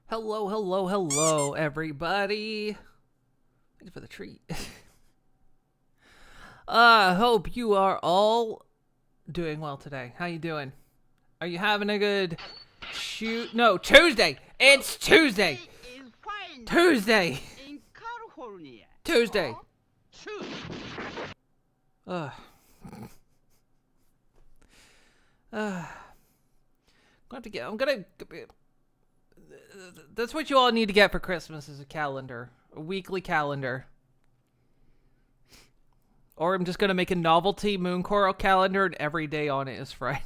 Hello, hello, hello, everybody. Thanks for the treat. Hope you are all doing well today. How you doing? Are you having a good shoot? No, Tuesday. It's Tuesday. Tuesday. In California. Tuesday. Huh? I'm gonna. That's what you all need to get for Christmas is a calendar, a weekly calendar. Or I'm just gonna make a novelty moon coral calendar, and every day on it is Friday.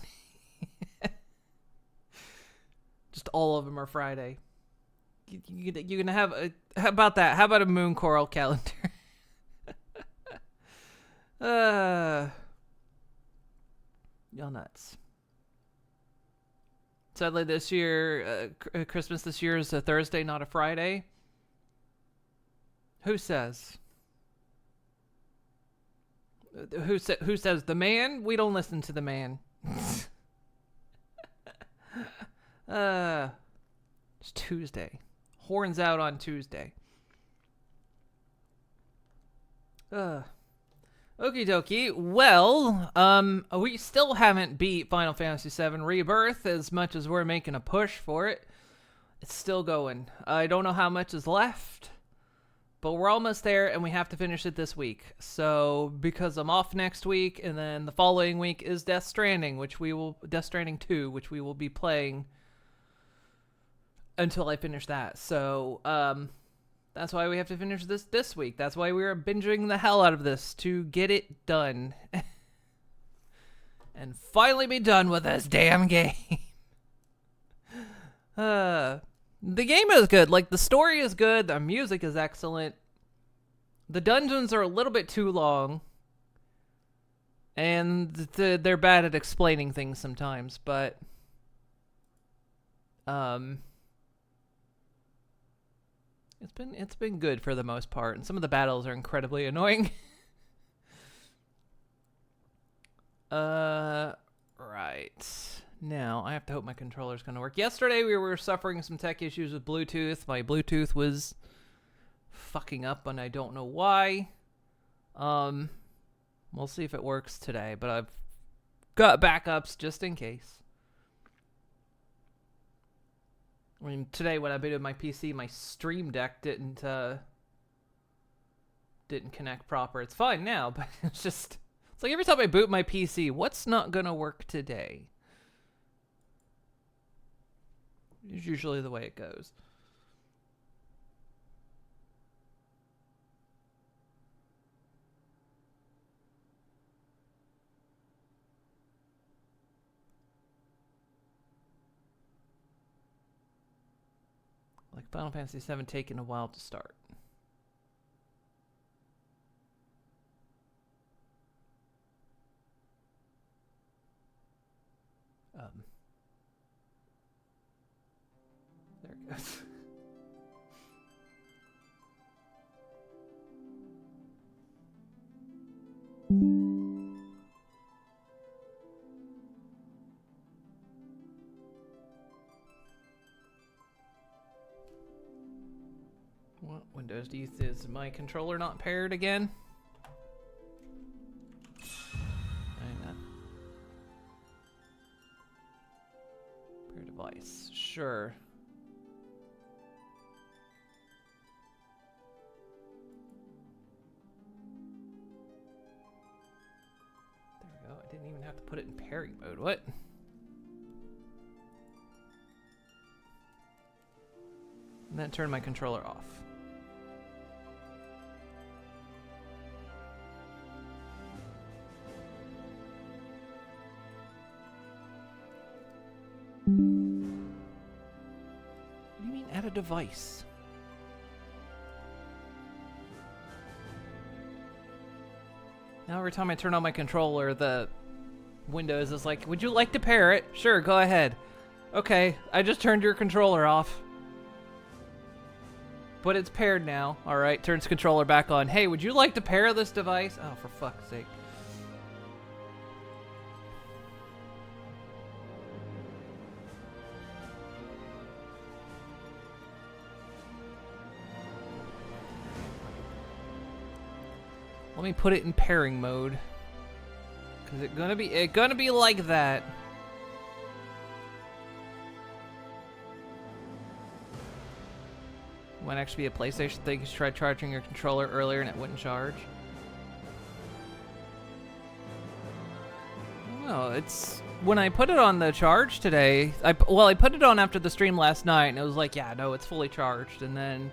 Just all of them are Friday. You're gonna have a. How about that? How about a moon coral calendar? Y'all nuts. Sadly, this year, Christmas this year is a Thursday, not a Friday. Who says? Who says the man? We don't listen to the man. It's Tuesday. Horns out on Tuesday. Okie dokie. Well, we still haven't beat Final Fantasy VII Rebirth as much as we're making a push for it. It's still going. I don't know how much is left, but we're almost there, and we have to finish it this week. So, because I'm off next week, and then the following week is Death Stranding 2, which we will be playing until I finish that. So, that's why we have to finish this week. That's why we are binging the hell out of this to get it done. And finally be done with this damn game. The game is good. Like, the story is good. The music is excellent. The dungeons are a little bit too long. And they're bad at explaining things sometimes, but It's been good for the most part, and some of the battles are incredibly annoying. Right. Now, I have to hope my controller's gonna work. Yesterday, we were suffering some tech issues with Bluetooth. My Bluetooth was fucking up, and I don't know why. We'll see if it works today, but I've got backups just in case. I mean, today when I booted my PC, my Stream Deck didn't connect proper. It's fine now, but it's like every time I boot my PC, what's not gonna work today? It's usually the way it goes. Like Final Fantasy VII taking a while to start. There it goes. What Windows do you think? Is my controller not paired again? Hang on. Pair device. Sure. There we go. I didn't even have to put it in pairing mode. What? And then turn my controller off. What do you mean add a device? Now every time I turn on my controller, the Windows is like, would you like to pair it? Sure, go ahead. Okay, I just turned your controller off. But it's paired now. Alright, turns controller back on. Hey, would you like to pair this device? Oh, for fuck's sake. Let me put it in pairing mode. Cause it gonna be like that. Might actually be a PlayStation thing. You tried charging your controller earlier and it wouldn't charge. No, it's when I put it on the charge today. I put it on after the stream last night, and it was like, yeah, no, it's fully charged. And then,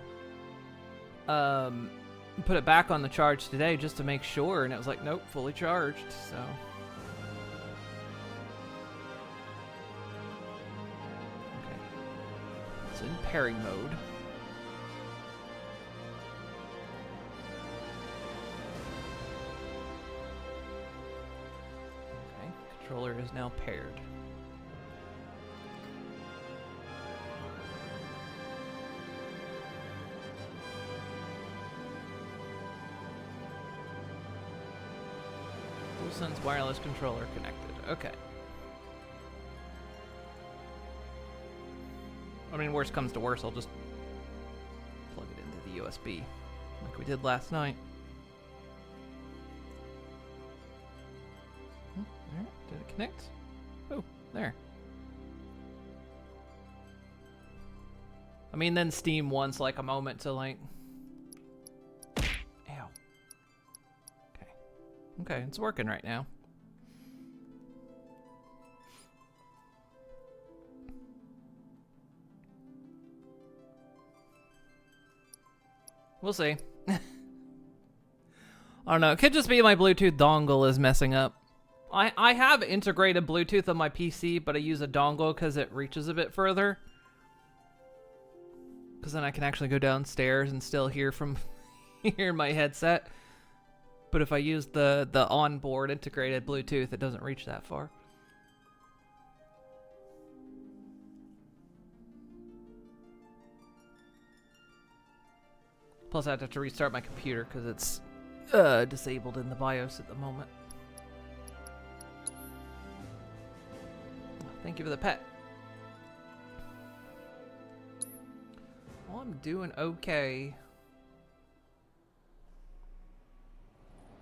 put it back on the charge today just to make sure, and it was like, nope, fully charged. So. Okay. It's in pairing mode. Controller is now paired. DualSense wireless controller connected. Okay. I mean, worst comes to worst, I'll just plug it into the USB like we did last night. Did it connect? Oh, there. I mean, then Steam wants like a moment to like... Ow. Okay. Okay, it's working right now. We'll see. I don't know. It could just be my Bluetooth dongle is messing up. I have integrated Bluetooth on my PC, but I use a dongle because it reaches a bit further. Because then I can actually go downstairs and still hear from here in my headset. But if I use the onboard integrated Bluetooth, it doesn't reach that far. Plus I have to restart my computer because it's disabled in the BIOS at the moment. Thank you for the pet. Well, I'm doing okay.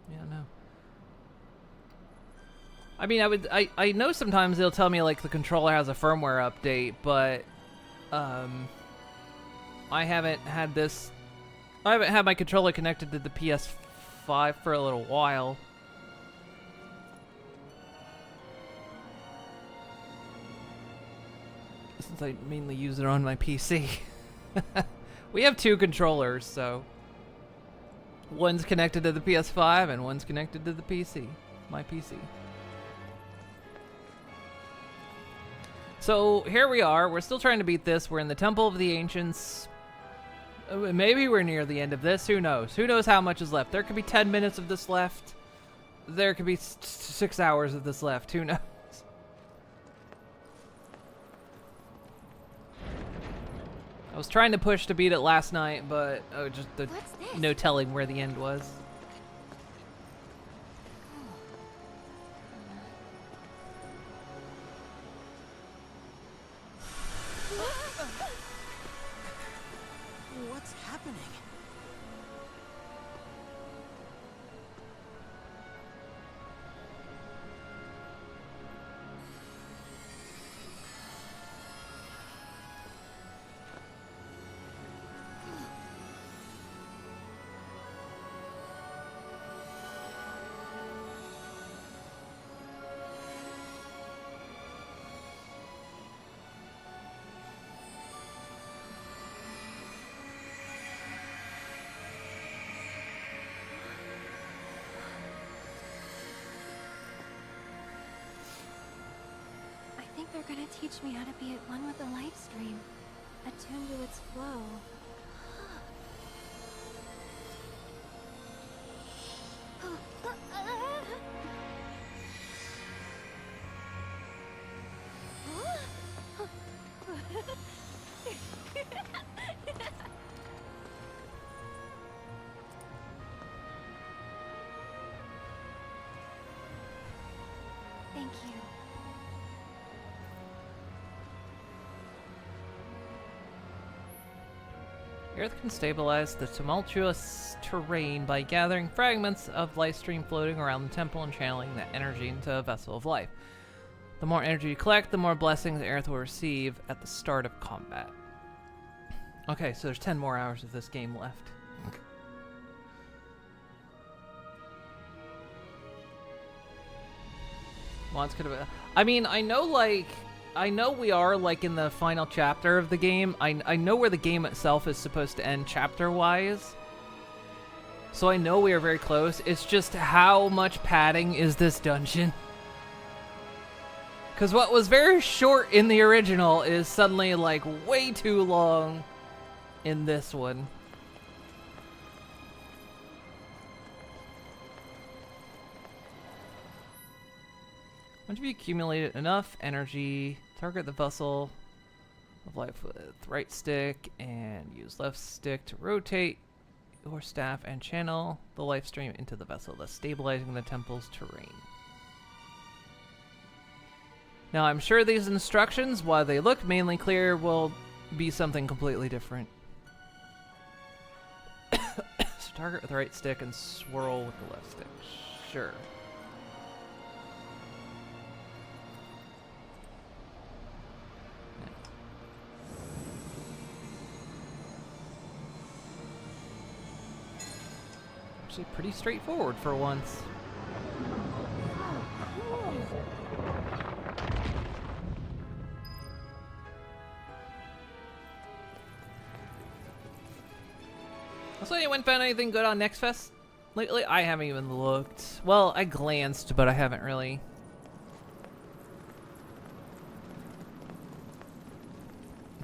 Yeah, no. I mean, I know sometimes they'll tell me like the controller has a firmware update, but I haven't had my controller connected to the PS5 for a little while. Since I mainly use it on my PC. We have two controllers, so one's connected to the PS5 and one's connected to the PC, my PC. So here we are. We're still trying to beat this. We're in the Temple of the Ancients. Maybe we're near the end of this. Who knows? Who knows how much is left? There could be 10 minutes of this left. There could be 6 hours of this left. Who knows? I was trying to push to beat it last night, but just no telling where the end was. What's happening? I think they're gonna teach me how to be at one with the light stream, attuned to its flow. Thank you. The Earth can stabilize the tumultuous terrain by gathering fragments of life stream floating around the temple and channeling that energy into a vessel of life. The more energy you collect, the more blessings the Earth will receive at the start of combat. Okay, so there's 10 more hours of this game left. Mods could have. I mean, I know we are like in the final chapter of the game. I know where the game itself is supposed to end chapter-wise. So I know we are very close. It's just how much padding is this dungeon? Because what was very short in the original is suddenly like way too long in this one. Once you've accumulated enough energy, target the vessel of life with right stick and use left stick to rotate your staff and channel the life stream into the vessel, thus stabilizing the temple's terrain. Now, I'm sure these instructions, while they look mainly clear, will be something completely different. So target with the right stick and swirl with the left stick. Sure. Actually pretty straightforward for once. Also, anyone found anything good on Next Fest lately? I haven't even looked. Well, I glanced, but I haven't really.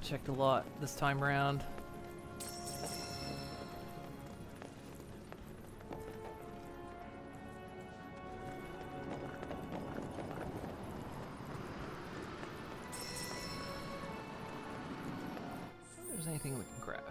Checked a lot this time around. If there's anything we can craft.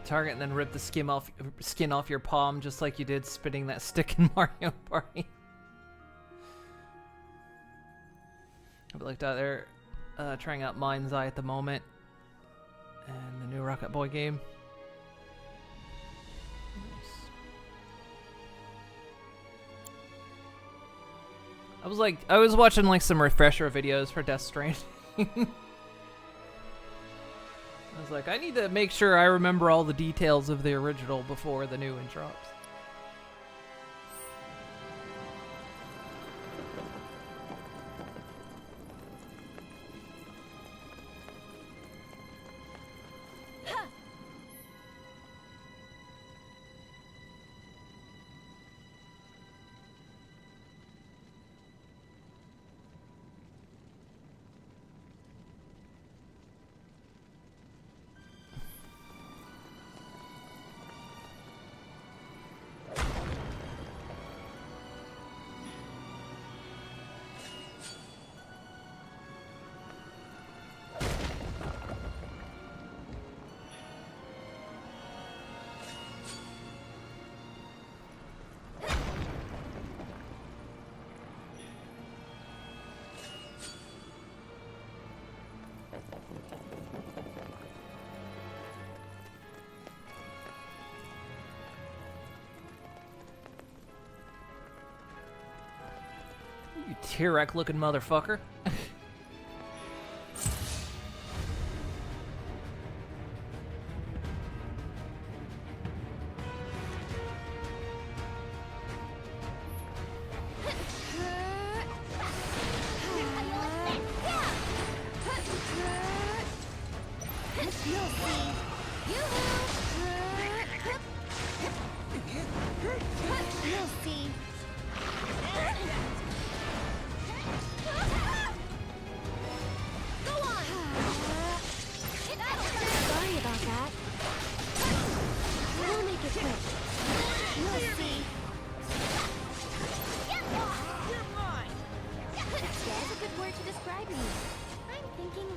Target and then rip the skin off your palm, just like you did spinning that stick in Mario Party. I've looked out there, trying out Mind's Eye at the moment, and the new Rocket Boy game. Nice. I was watching like some refresher videos for Death Stranding. I was like, I need to make sure I remember all the details of the original before the new one drops. You T-Rex looking motherfucker.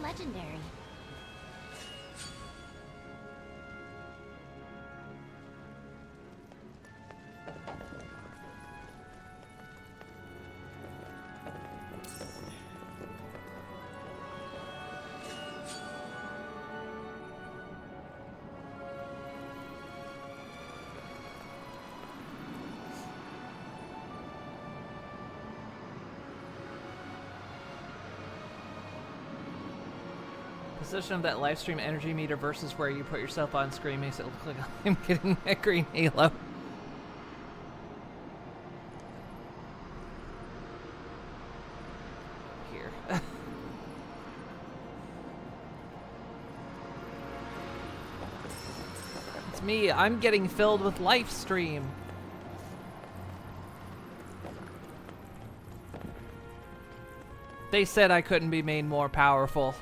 Legendary. Position of that live stream energy meter versus where you put yourself on screen makes it look like I'm getting a green halo. Here. It's me. I'm getting filled with live stream. They said I couldn't be made more powerful.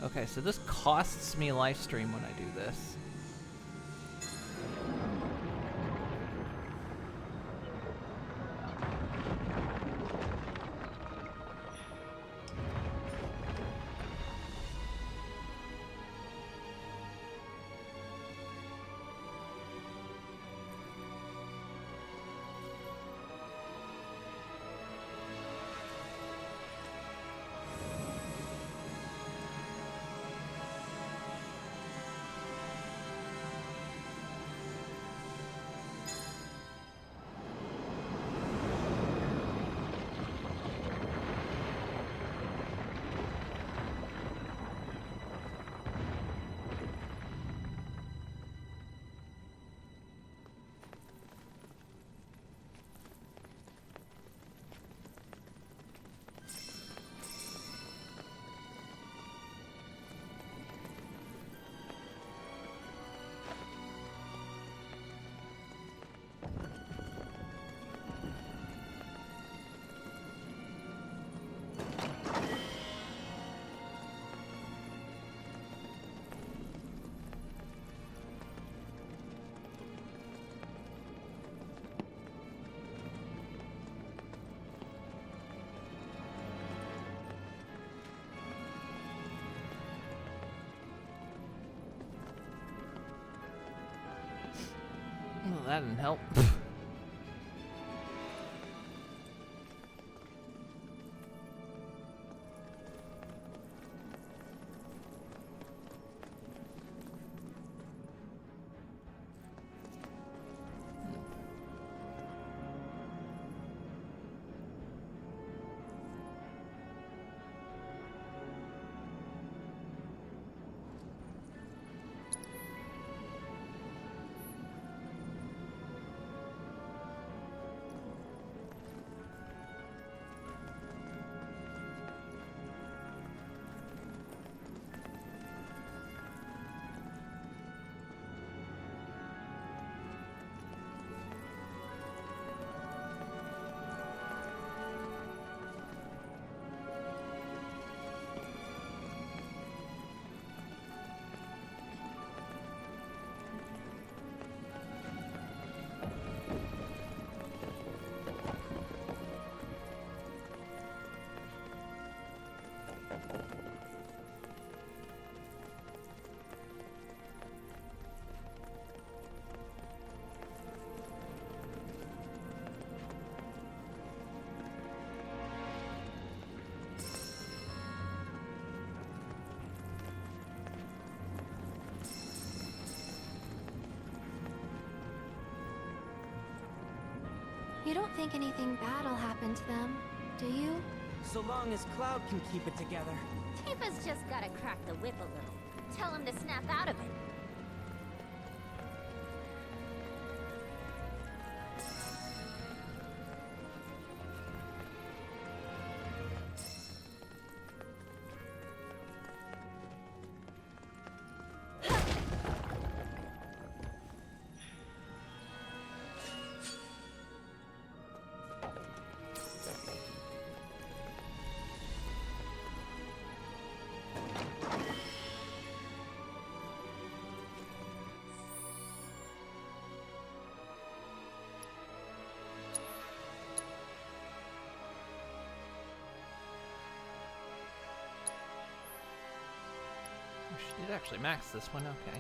Okay, so this costs me live stream when I do this. Well, that didn't help. You don't think anything bad'll happen to them, do you? So long as Cloud can keep it together. Tifa's just gotta crack the whip a little. Tell him to snap out of it. She did actually max this one, okay.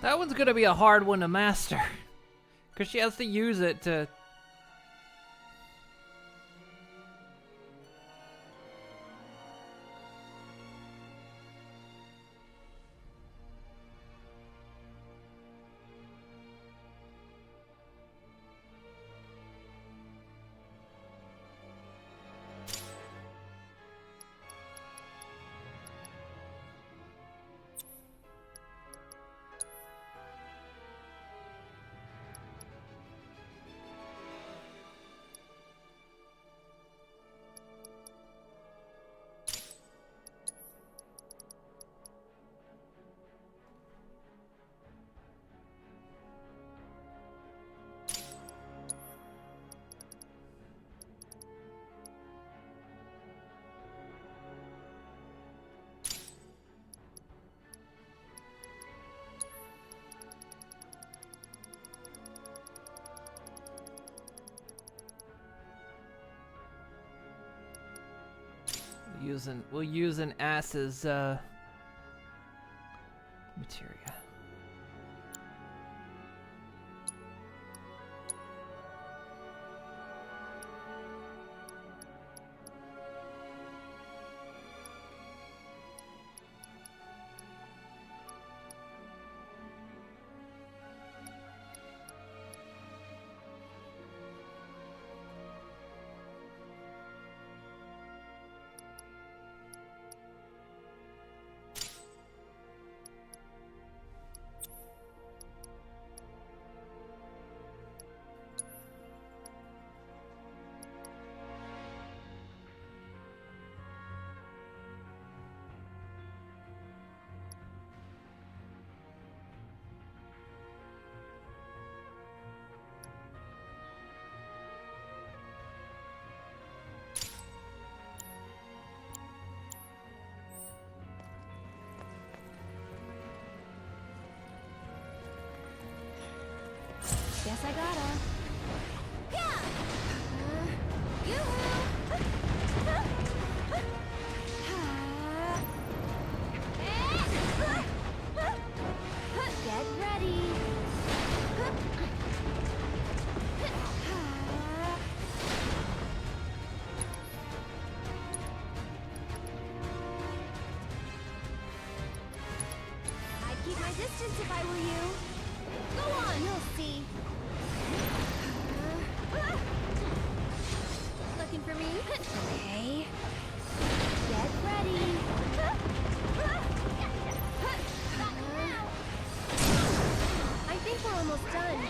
That one's gonna be a hard one to master. Because she has to use it to... We'll use an ass's materia. Guess I gotta. Get ready. I'd keep my distance if I were you. Go on, you'll see. Looking for me? Okay. Get ready. I think we're almost done.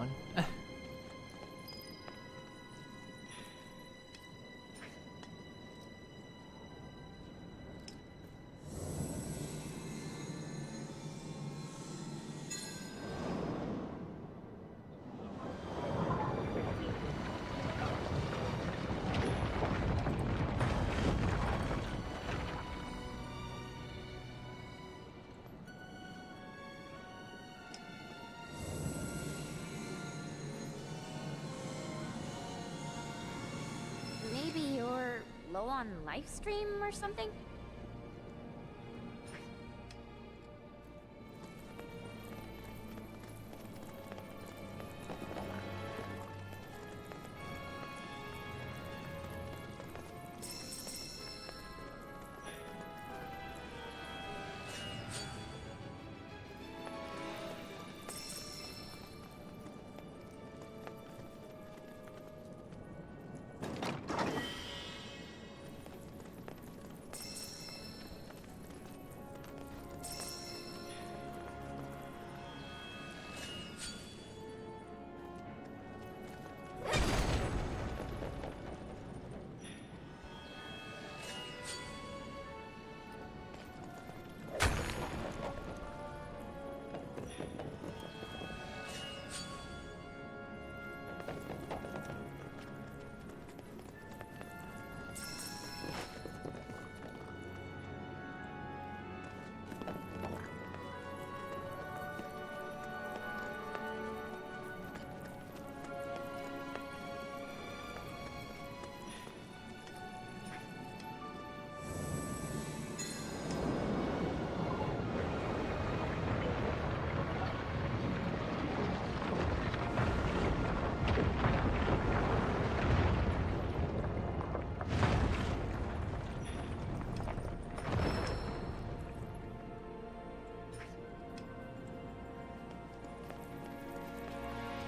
one. Maybe you're low on life stream or something?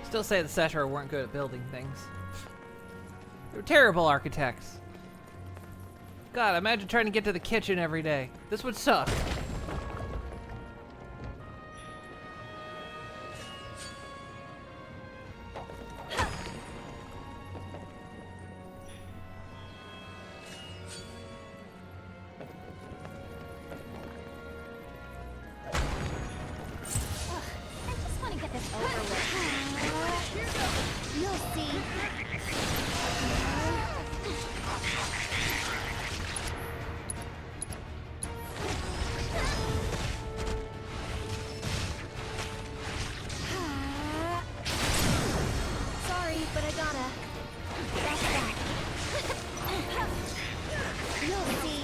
Still say the Cetera weren't good at building things. They were terrible architects. God, imagine trying to get to the kitchen every day. This would suck. I just want to get this over with. You'll see. Sorry, but I gotta. That's that. You'll see.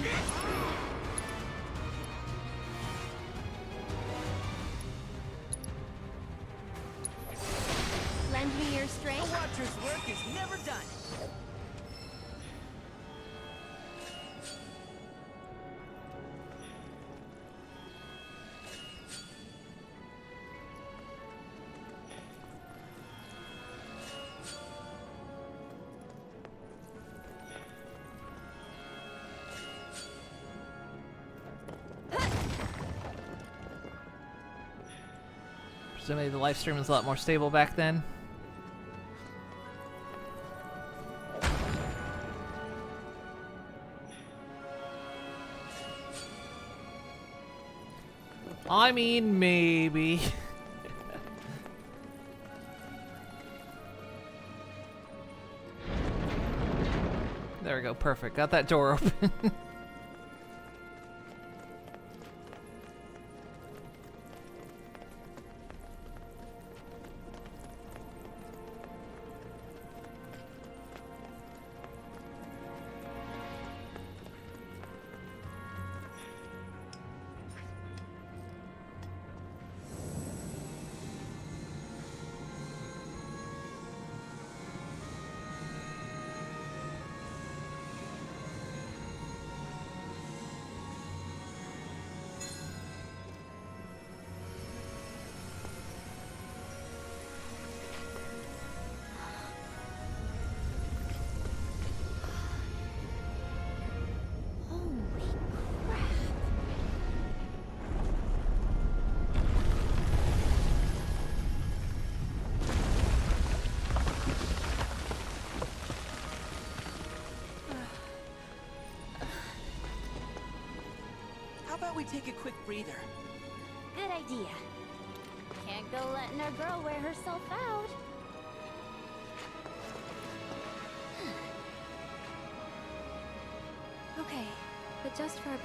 Lend me your A strength. Watcher's work is never done. Presumably the live stream was a lot more stable back then. I mean, maybe. There we go, perfect. Got that door open. about we take a quick breather? Good idea. Can't go letting our girl wear herself out. Okay, but just for a bit.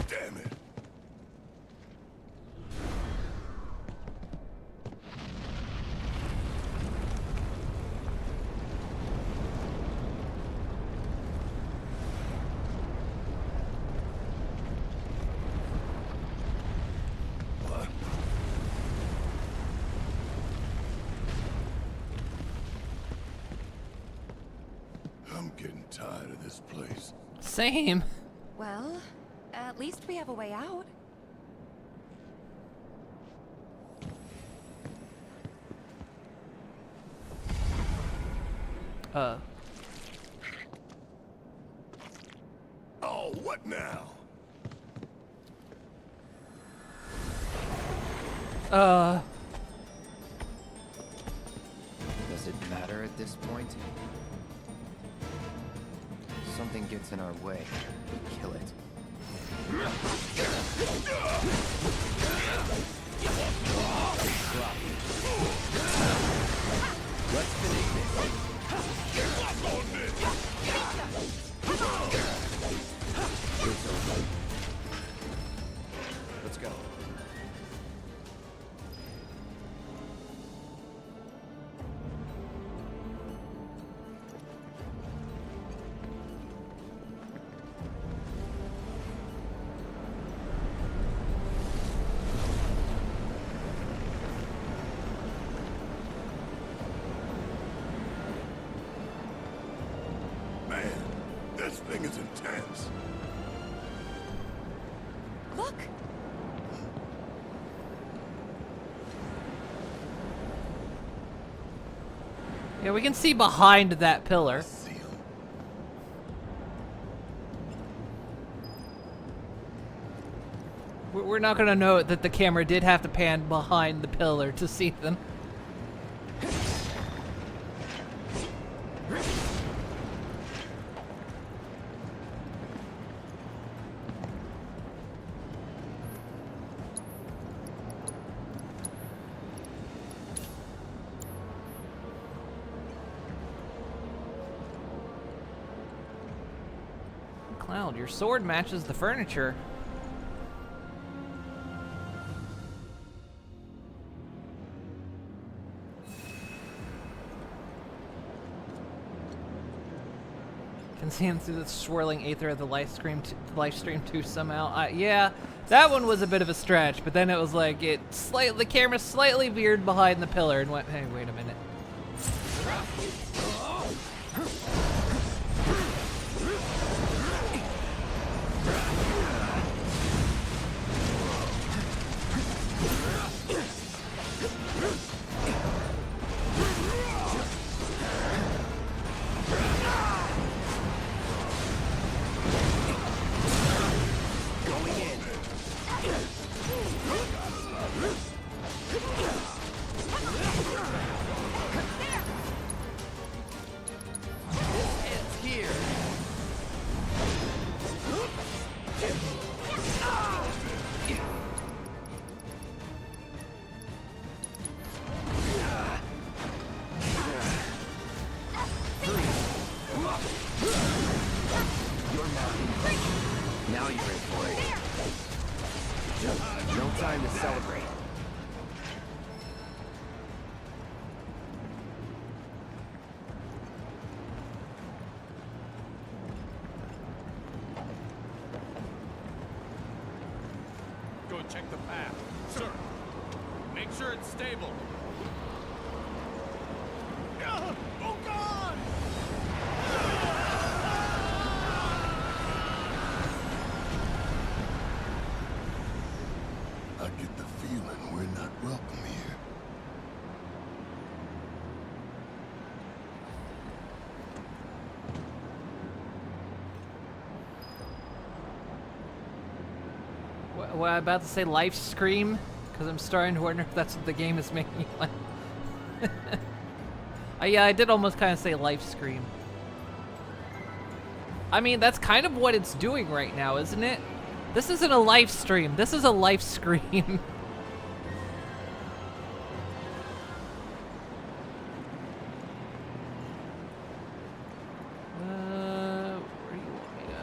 Damn it. What? I'm getting tired of this place. Same. Well, at least we have a way out. Oh, what now? Does it matter at this point? Something gets in our way, we kill it. Let's finish this. It's over. Let's go. Man, this thing is intense. Look! Yeah, we can see behind that pillar. Seal. We're not gonna note that the camera did have to pan behind the pillar to see them. Cloud, your sword matches the furniture. Can see him through the swirling aether of the live stream too somehow. Yeah, that one was a bit of a stretch, but then it was like the camera slightly veered behind the pillar and went, hey, wait a minute. Now you're in for it. No time to celebrate. Go check the path. Sir, make sure it's stable. Oh God! I get the feeling we're not welcome here. What I'm about to say, life scream, because I'm starting to wonder if that's what the game is making me like. Yeah, I did almost kind of say life scream. I mean, that's kind of what it's doing right now, isn't it? This isn't a live stream. This is a life scream. Where do you want me to...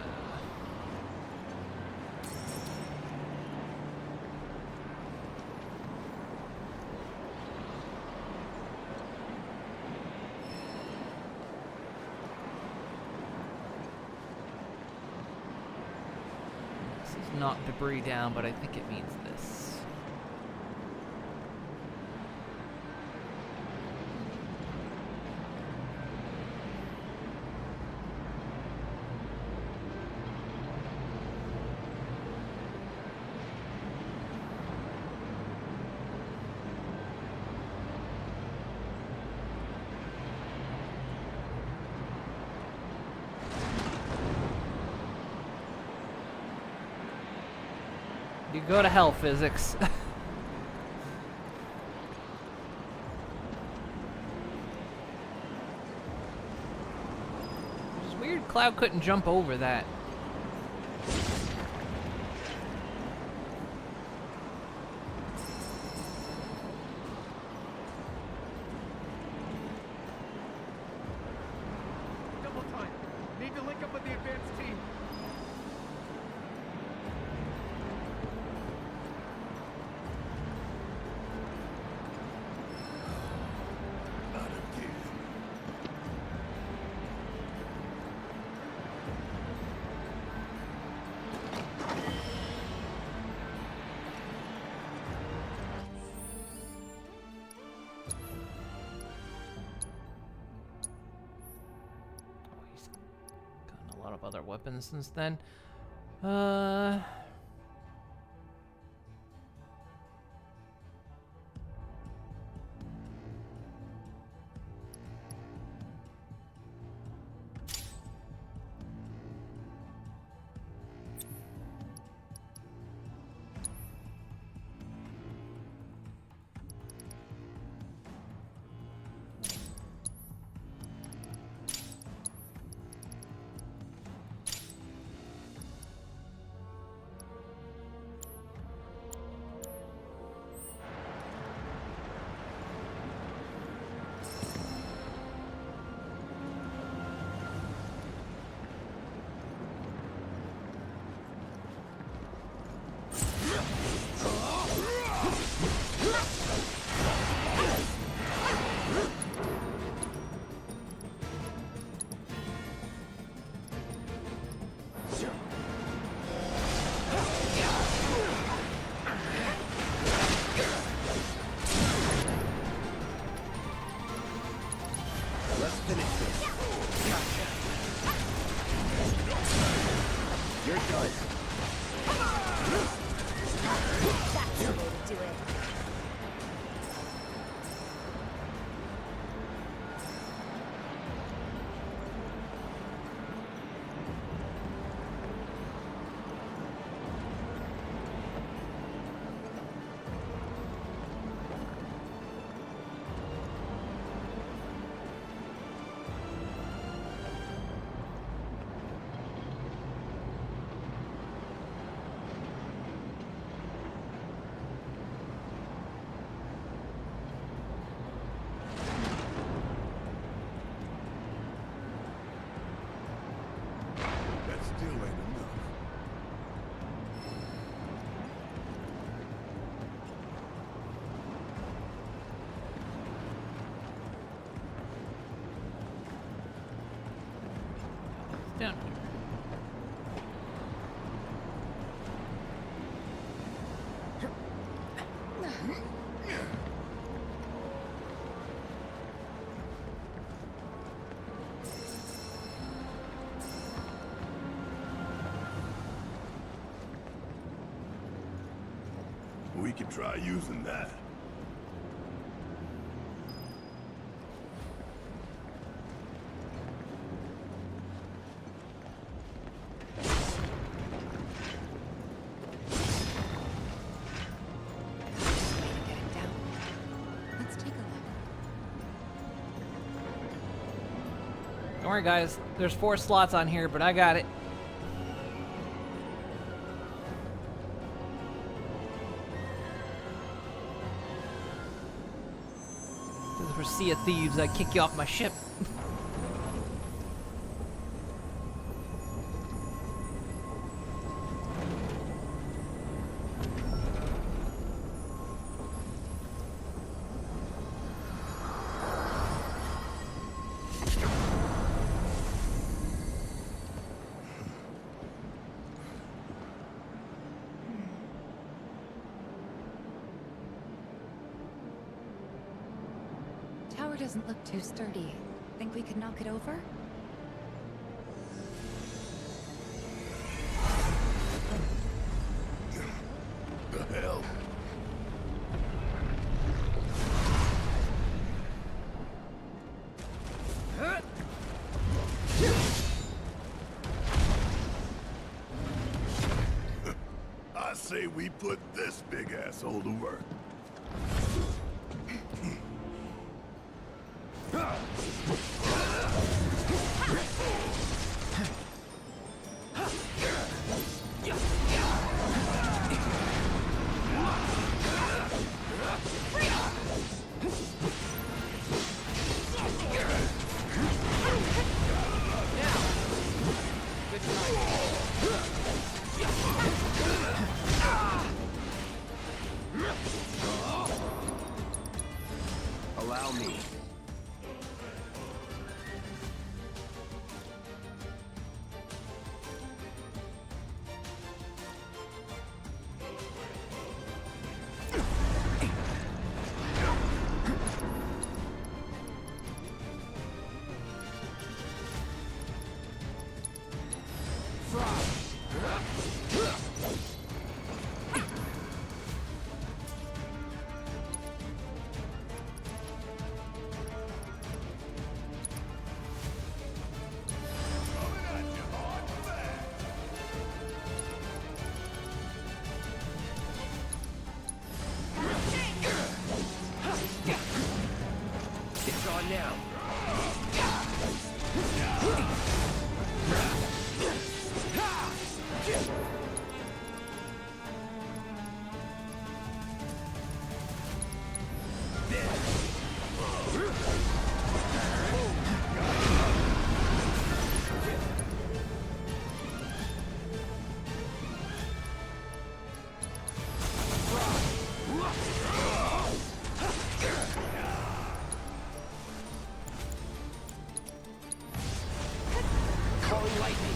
This is not debris down, but I think it means this. You go to hell, physics. It's weird Cloud couldn't jump over that. Double time. Need to link up with the advanced team. Not again. Oh, he's gotten a lot of other weapons since then. Let's finish this. You're done. That's the way to do it. That still ain't enough. Down here. We could try using that. Don't worry, guys. There's 4 slots on here, but I got it. This is for Sea of Thieves. I kick you off my ship. Tower doesn't look too sturdy. Think we could knock it over? The hell? I say we put this big asshole to work. Allow me. It's on now. Calling lightning.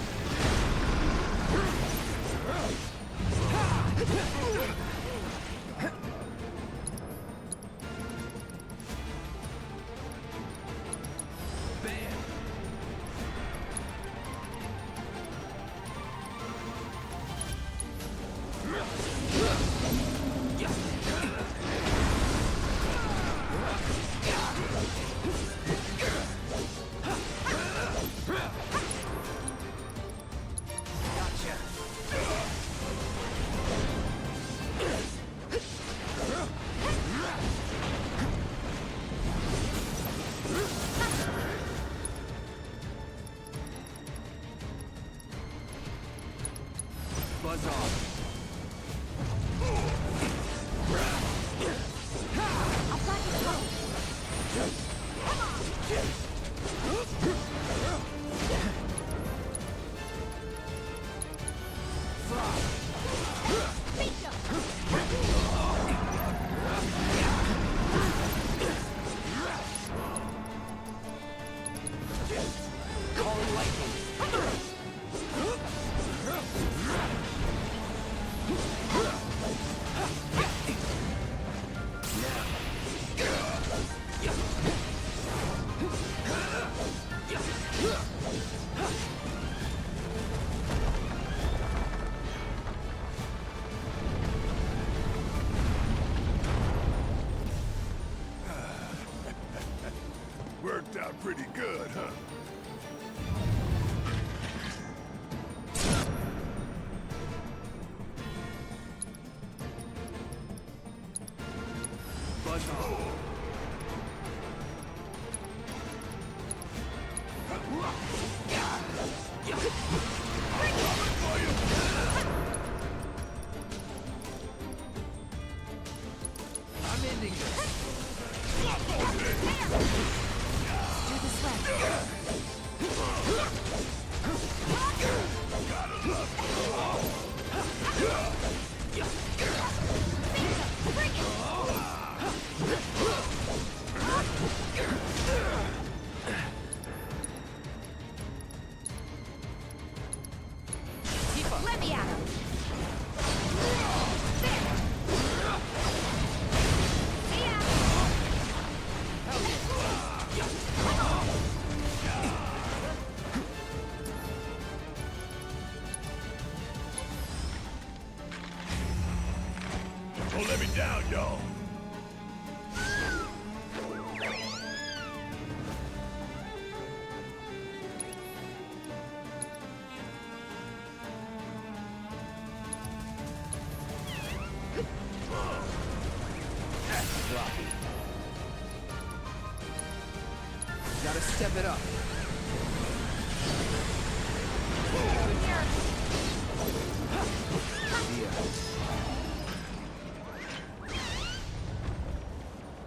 Buzz off. Calling lightning. Worked out pretty good, huh? Buzz off. me down, y'all. Sloppy. Gotta step it up.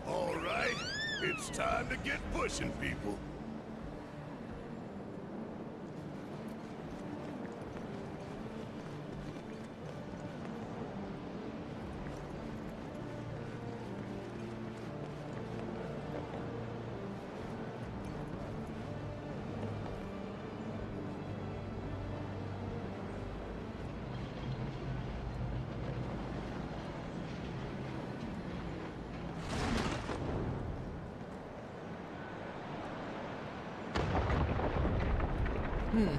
All right, it's time to get pushing, people. Don't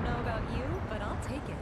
know about you, but I'll take it.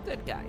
Good guy.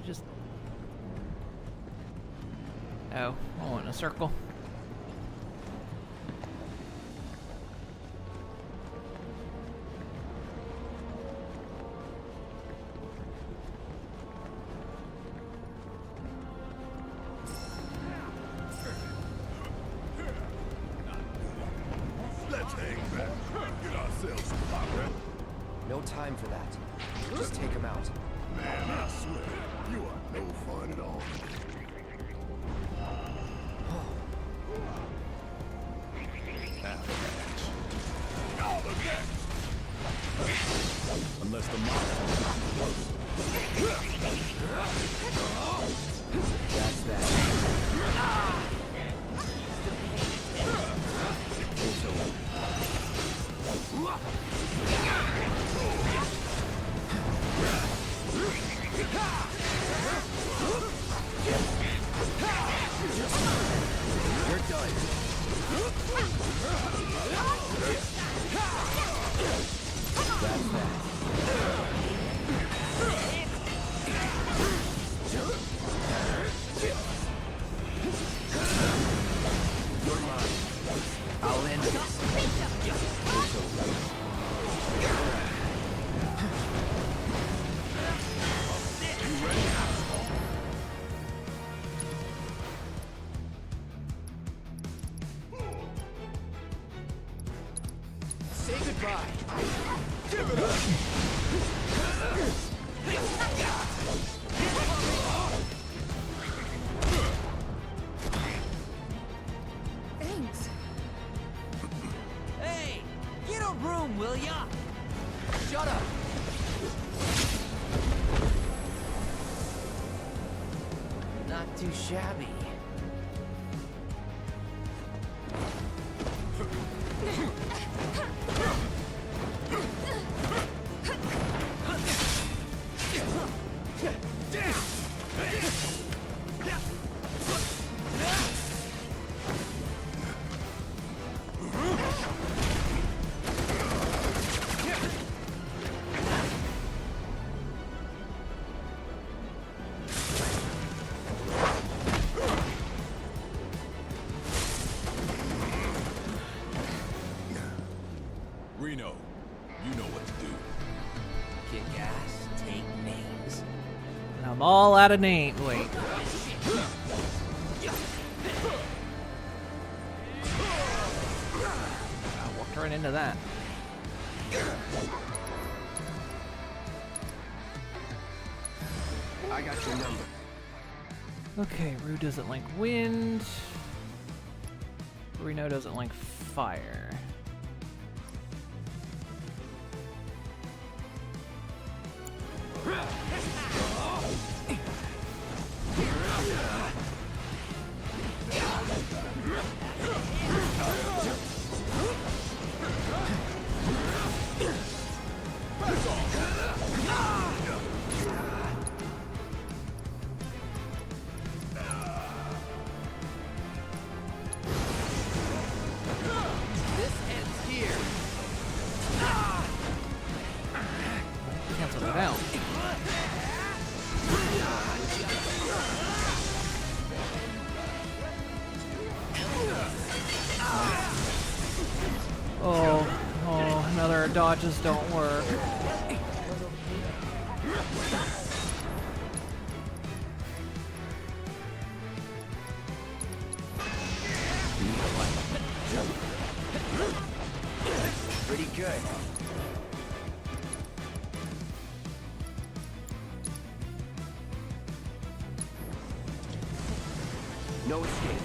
Just... Oh, I want a circle. time for that. Just take him out. Man, I swear, you are no fun at all. Now the next! Unless the monster is close. That's that. It's over. You're done. That's that. You're mine. I'll end this. It's over. Say goodbye. Give it up. Thanks. Hey, get a room, will ya? Shut up. Not too shabby. Reno, you know what to do. Kick ass, take names. And I'm all out of name. Wait. I walked right into that. I got your number. Okay, Rue doesn't like wind. Reno doesn't like fire. This ends here. Cancel that out. Oh, another dodges don't work. Pretty good. No escape.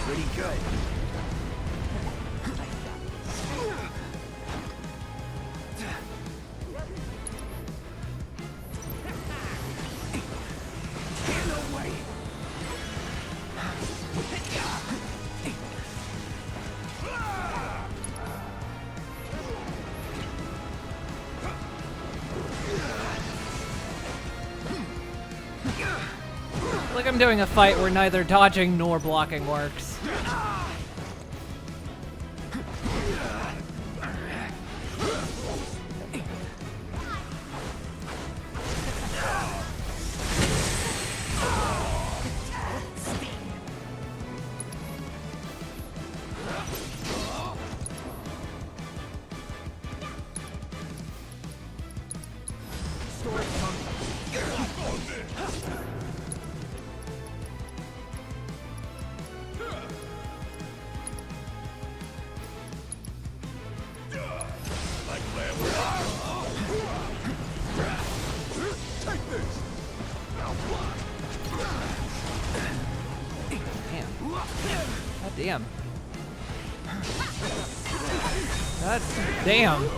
Pretty good. No way. Like I'm doing a fight where neither dodging nor blocking works. damn. God damn.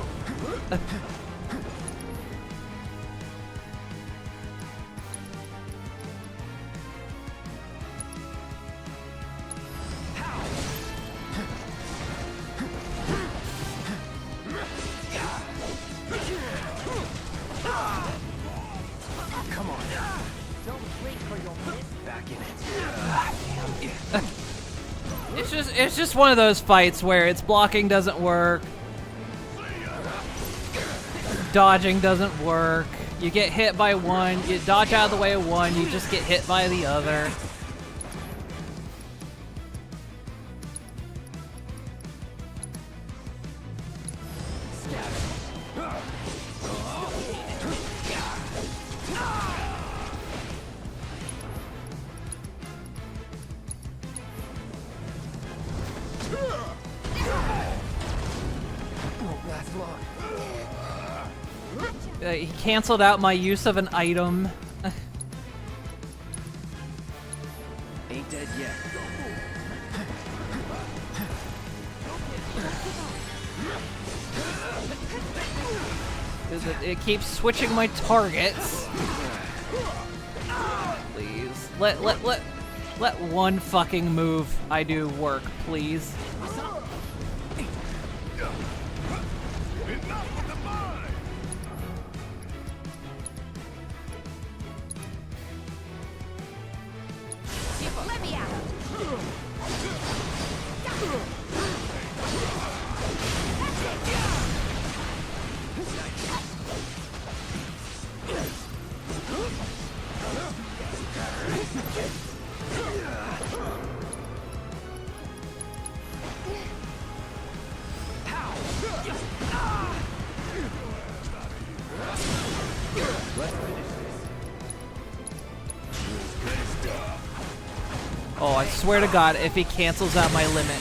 Come on. Don't wait for your miss back in it. It's just one of those fights where its blocking doesn't work. Dodging doesn't work. You get hit by one, you dodge out of the way of one, you just get hit by the other. Won't last long. He canceled out my use of an item. Ain't dead yet. It keeps switching my targets. Please. Let one fucking move I do work, please. Let me out. Oh, I swear to God, if he cancels out my limit.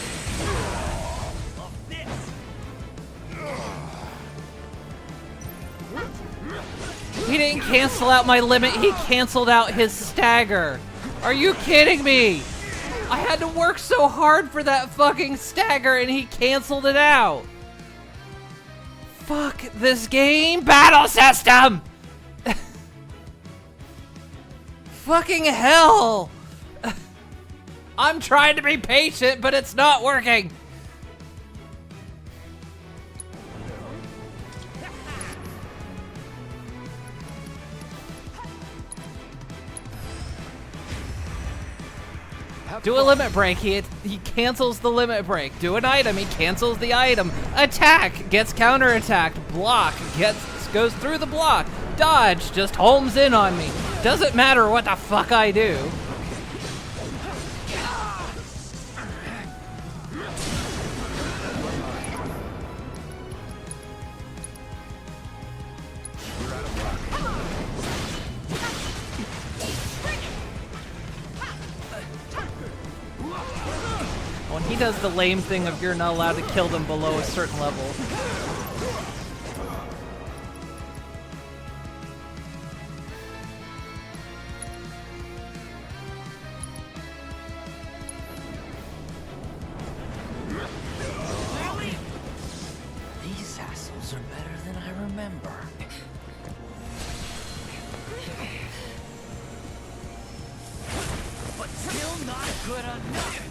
He didn't cancel out my limit, he canceled out his stagger. Are you kidding me? I had to work so hard for that fucking stagger and he canceled it out. Fuck this game battle system! Fucking hell! I'm trying to be patient, but it's not working. Do a limit break, he cancels the limit break. Do an item, he cancels the item. Attack, gets counterattacked. Block, goes through the block. Dodge, just homes in on me. Doesn't matter what the fuck I do. When he does the lame thing of you're not allowed to kill them below a certain level. These assholes are better than I remember. But still not good enough.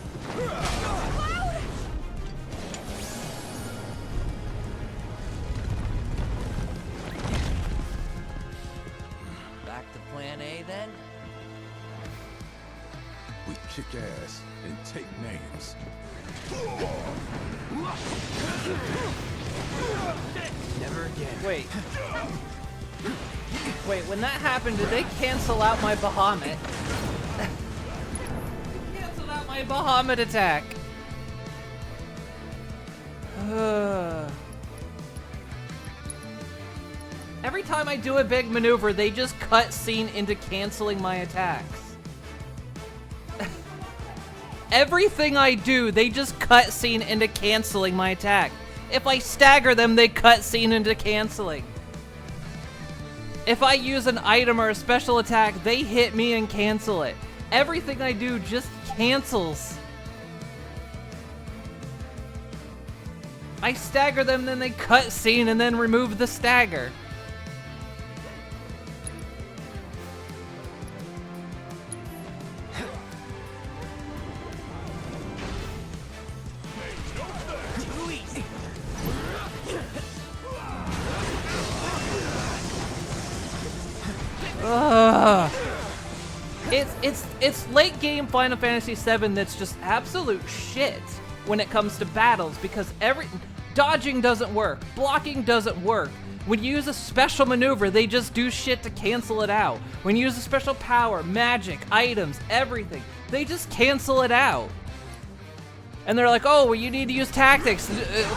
Back to plan A then? We kick ass and take names. Never again. Wait. Wait, when that happened, did they cancel out my Bahamut? They canceled out my Bahamut attack. Every time I do a big maneuver, they just cut scene into canceling my attacks. Everything I do, they just cut scene into canceling my attack. If I stagger them, they cut scene into canceling. If I use an item or a special attack, they hit me and cancel it. Everything I do just cancels. I stagger them, then they cut scene and then remove the stagger. Ugh. It's late game Final Fantasy VII that's just absolute shit when it comes to battles, because dodging doesn't work, blocking doesn't work. When you use a special maneuver, they just do shit to cancel it out. When you use a special power, magic, items, everything, they just cancel it out. And they're like, oh, well, you need to use tactics.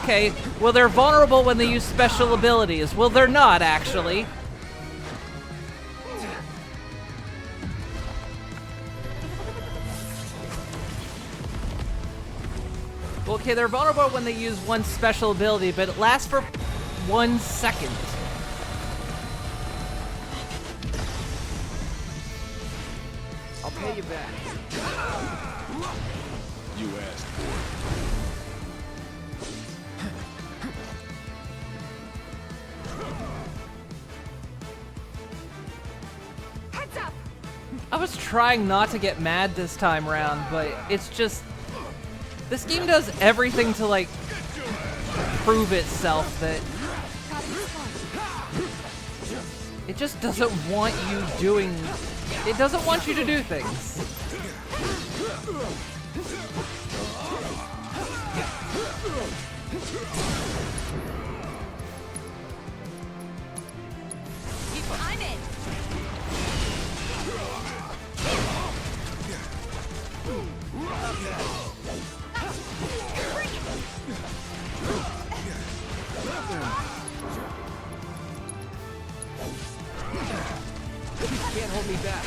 Okay, well, they're vulnerable when they use special abilities. Well, they're not, actually. Well, okay, they're vulnerable when they use one special ability, but it lasts for 1 second. I'll pay you back. You asked for Heads up! I was trying not to get mad this time around, but it's just... This game does everything to, like, prove itself that... It just doesn't want you doing... It doesn't want you to do things. I'm in! Can't hold me back.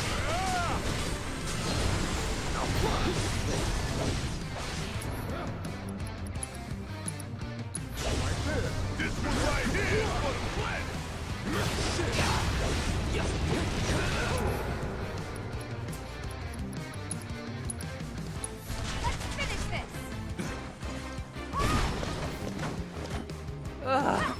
This one right here is for the planet. Let's finish this! Ugh.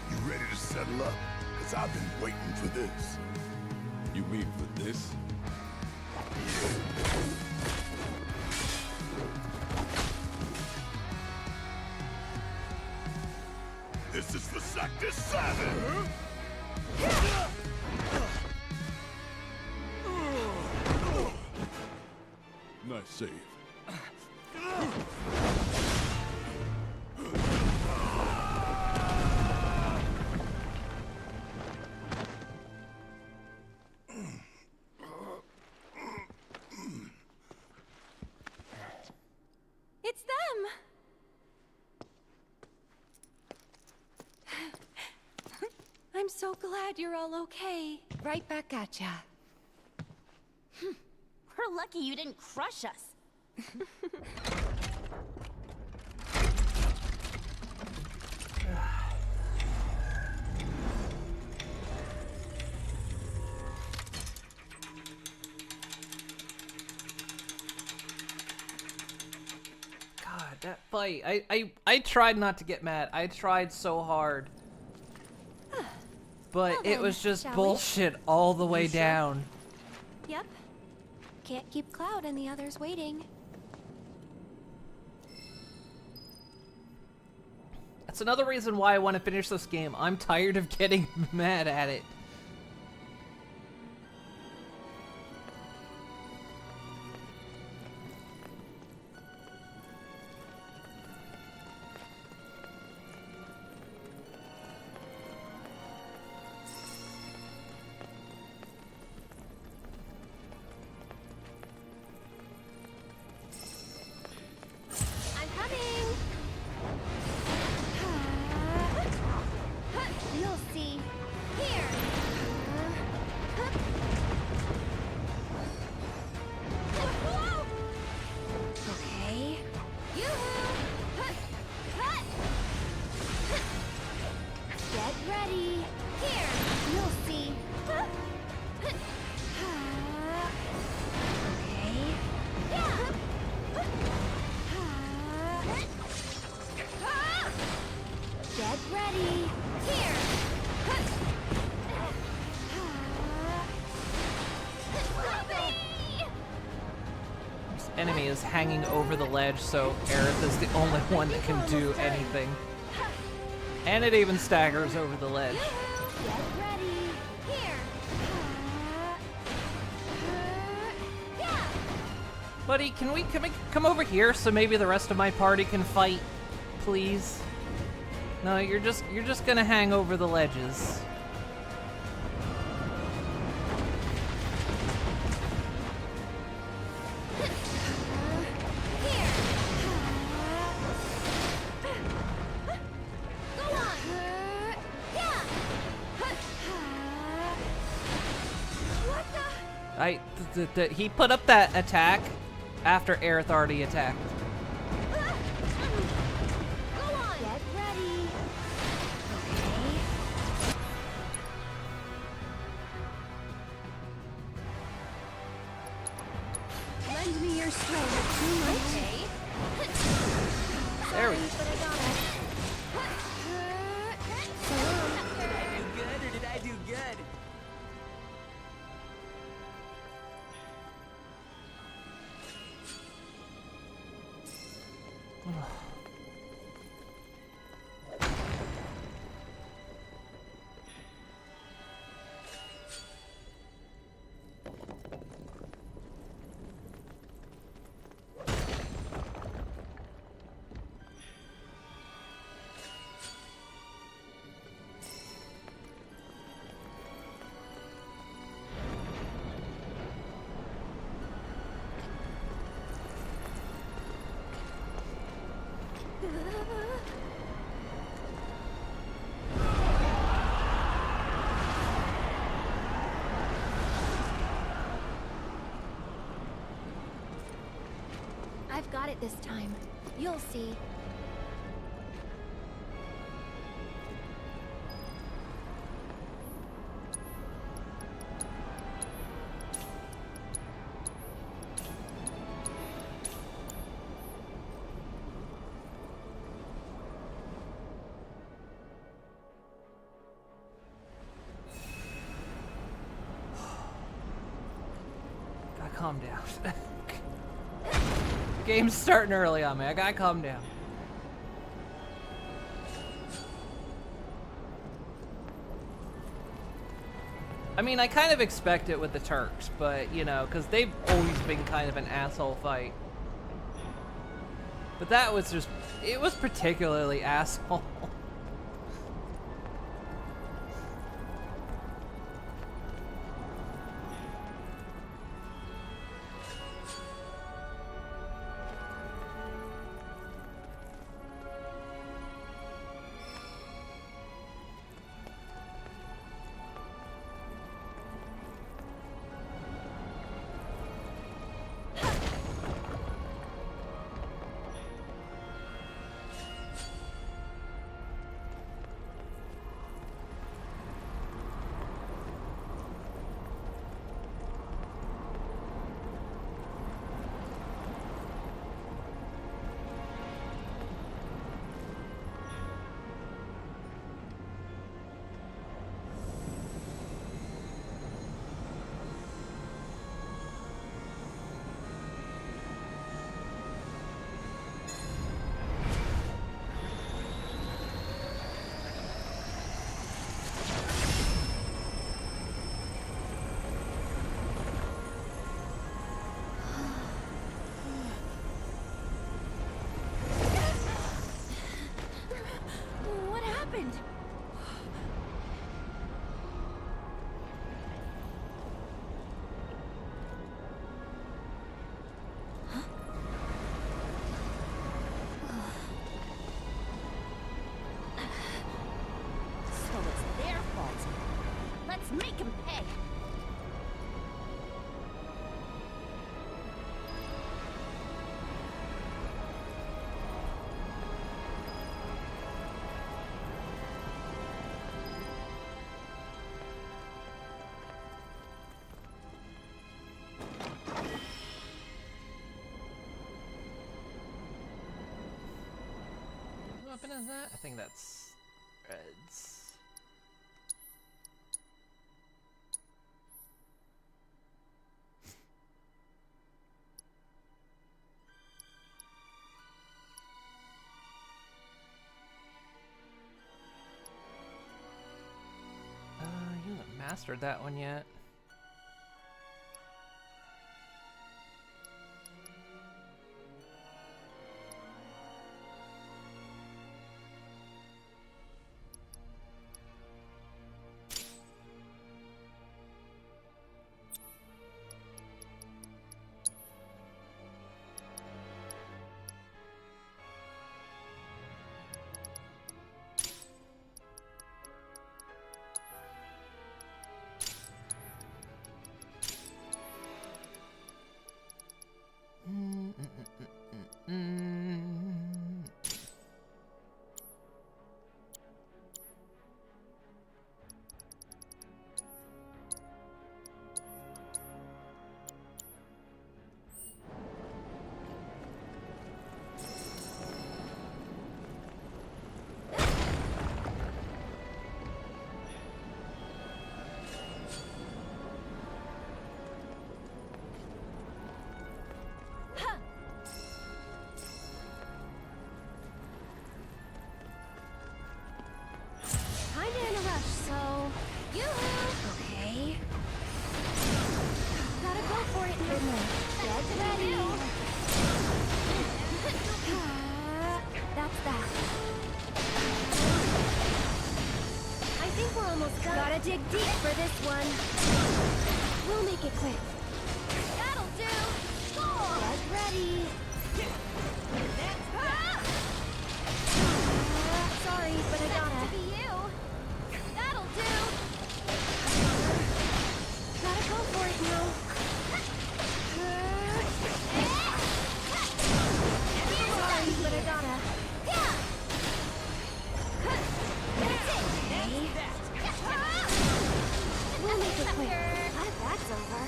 You ready to settle up? Because I've been waiting for this. You mean for this? This is for Sector 7! Nice save. It's them! I'm so glad you're all okay. Right back at ya. We're lucky you didn't crush us. God, that fight. I tried not to get mad. I tried so hard. But Well it then, was just shall we? bullshit all the way down. Yep. Can't keep Cloud and the others waiting. That's another reason why I want to finish this game. I'm tired of getting mad at it. I'm coming! You'll see. Here! Get ready. Here. This enemy is hanging over the ledge, so Aerith is the only one that can do anything. And it even staggers over the ledge. Get ready. Here. Buddy, can we come over here so maybe the rest of my party can fight, please? No, you're just gonna hang over the ledges. He put up that attack after Aerith already attacked. Go on. Get ready. Okay. Lend me your strength. Okay. There we Sorry, but I got it. Did I do good or did I do good? I've got it this time. You'll see. Gotta calm down. Game's starting early on me. I gotta calm down. I mean, I kind of expect it with the Turks, but, you know, because they've always been kind of an asshole fight. But that was just, it was particularly asshole. What happened? So it's their fault. Let's make them pay. What weapon is that? I think that's Reds. You haven't mastered that one yet. Kinda in a rush, so yoo-hoo! Okay. Gotta go for it now. Get ready. That's that. I think we're almost done. Gotta dig deep for this one. We'll make it quick. That'll do. Score! Get ready. Sorry, but I gotta. To be you. That'll do. Gotta go for it now. Sorry, but I gotta. Okay. We'll make it quick. That's over.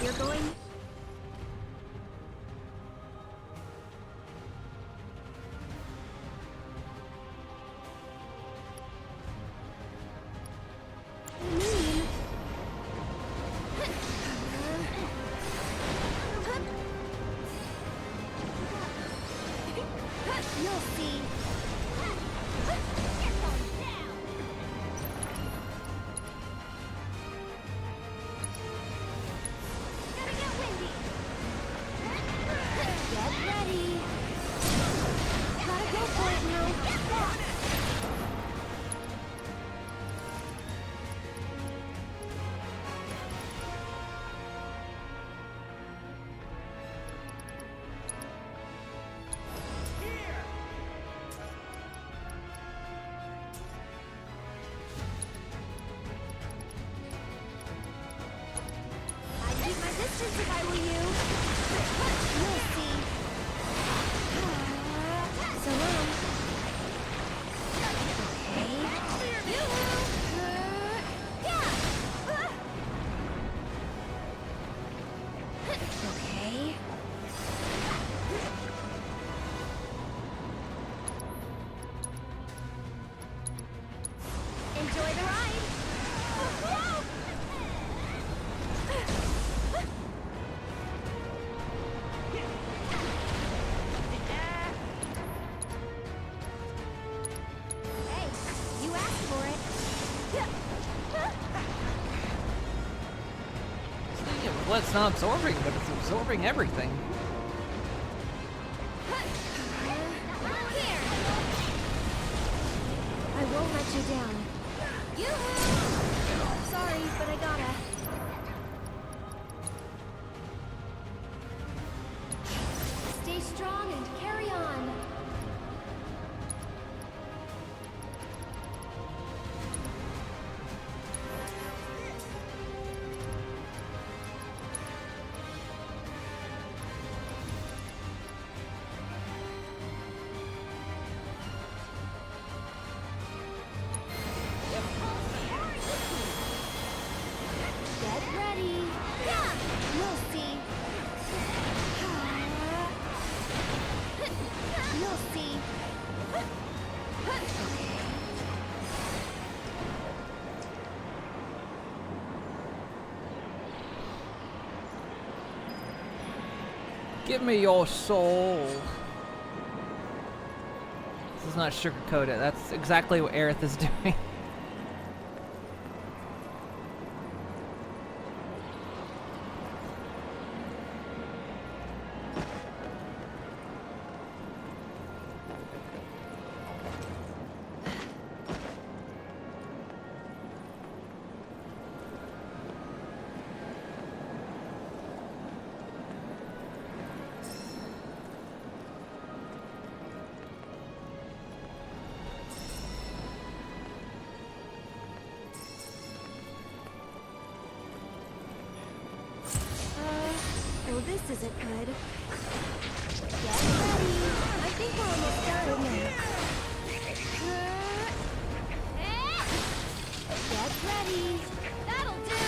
You're going... You'll see. Gotta get Well, it's not absorbing, but it's absorbing everything. Here. I won't let you down. Yoo-hoo! Sorry, but I gotta. Stay strong and carry on. Get ready. Yeah, you'll see. You'll see. Give me your soul. This is not sugarcoated. That's exactly what Aerith is doing. Well, this isn't good. Get ready. I think we're almost done. Get ready. That'll do.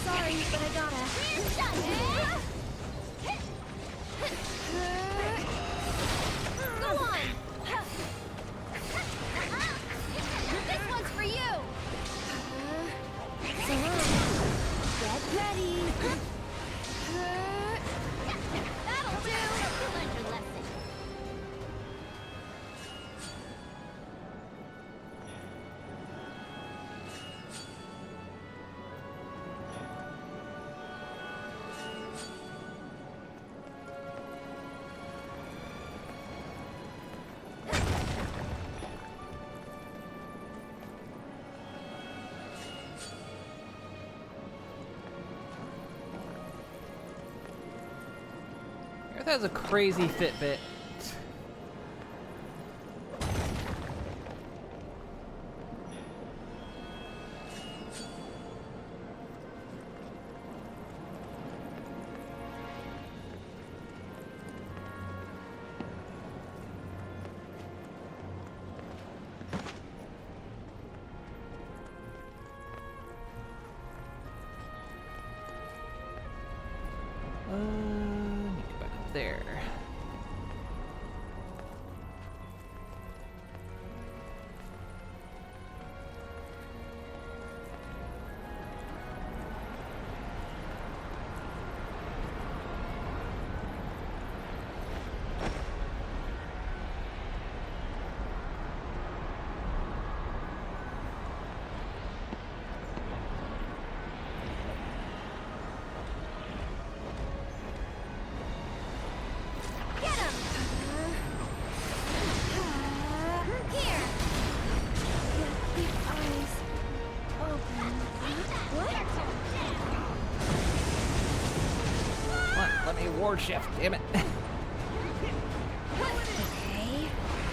Sorry, but I gotta. Go on! This one's for you! Get ready! That'll do! You learned your lesson. Aerith has a crazy Fitbit. Get back up there. Get him! Here! Keep eyes open. What? Let me ward shift, damn it. Okay.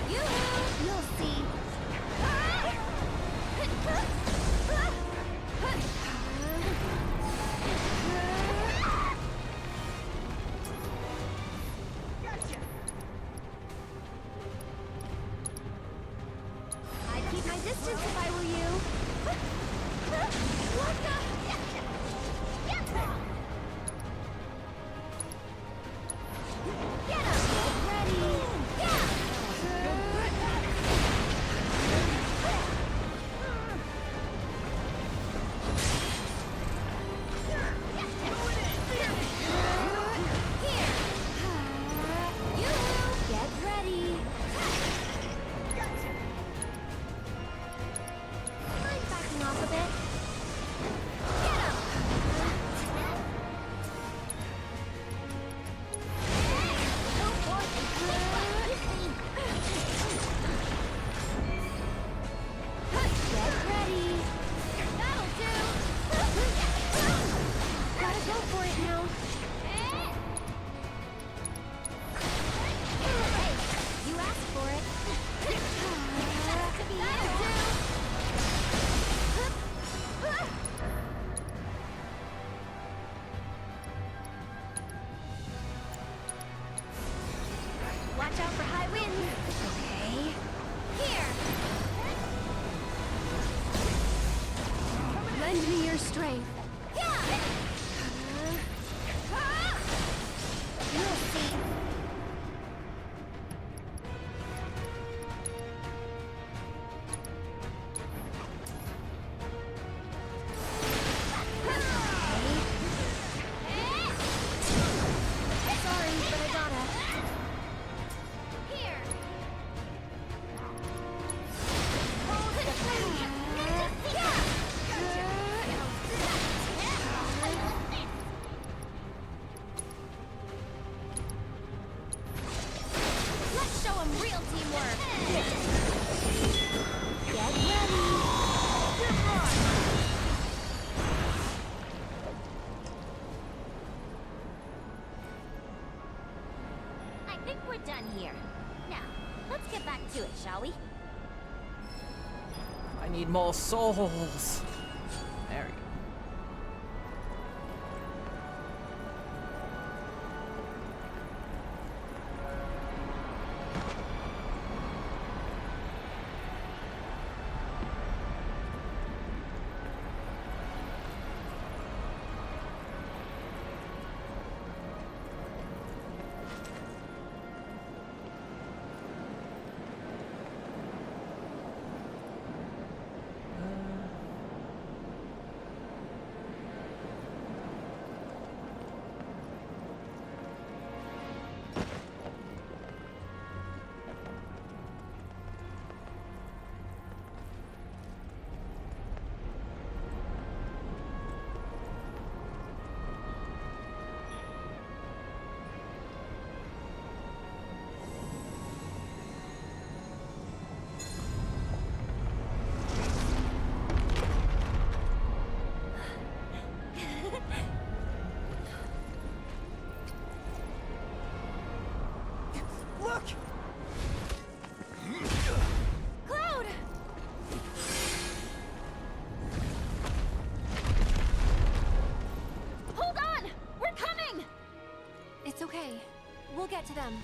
You'll see. I'd keep my distance if I were you. What the? Watch out for high winds. Okay. Here. Lend me your strength. Yeah. You'll see. Sorry, but I gotta. Here. Let's show 'em real teamwork. Get ready. I think we're done here. Now, let's get back to it, shall we? I need more souls. There we go. Look! Cloud! Hold on! We're coming! It's okay. We'll get to them.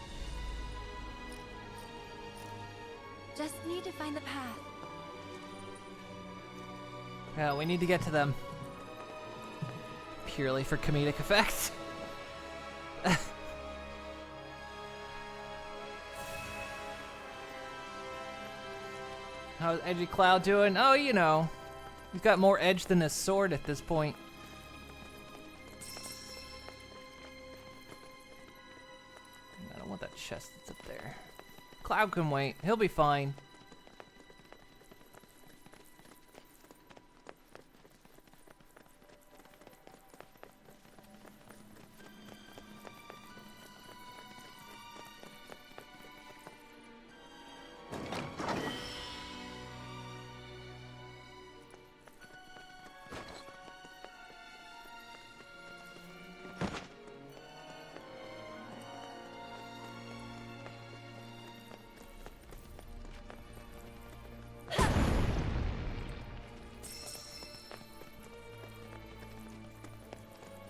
Just need to find the path. Yeah, we need to get to them. Purely for comedic effect. How's Edgy Cloud doing? Oh, you know. He's got more edge than his sword at this point. I don't want that chest that's up there. Cloud can wait. He'll be fine.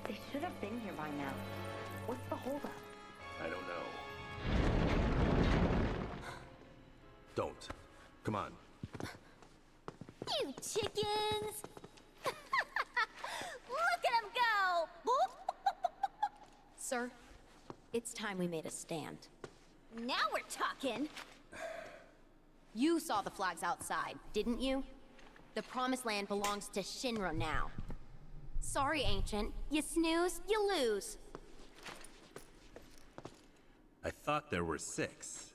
They should have been here by now. What's the holdup? I don't know. Don't. Come on. You chickens! Look at them go! Sir, it's time we made a stand. Now we're talking! You saw the flags outside, didn't you? The Promised Land belongs to Shinra now. Sorry, Ancient. You snooze, you lose. I thought there were 6.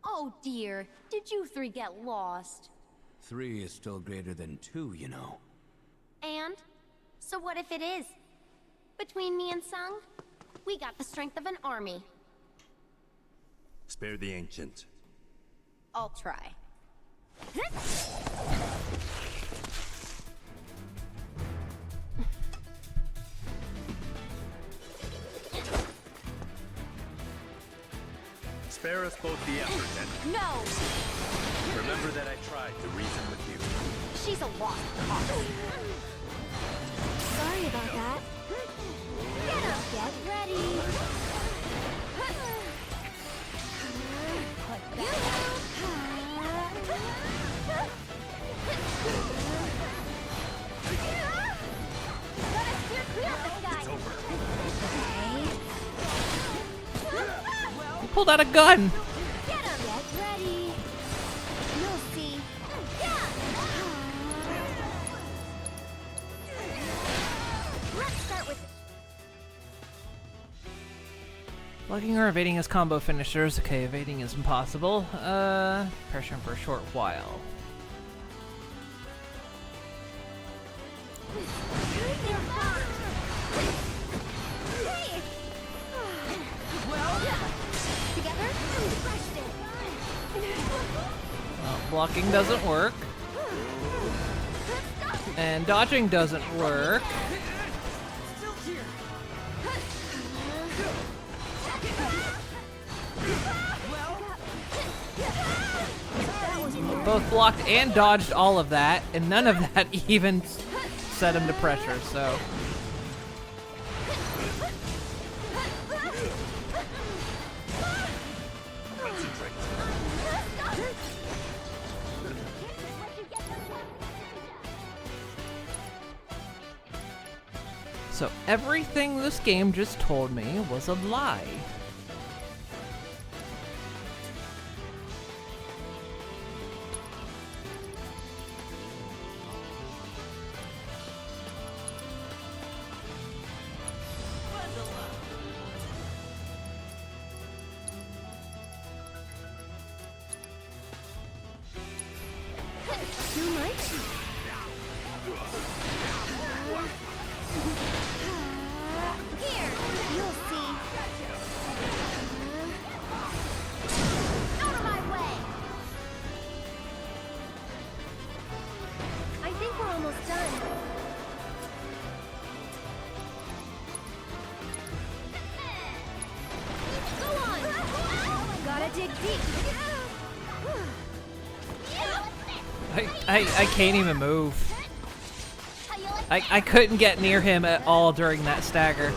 Oh dear, did you 3 get lost? 3 is still greater than 2, you know. And? So what if it is? Between me and Sung, we got the strength of an army. Spare the ancient. I'll try. Spare us both the effort, and No! remember that I tried to reason with you. She's a lost cause. Sorry about that. Get ready! pulled out a gun. Get him! Get ready. You'll see. Let's start with. Blocking or evading his combo finishers. Okay, evading is impossible. Pressure him for a short while. Hey! Well, together? Crushed it. Well, blocking doesn't work. And dodging doesn't work. Both blocked and dodged all of that, and none of that even set him to pressure, so. So everything this game just told me was a lie. Too much? Here, you'll see. Out of my way! I think we're almost done. Go on! Gotta dig deep. I can't even move. I couldn't get near him at all during that stagger.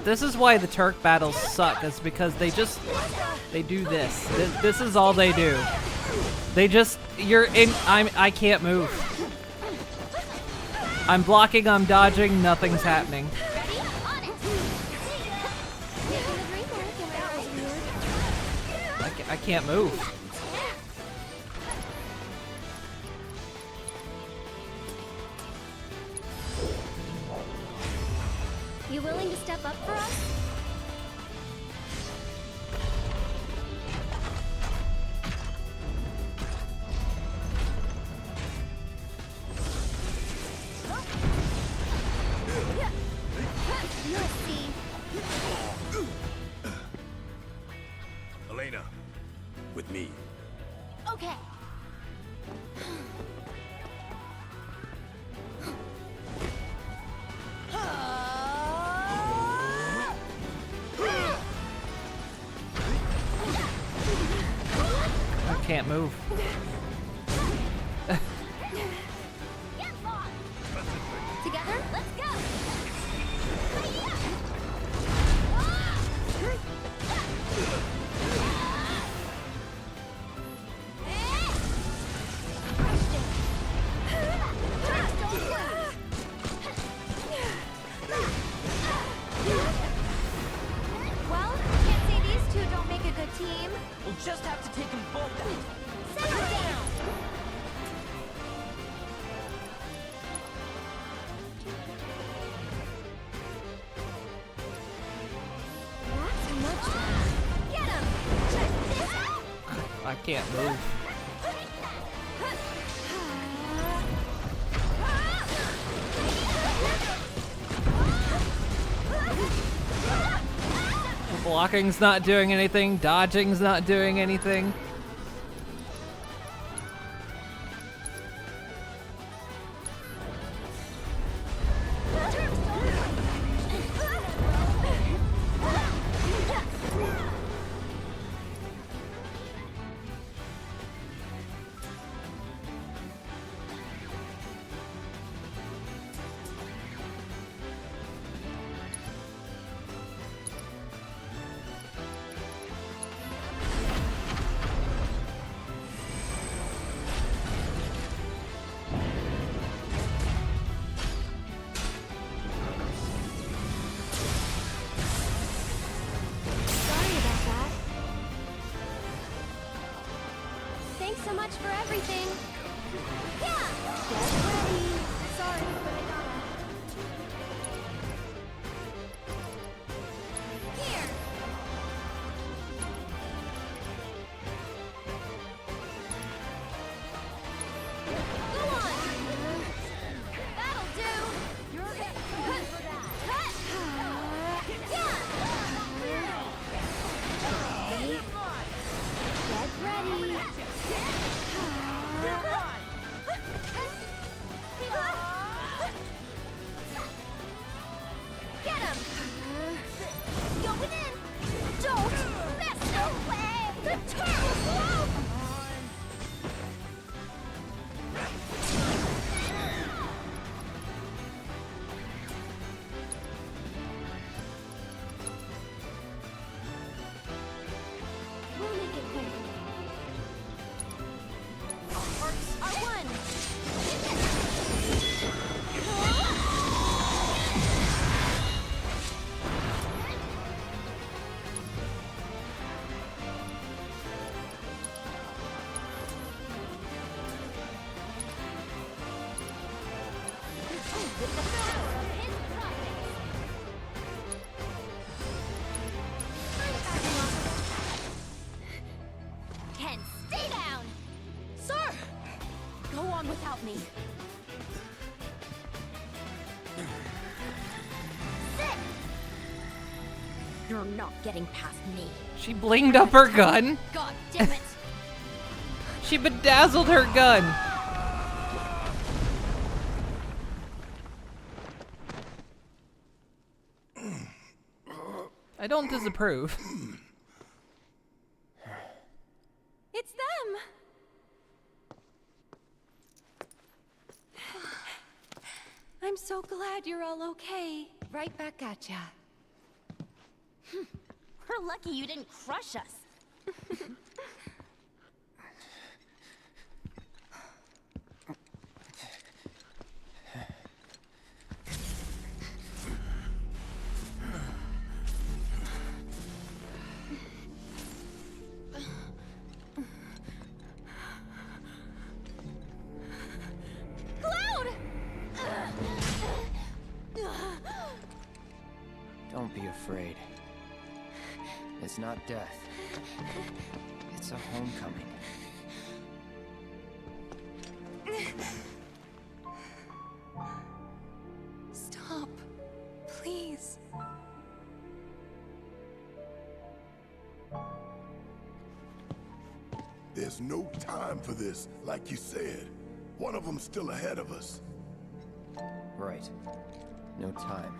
This is why the Turk battles suck, is because they do this. This is all they do. They just, I can't move. I'm blocking, I'm dodging, nothing's happening. I can't move. You willing to step up for us? You'll see. Elena, with me. Okay. I can't move. Together? Let's go! Well, can't say these two don't make a good team. We'll just have to take them both out. Settle down! That's much better. Get him! Check this out! I can't move. Blocking's not doing anything, dodging's not doing anything. everything. Yeah. Get ready. Sorry, but I gotta. Here. Go on. That'll do. You're it. Cut. Cut. Yeah. Get ready. Get him. Going in. Don't mess away. The turtle blow. We'll make it quick. Our hearts are one. With the power of his providence. I'm backing off. Ken, stay down! Sir! Go on without me. Sit! You're not getting past me. She blinged up her gun. God damn it! She bedazzled her gun. I don't disapprove. It's them! I'm so glad you're all okay. Right back at ya. We're lucky you didn't crush us. Cloud! Don't be afraid. It's not death. It's a homecoming. Stop. Please. There's no time for this, like you said. One of them's still ahead of us. Right. No time.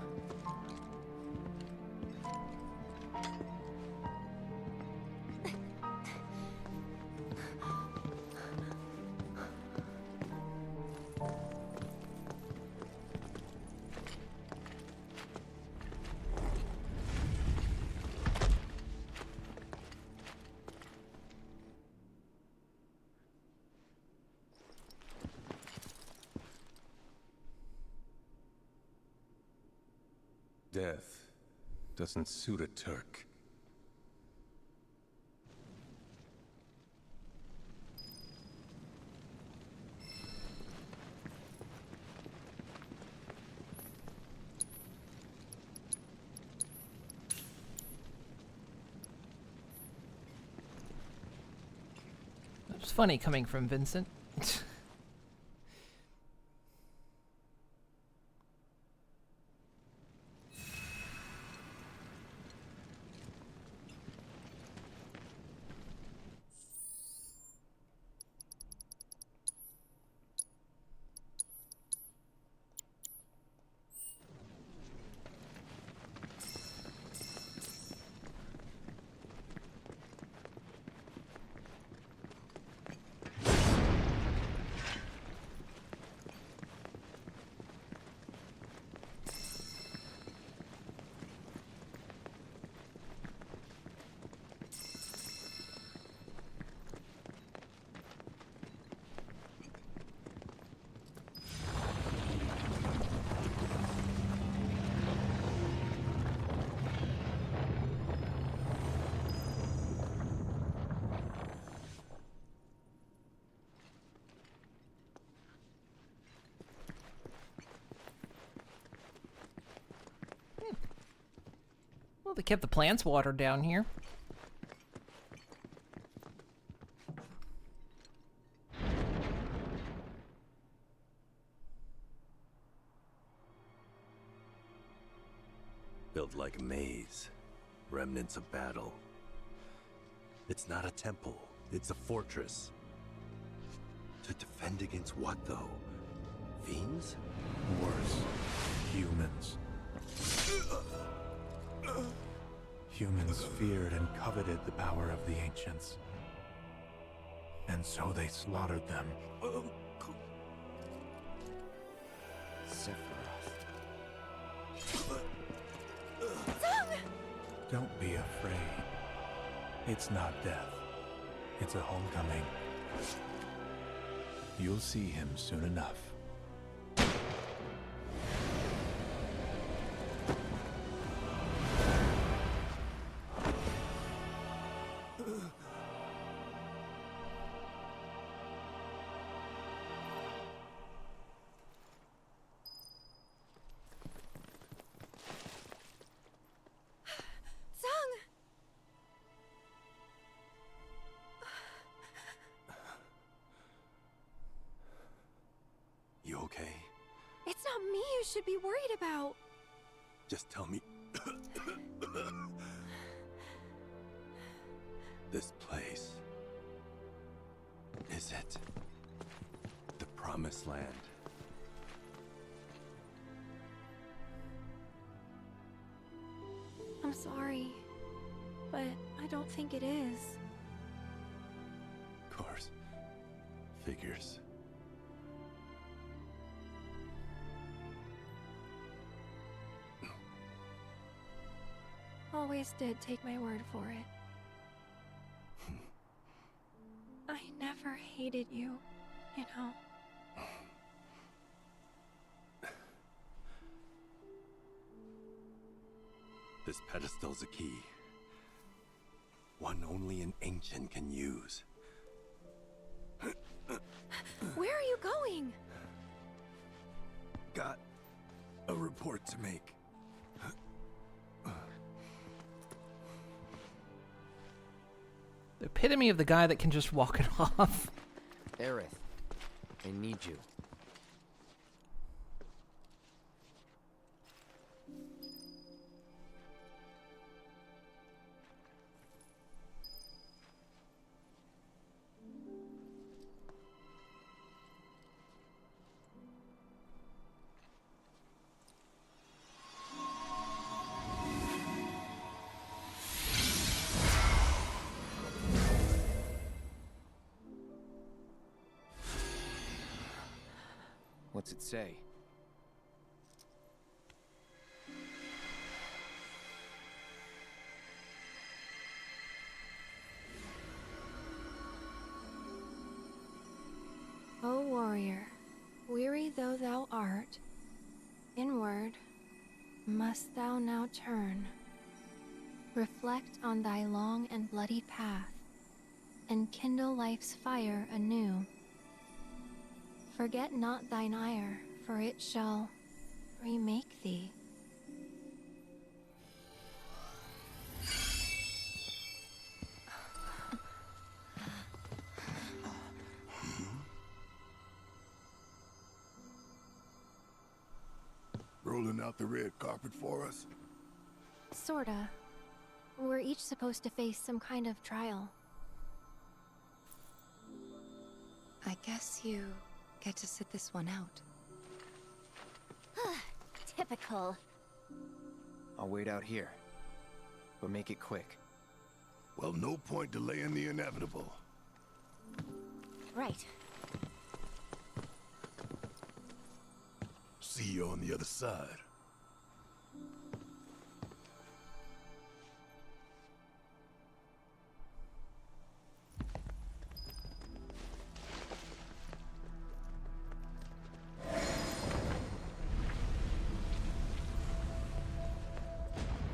Death doesn't suit a Turk. It was funny coming from Vincent. they kept the plants watered down here. Built like a maze. Remnants of battle. It's not a temple. It's a fortress. To defend against what, though? Fiends? Worse. Humans. Humans feared and coveted the power of the ancients. And so they slaughtered them. Sephiroth. Don't be afraid. It's not death. It's a homecoming. You'll see him soon enough. You okay? It's not me you should be worried about. Just tell me. This place. Is it the promised land? I'm sorry, but I don't think it is. Of course. Figures. Always did take my word for it. I never hated you, you know. This pedestal's a key. One only an ancient can use. Where are you going? Got a report to make. The epitome of the guy that can just walk it off. Aerith, I need you. What's it say? O warrior, weary though thou art, inward must thou now turn. Reflect on thy long and bloody path, and kindle life's fire anew. Forget not thine ire, for it shall remake thee. Rolling out the red carpet for us? Sorta. We're each supposed to face some kind of trial. I guess you get to sit this one out. Typical. I'll wait out here. But make it quick. Well, no point delaying the inevitable. Right. See you on the other side.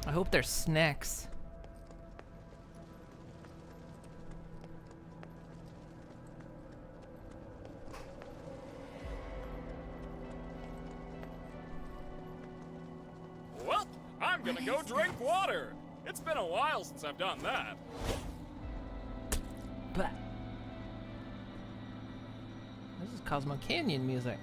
I hope there's snacks. Well, I'm gonna go drink water. It's been a while since I've done that. But this is Cosmo Canyon music.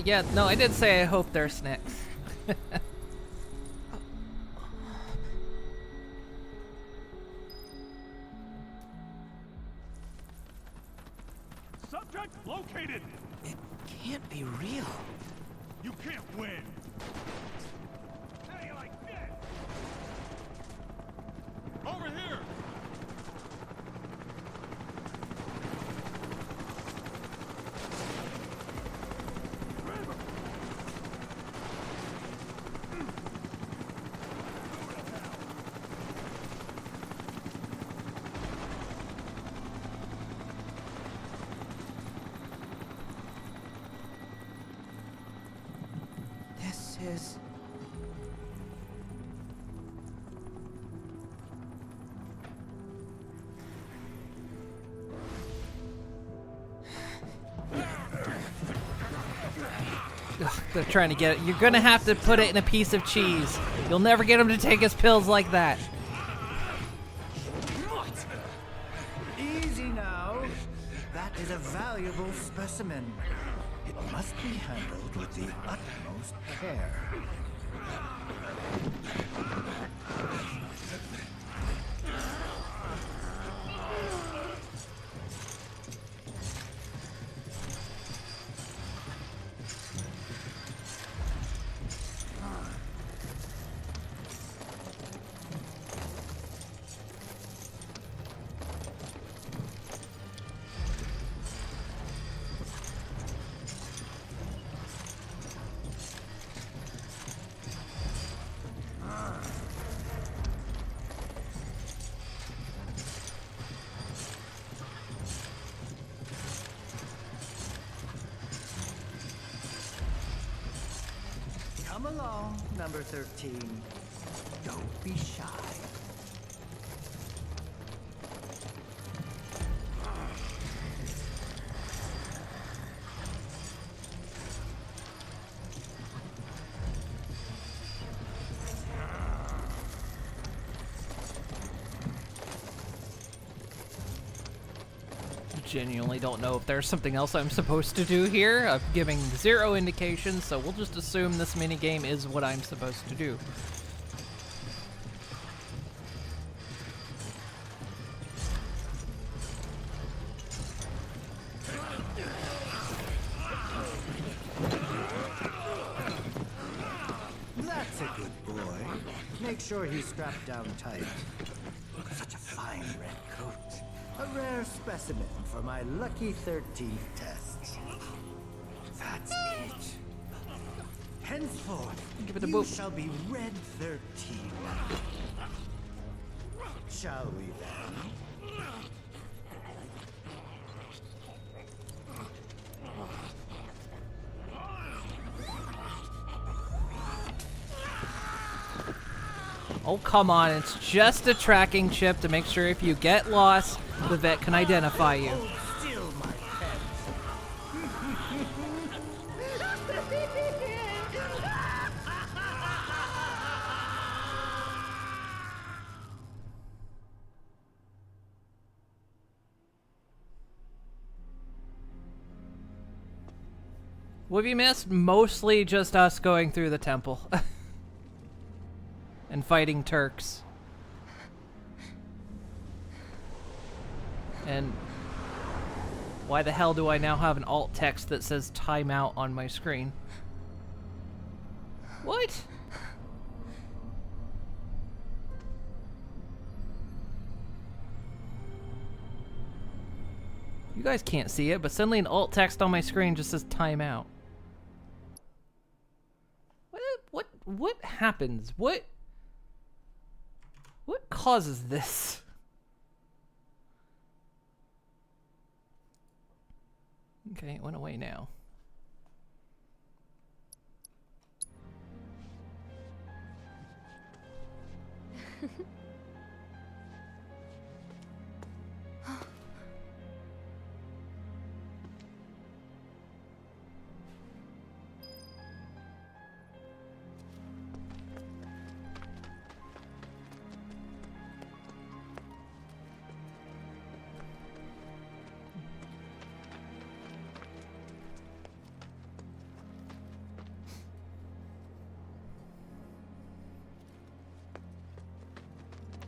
Yeah, no, I did say I hope they're snacks. Subject located! It can't be real. You can't win! How do you like that? Over here! This is... Ugh, they're trying to get it. You're gonna have to put it in a piece of cheese. You'll never get him to take his pills like that. Easy now. That is a valuable specimen. It must be handled with the utmost care. Come along, number 13. Don't be shy. Genuinely don't know if there's something else I'm supposed to do here. I'm giving zero indications, so we'll just assume this minigame is what I'm supposed to do. That's a good boy. Make sure he's strapped down tight. Such a fine red coat. A rare specimen for my lucky 13th test. That's it. Henceforth, Give it a you boop. shall be Red 13. Shall we then? Oh, come on. It's just a tracking chip to make sure if you get lost, the vet can identify you. Still my pet. What have you missed? Mostly just us going through the temple. And fighting Turks. And why the hell do I now have an alt text that says timeout on my screen? What? You guys can't see it, but suddenly an alt text on my screen just says timeout. What happens? What causes this? Okay, it went away now.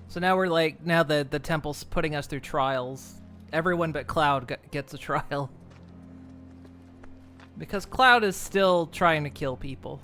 So now we're like, now the temple's putting us through trials. Everyone but Cloud gets a trial. Because Cloud is still trying to kill people.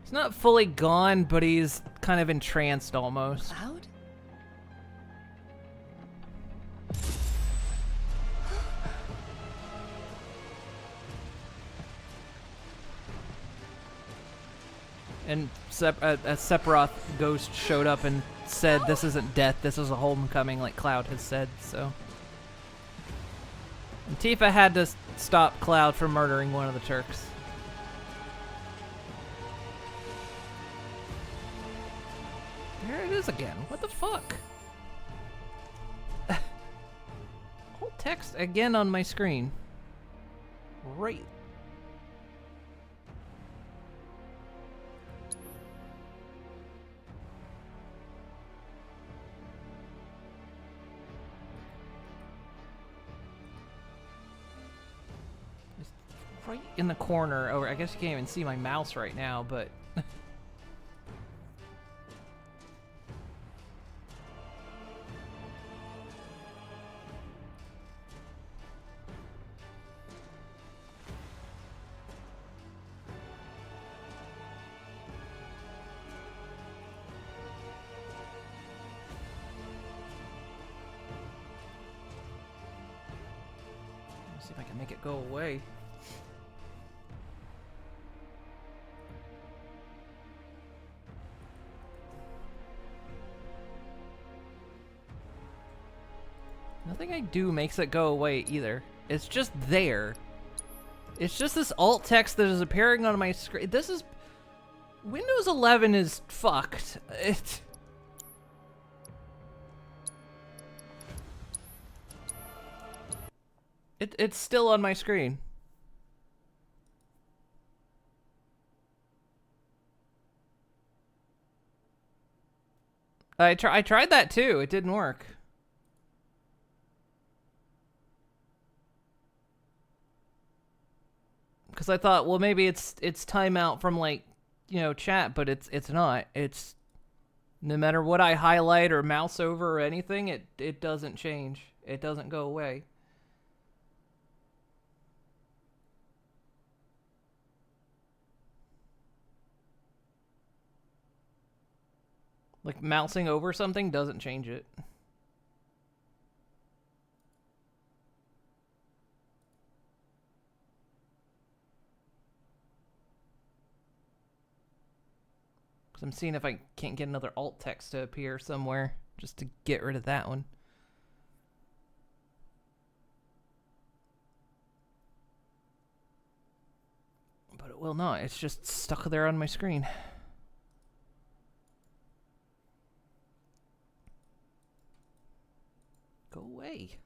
He's not fully gone, but he's kind of entranced almost. Cloud? And a Sephiroth ghost showed up and said, "This isn't death, this is a homecoming," like Cloud has said, so. And Tifa had to stop Cloud from murdering one of the Turks. There it is again. What the fuck? Alt text again on my screen. Right. It's right in the corner over. I guess you can't even see my mouse right now, but see if I can make it go away. Nothing I do makes it go away either. It's just there. It's just this alt text that is appearing on my screen. This is... Windows 11 is fucked. It's still on my screen. I tried that too. It didn't work. Because I thought, well, maybe it's timeout from, like, you know, chat, but it's not. It's no matter what I highlight or mouse over or anything, it doesn't change. It doesn't go away. Like, mousing over something doesn't change it. Because I'm seeing if I can't get another alt text to appear somewhere, just to get rid of that one. But it will not. It's just stuck there on my screen. Go away.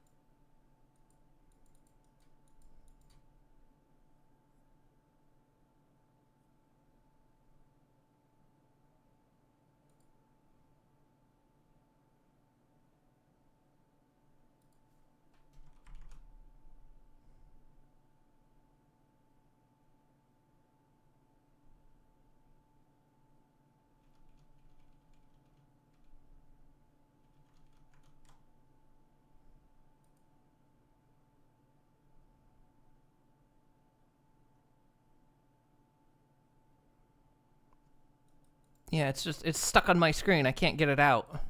Yeah, it's stuck on my screen. I can't get it out.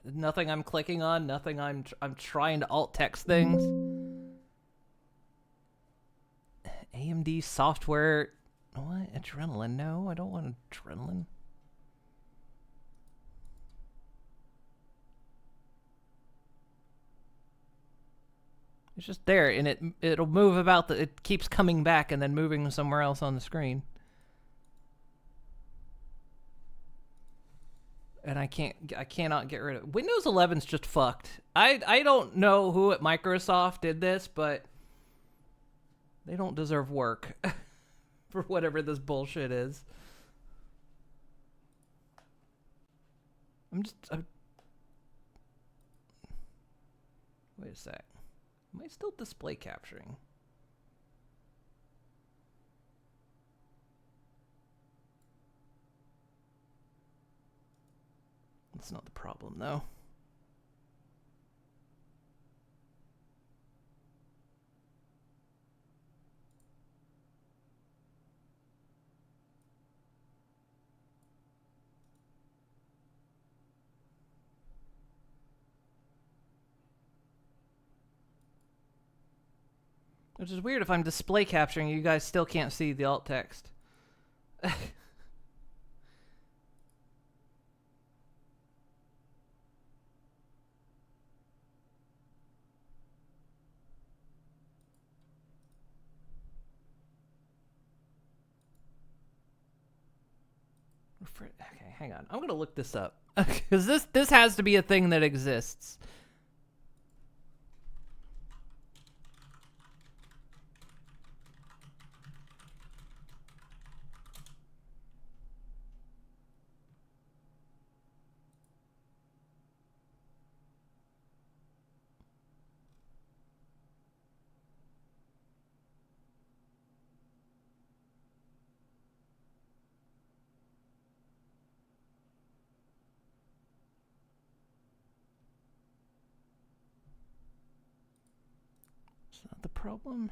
Nothing I'm clicking on, nothing I'm trying to alt text things. AMD software. What? Adrenaline? No, I don't want adrenaline. It's just there, and it'll move about. It keeps coming back and then moving somewhere else on the screen. And I cannot get rid of it. Windows 11's just fucked. I don't know who at Microsoft did this, but they don't deserve work for whatever this bullshit is. Wait a sec. Am I still display capturing? That's not the problem, though. Which is weird, if I'm display capturing, you guys still can't see the alt text. Okay, hang on. I'm gonna look this up. Because this has to be a thing that exists. Is that the problem?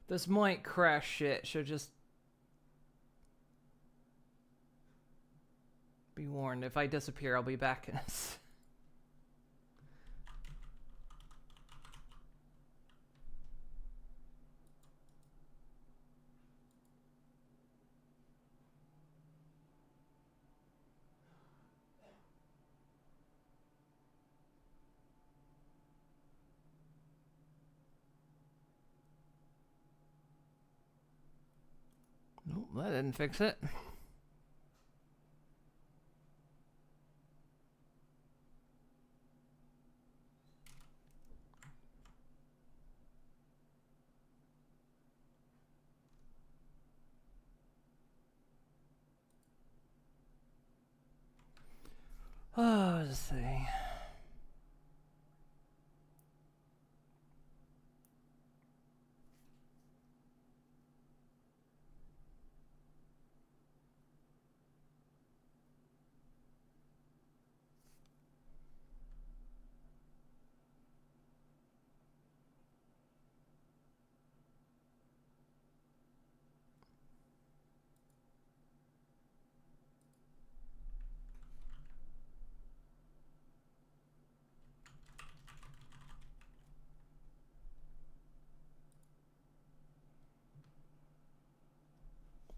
This might crash shit, so just be warned. If I disappear, I'll be back in a Nope, that didn't fix it. Oh, let's see.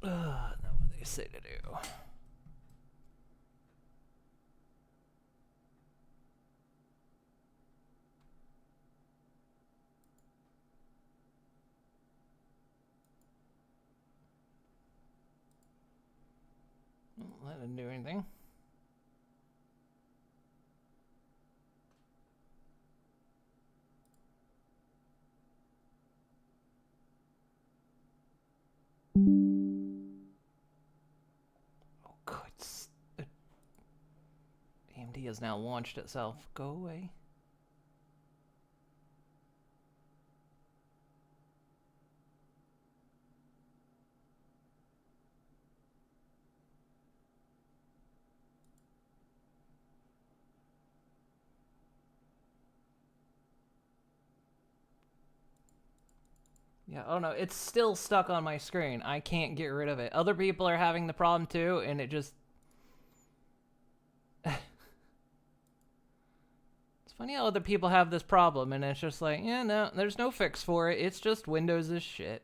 Not what they say to do. Well, that didn't do anything. D has now launched itself. Go away. Yeah, oh no, it's still stuck on my screen. I can't get rid of it. Other people are having the problem too, and it just... It's funny how other people have this problem, and it's just like, yeah, no, there's no fix for it. It's just Windows is shit.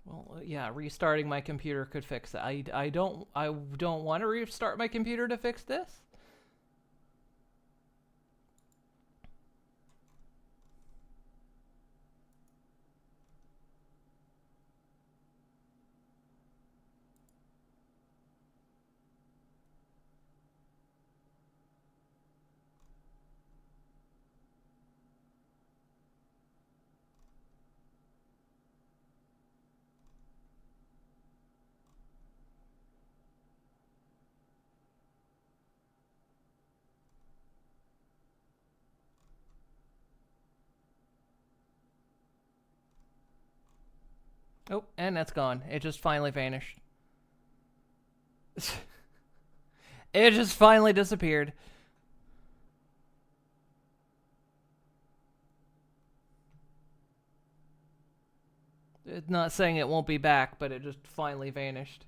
Well, yeah, restarting my computer could fix it. I don't want to restart my computer to fix this. Oh, and that's gone. It just finally vanished. It just finally disappeared. It's not saying it won't be back, but it just finally vanished.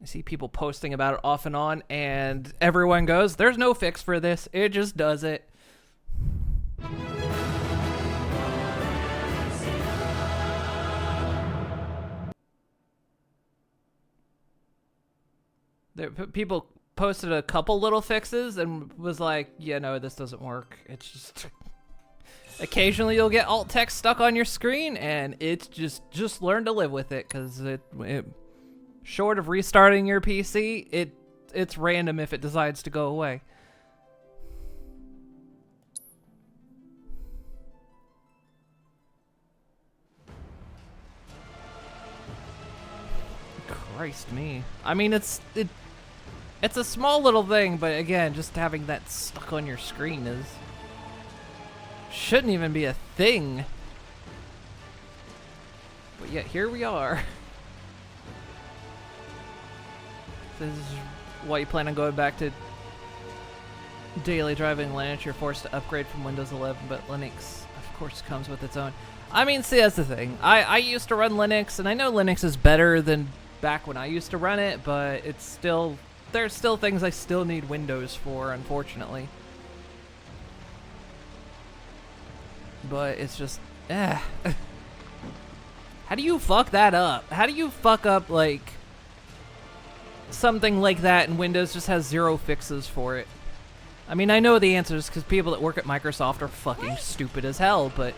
I see people posting about it off and on, and everyone goes, there's no fix for this. It just does it. People posted a couple little fixes and was like, yeah, no, this doesn't work. It's just... Occasionally you'll get alt text stuck on your screen, and it's just learn to live with it, because it short of restarting your PC, it's random if it decides to go away. Christ me. I mean, it's a small little thing, but again, just having that stuck on your screen shouldn't even be a thing. But yet here we are. This is why you plan on going back to daily driving Linux. You're forced to upgrade from Windows 11, but Linux, of course, comes with its own. I mean, see, that's the thing. I used to run Linux, and I know Linux is better than back when I used to run it, but it's still... There's still things I still need Windows for, unfortunately. But it's just... How do you fuck that up? How do you fuck up, like... something like that, and Windows just has zero fixes for it? I mean, I know the answers because people that work at Microsoft are fucking stupid as hell, but...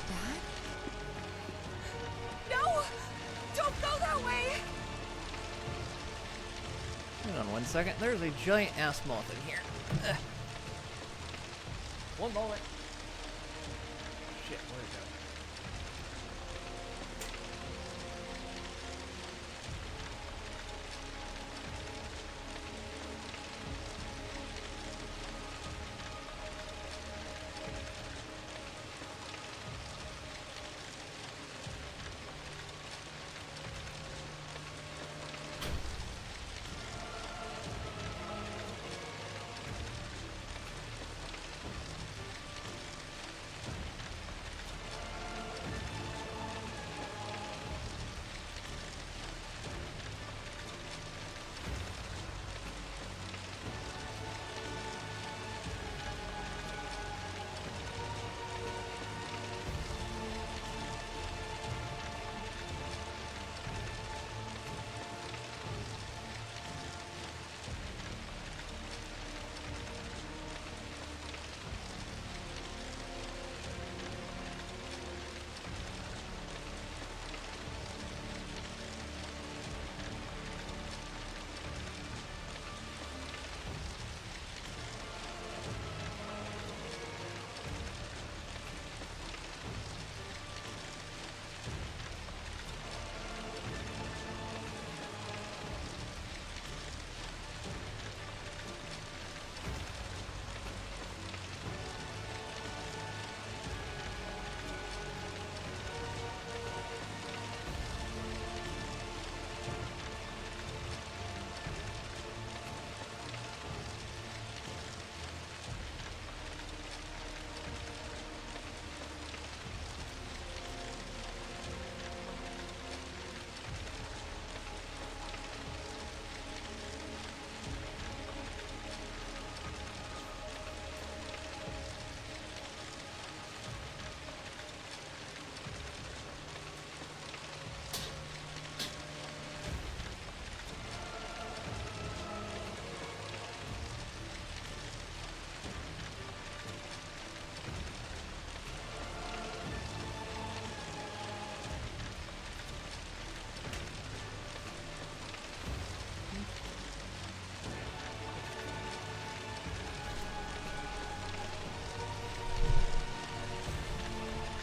Dad? No! Don't go that way! Hang on one second. There's a giant ass moth in here. Ugh. One moment. Shit, where'd it go?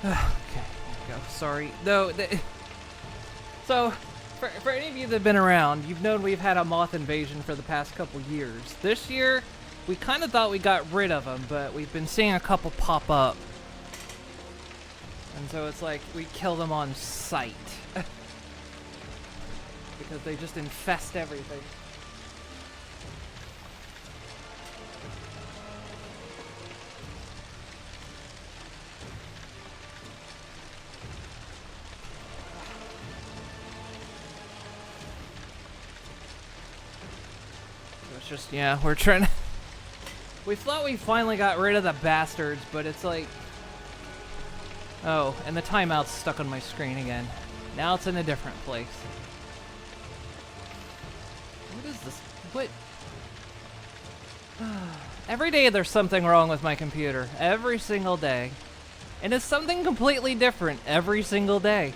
Okay, there we go. Sorry. No, so, for any of you that have been around, you've known we've had a moth invasion for the past couple years. This year, we kind of thought we got rid of them, but we've been seeing a couple pop up. And so it's like we kill them on sight. Because they just infest everything. It's just, yeah, we're trying to... We thought we finally got rid of the bastards, but it's like... Oh, and the timeout's stuck on my screen again. Now it's in a different place. What is this? What? Every day there's something wrong with my computer. Every single day. And it's something completely different every single day.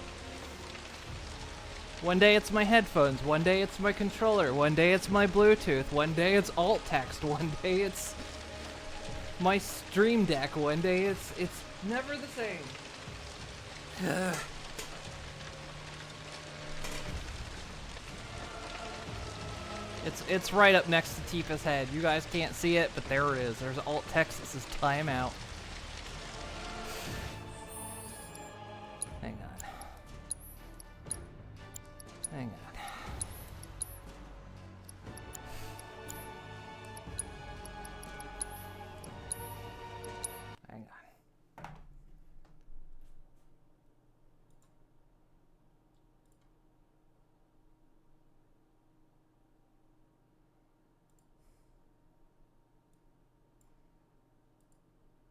One day it's my headphones, one day it's my controller, one day it's my Bluetooth, one day it's alt text, one day it's my Stream Deck, one day it's never the same. It's right up next to Tifa's head. You guys can't see it, but there it is. There's alt text that says timeout. Hang on. Hang on. Hang on.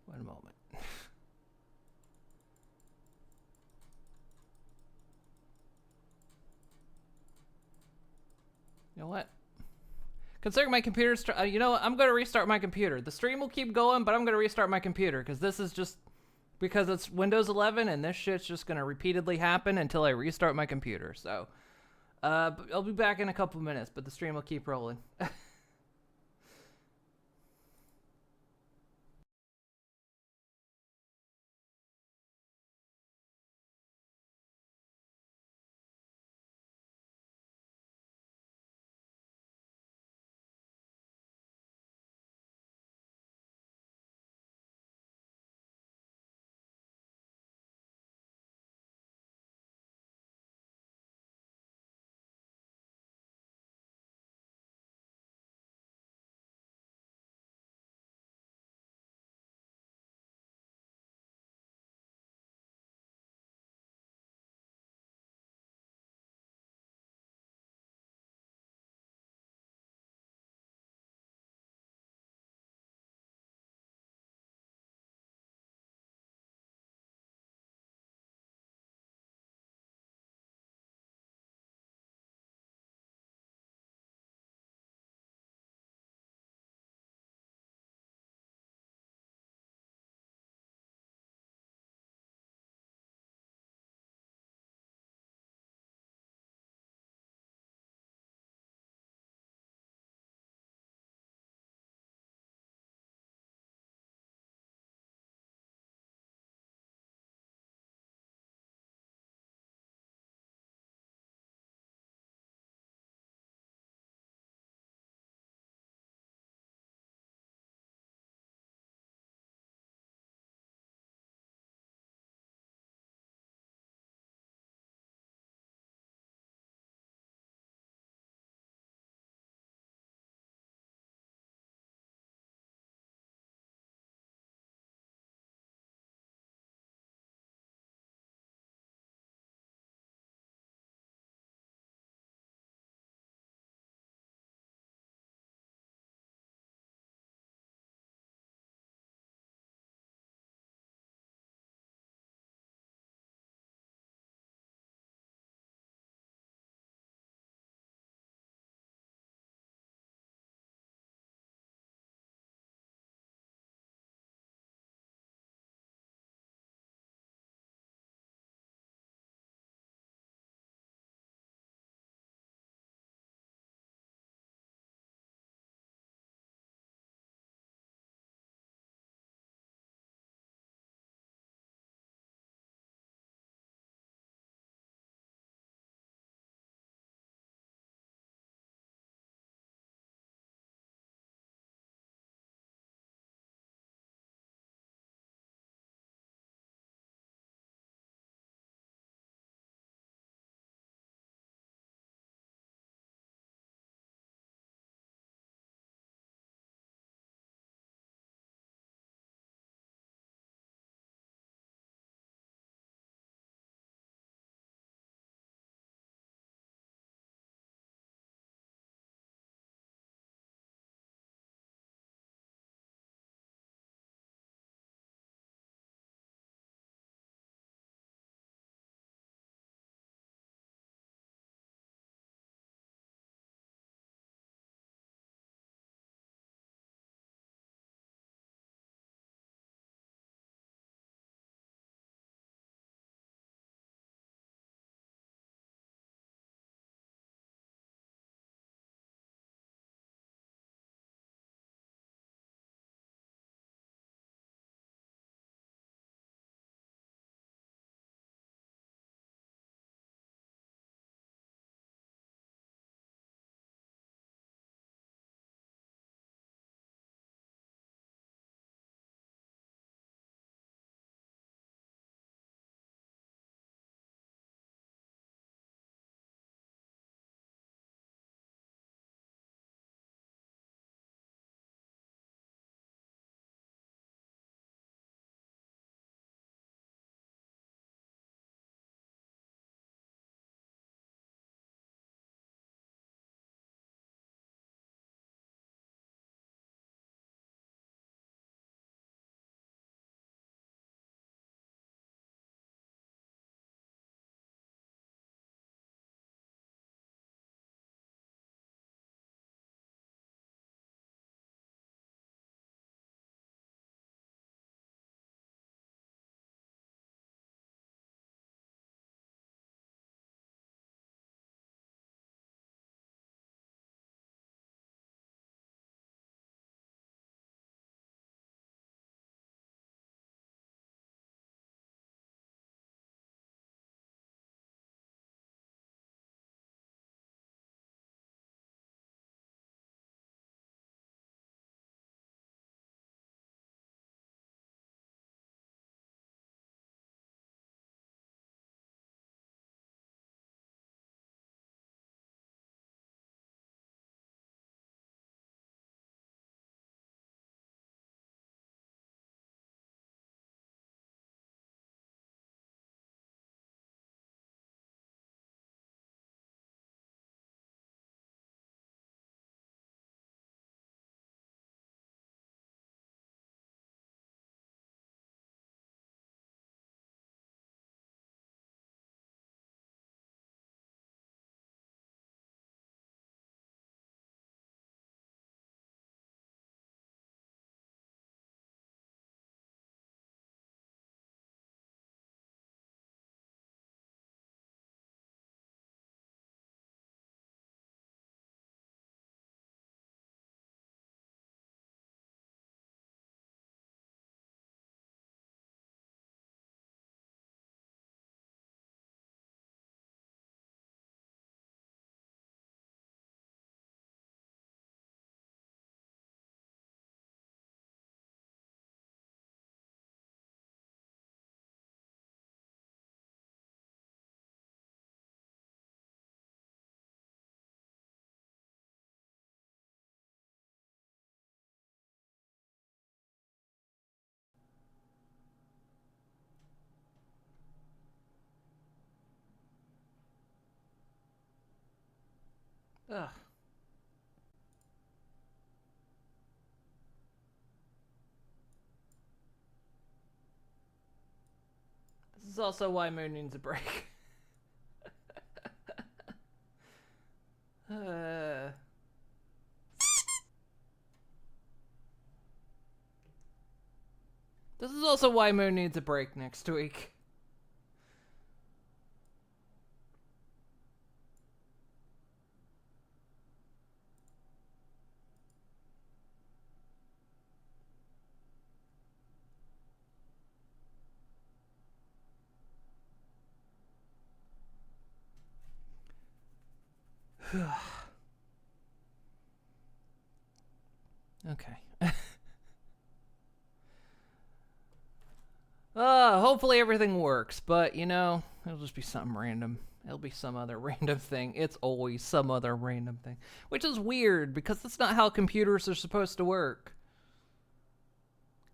One moment. You know what? Considering my computer's... you know what? I'm going to restart my computer. The stream will keep going, but I'm going to restart my computer, because this is just... Because it's Windows 11, and this shit's just going to repeatedly happen until I restart my computer, so... I'll be back in a couple minutes, but the stream will keep rolling. Ugh. This is also why Moon needs a break. This is also why Moon needs a break next week. Okay. Hopefully everything works, but you know, it'll just be something random. It'll be some other random thing. It's always some other random thing. Which is weird, because that's not how computers are supposed to work.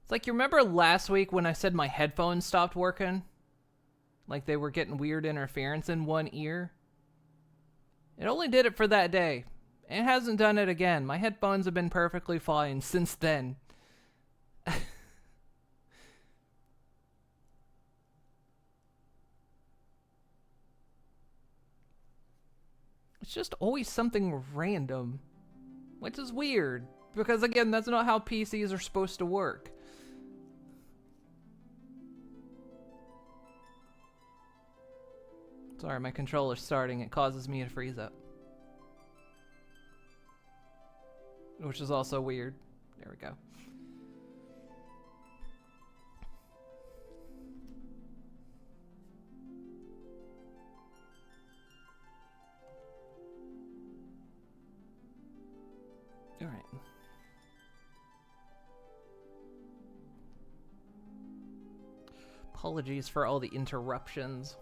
It's like, you remember last week when I said my headphones stopped working? Like they were getting weird interference in one ear? It only did it for that day. It hasn't done it again. My headphones have been perfectly fine since then. It's just always something random. Which is weird. Because again, that's not how PCs are supposed to work. Sorry, my controller's starting. It causes me to freeze up. Which is also weird. There we go. All right. Apologies for all the interruptions.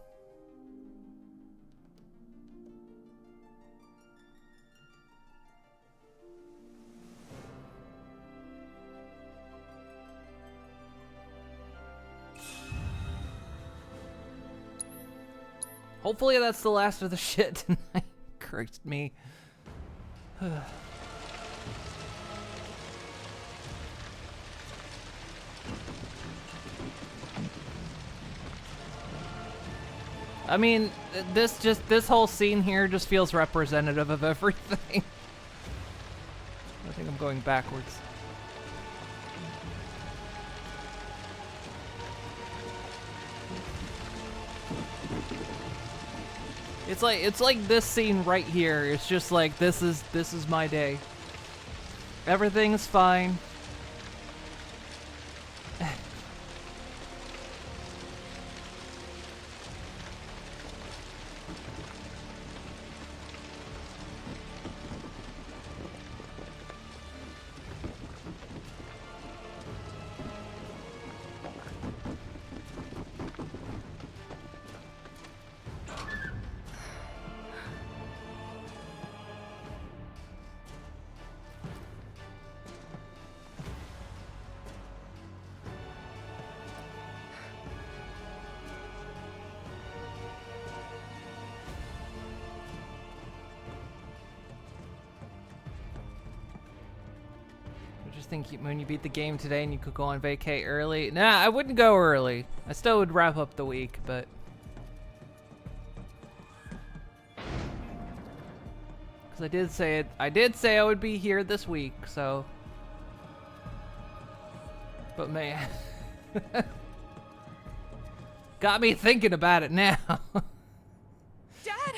Hopefully that's the last of the shit tonight. Christ me. I mean, this whole scene here just feels representative of everything. I think I'm going backwards. It's like this scene right here. It's just like this is my day. Everything's fine. Think when you beat the game today and you could go on vacay early? Nah, I wouldn't go early. I still would wrap up the week, but because I did say it, I did say I would be here this week, so. But man, got me thinking about it now. Dad.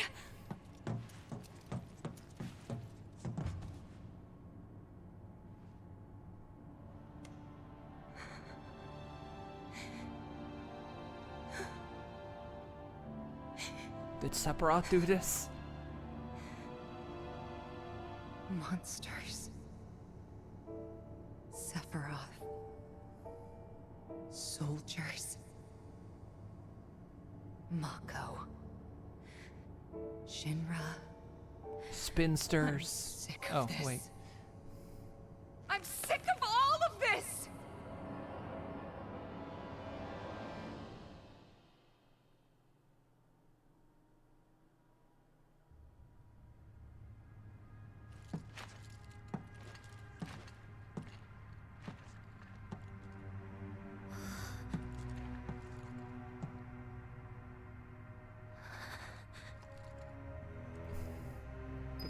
Did Sephiroth do this? Monsters. Sephiroth. Soldiers. Mako. Shinra. Spinsters. Sick Oh, of this. wait. I'm sick of all of this!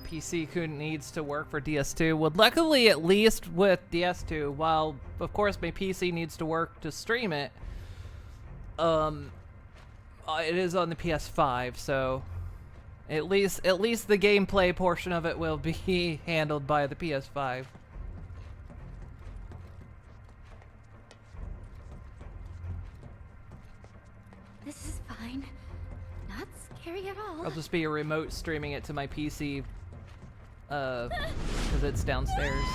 PC couldn't needs to work for DS2. Well, luckily, at least with DS2, while of course my PC needs to work to stream it, it is on the PS5, so at least the gameplay portion of it will be handled by the PS5. This is fine. Not scary at all. I'll just be a remote streaming it to my PC, because it's downstairs.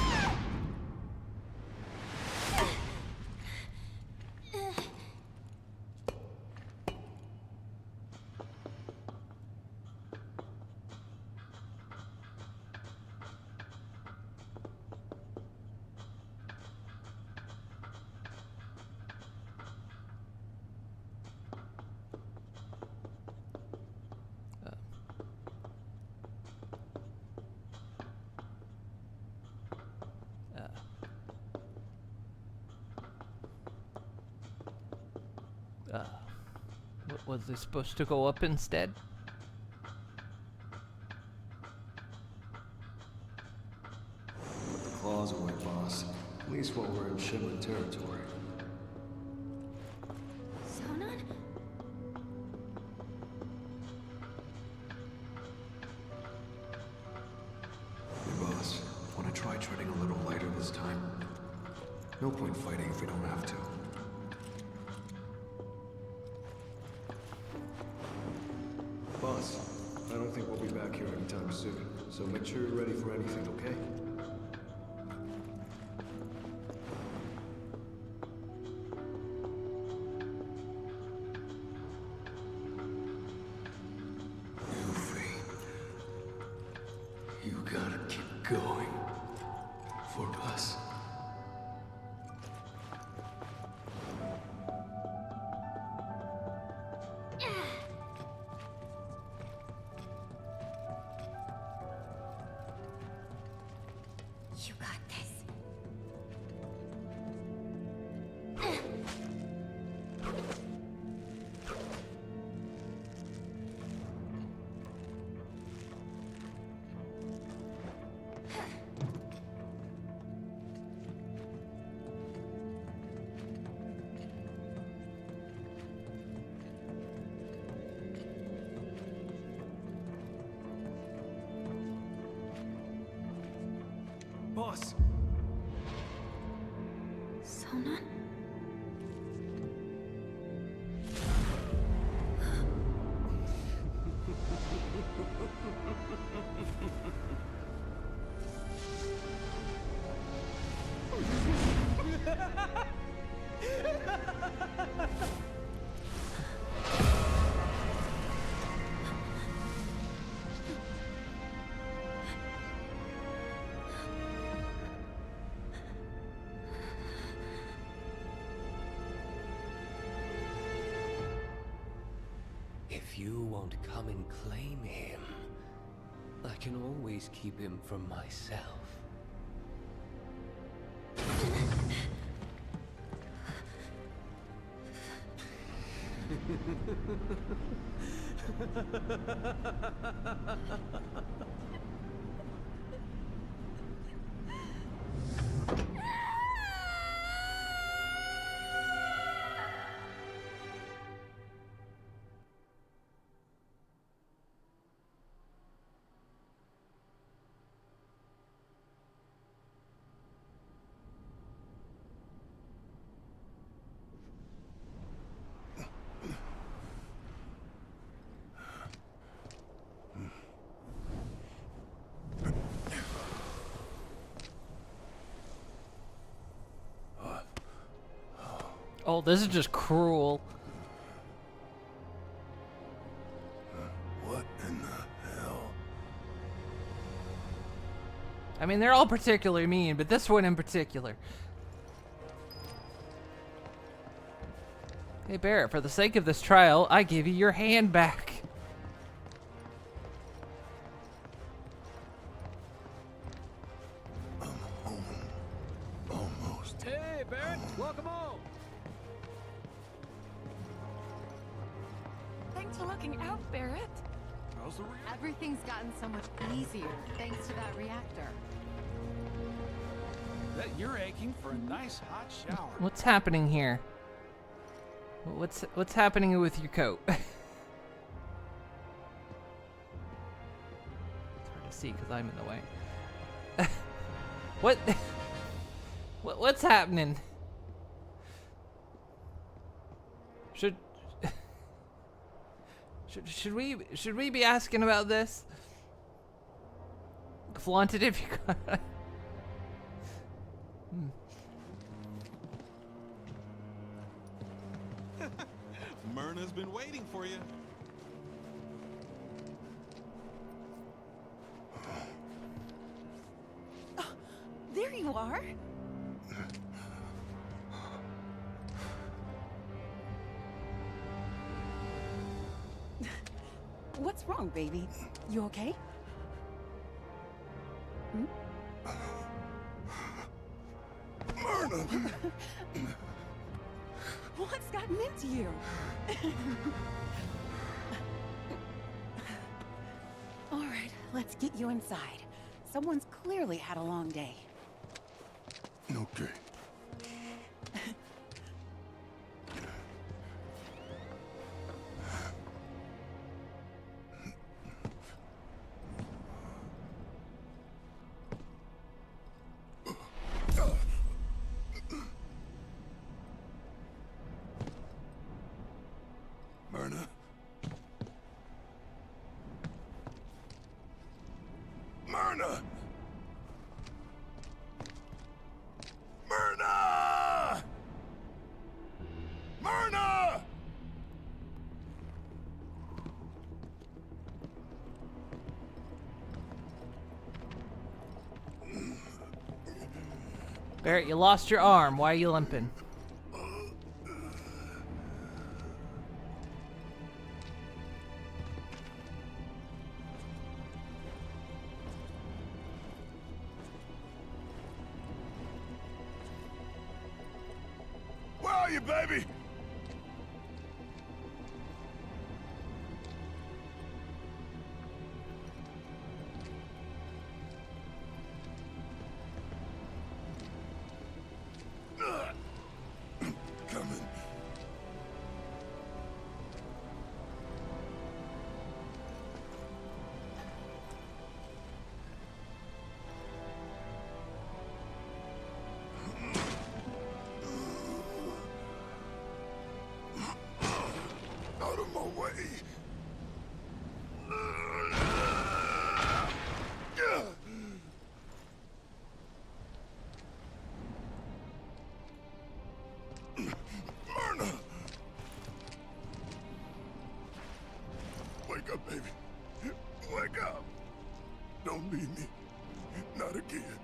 Was this supposed to go up instead? Put the claws away, boss. At least while we're in Shinra territory. Sonon? Hey, boss. Want to try treading a little lighter this time? No point fighting if we don't have to. Boss, I don't think we'll be back here anytime soon, so make sure you're ready for anything, okay? Yuffie, you gotta keep going. For us. You got this. Boss! Sonon? If you won't come and claim him, I can always keep him from myself. Oh, this is just cruel. What in the hell? I mean, they're all particularly mean, but this one in particular. Hey, Barrett, for the sake of this trial, I give you your hand back. I'm home. Almost. Hey, Barrett, welcome home. Thanks for looking out, Barrett. I'll How's the reaction? Everything's gotten so much easier thanks to that reactor. Bet you're aching for a nice hot shower. What's happening here? What's happening with your coat? It's hard to see because I'm in the way. What's happening? Should we be asking about this? Flaunt it if you got. Myrna's been waiting for you. There you are. What's wrong, baby? You okay? Myrna! What's gotten into you? All right, let's get you inside. Someone's clearly had a long day. Okay. Myrna? Myrna! Myrna! Myrna! Barrett, you lost your arm. Why are you limping? Where are you, baby? Coming. Out of my way. Myrna! Wake up, baby. Wake up. Don't leave me. Not again.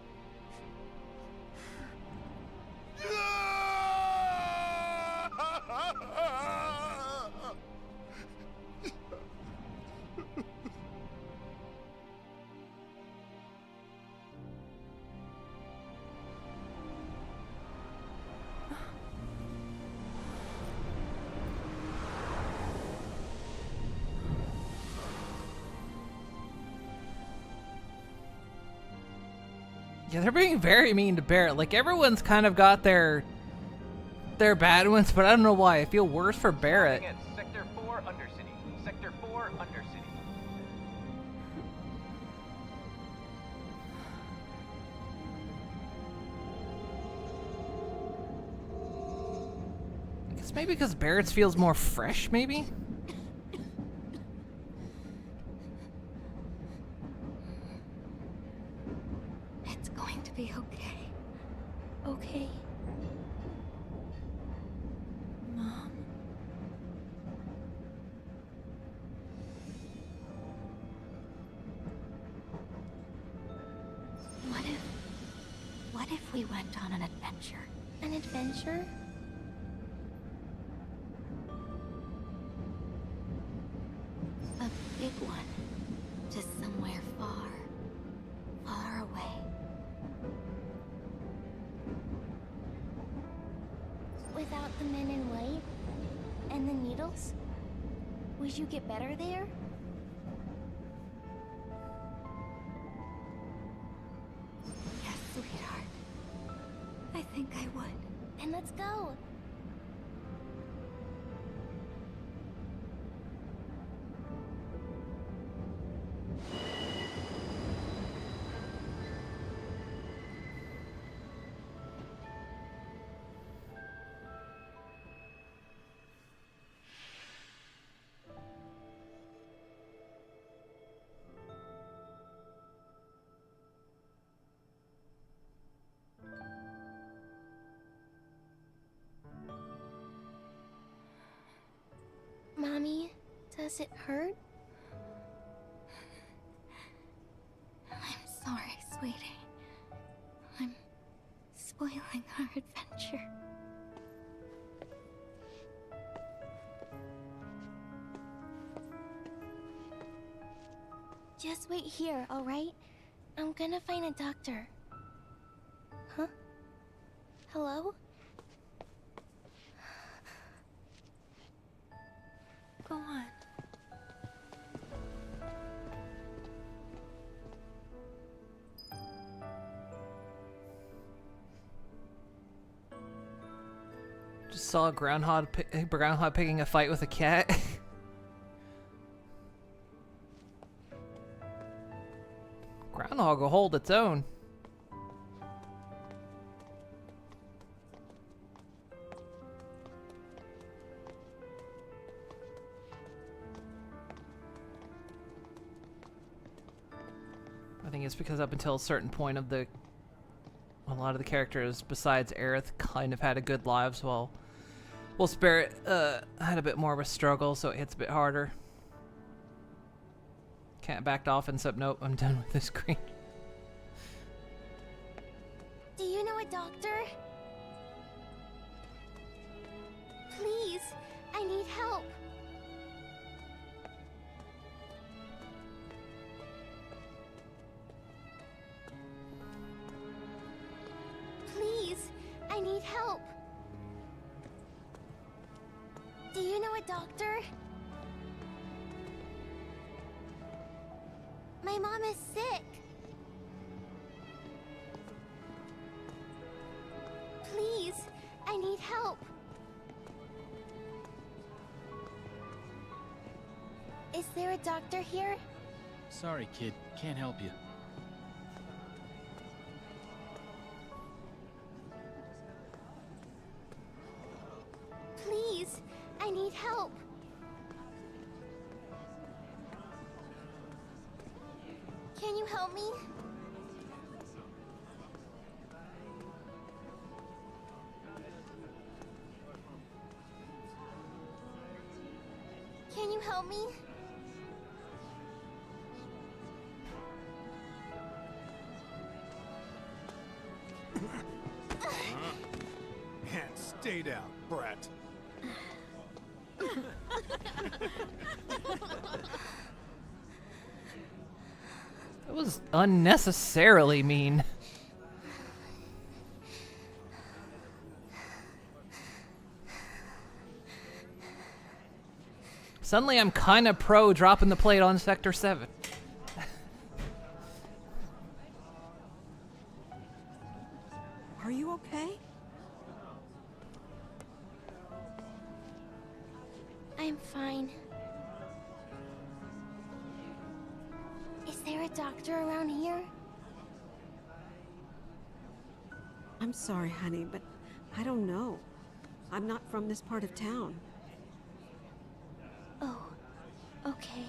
Yeah, they're being very mean to Barrett. Like, everyone's kind of got their bad ones, but I don't know why. I feel worse for Barrett. Sector 4 Undercity. Sector 4 Undercity. I guess maybe because Barrett's feels more fresh, maybe? It's going to be okay. Okay. Mom. What if we went on an adventure? An adventure? A big one. To somewhere far, far away. Without the men in white and the needles? Would you get better there? let's go. Mommy, does it hurt? I'm sorry, sweetie. I'm spoiling our adventure. Just wait here, alright? I'm gonna find a doctor. Huh? Hello? Go on. Just saw a groundhog picking a fight with a cat. Groundhog will hold its own. I think it's because up until a certain point of a lot of the characters besides Aerith kind of had a good lives, while Spirit had a bit more of a struggle, so it hits a bit harder. Cat backed off and said, nope, I'm done with this screen. Do you know a doctor? Please, I need help. Please, I need help. Do you know a doctor? My mom is sick. Please, I need help. Is there a doctor here? Sorry, kid. Can't help you. Please, I need help. Can you help me? Can you help me? And stay down, brat. That was unnecessarily mean. Suddenly I'm kinda pro dropping the plate on Sector 7. Are you okay? I'm fine. Is there a doctor around here? I'm sorry, honey, but I don't know. I'm not from this part of town. Oh, okay.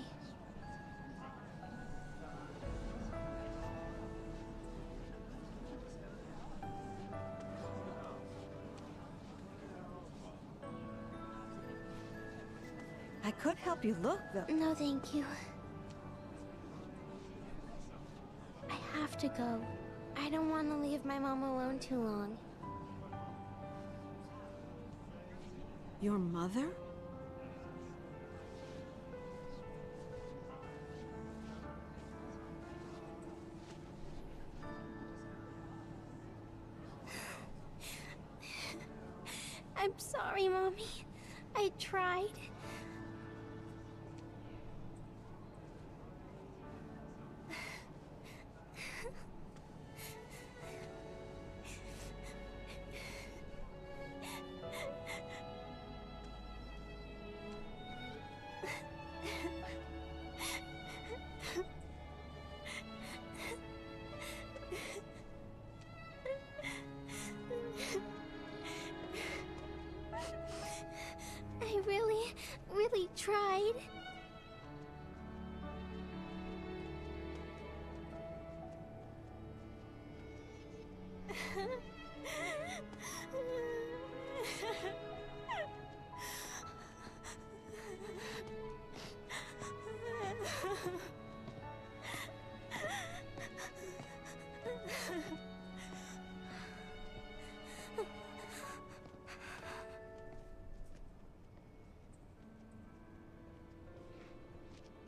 I could help you look, though. No, thank you. I have to go. I don't want to leave my mom alone too long. Your mother? I'm sorry, Mommy. I tried.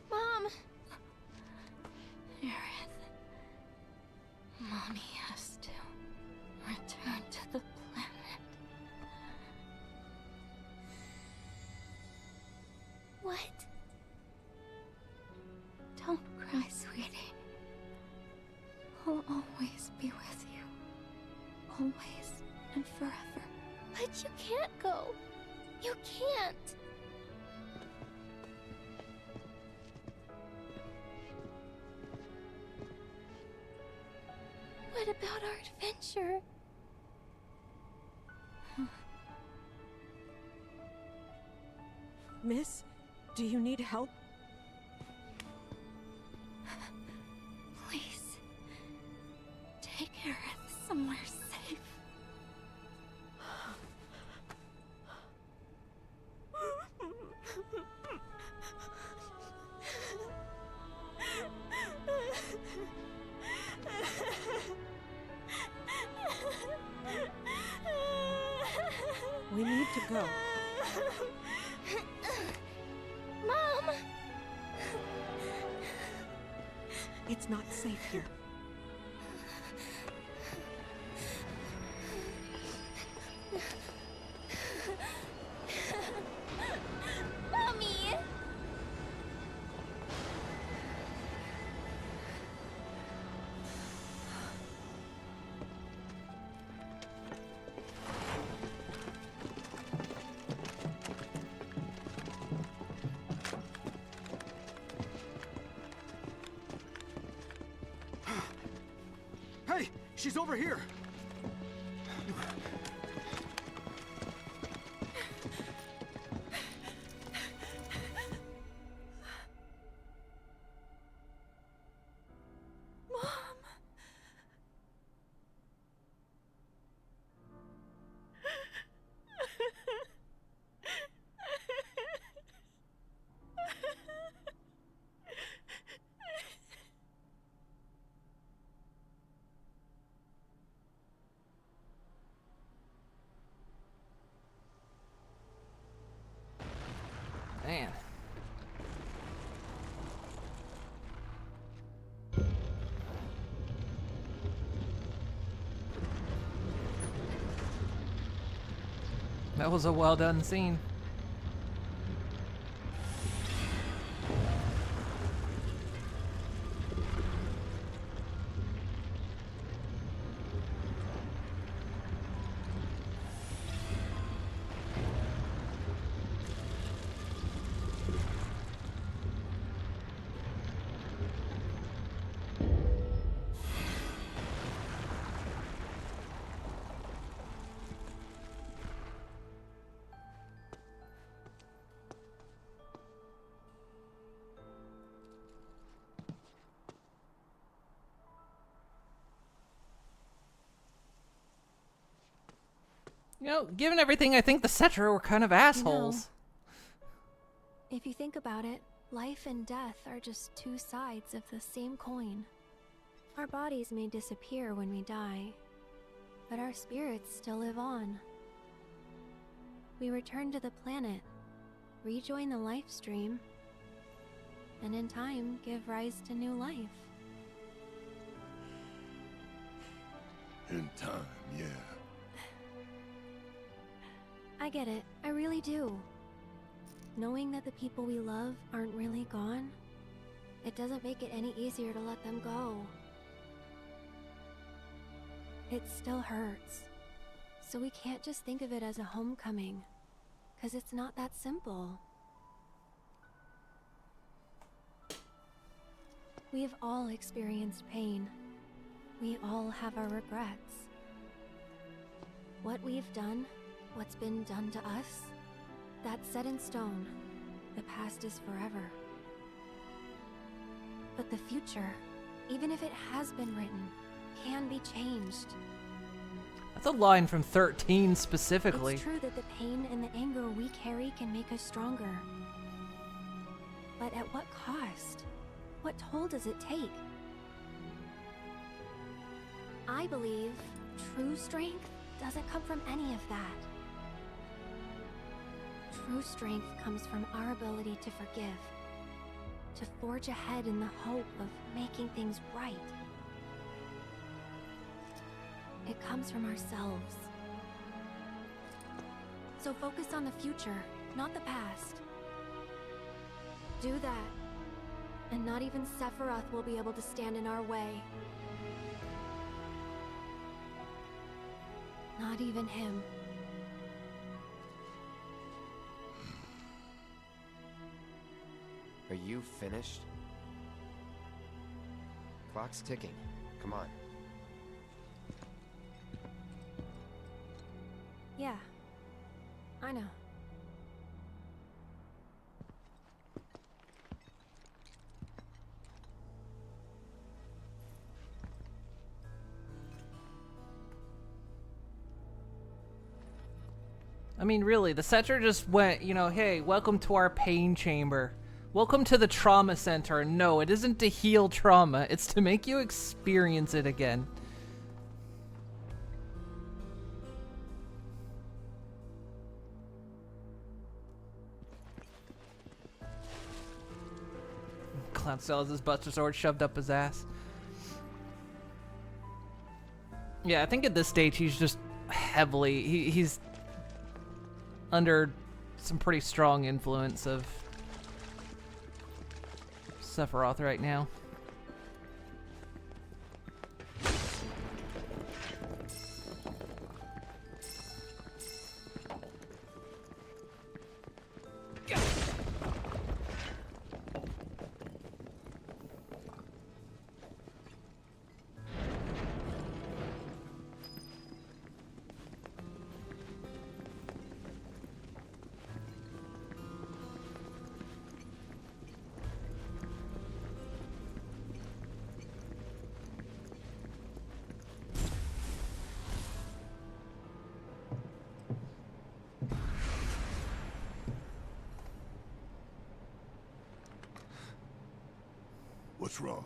Mom! Aerith. Mommy has to return to the planet. What? Don't cry, sweetie. I'll always be with you. Always and forever. But you can't go. You can't. What about our adventure? Miss, do you need help? Please, take Aerith somewhere safe. We need to go. Mom! It's not safe here. Mommy! Hey, she's over here. Mom! Man. That was a well done scene. You know, given everything, I think the Cetra were kind of assholes. If you think about it, life and death are just two sides of the same coin. Our bodies may disappear when we die, but our spirits still live on. We return to the planet, rejoin the life stream, and in time give rise to new life. In time, yeah. I get it, I really do. Knowing that the people we love aren't really gone, it doesn't make it any easier to let them go. It still hurts. So we can't just think of it as a homecoming, 'cause it's not that simple. We've all experienced pain. We all have our regrets. What we've done, what's been done to us, that's set in stone. The past is forever. But the future, even if it has been written, can be changed. That's a line from 13 specifically. It's true that the pain and the anger we carry can make us stronger. But at what cost? What toll does it take? I believe true strength doesn't come from any of that. True strength comes from our ability to forgive, to forge ahead in the hope of making things right. It comes from ourselves. So focus on the future, not the past. Do that, and not even Sephiroth will be able to stand in our way. Not even him. Are you finished? Clock's ticking. Come on. Yeah, I know. I mean, really, the Setter just went, you know, hey, welcome to our pain chamber. Welcome to the trauma center. No, it isn't to heal trauma. It's to make you experience it again. Clown still has his Buster Sword shoved up his ass. Yeah, I think at this stage he's just heavily... He's under some pretty strong influence of Sephiroth right now. What's wrong?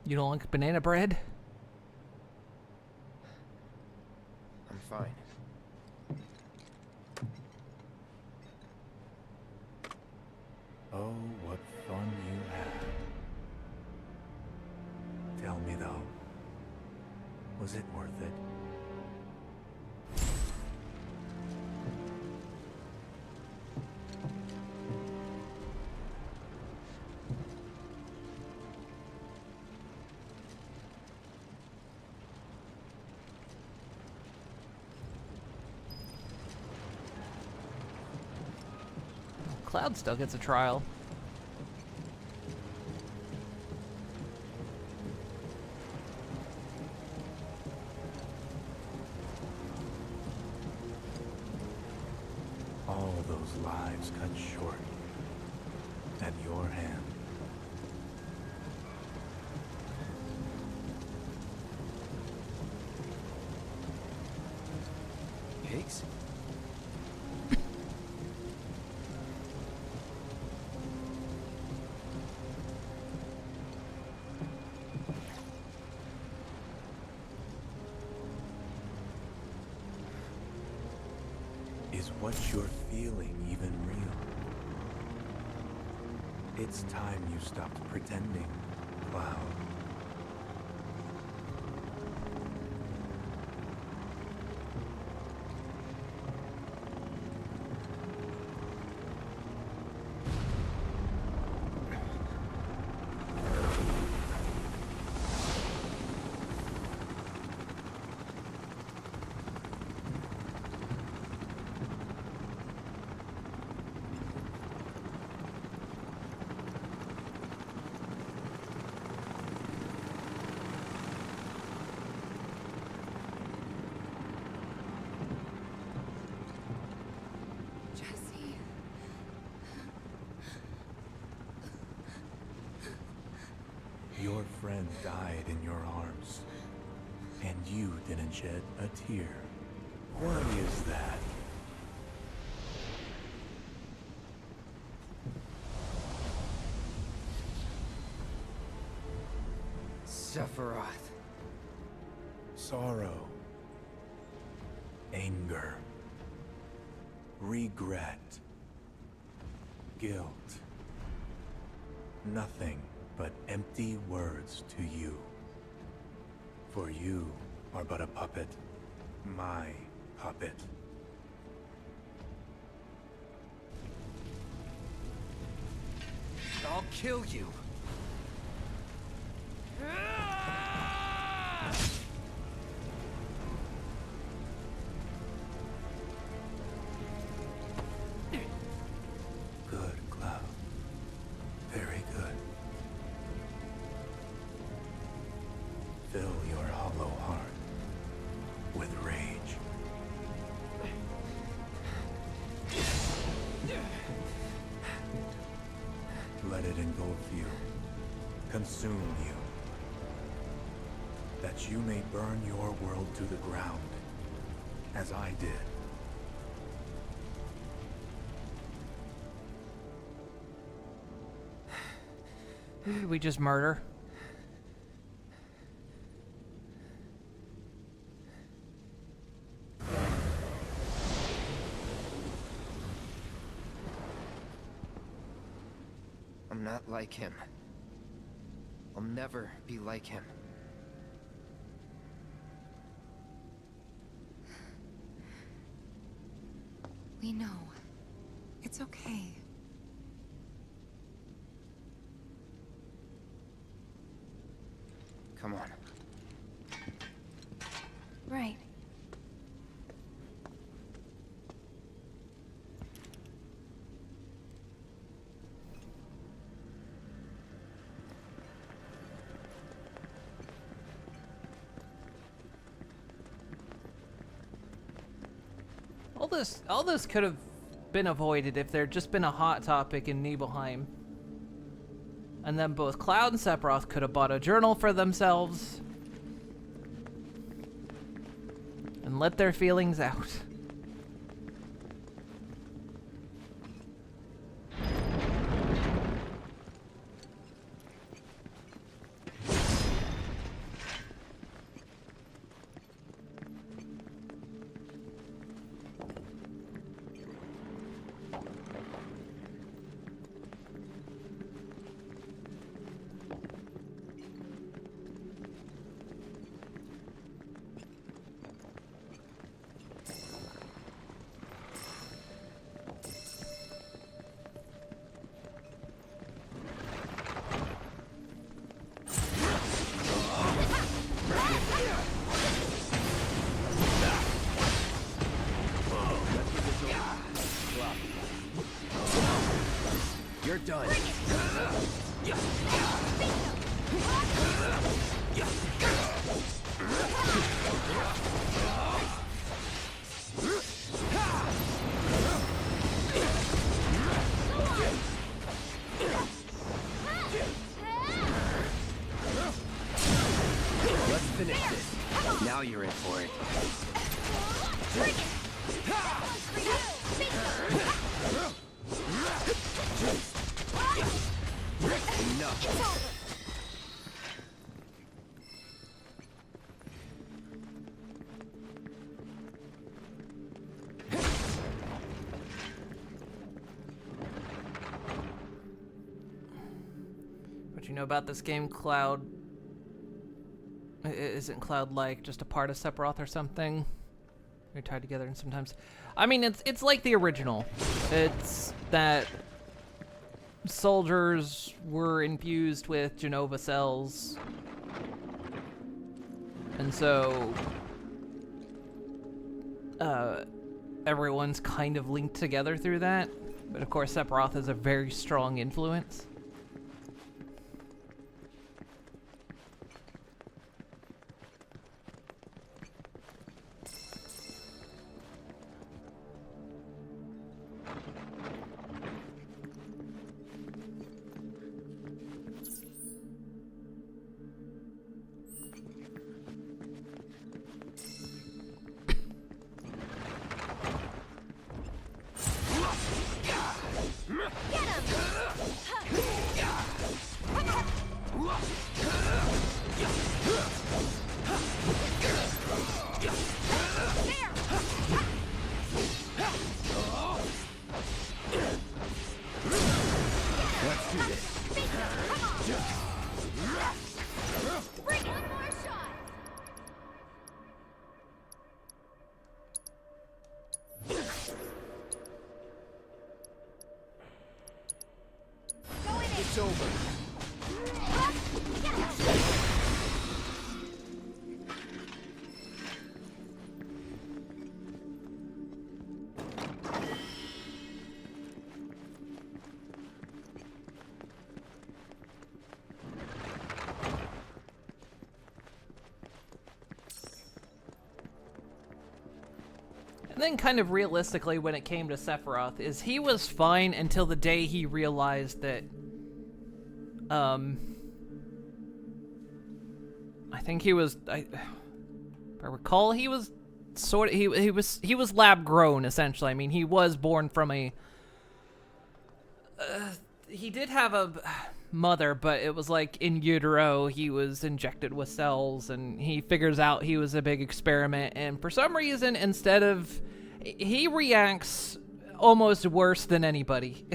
You don't like banana bread? I'm fine. Oh, what fun you had. Tell me though, was it worth it? Cloud still gets a trial. All those lives cut short at your hand. Pigs? Is what you're feeling even real? It's time you stopped pretending, Cloud. Your friend died in your arms. And you didn't shed a tear. Why is that? Sephiroth. Sorrow. Anger. Regret. Guilt. Nothing but empty words to you. For you are but a puppet. My puppet. I'll kill you. Good, Cloud. Very good. Fill your hollow heart with rage. Let it engulf you, consume you, that you may burn your world to the ground, as I did. Who did we just murder? I'm not like him. I'll never be like him. We know. It's okay. Come on. Right. All this could have been avoided if there'd just been a hot topic in Nibelheim. And then both Cloud and Sephiroth could have bought a journal for themselves and let their feelings out. You're done. Let's finish this. Now you're in for it. Enough. What you know about this game, Cloud? Isn't Cloud like just a part of Sephiroth or something? They're tied together, and sometimes, I mean, it's like the original. It's that soldiers were infused with Genova cells, and so everyone's kind of linked together through that. But of course, Sephiroth is a very strong influence. And then kind of realistically when it came to Sephiroth is he was fine until the day he realized that I think he was if I recall he was sort of he was lab grown essentially. I mean, he was born from a he did have a mother, but it was like in utero. He was injected with cells, and he figures out he was a big experiment, and for some reason, instead of he reacts almost worse than anybody.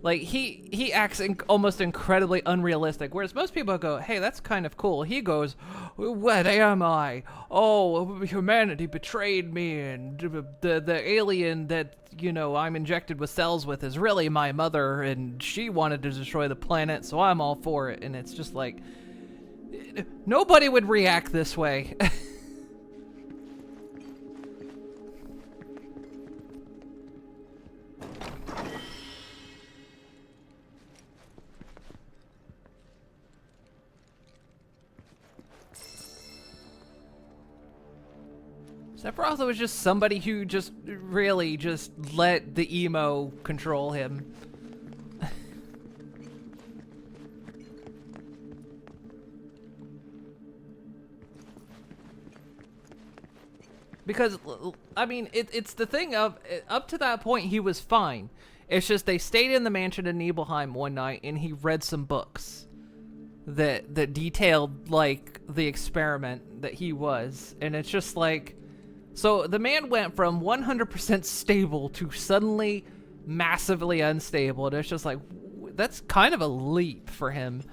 Like, he acts almost incredibly unrealistic, whereas most people go, hey, that's kind of cool. He goes, what am I? Oh, humanity betrayed me, and the alien that, you know, I'm injected with cells with is really my mother, and she wanted to destroy the planet, so I'm all for it. And it's just like, nobody would react this way. Sephiroth was just somebody who just really just let the emo control him. Because, I mean, it's the thing of, up to that point, he was fine. It's just they stayed in the mansion in Nibelheim one night, and he read some books that detailed, like, the experiment that he was. And it's just like... So the man went from 100% stable to suddenly massively unstable, and it's just like, that's kind of a leap for him.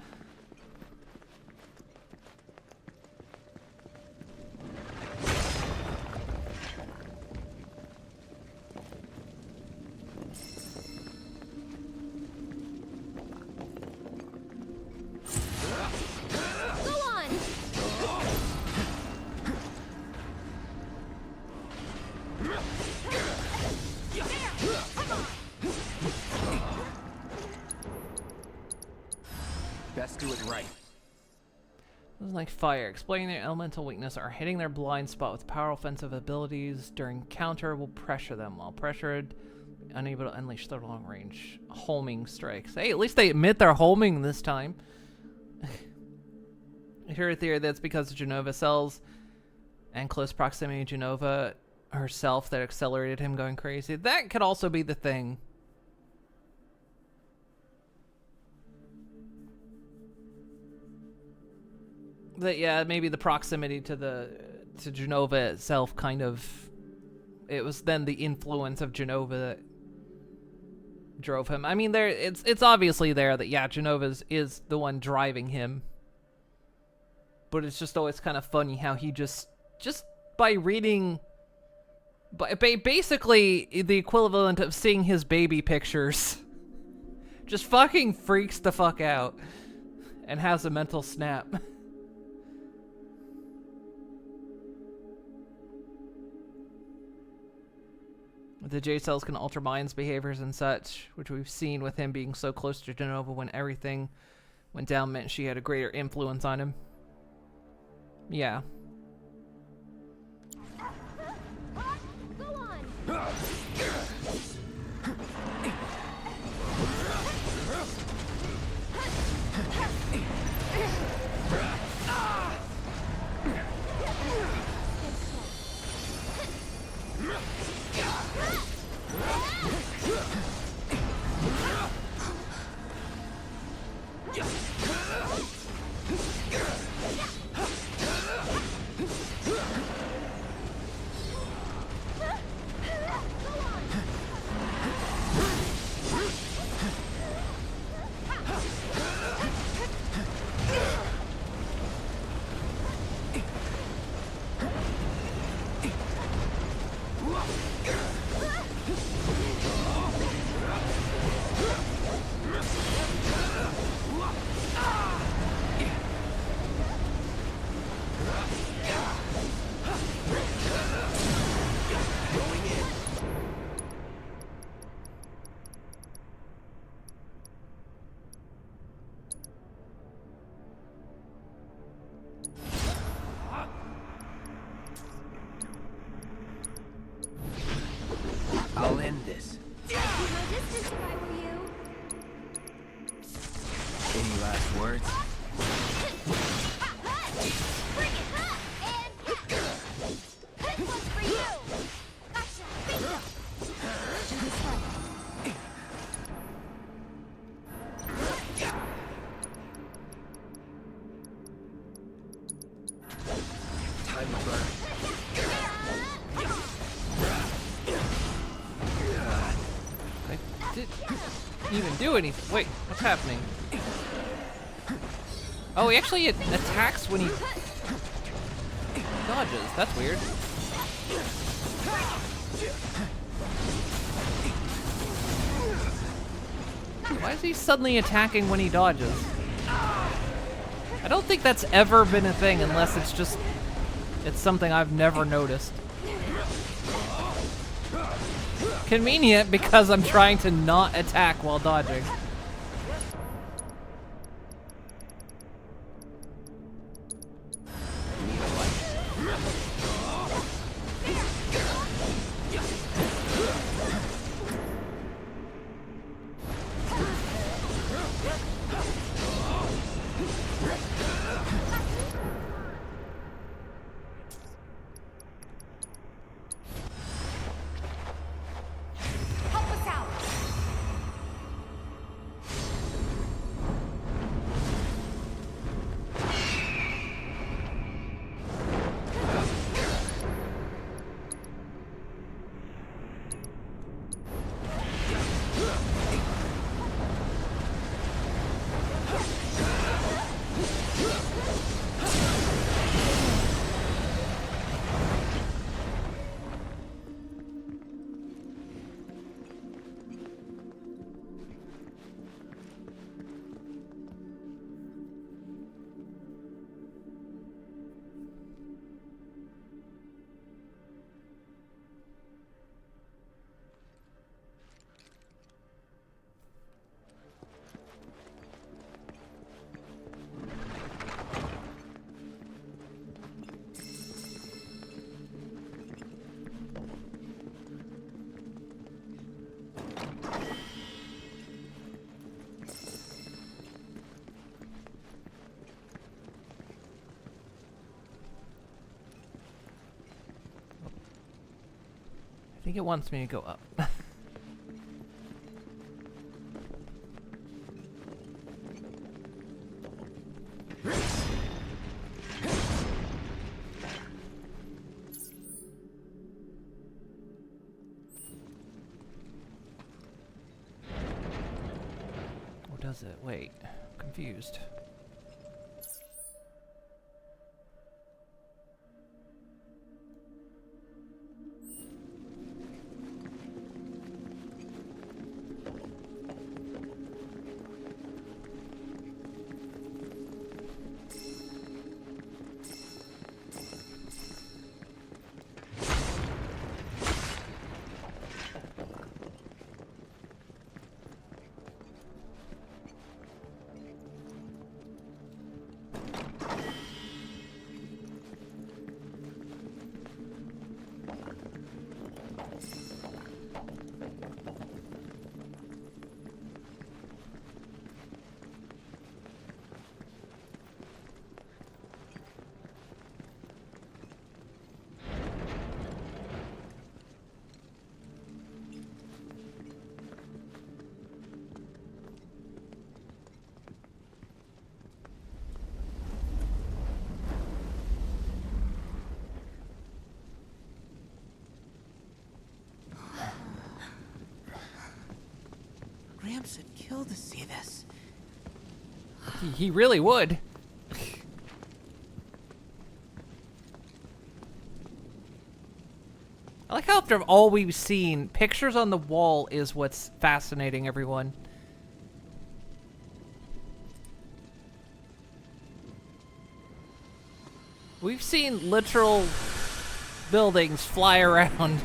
Best do it right. This is like fire. Explaining their elemental weakness or hitting their blind spot with power offensive abilities during counter will pressure them. While pressured, unable to unleash their long range homing strikes. Hey, at least they admit they're homing this time. I hear a theory that's because of Genova cells and close proximity to Genova herself that accelerated him going crazy. That could also be the thing. That, yeah, maybe the proximity to Genova itself kind of, it was then the influence of Genova that drove him. I mean, it's obviously there that, yeah, Genova is the one driving him. But it's just always kind of funny how he just by reading, basically the equivalent of seeing his baby pictures, just fucking freaks the fuck out and has a mental snap. The J cells can alter minds, behaviors, and such, which we've seen with him being so close to Genova when everything went down meant she had a greater influence on him. Yeah. Go on. I didn't even do anything. Wait, what's happening? Oh, he actually attacks when he dodges. That's weird. Why is he suddenly attacking when he dodges? I don't think that's ever been a thing unless it's something I've never noticed. Convenient because I'm trying to not attack while dodging. I think it wants me to go up. Or does it? Wait, I'm confused. Gramps would kill to see this. He really would. I like how after all we've seen, pictures on the wall is what's fascinating everyone. We've seen literal buildings fly around.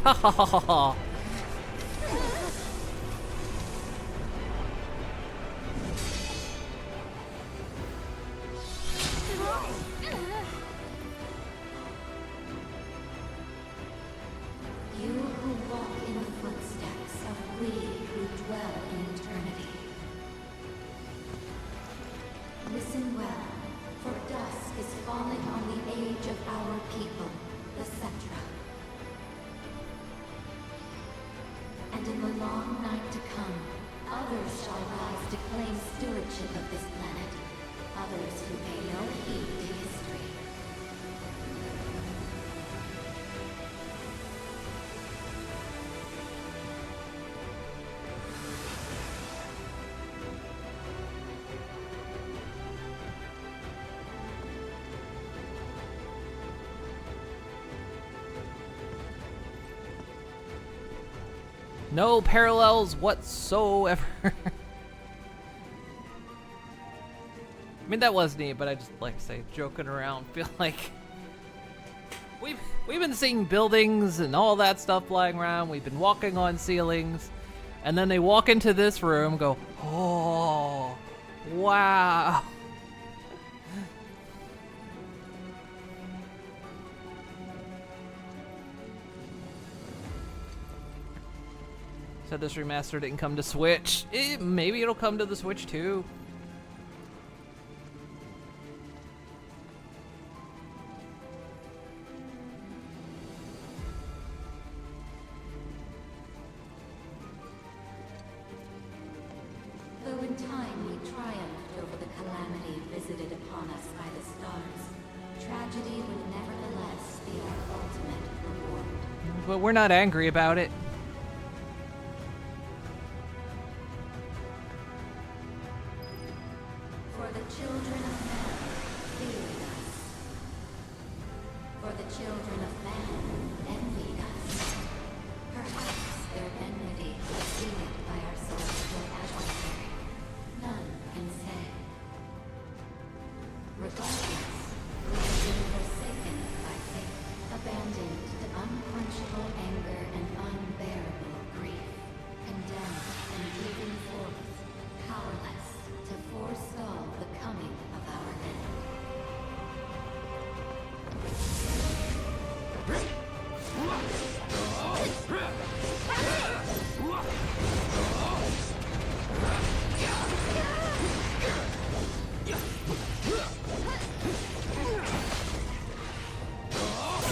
Ha ha ha ha ha. You who walk in the footsteps of we who dwell in eternity. is falling on the age of our people, the Cetra. And in the long night to come, others shall rise to claim stewardship of this planet. Others who pay no heed to history. No parallels whatsoever. I mean, that was neat, but I just, like I say, joking around, feel like we've been seeing buildings and all that stuff flying around. We've been walking on ceilings, and then they walk into this room, go, oh, wow. So this remaster didn't come to Switch. Maybe it'll come to the Switch too. Though in time we triumphed over the calamity visited upon us by the stars, tragedy would nevertheless be our ultimate reward. But we're not angry about it. For the children of man feared us. For the children of man envied us. Perhaps their enmity was seeded by our celestial adversary. None can say. Regardless, we have been forsaken by fate, abandoned to unquenchable anger and unbearable grief, condemned and driven forth, powerless to forestall the coming of our end.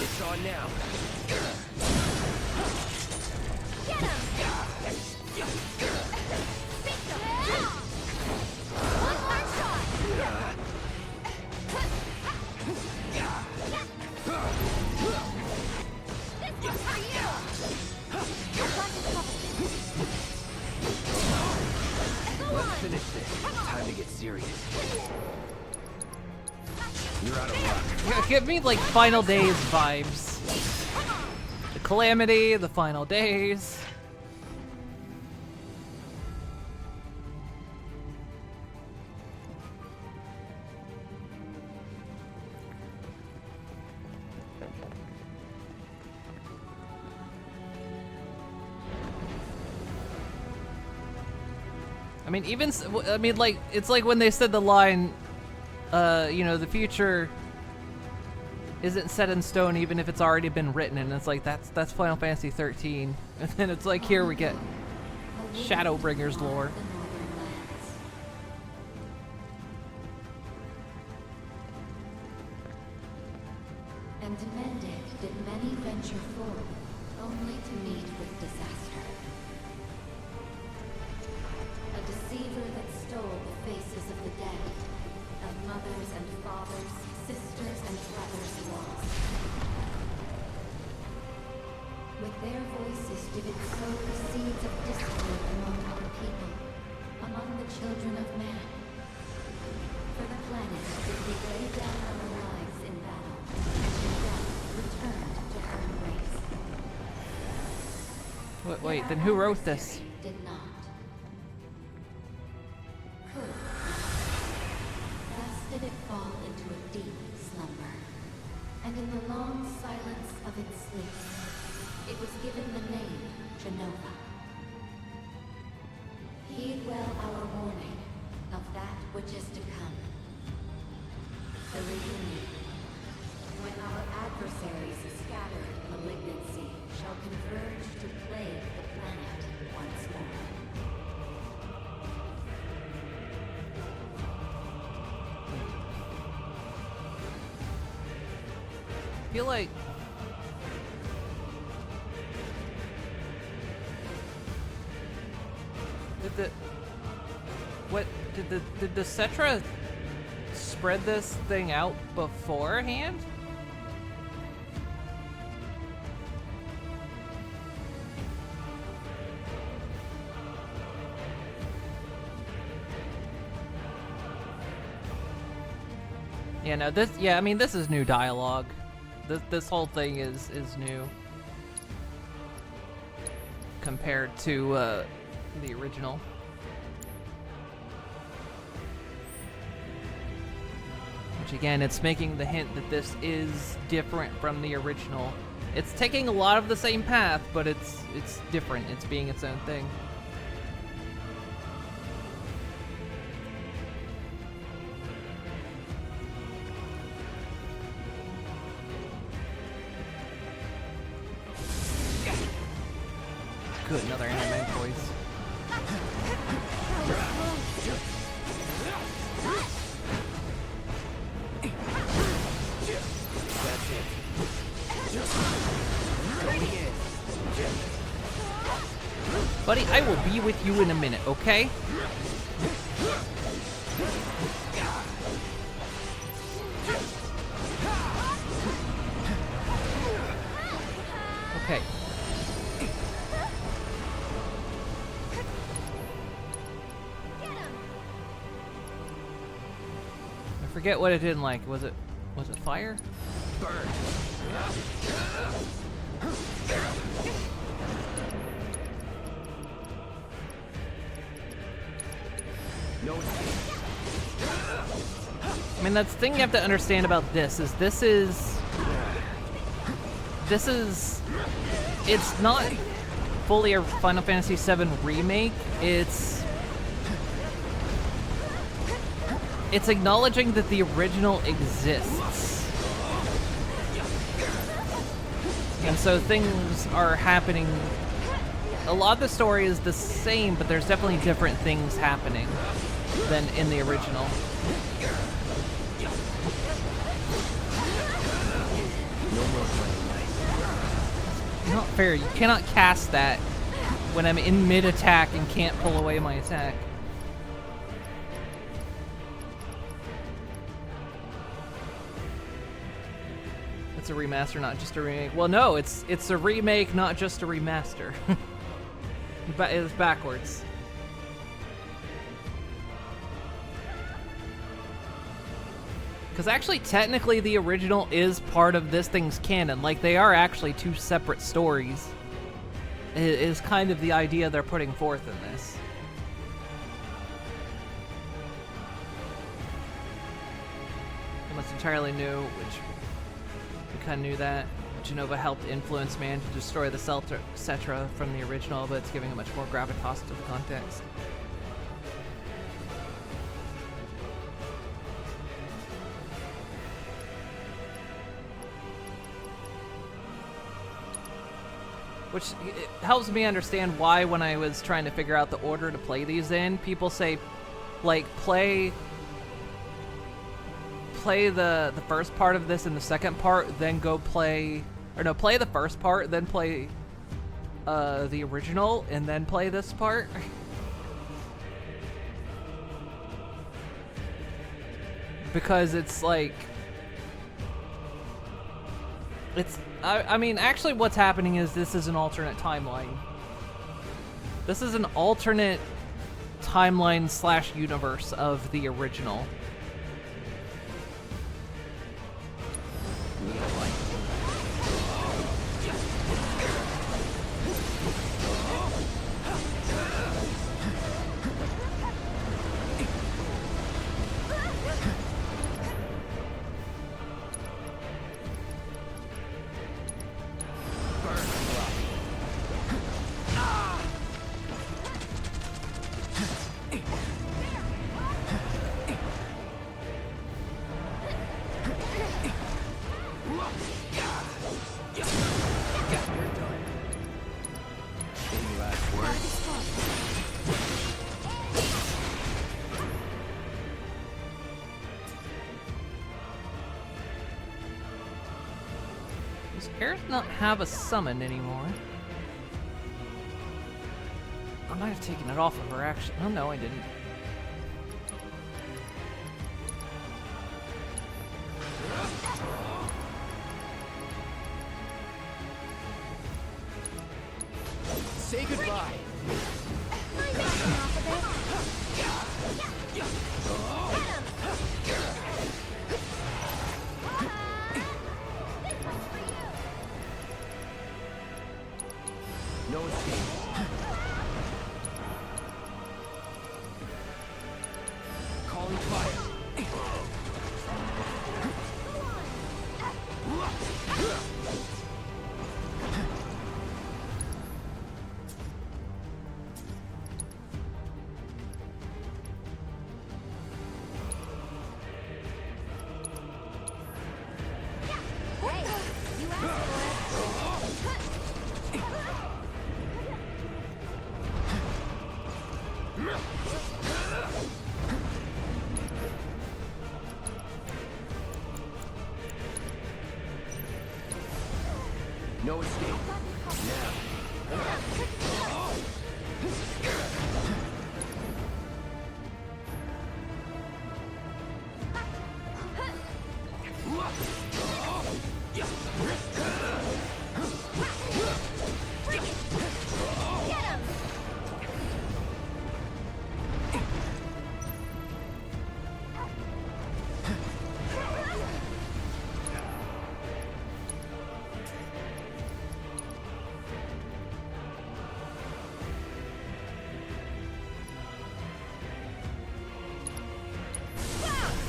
It's on now. Get him! One more shot! This one's for you! I've got this covered. Go Let's on! finish this. Time to get serious. You're out of luck. Yeah, give me like Final Days vibes. The Calamity, the Final Days. I mean, like, it's like when they said the line, you know, the future isn't set in stone even if it's already been written, and it's like, that's Final Fantasy 13. And then it's like, here we get Shadowbringers lore. And Demanded did many venture forth, only to meet with disaster. A deceiver that stole the faces of the dead, of mothers and fathers, sisters and brothers lost. With their voices did it sow the seeds of discord among our people, among the children of man. For the planet did we lay down our lives in battle, and in death returned to her embrace. Wait, then who wrote this? Did not. Could. Thus did it fall into a deep slumber. And in the long silence of its sleep, it was given the name Genova. Heed well our warning of that which is to come. The reunion. When our adversaries scattered malignancy shall converge to plague the planet once more. feel like... Did the Cetra spread this thing out beforehand? Yeah, no, this, yeah, I mean, this is new dialogue. This whole thing is new compared to the original. Which again, it's making the hint that this is different from the original. It's taking a lot of the same path, but it's different. It's being its own thing. Good, another anime voice. That's it. Buddy, I will be with you in a minute, okay? Okay. I forget what it didn't like. Was it fire? Burn. No escape. I mean, that's the thing you have to understand about this is it's not fully a Final Fantasy VII remake. It's acknowledging that the original exists. And so things are happening. A lot of the story is the same, but there's definitely different things happening than in the original. Not fair. You cannot cast that when I'm in mid-attack and can't pull away my attack. It's a remaster, not just a remake. Well, no, it's a remake, not just a remaster. But it's backwards. Because actually, technically, the original is part of this thing's canon. Like, they are actually two separate stories. It is kind of the idea they're putting forth in this. Almost entirely new, which we kind of knew that. Genova helped influence man to destroy the Cetra from the original, but it's giving a much more gravitas to the context. Which it helps me understand why when I was trying to figure out the order to play these in, people say, like, play the first part of this and the second part, then go play... Or no, play the first part, then play the original, and then play this part. Because it's like... I mean, actually what's happening is this is an alternate timeline. This is an alternate timeline / universe of the original. Aerith not have a summon anymore? I might have taken it off of her, actually. Oh, no, I didn't. Say goodbye. No escape. Calling fire. No escape.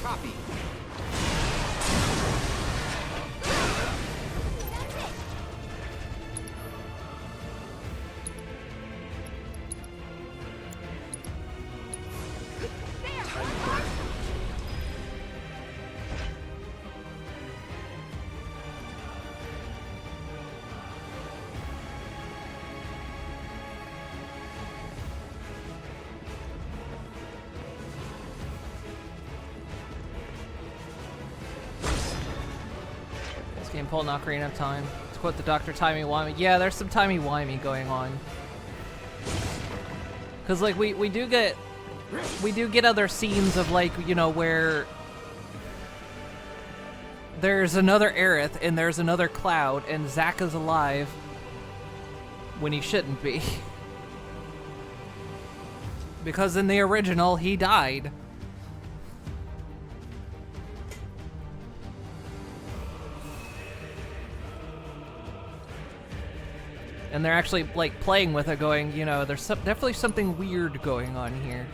Copy. This game pulled an Ocarina of Time. To quote the Dr. Timey-wimey. Yeah, there's some timey-wimey going on. Cause like we do get other scenes of like, you know, where there's another Aerith and there's another Cloud and Zack is alive when he shouldn't be. Because in the original he died. And they're actually, like, playing with it, going, you know, there's definitely something weird going on here.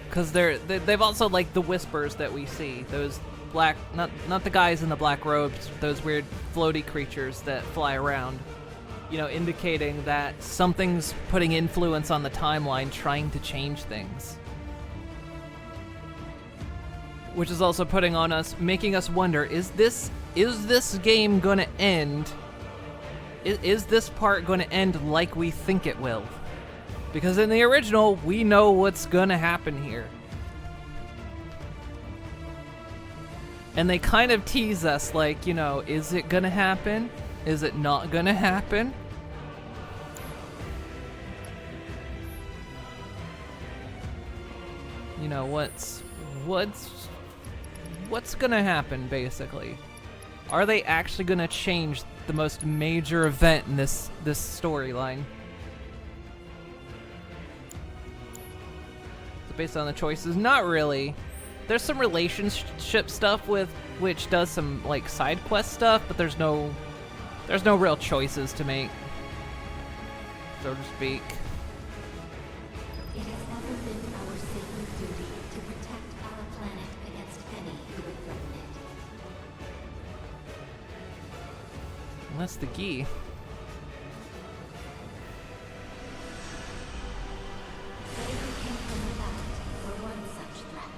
Because they've also, like, the whispers that we see. Those black, not the guys in the black robes, those weird floaty creatures that fly around. You know, indicating that something's putting influence on the timeline, trying to change things. Which is also putting on us, making us wonder, is this game gonna end? Is this part gonna end like we think it will? Because in the original, we know what's gonna happen here. And they kind of tease us like, you know, is it gonna happen? Is it not gonna happen? You know, what's gonna happen, basically? Are they actually gonna change the most major event in this storyline? So based on the choices, not really. There's some relationship stuff with which does some like side quest stuff, but there's no real choices to make, so to speak. It has never been our sacred duty to protect our planet against any who would threaten it. And that's the key. But if we came from without for one such threat.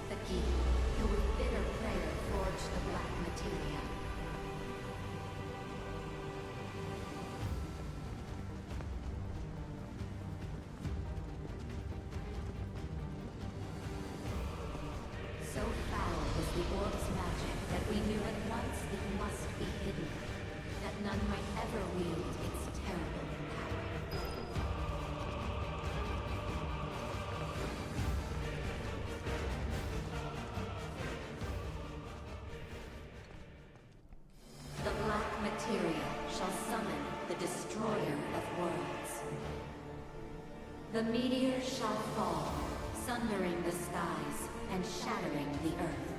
The key, who with bitter prayer forged the black materia. destroyer of worlds. The meteor shall fall, sundering the skies and shattering the earth.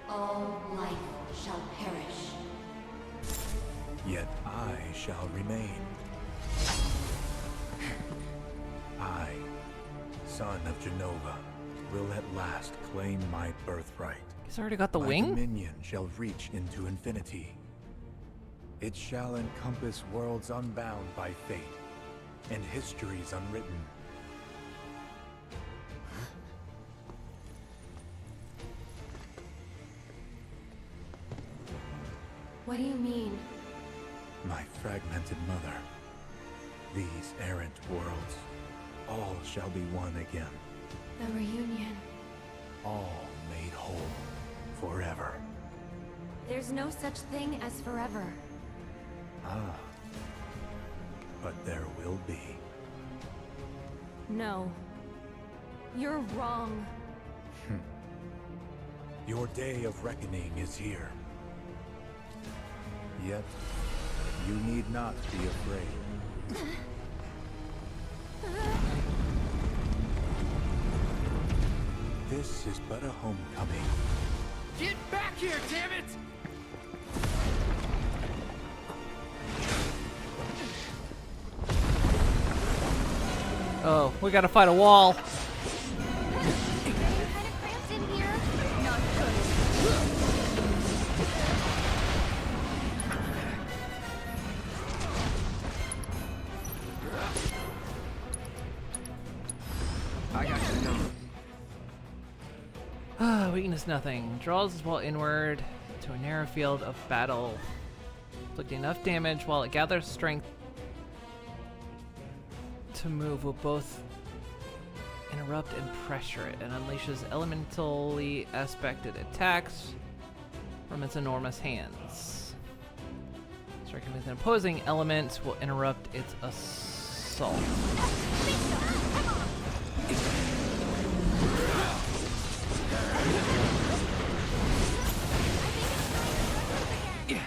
All life shall perish. Yet I shall remain. I, son of Genova, will at last claim my birthright. He's already got the My wing? dominion shall reach into infinity. It shall encompass worlds unbound by fate, and histories unwritten. What do you mean? My fragmented mother, these errant worlds, all shall be one again, The reunion. all made whole forever. There's no such thing as forever. Ah, but there will be. No. You're wrong. Your day of reckoning is here. Yet, you need not be afraid. This is but a homecoming. Get back here, damn it! Oh, we gotta fight a wall. I got you number. Weakness nothing. Draws his wall inward to a narrow field of battle, inflicting enough damage while it gathers strength to move will both interrupt and pressure it, and unleashes elementally aspected attacks from its enormous hands. Striking with an opposing element will interrupt its assault.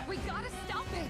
We gotta stop it!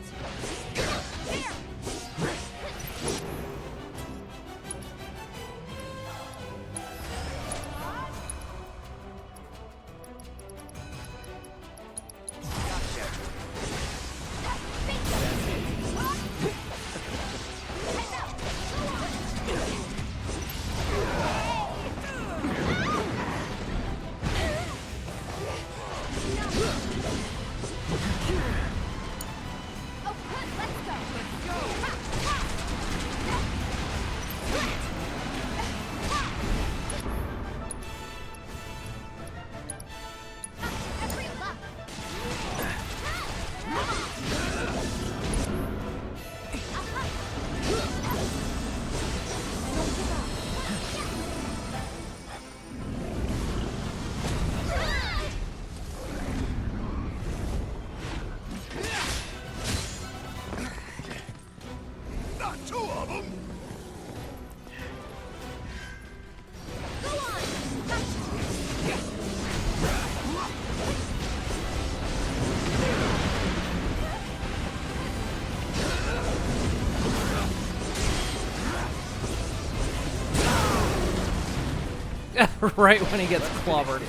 Right when he gets clobbered.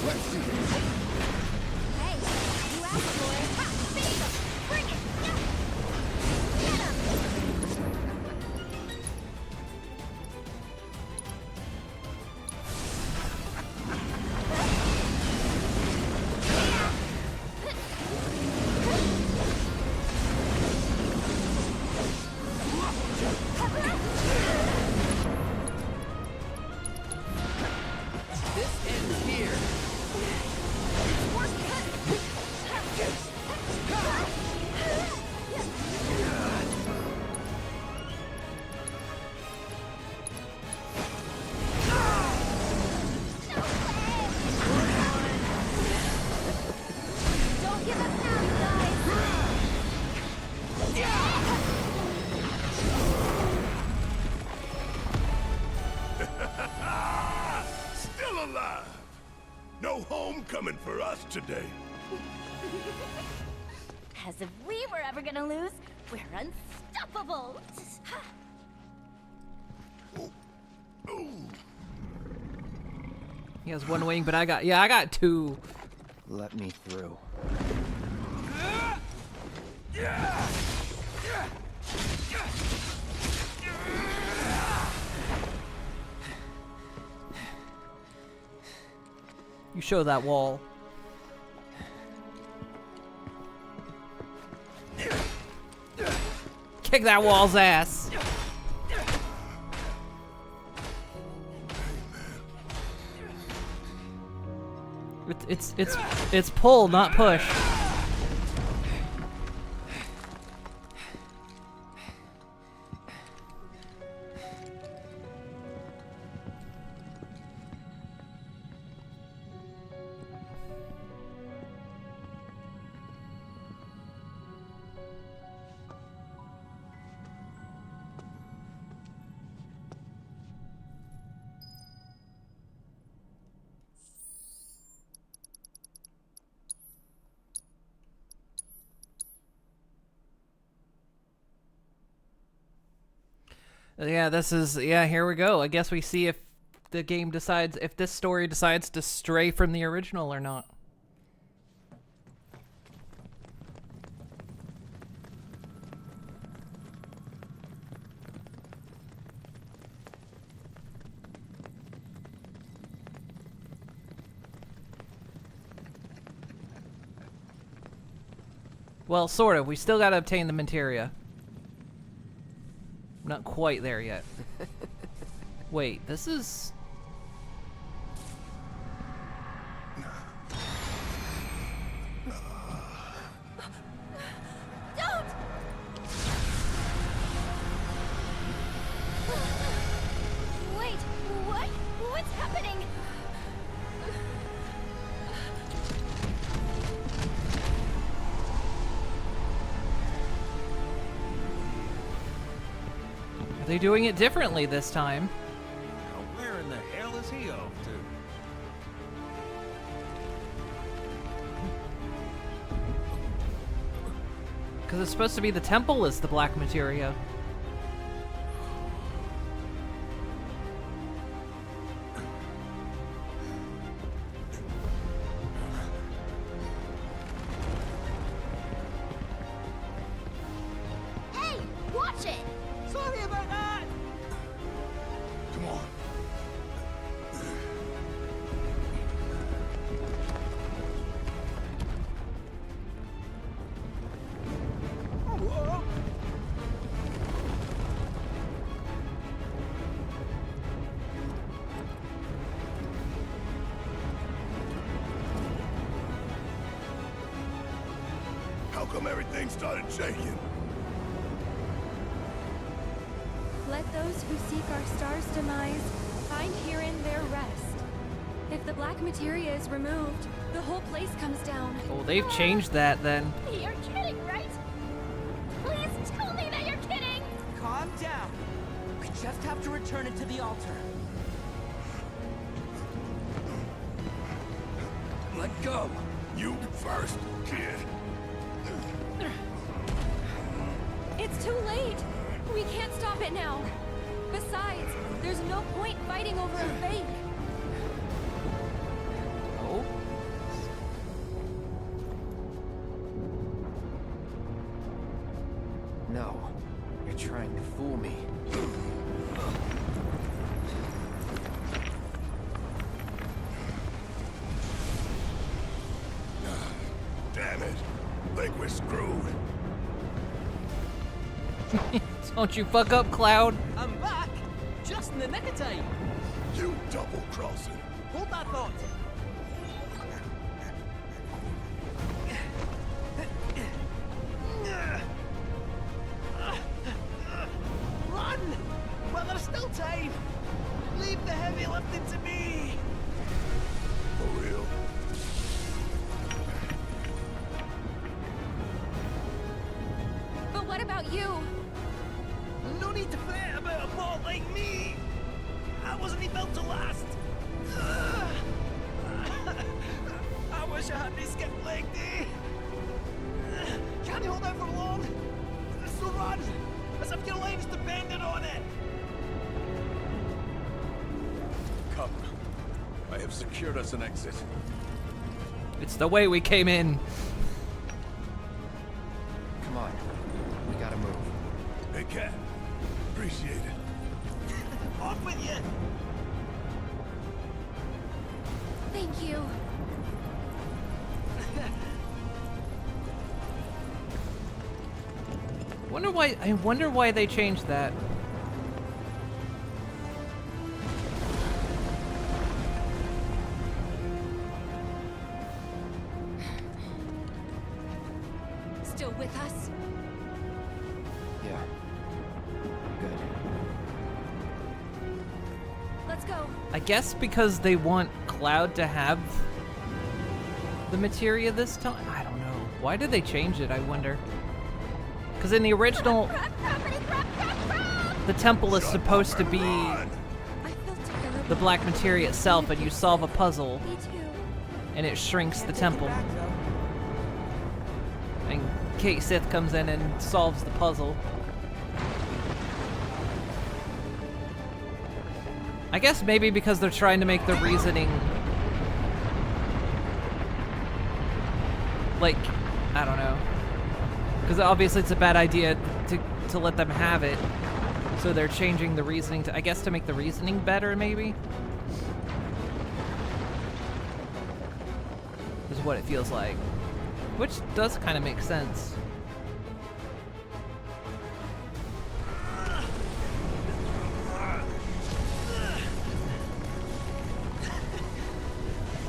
Hey, you asked for it. Ha! Save him! Bring it! Yeah! Get him! This ends here. Don't give up now, you Still alive! No homecoming for us today. As if we were ever gonna lose, we're unstoppable! He has one wing, but I got two. Let me through. You show that wall. Kick that wall's ass. It's pull, not push. Yeah, here we go. I guess we see if the game decides, if this story decides to stray from the original or not. Well, sort of. We still gotta obtain the materia. I'm not quite there yet. Wait, this is... Don't! Wait, what? What's happening? Are they doing it differently this time? Now where in the hell is he off to? Because it's supposed to be the temple is the black materia. Hey, watch it! Sorry about that! Come on. How come everything started shaking? Let those who seek our star's demise find herein their rest. If the black materia is removed, the whole place comes down. Oh, they've changed that then. You're kidding, right? Please tell me that you're kidding! Calm down. We just have to return it to the altar. Let go. You first, kid. It's too late! We can't stop it now! Besides, there's no point fighting over a fake! Oh? trying to fool me. Damn it. Think we're screwed. Don't you fuck up, Cloud. I'm back! Just in the nick of time! You double-crossing. Hold that thought! Run! Well, there's still time! Leave the heavy lifting to me! For real? But what about you? No need to fret about a bot like me! I wasn't even built to last! I wish I had me skip leg day! Can't hold out for long! So run! As if your lives depended on it! Come. I have secured us an exit. It's the way we came in. Come on. We gotta move. Hey, Cat. Appreciate it. Off with you! Thank you. I wonder why they changed that. Still with us? Yeah. Good. Let's go. I guess because they want Cloud to have the materia this time? I don't know. Why did they change it, I wonder? Because in the original, the temple is supposed to be the black materia itself, and you solve a puzzle, and it shrinks the temple. And Kate Sith comes in and solves the puzzle. I guess maybe because they're trying to make the reasoning, like, I don't know. Because obviously it's a bad idea to let them have it. So they're changing the reasoning to, I guess, to make the reasoning better, maybe? Is what it feels like. Which does kind of make sense.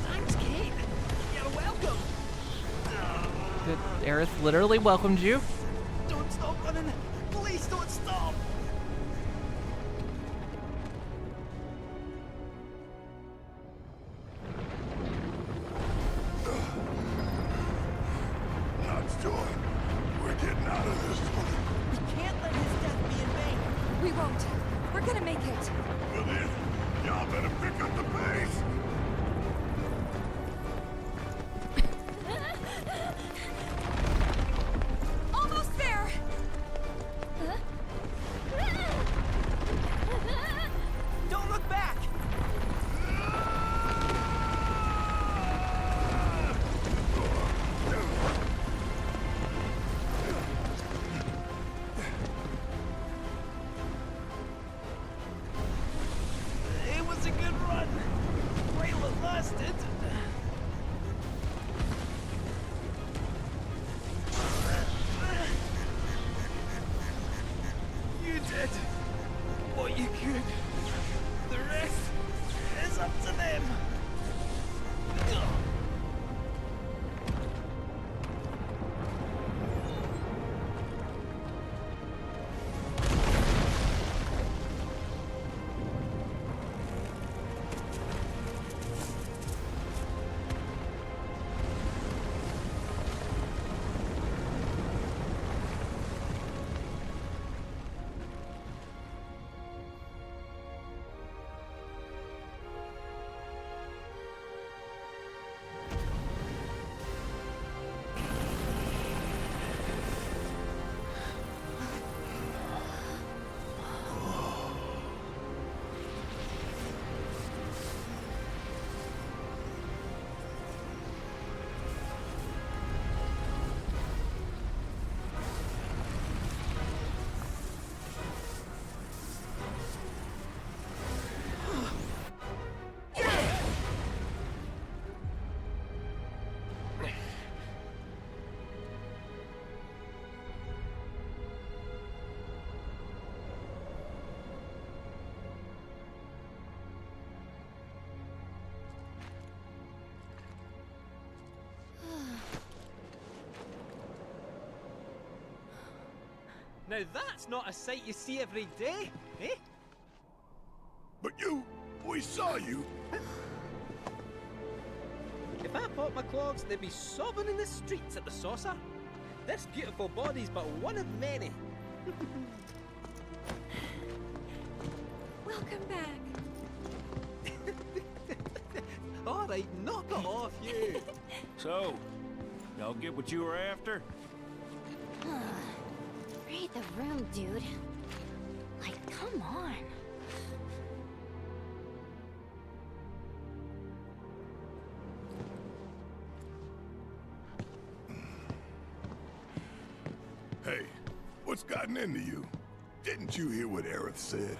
Thanks, Kate. You're welcome. Aerith literally welcomed you. Don't stop running. Please don't stop. Let's do it. We're getting out of this one. We can't let his death be in vain. We won't. We're gonna make it. Well then, y'all better pick up the pace. Almost Now that's not a sight you see every day, eh? But we saw you. If I popped my clogs, they'd be sobbing in the streets at the saucer. This beautiful body's but one of many. Welcome back. All right, knock it off, you. So, y'all get what you were after? Read the room, dude. Like, come on. Hey, what's gotten into you? Didn't you hear what Aerith said?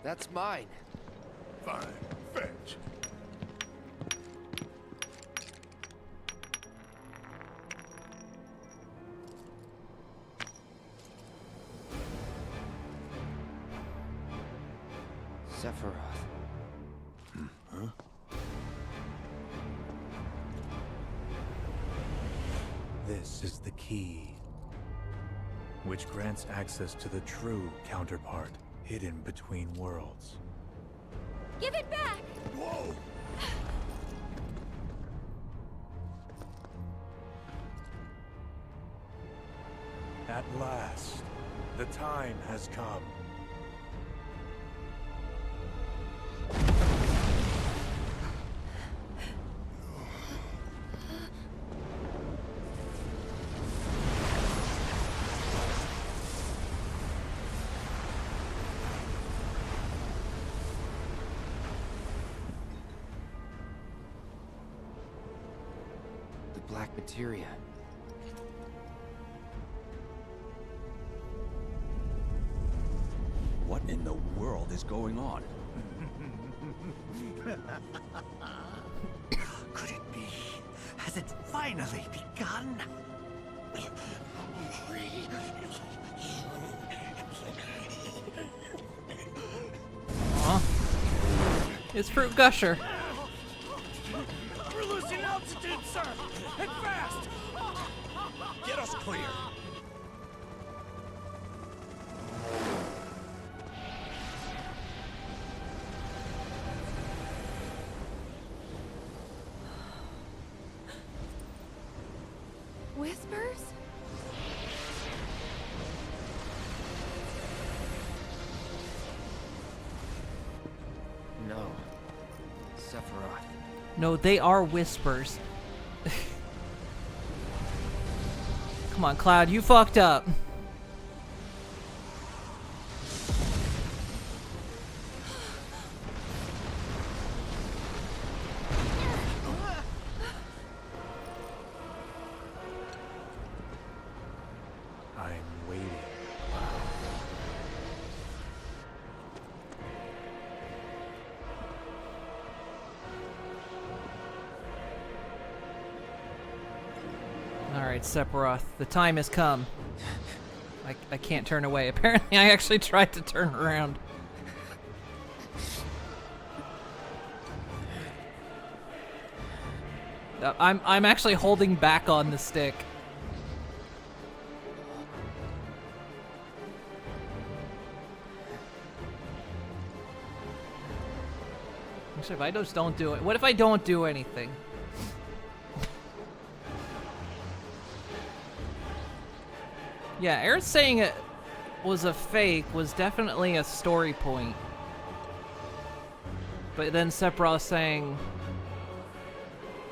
That's mine. Fine, fetch. Sephiroth. Huh? This is the key, which grants access to the true counterpart hidden between worlds. Give it back! Whoa! At last, the time has come. The black materia. What in the world is going on? Could it be? Has it finally begun? Aw. It's Fruit Gusher. We're losing altitude, sir! Head fast! Get us clear! Whispers? No. Sephiroth. No, they are whispers. Come on, Cloud, you fucked up. I'm waiting. Alright, Sephiroth, the time has come. I can't turn away. Apparently I actually tried to turn around. I'm actually holding back on the stick. Actually, if I just don't do it, what if I don't do anything? Yeah, Aerith saying it was a fake was definitely a story point. But then Sephiroth saying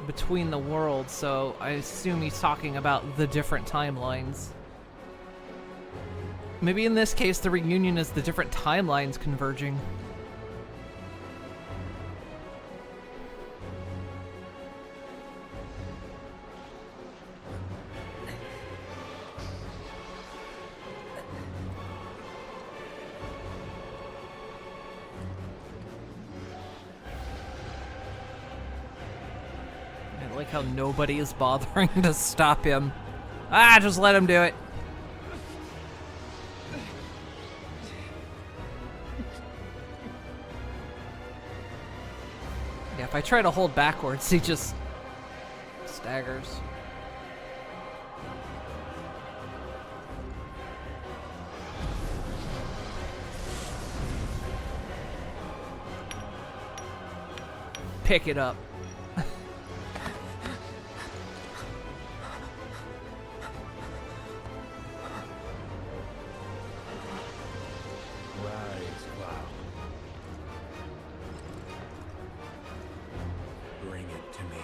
between the worlds, so I assume he's talking about the different timelines. Maybe in this case the reunion is the different timelines converging. I like how nobody is bothering to stop him. Ah, just let him do it. Yeah, if I try to hold backwards, he just staggers. pick it up. Rise, Cloud. Bring it to me.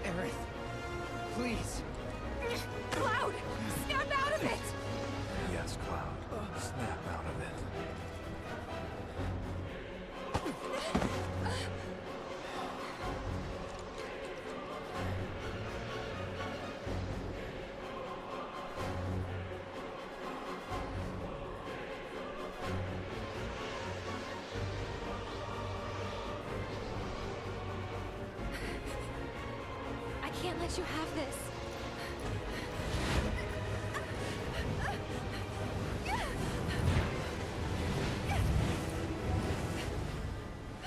Aerith, please. Cloud! Snap out of it! Yes, Cloud. Snap out of it. I can't let you have this.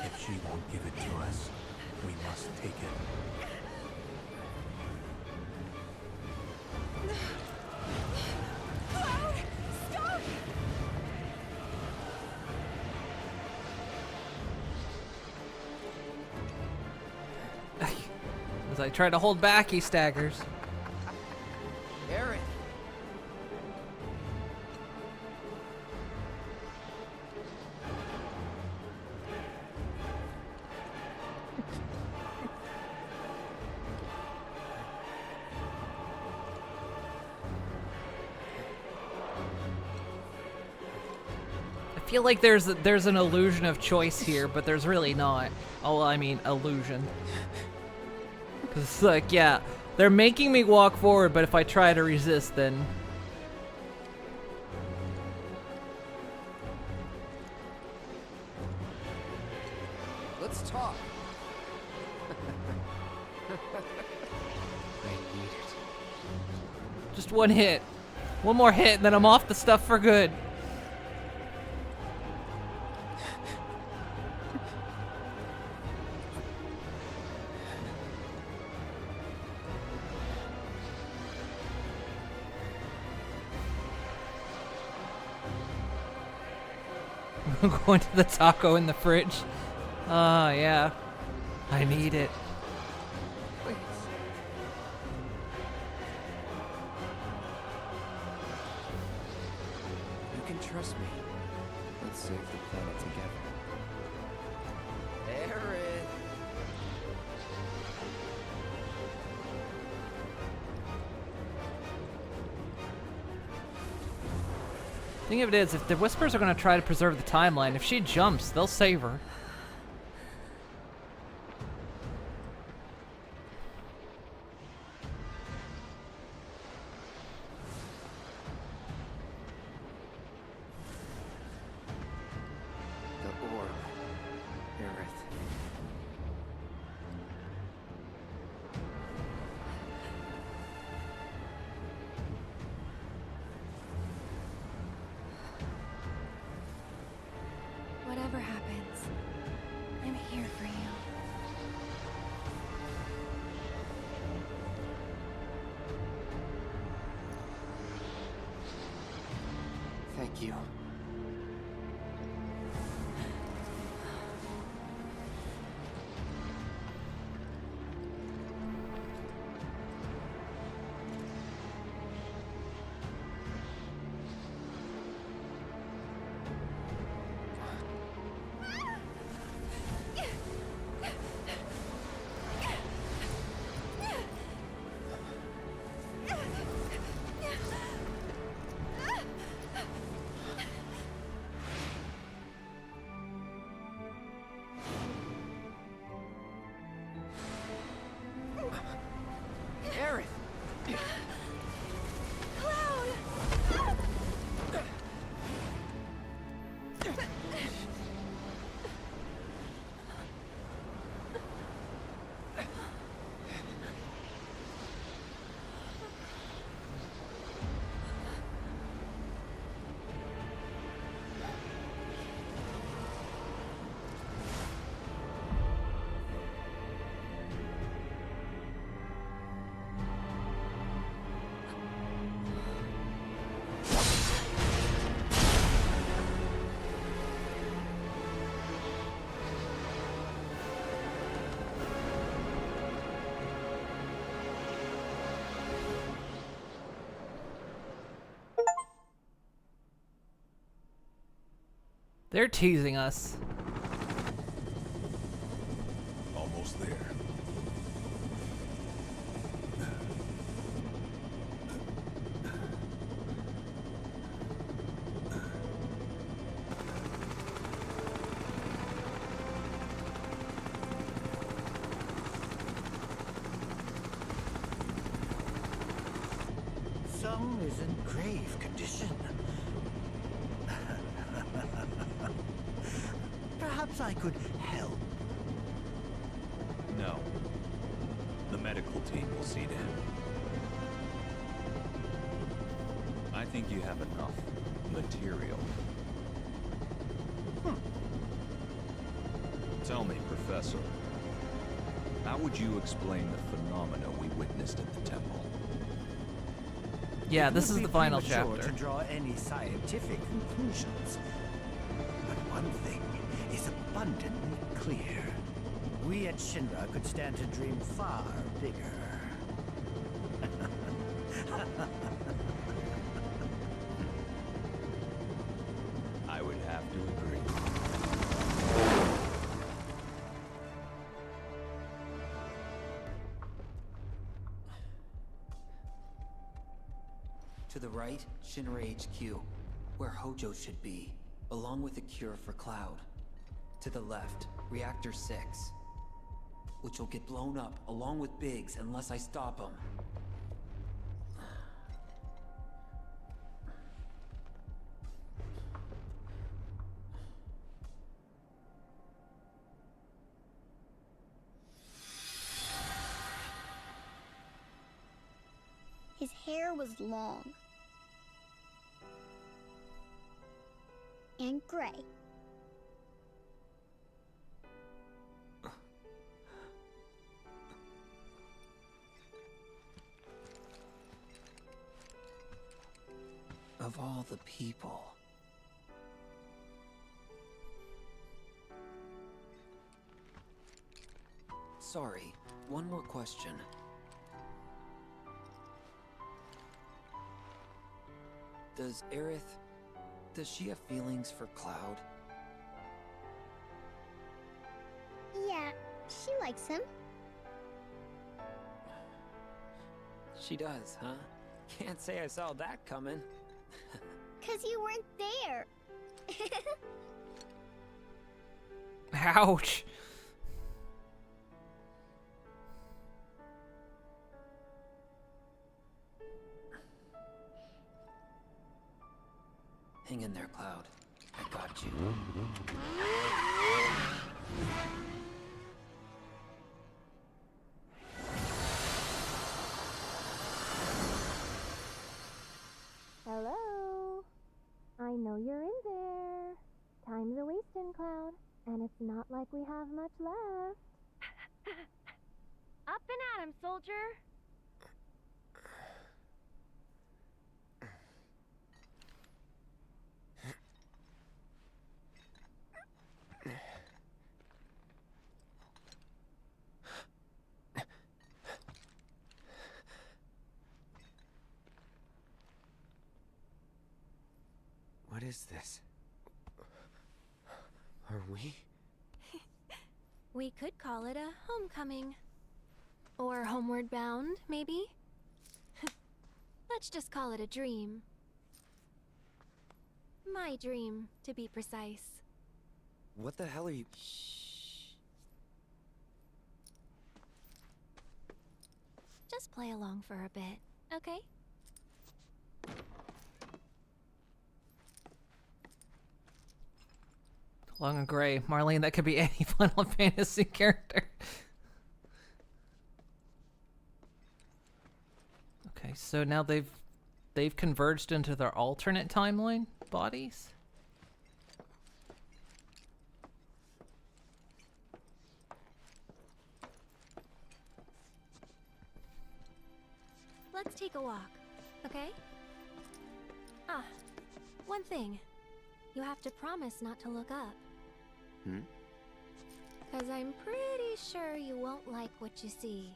If she won't give it to us, we must take it. Cloud! Stop! As I try to hold back, he staggers. Aerith! I feel like there's an illusion of choice here, but there's really not. Oh, I mean, illusion. Cause it's like, yeah, they're making me walk forward, but if I try to resist, then Let's talk. just one hit. One more hit, and then I'm off the stuff for good. I'm going to the taco in the fridge. Oh, yeah. I need it. Please. You can trust me. Let's save the planet together. Aerith! Thing of it is, if the Whispers are going to try to preserve the timeline, if she jumps, they'll save her. The orb. Aerith. Whatever happens, I'm here for you. Thank you. They're teasing us. Almost there. Some is in grave condition. Perhaps I could help. No. The medical team will see to him. I think you have enough material. Tell me, Professor, how would you explain the phenomena we witnessed at the temple? Yeah, It this would is be the final premature chapter. to draw any scientific conclusions. But one thing is abundantly clear. We at Shinra could stand to dream far bigger. I would have to agree. To the right, Shinra HQ, where Hojo should be, along with a cure for Cloud. To the left, Reactor 6, which will get blown up along with Biggs unless I stop him. His hair was long and gray. Of all the people. Sorry, one more question. Does Aerith... does she have feelings for Cloud? Yeah, she likes him. She does, huh? Can't say I saw that coming. 'Cause you weren't there. Ouch. Hang in there, Cloud. I got you. Hello? I know you're in there. Time's a wasting, Cloud, and it's not like we have much left. Up and at him, soldier! What is this? Are we? We could call it a homecoming. Or homeward bound, maybe? Let's just call it a dream. My dream, to be precise. What the hell are you... Just play along for a bit, okay? Long and gray. Marlene, that could be any Final Fantasy character. Okay, so now they've converged into their alternate timeline bodies. Let's take a walk, okay? Ah, one thing. You have to promise not to look up. Because I'm pretty sure you won't like what you see.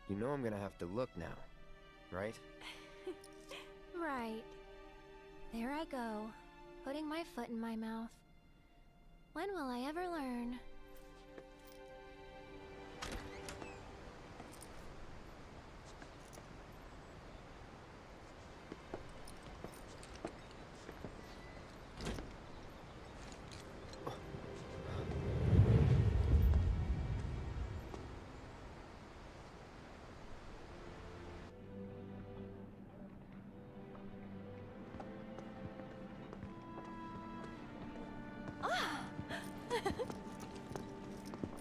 You know I'm gonna have to look now, right? Right. There I go, putting my foot in my mouth. When will I ever learn?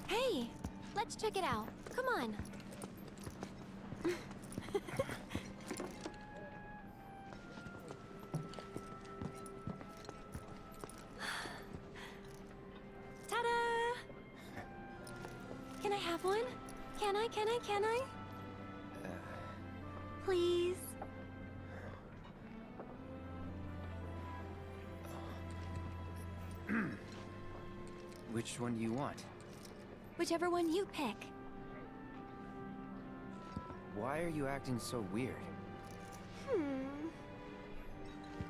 Hey, let's check it out. Come on. Ta-da! Can I have one? Can I? Please? Which one do you want? Whichever one you pick. Why are you acting so weird?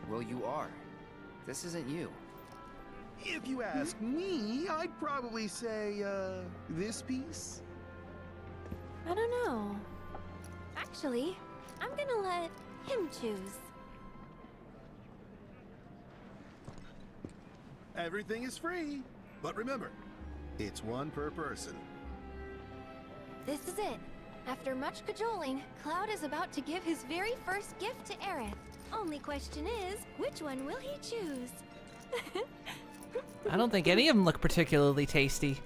Well, you are. This isn't you. If you ask me, I'd probably say, this piece? I don't know. Actually, I'm gonna let him choose. Everything is free. But remember, it's one per person. This is it. After much cajoling, Cloud is about to give his very first gift to Aerith. Only question is, which one will he choose? I don't think any of them look particularly tasty.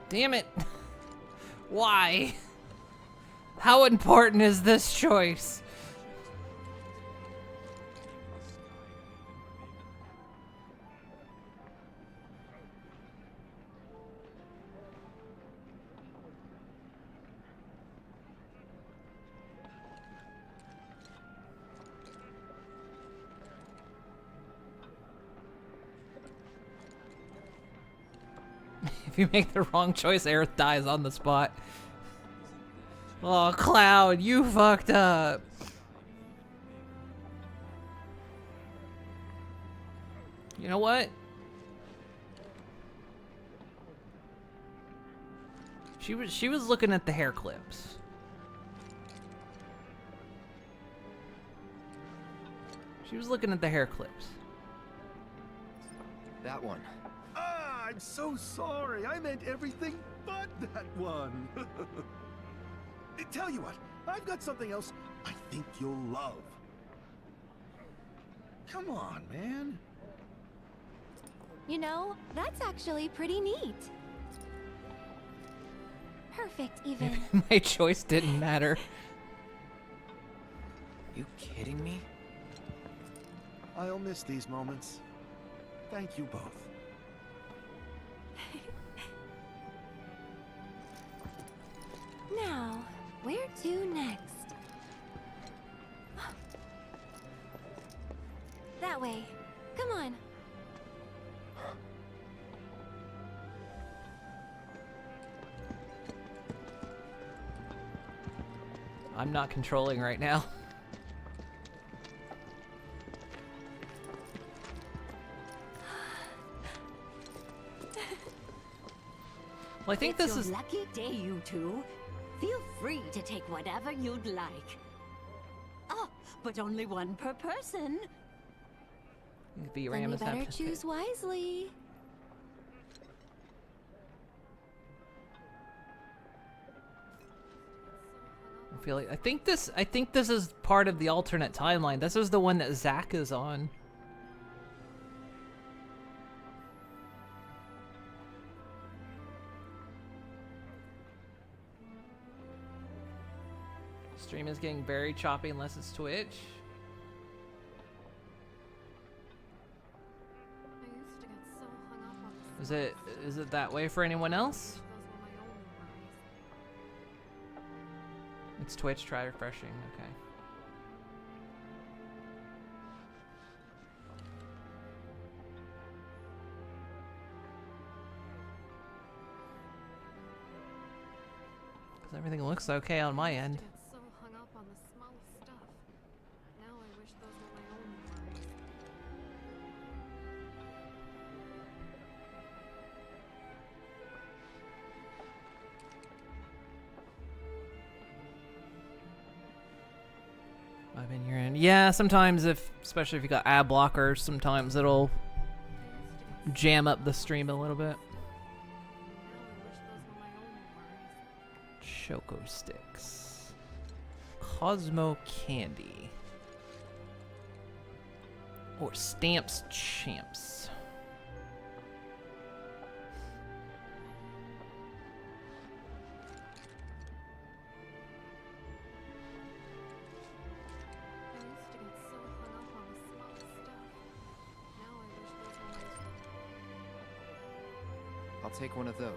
Damn it. Why? How important is this choice? If you make the wrong choice, Aerith dies on the spot. Oh, Cloud, you fucked up. You know what? She was looking at the hair clips. She was looking at the hair clips. That one. I'm so sorry. I meant everything but that one. Tell you what, I've got something else I think you'll love. Come on, man. You know, that's actually pretty neat. Perfect, even. My choice didn't matter. You kidding me? I'll miss these moments. Thank you both. Now, where to next? That way. Come on. I'm not controlling right now. Well, I think it's this is your lucky day, you two. Feel free to take whatever you'd like. Oh, but only one per person. the Then you Rams better have to choose wisely. I think this is part of the alternate timeline. This is the one that Zack is on. Stream is getting very choppy unless it's Twitch. Is it that way for anyone else? It's Twitch. Try refreshing. Okay. Because everything looks okay on my end. So hung up on the small stuff. Now I wish those were my own worries. I've been here in. Yeah, sometimes especially if you got ad blockers, sometimes it'll jam up the stream a little bit. Choco Sticks. Cosmo Candy. Or Stamps Champs. I'll take one of those.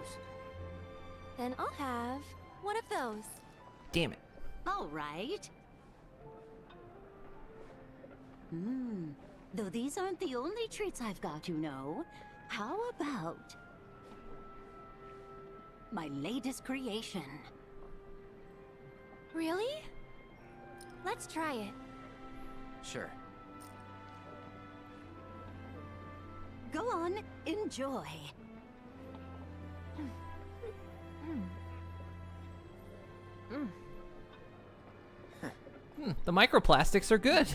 Then I'll have one of those. Damn it. All right. Though these aren't the only treats I've got, you know. How about my latest creation? Really? Let's try it. Sure. Go on, enjoy. The microplastics are good.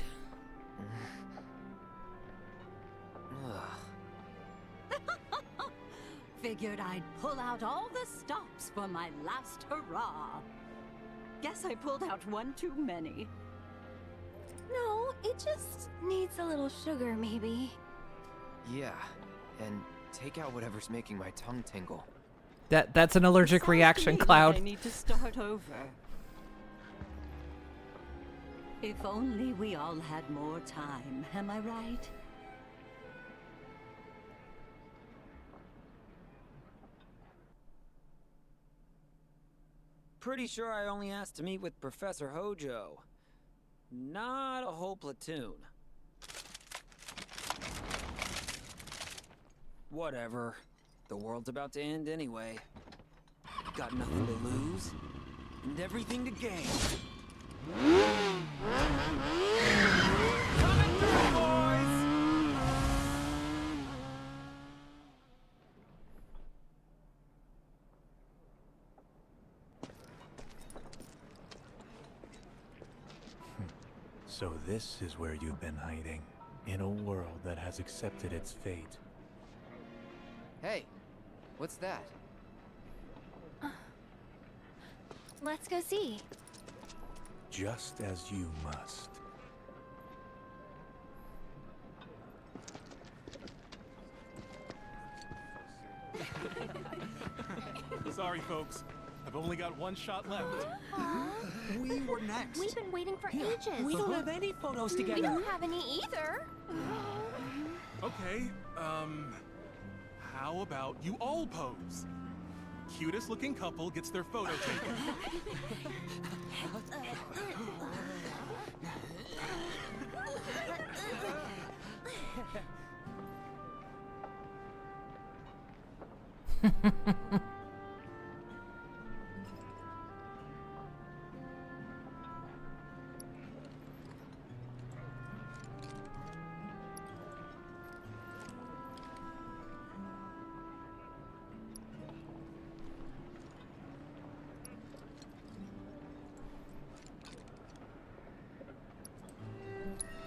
Figured I'd pull out all the stops for my last hurrah. Guess I pulled out one too many. No, it just needs a little sugar, maybe. Yeah, and take out whatever's making my tongue tingle. That's an allergic reaction, Cloud. I need to start over. If only we all had more time, am I right? Pretty sure I only asked to meet with Professor Hojo. Not a whole platoon. Whatever. The world's about to end anyway. Got nothing to lose, and everything to gain. Coming through, boys! So this is where you've been hiding, in a world that has accepted its fate. Hey, what's that? Let's go see. Just as you must. Sorry, folks. I've only got one shot left. We were next. We've been waiting for ages. We don't have any photos together. We don't have any either. Okay, how about you all pose? Cutest looking couple gets their photo taken.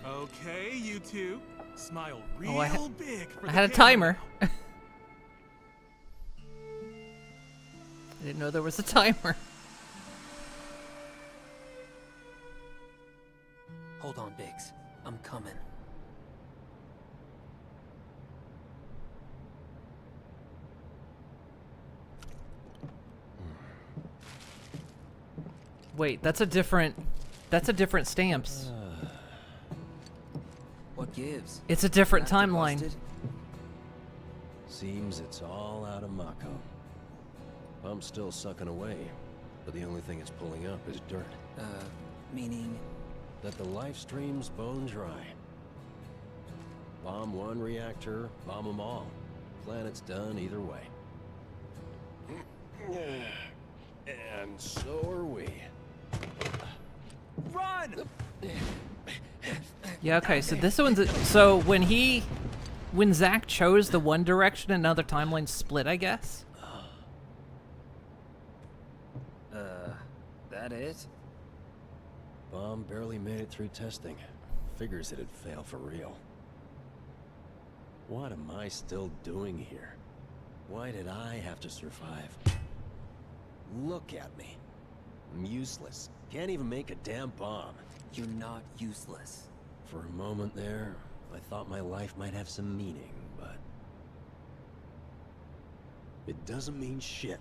Okay, you two. Smile real big for I had a the timer. I didn't know there was a timer. Hold on, Biggs. I'm coming. Wait, that's a different stamps. What gives? It's a different After timeline. busted? Seems it's all out of Mako. I'm still sucking away. but the only thing it's pulling up is dirt. Meaning? That the life stream's bone dry. Bomb one reactor, bomb them all. Planet's done either way. And so are we. Run! Yeah, okay, so this one's... So when Zack chose the one direction, another timeline split, I guess? That it? Bomb barely made it through testing. Figures it'd fail for real. What am I still doing here? Why did I have to survive? Look at me. I'm useless. Can't even make a damn bomb. You're not useless. For a moment there, I thought my life might have some meaning, but... it doesn't mean shit.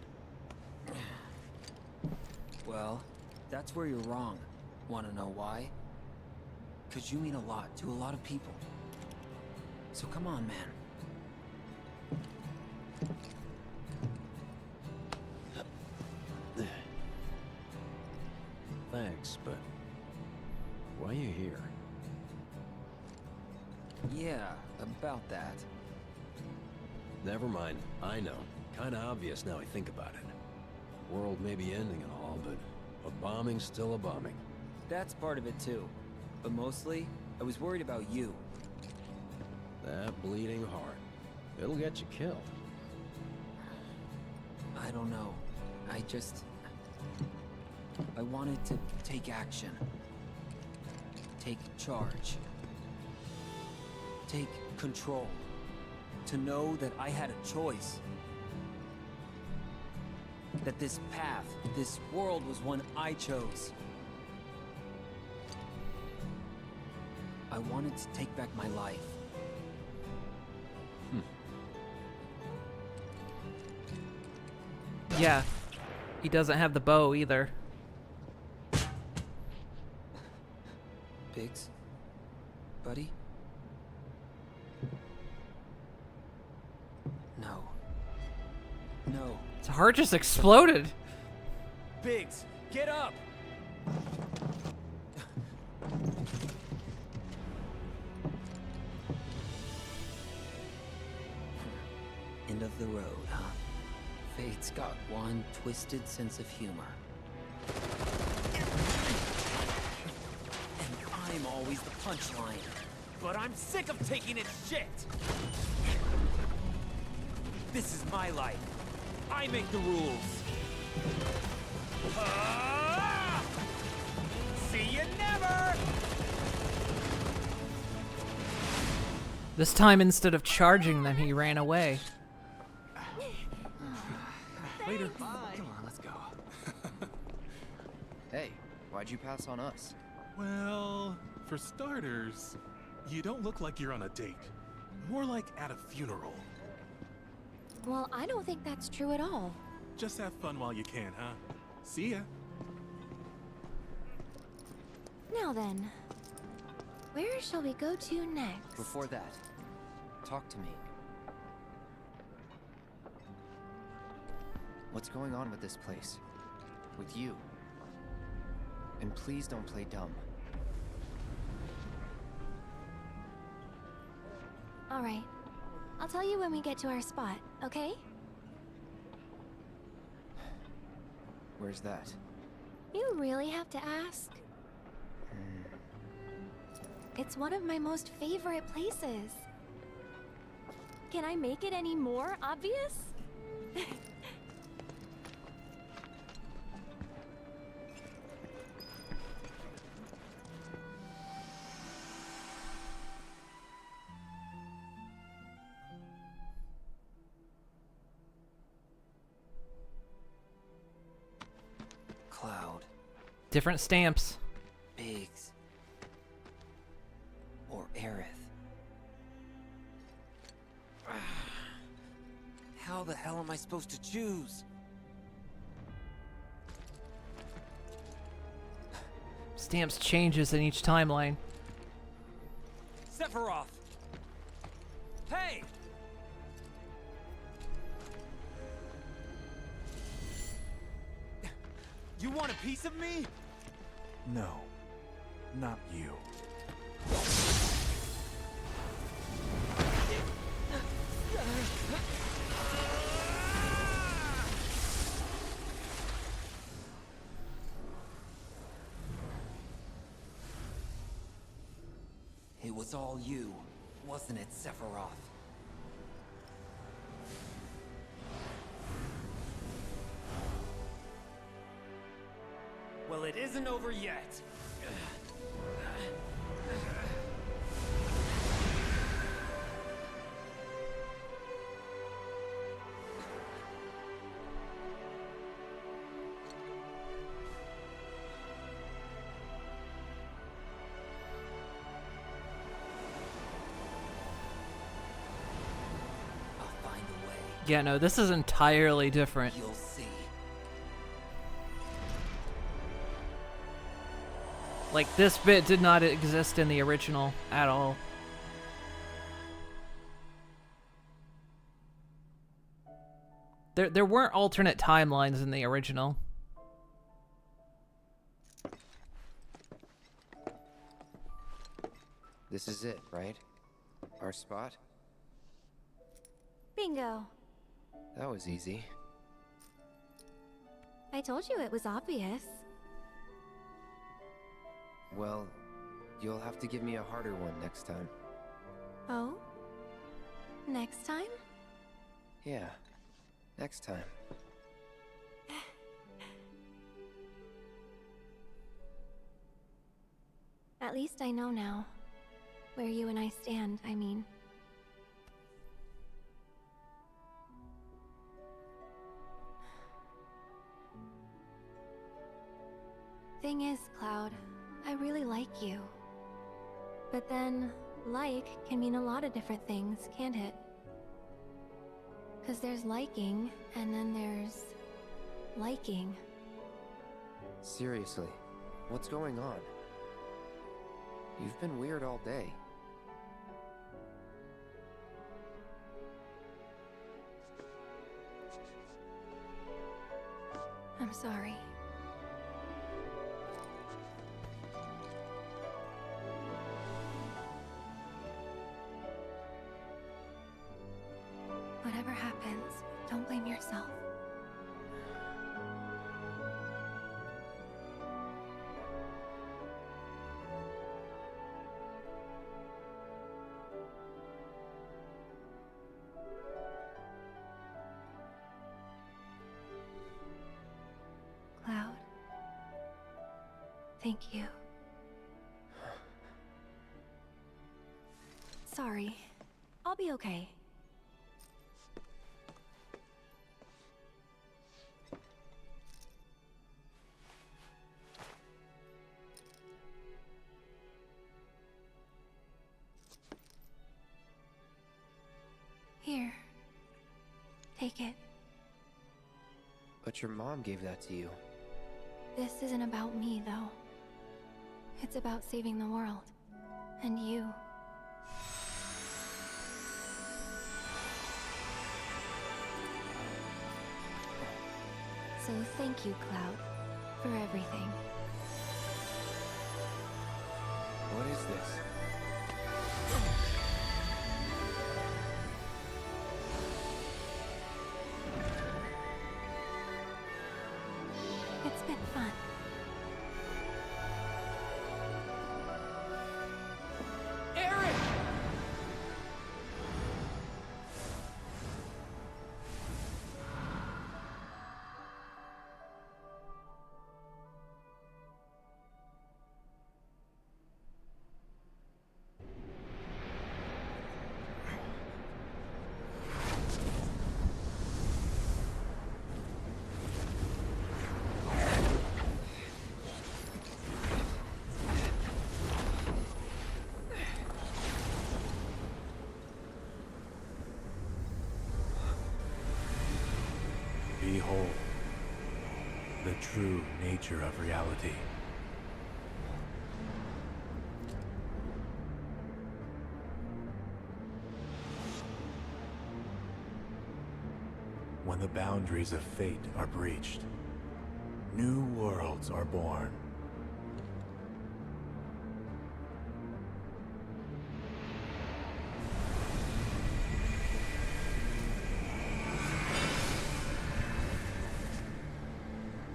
Well, that's where you're wrong. Wanna know why? 'Cause you mean a lot to a lot of people. So come on, man. Thanks, but... why are you here? Yeah, about that. Never mind. I know. Kinda obvious now I think about it. World may be ending and all, but a bombing's still a bombing. That's part of it too. But mostly, I was worried about you. That bleeding heart. It'll get you killed. I don't know. I wanted to take action. Take charge. Take control. To know that I had a choice. That this path, this world was one I chose. I wanted to take back my life. Yeah. He doesn't have the bow either. Biggs? Buddy? No. No. His heart just exploded. Biggs, get up! End of the road, huh? Fate's got one twisted sense of humor. And I'm always the punchline. But I'm sick of taking its shit! This is my life. I make the rules. See you never! This time, instead of charging them, he ran away. Later. Come on, let's go. Hey, why'd you pass on us? Well, for starters, you don't look like you're on a date. More like at a funeral. Well, I don't think that's true at all. Just have fun while you can, huh? See ya. Now then, where shall we go to next? Before that, talk to me. What's going on with this place? With you? And please don't play dumb. All right. I'll tell you when we get to our spot, okay? Where's that? You really have to ask? It's one of my most favorite places. Can I make it any more obvious? Cloud. Different stamps. Biggs. Or Aerith. How the hell am I supposed to choose? Stamps changes in each timeline. Sephiroth! Hey! You want a piece of me? No, not you. It was all you, wasn't it, Sephiroth? Well, it isn't over yet. I'll find a way. Yeah, no, this is entirely different. You'll see. Like, this bit did not exist in the original at all. There weren't alternate timelines in the original. This is it, right? Our spot? Bingo. That was easy. I told you it was obvious. Well, you'll have to give me a harder one next time. Oh? Next time? Yeah, next time. At least I know now. Where you and I stand, I mean. Thing is, Cloud, I really like you. But then, like can mean a lot of different things, can't it? 'Cause there's liking, and then there's liking. Seriously, what's going on? You've been weird all day. I'm sorry. Whatever happens, don't blame yourself. Cloud. Thank you. Sorry. I'll be okay. Here. Take it. But your mom gave that to you. This isn't about me, though. It's about saving the world. And you. So thank you, Cloud, for everything. What is this? It's been fun. Aaron! Behold, the true nature of reality. When the boundaries of fate are breached, New worlds are born.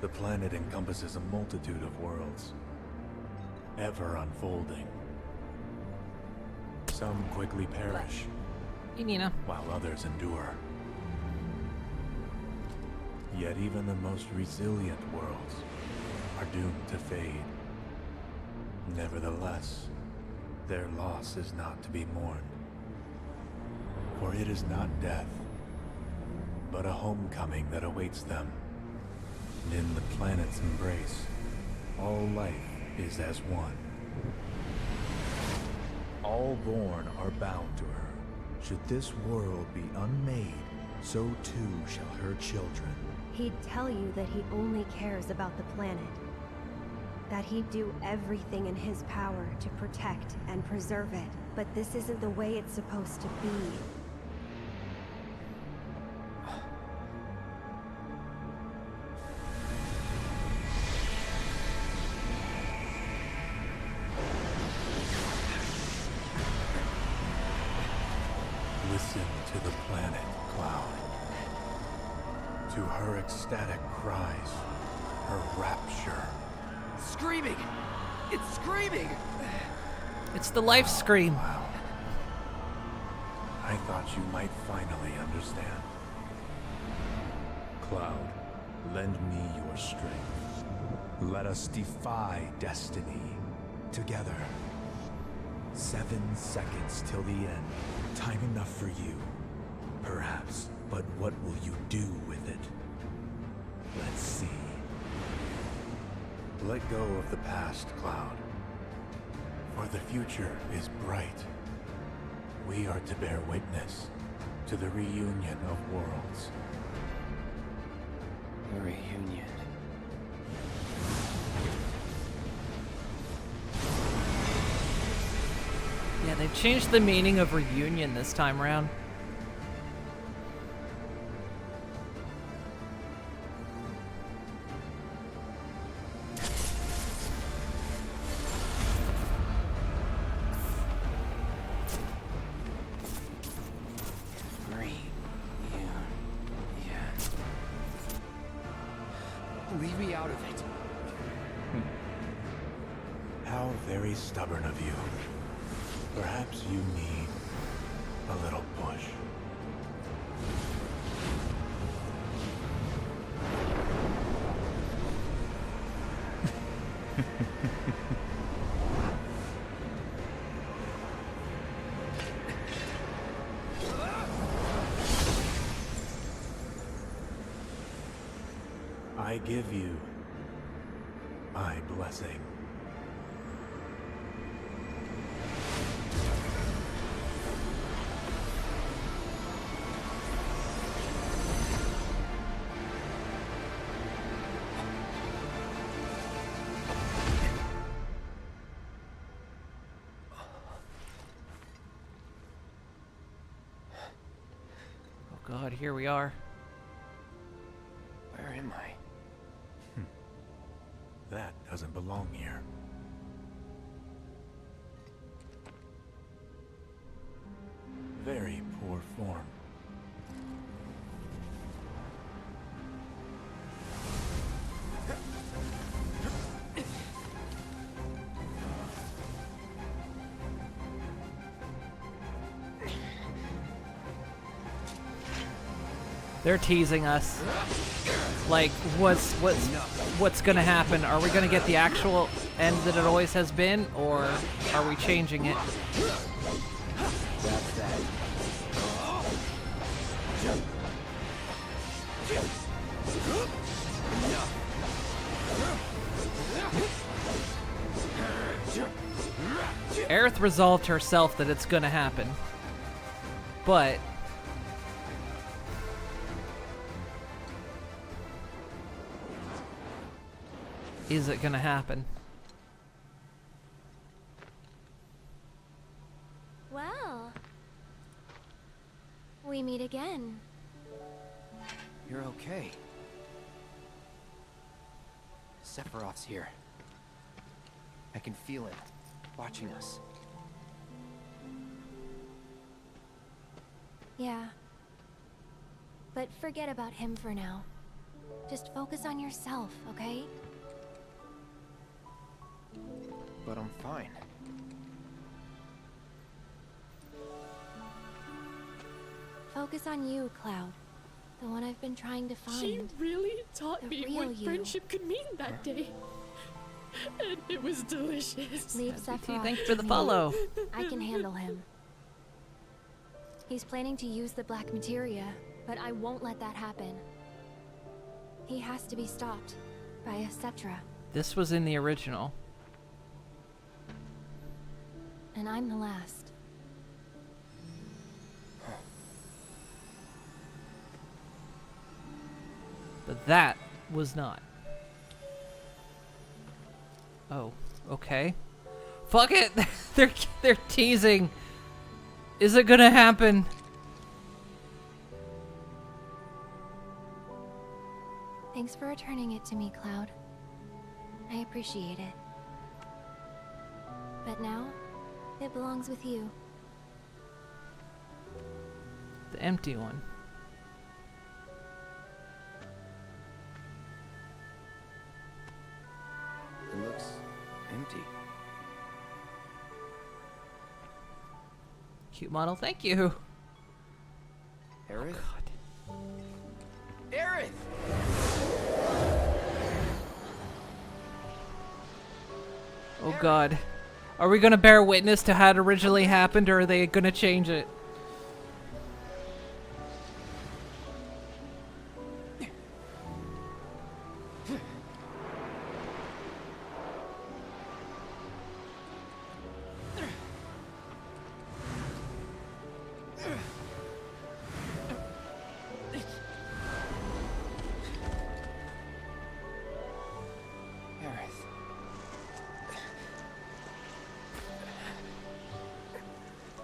The planet encompasses a multitude of worlds, ever unfolding. Some quickly perish, while others endure. Yet even the most resilient worlds are doomed to fade. Nevertheless, their loss is not to be mourned. For it is not death, but a homecoming that awaits them. And in the planet's embrace, all life is as one. All born are bound to her. Should this world be unmade, so too shall her children. He'd tell you that he only cares about the planet. That he'd do everything in his power to protect and preserve it. But this isn't the way it's supposed to be. Listen to the planet, Cloud. To her ecstatic cries, her rapture. Screaming! It's screaming! It's the life scream. Wow. I thought you might finally understand. Cloud, lend me your strength. Let us defy destiny. Together. 7 seconds till the end. Time enough for you. Perhaps. But what will you do with it? Let's see. Let go of the past, Cloud. For the future is bright. We are to bear witness to the reunion of worlds. A reunion. Yeah, they've changed the meaning of reunion this time around. Leave me out of it. How very stubborn of you. Perhaps you need a little push. I give you my blessing. Oh God, here we are. Where am I? That doesn't belong here. Very poor form. They're teasing us. Like, what's gonna happen? Are we gonna get the actual end that it always has been, or are we changing it? That's that. Aerith resolved herself that it's gonna happen. But is it gonna happen? Well, we meet again. You're okay. Sephiroth's here. I can feel him, watching us. Yeah. But forget about him for now. Just focus on yourself, okay? But I'm fine. Focus on you, Cloud. The one I've been trying to find. She really taught The me real what you. friendship could mean that day. And it was delicious. Leave Sephiroth. Thanks for the to me. follow. I can handle him. He's planning to use the black materia, but I won't let that happen. He has to be stopped by a Sceptra, This was in the original. and I'm the last. But that was not. Oh, okay. Fuck it. they're teasing. Is it gonna happen? Thanks for returning it to me, Cloud. I appreciate it. But now, it belongs with you. The empty one. It looks empty. Cute model, thank you. Aerith? Aerith! Oh god. Are we gonna bear witness to how it originally happened, or are they gonna change it?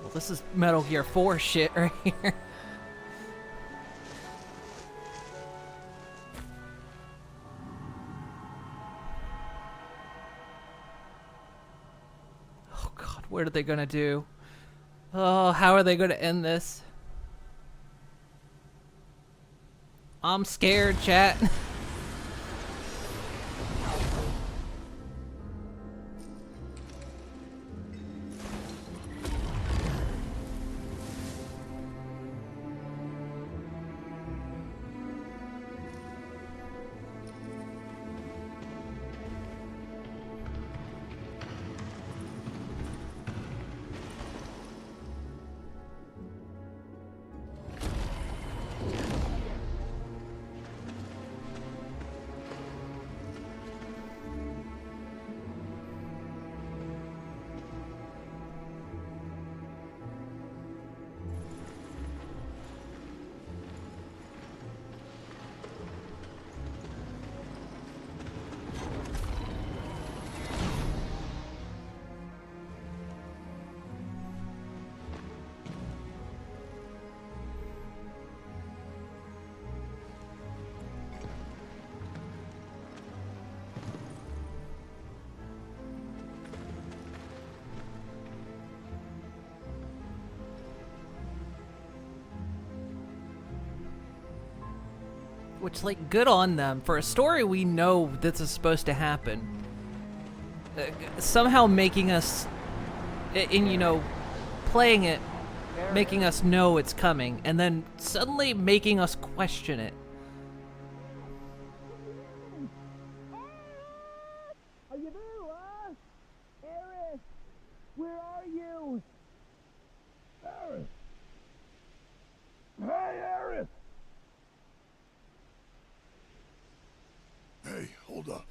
Well, this is Metal Gear 4 shit right here. Oh god, what are they gonna do? Oh, how are they gonna end this? I'm scared, chat. Which, like, good on them. For a story we know this is supposed to happen. Somehow making us, you know, playing it, making us know it's coming, and then suddenly making us question it. Are you there, huh? Aerith! Where are you? Aerith! Hey, Aerith! Hey, hold up.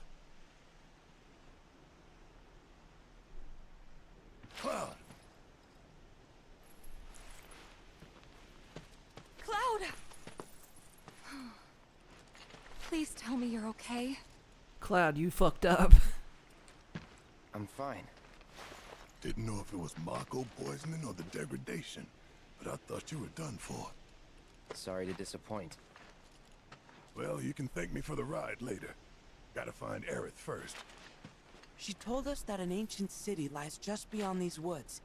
Cloud! Cloud! Please tell me you're okay. Cloud, you fucked up. I'm fine. Didn't know if it was Mako poisoning or the degradation, but I thought you were done for. Sorry to disappoint. Well, you can thank me for the ride later. Gotta find Aerith first. She told us that an ancient city lies just beyond these woods,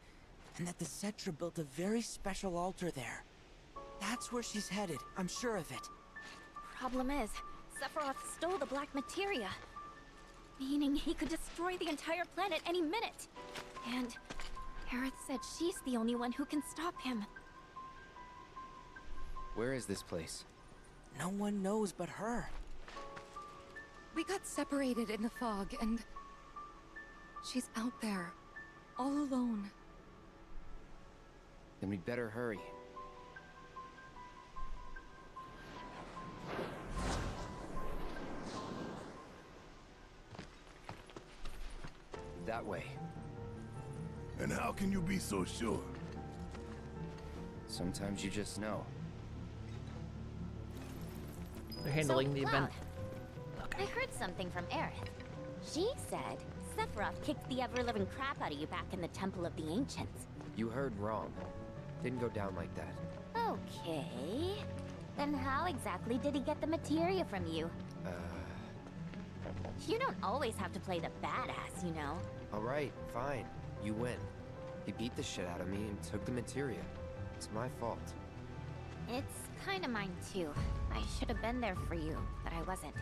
and that the Cetra built a very special altar there. That's where she's headed, I'm sure of it. Problem is, Sephiroth stole the black materia, meaning he could destroy the entire planet any minute. And Aerith said she's the only one who can stop him. Where is this place? No one knows but her. We got separated in the fog, and she's out there, all alone. Then we'd better hurry. That way. And how can you be so sure? Sometimes you just know. They're handling the event. I heard something from Aerith. She said Sephiroth kicked the ever-living crap out of you back in the Temple of the Ancients. You heard wrong. Didn't go down like that. Okay. Then how exactly did he get the materia from you? You don't always have to play the badass, you know. Alright, fine. You win. He beat the shit out of me and took the materia. It's my fault. It's kinda mine too. I should have been there for you, but I wasn't.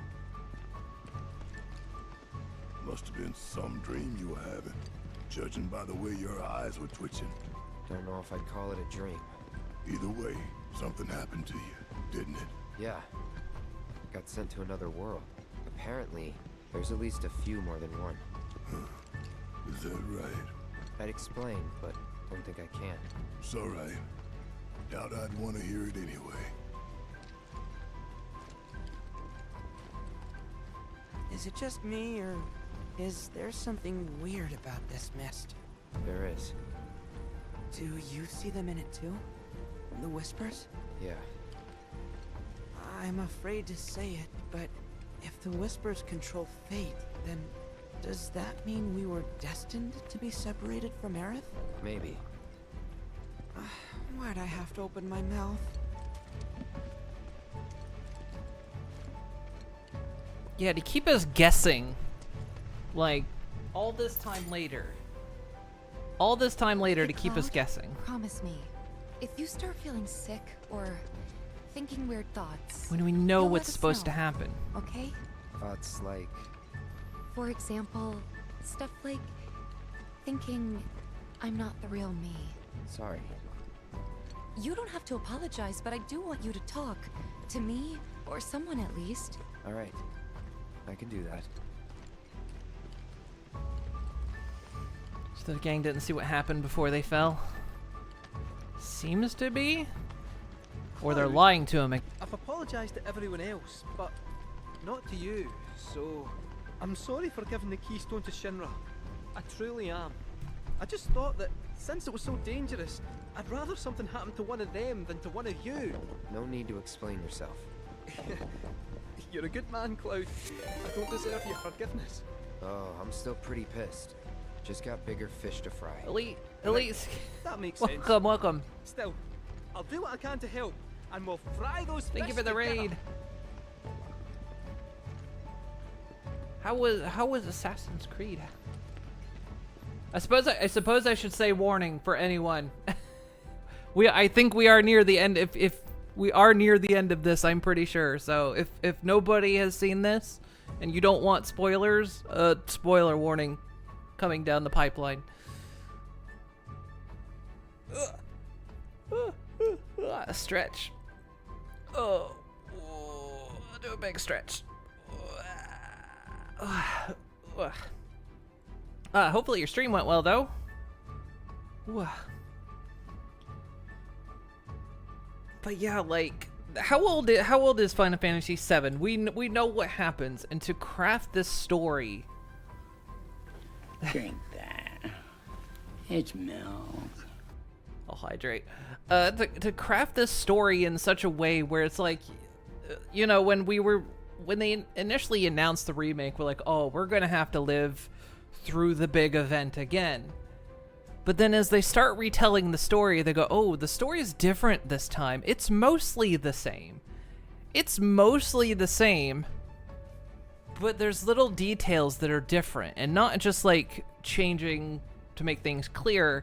Must have been some dream you were having, judging by the way your eyes were twitching. Don't know if I'd call it a dream. Either way, something happened to you, didn't it? Yeah. Got sent to another world. Apparently, there's at least a few more than one. Is that right? I'd explain, but don't think I can. It's alright. Doubt I'd want to hear it anyway. Is it just me, or is there something weird about this mist? There is. Do you see them in it too? The whispers? Yeah. I'm afraid to say it, but if the whispers control fate, then does that mean we were destined to be separated from Aerith? Maybe. Why'd I have to open my mouth? Yeah, to keep us guessing, like, all this time later. All this time later to keep us guessing. Promise me, if you start feeling sick or thinking weird thoughts, When we know you'll what's let us supposed to know, happen. Okay? Thoughts like... For example, stuff like thinking I'm not the real me. Sorry. You don't have to apologize, but I do want you to talk. To me, or someone at least. Alright. I can do that. So the gang didn't see what happened before they fell? Seems to be? Or they're lying to him. I've apologized to everyone else, but not to you, so I'm sorry for giving the keystone to Shinra. I truly am. I just thought that since it was so dangerous, I'd rather something happened to one of them than to one of you. No need to explain yourself. You're a good man, Cloud. I don't deserve your forgiveness. Oh, I'm still pretty pissed. Just got bigger fish to fry. Elite. That makes sense. Welcome. Still, I'll do what I can to help, and we'll fry those Thank you fish for the together. raid. How was Assassin's Creed? I suppose I should say warning for anyone. I think we are near the end. If we are near the end of this, I'm pretty sure. So if nobody has seen this and you don't want spoilers, spoiler warning coming down the pipeline. Stretch. Oh, do a big stretch. Hopefully your stream went well though. But yeah, like, how old is Final Fantasy VII? We know what happens, and to craft this story. Drink that. It's milk. I'll hydrate. To craft this story in such a way where it's like, you know, when they initially announced the remake, we're like, oh, we're gonna have to live through the big event again. But then as they start retelling the story, they go, oh, the story is different this time. It's mostly the same. But there's little details that are different, and not just like changing to make things clear,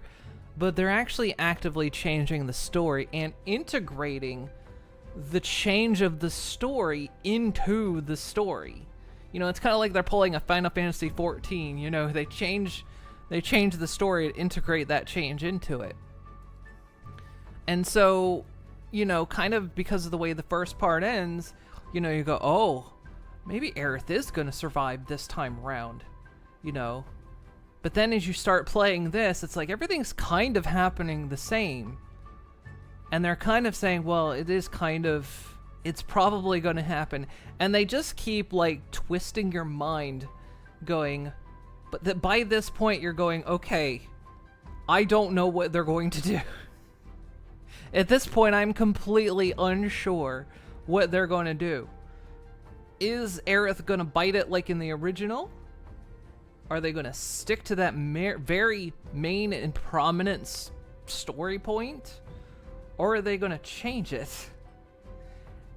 but they're actually actively changing the story and integrating the change of the story into the story. You know, it's kind of like they're pulling a Final Fantasy 14, you know, they change the story to integrate that change into it. And so, you know, kind of because of the way the first part ends, you know, you go, oh, maybe Aerith is going to survive this time around, you know. But then as you start playing this, it's like everything's kind of happening the same. And they're kind of saying, well, it's probably going to happen. And they just keep like twisting your mind going, but that by this point you're going, okay, I don't know what they're going to do. At this point, I'm completely unsure what they're going to do. Is Aerith going to bite it like in the original? Are they going to stick to that very main and prominent story point? Or are they going to change it?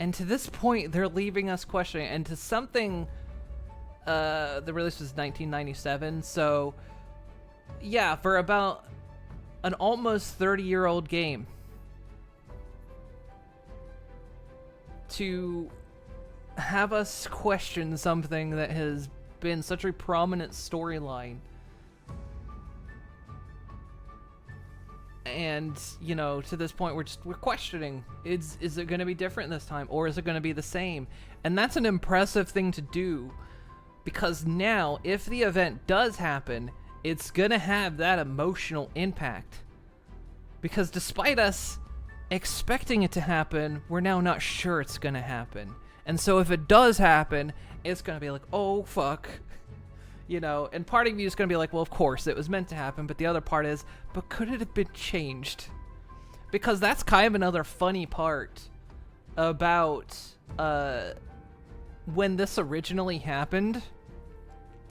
And to this point, they're leaving us questioning. And to something, the release was 1997, so yeah, for about an almost 30-year-old game, to have us question something that has been such a prominent storyline. And, you know, to this point, we're questioning, is it going to be different this time, or is it going to be the same? And that's an impressive thing to do, because now, if the event does happen, it's going to have that emotional impact. Because despite us expecting it to happen, we're now not sure it's gonna happen. And so if it does happen, it's gonna be like, oh fuck, you know. And part of you is gonna be like, well, of course it was meant to happen, but the other part is, but could it have been changed? Because that's kind of another funny part about when this originally happened.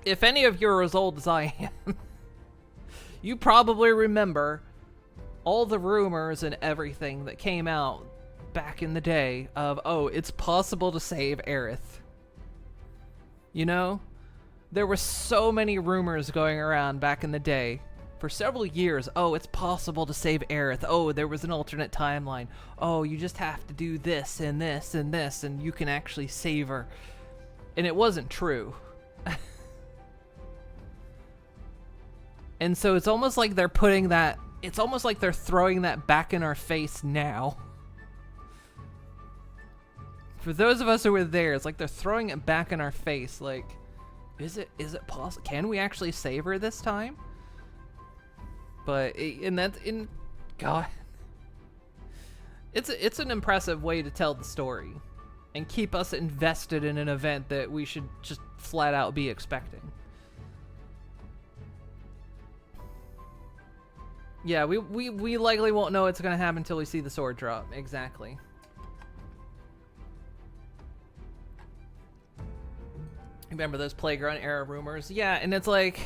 If any of you are as old as I am, you probably remember all the rumors and everything that came out back in the day of, oh, it's possible to save Aerith. You know? There were so many rumors going around back in the day for several years. Oh, it's possible to save Aerith. Oh, there was an alternate timeline. Oh, you just have to do this and this and this and you can actually save her. And it wasn't true. And so it's almost like they're putting that, it's almost like they're throwing that back in our face now. For those of us who were there, it's like they're throwing it back in our face. Like, is it possible? Can we actually save her this time? But God, it's an impressive way to tell the story and keep us invested in an event that we should just flat out be expecting. Yeah, we likely won't know what's gonna happen until we see the sword drop. Exactly. Remember those Playground era rumors? Yeah, and it's like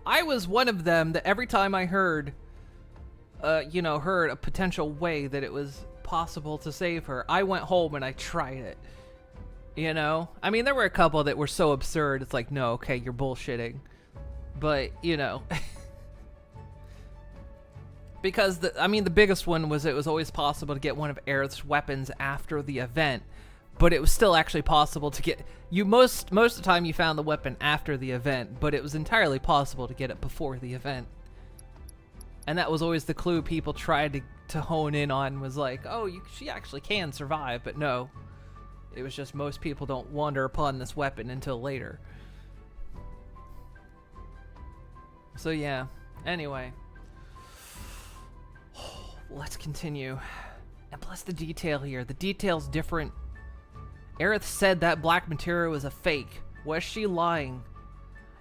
I was one of them that every time I heard a potential way that it was possible to save her, I went home and I tried it. You know? I mean, there were a couple that were so absurd, it's like, no, okay, you're bullshitting. But, you know, because the biggest one was it was always possible to get one of Aerith's weapons after the event, but it was still actually possible to get most of the time you found the weapon after the event, but it was entirely possible to get it before the event. And that was always the clue people tried to hone in on, was like, oh, she actually can survive, but no. It was just most people don't wander upon this weapon until later. So yeah, anyway. Let's continue. And plus the detail here. The detail's different. Aerith said that black materia was a fake. Was she lying?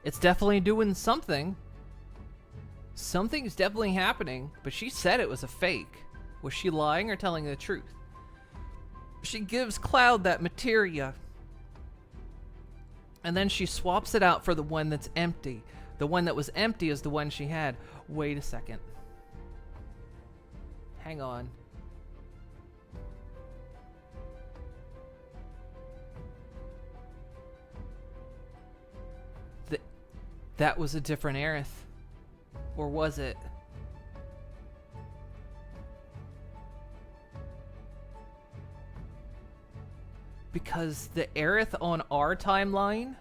It's definitely doing something. Something's definitely happening, but she said it was a fake. Was she lying or telling the truth? She gives Cloud that materia, and then she swaps it out for the one that's empty. The one that was empty is the one she had. Wait a second. Hang on. that was a different Aerith. Or was it? Because the Aerith on our timeline,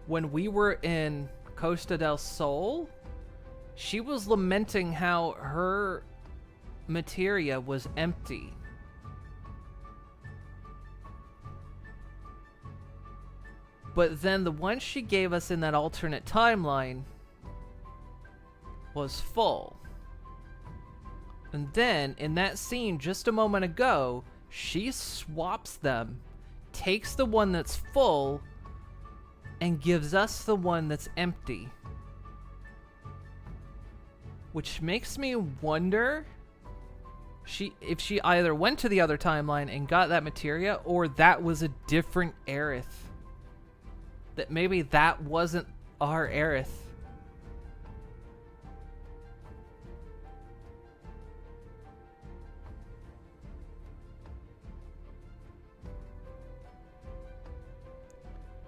when we were in Costa del Sol, she was lamenting how her materia was empty. But then the one she gave us in that alternate timeline was full. And then, in that scene just a moment ago, she swaps them, takes the one that's full, and gives us the one that's empty. Which makes me wonder if she either went to the other timeline and got that materia, or that was a different Aerith. That maybe that wasn't our Aerith.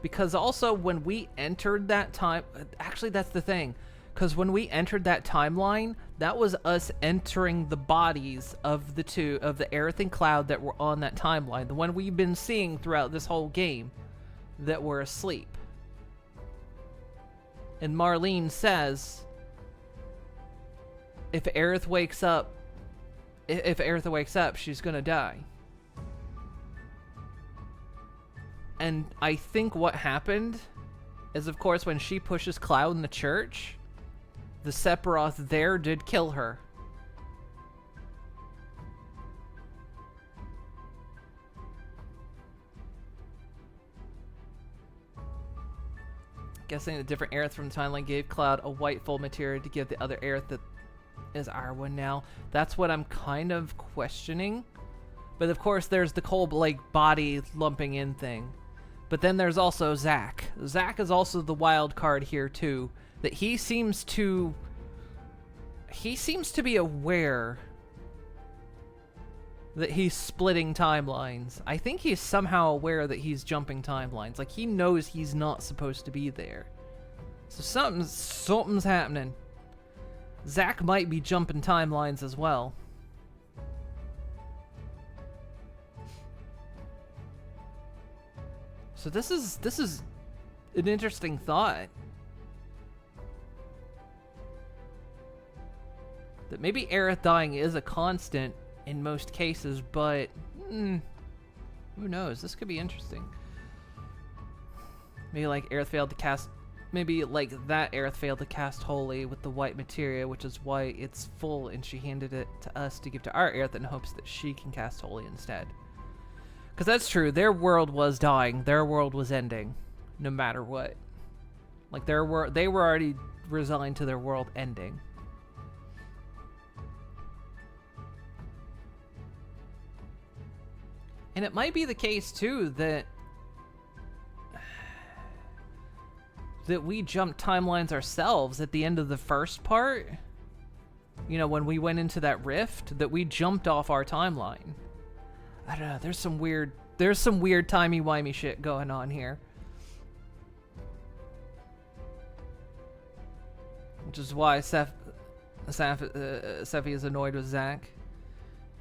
Because also when we entered that time, actually that's the thing, because when we entered that timeline, that was us entering the bodies of the Aerith and Cloud that were on that timeline, the one we've been seeing throughout this whole game, that were asleep. And Marlene says, if Aerith wakes up, she's gonna die. And I think what happened is, of course, when she pushes Cloud in the church, the Sephiroth there did kill her. Guessing a different Aerith from the timeline gave Cloud a white full materia to give the other Aerith that is our one now. That's what I'm kind of questioning. But of course, there's the cold like body lumping in thing. But then there's also Zack. Zack is also the wild card here too. That he seems to be aware that he's splitting timelines. I think he's somehow aware that he's jumping timelines. Like, he knows he's not supposed to be there. So something's happening. Zack might be jumping timelines as well. So this is an interesting thought. That maybe Aerith dying is a constant in most cases, but who knows? This could be interesting. Maybe like Aerith failed to cast, maybe like that Aerith failed to cast Holy with the white materia, which is why it's full, and she handed it to us to give to our Aerith in hopes that she can cast Holy instead. Because that's true, their world was dying, their world was ending, no matter what. Like they were already resigned to their world ending. And it might be the case too that we jumped timelines ourselves at the end of the first part. You know, when we went into that rift, that we jumped off our timeline. I don't know, there's some weird timey-wimey shit going on here. Which is why Sephi is annoyed with Zack.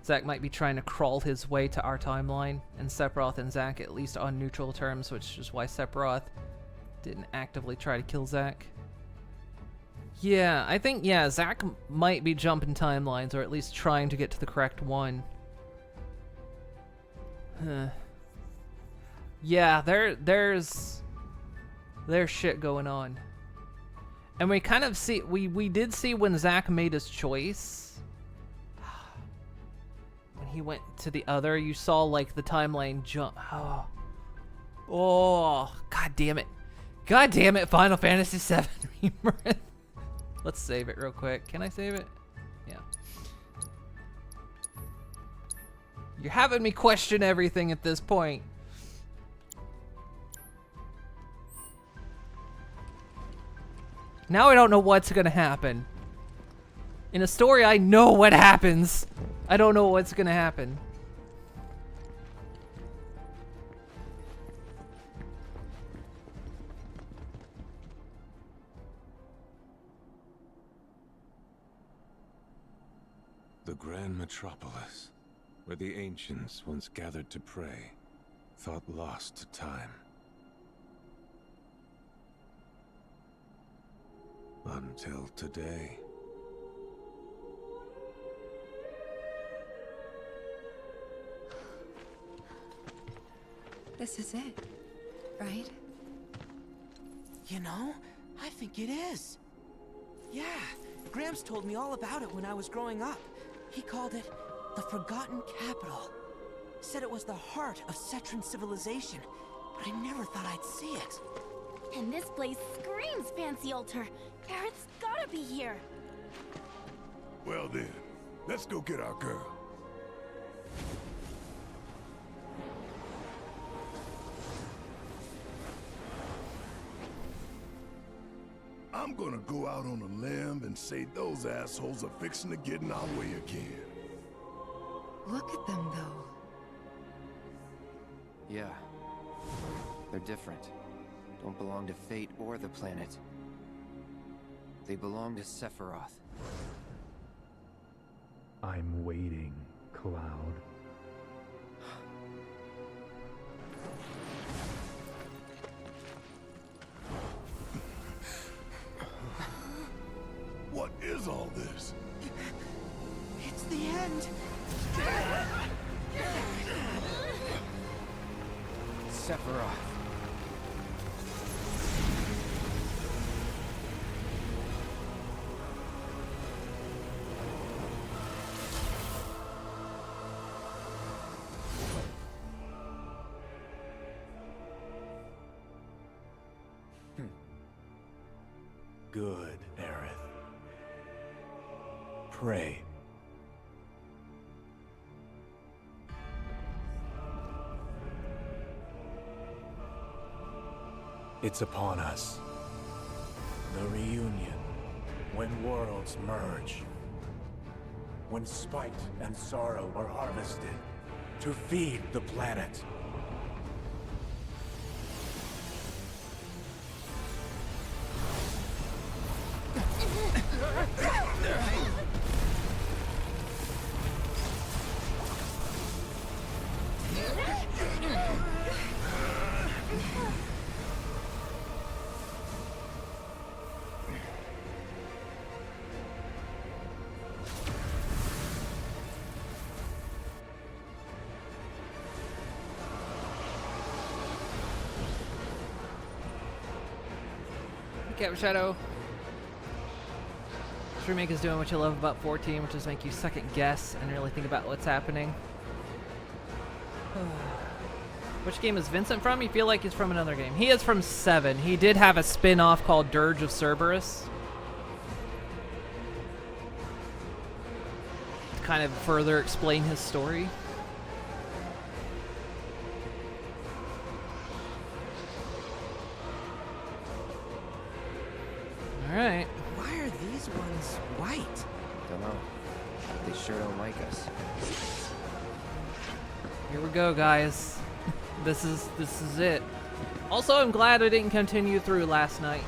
Zack might be trying to crawl his way to our timeline, and Sephiroth and Zack at least on neutral terms, which is why Sephiroth didn't actively try to kill Zack. Yeah, I think, Zack might be jumping timelines, or at least trying to get to the correct one. Yeah, there's shit going on. And we kind of see, we did see when Zack made his choice. When he went to the other, you saw like the timeline jump. Oh, god damn it. God damn it, Final Fantasy VII Rebirth. Let's save it real quick. Can I save it? Yeah. You're having me question everything at this point. Now I don't know what's gonna happen. In a story, I know what happens. I don't know what's gonna happen. The grand metropolis, where the ancients once gathered to pray, thought lost to time. Until today. This is it, right? You know, I think it is. Yeah, Gramps told me all about it when I was growing up. He called it the Forgotten Capital. Said it was the heart of Cetran civilization, but I never thought I'd see it. And this place screams fancy altar. Aerith's gotta be here. Well then, let's go get our girl. I'm gonna go out on a limb and say those assholes are fixing to get in our way again. Look at them, though. Yeah. They're different. Don't belong to Fate or the planet. They belong to Sephiroth. I'm waiting, Cloud. What is all this? It's the end. Sephiroth. Good, Aerith. Pray. It's upon us. The reunion. When worlds merge. When spite and sorrow are harvested to feed the planet. Captain Shadow. This remake is doing what you love about 14, which is make you second guess and really think about what's happening. Which game is Vincent from? You feel like he's from another game. He is from 7. He did have a spin-off called Dirge of Cerberus. To kind of further explain his story. Alright. Why are these ones white? Don't know. They sure don't like us. Here we go, guys. This is it. Also, I'm glad I didn't continue through last night,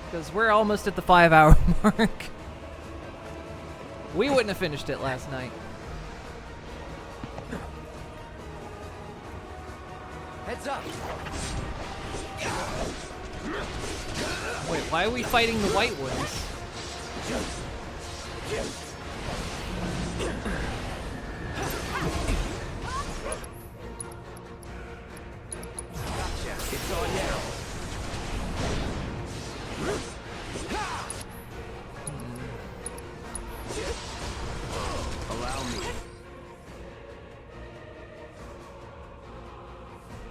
because we're almost at the 5-hour mark. We wouldn't have finished it last night. Heads up. Wait, why are we fighting the white ones? It's on now. Allow me.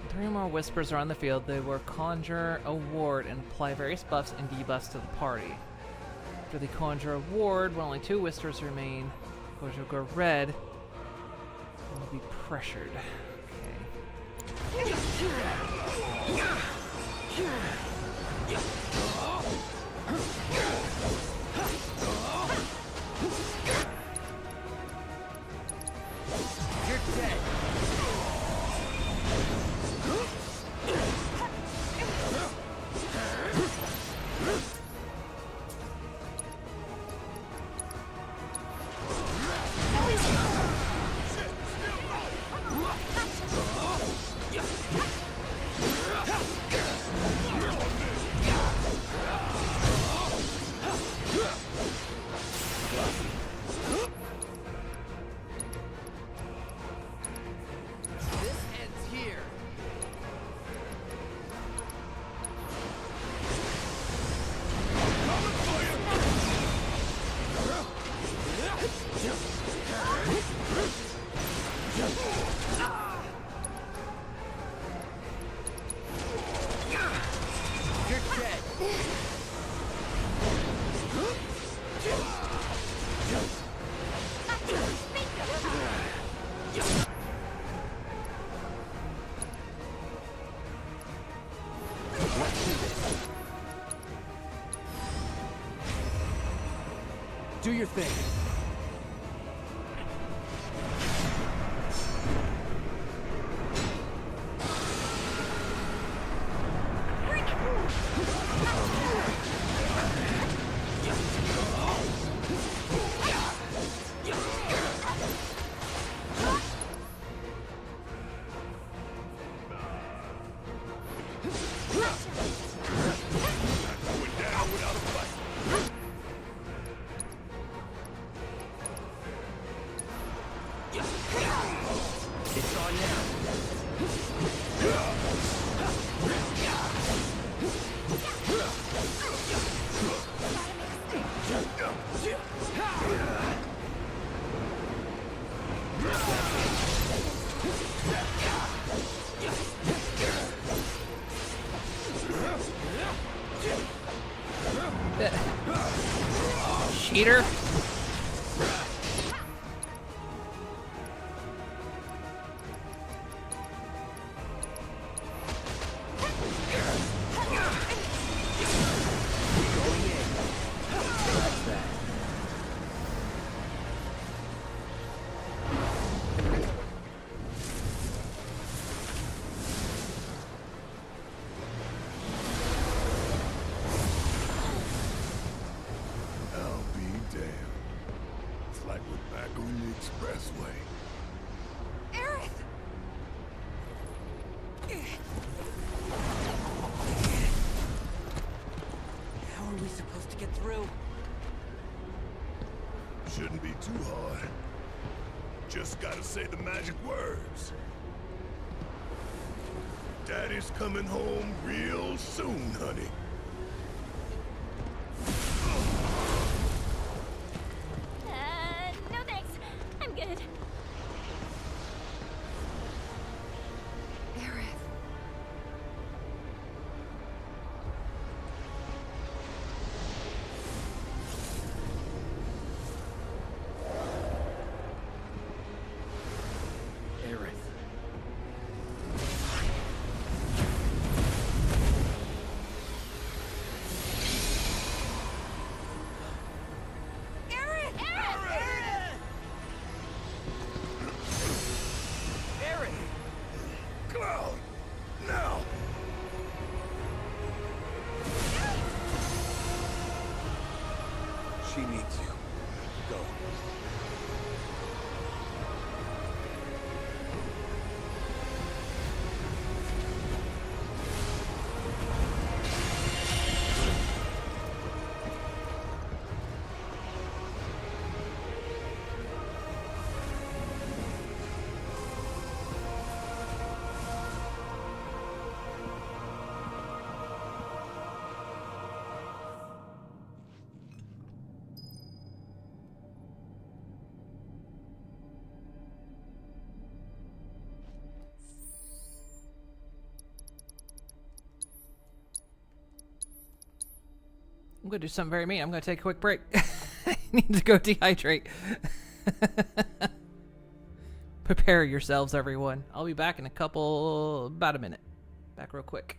3 more whispers are on the field. They will conjure a ward and apply various buffs and debuffs to the party. After they conjure a ward, when only 2 whispers remain, which will go red, and will be pressured. Okay. You're dead. Let's do this. Do your thing. Cheater. Shouldn't be too hard. Just gotta say the magic words. Daddy's coming home real soon, honey. No thanks. I'm good. She needs you. Go. I'm gonna do something very mean. I'm gonna take a quick break. I need to go dehydrate. Prepare yourselves, everyone. I'll be back in about a minute. Back real quick.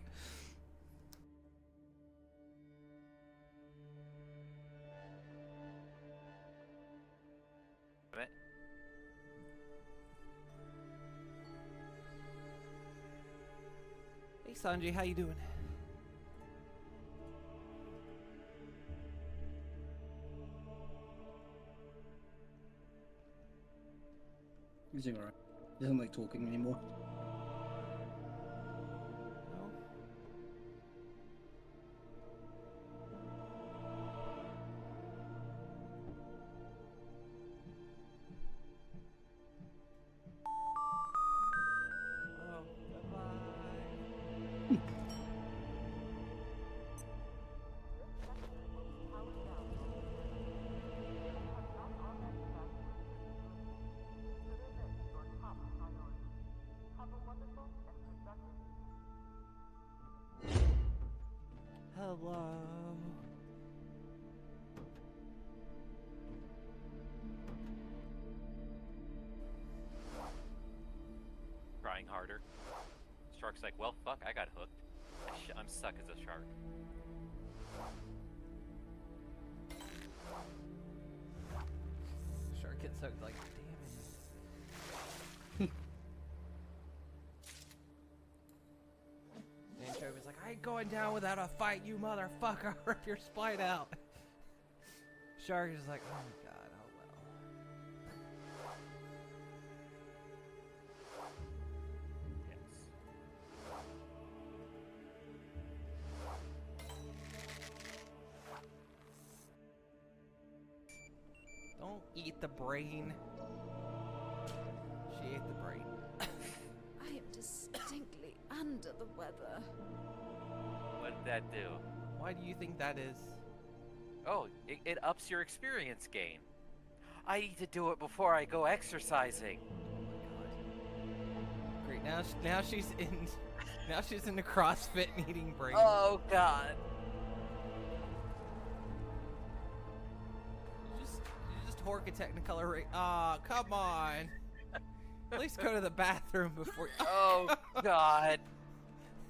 Hey Sanjay, how you doing? He's doing alright. He doesn't like talking anymore. Hello. Trying harder. Shark's like, well, fuck, I got hooked. I I'm stuck as a shark. Shark gets hooked like, damn it. Anchovy's like, I ain't going down without a fight, you motherfucker. I'll rip your spine out. Shark is like, oh my god, oh well. Don't eat the brain. She ate the brain. I am distinctly under the weather. What did that do? Why do you think that is? Oh, it ups your experience gain. I need to do it before I go exercising. Great, now she's in the CrossFit and eating brain. Oh god. You just hork a Technicolor ray. Aw, come on. At least go to the bathroom before. Oh god.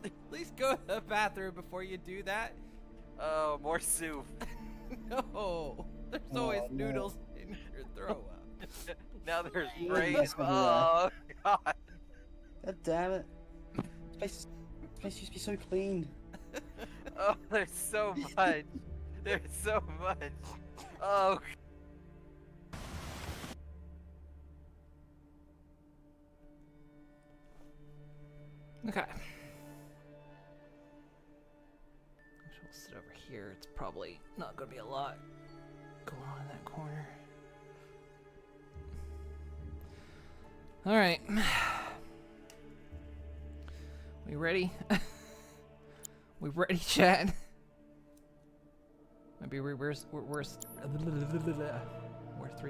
At least go to the bathroom before you do that. Oh, more soup. No, there's always noodles in your throw up. Now there's Yeah, brain. that's gonna Oh god. God damn it. This place used to be so clean. Oh, there's so much. There's so much. Oh. Okay. We'll sit over here. It's probably not going to be a lot going on in that corner. All right. We ready? We ready, chat? Maybe we're 3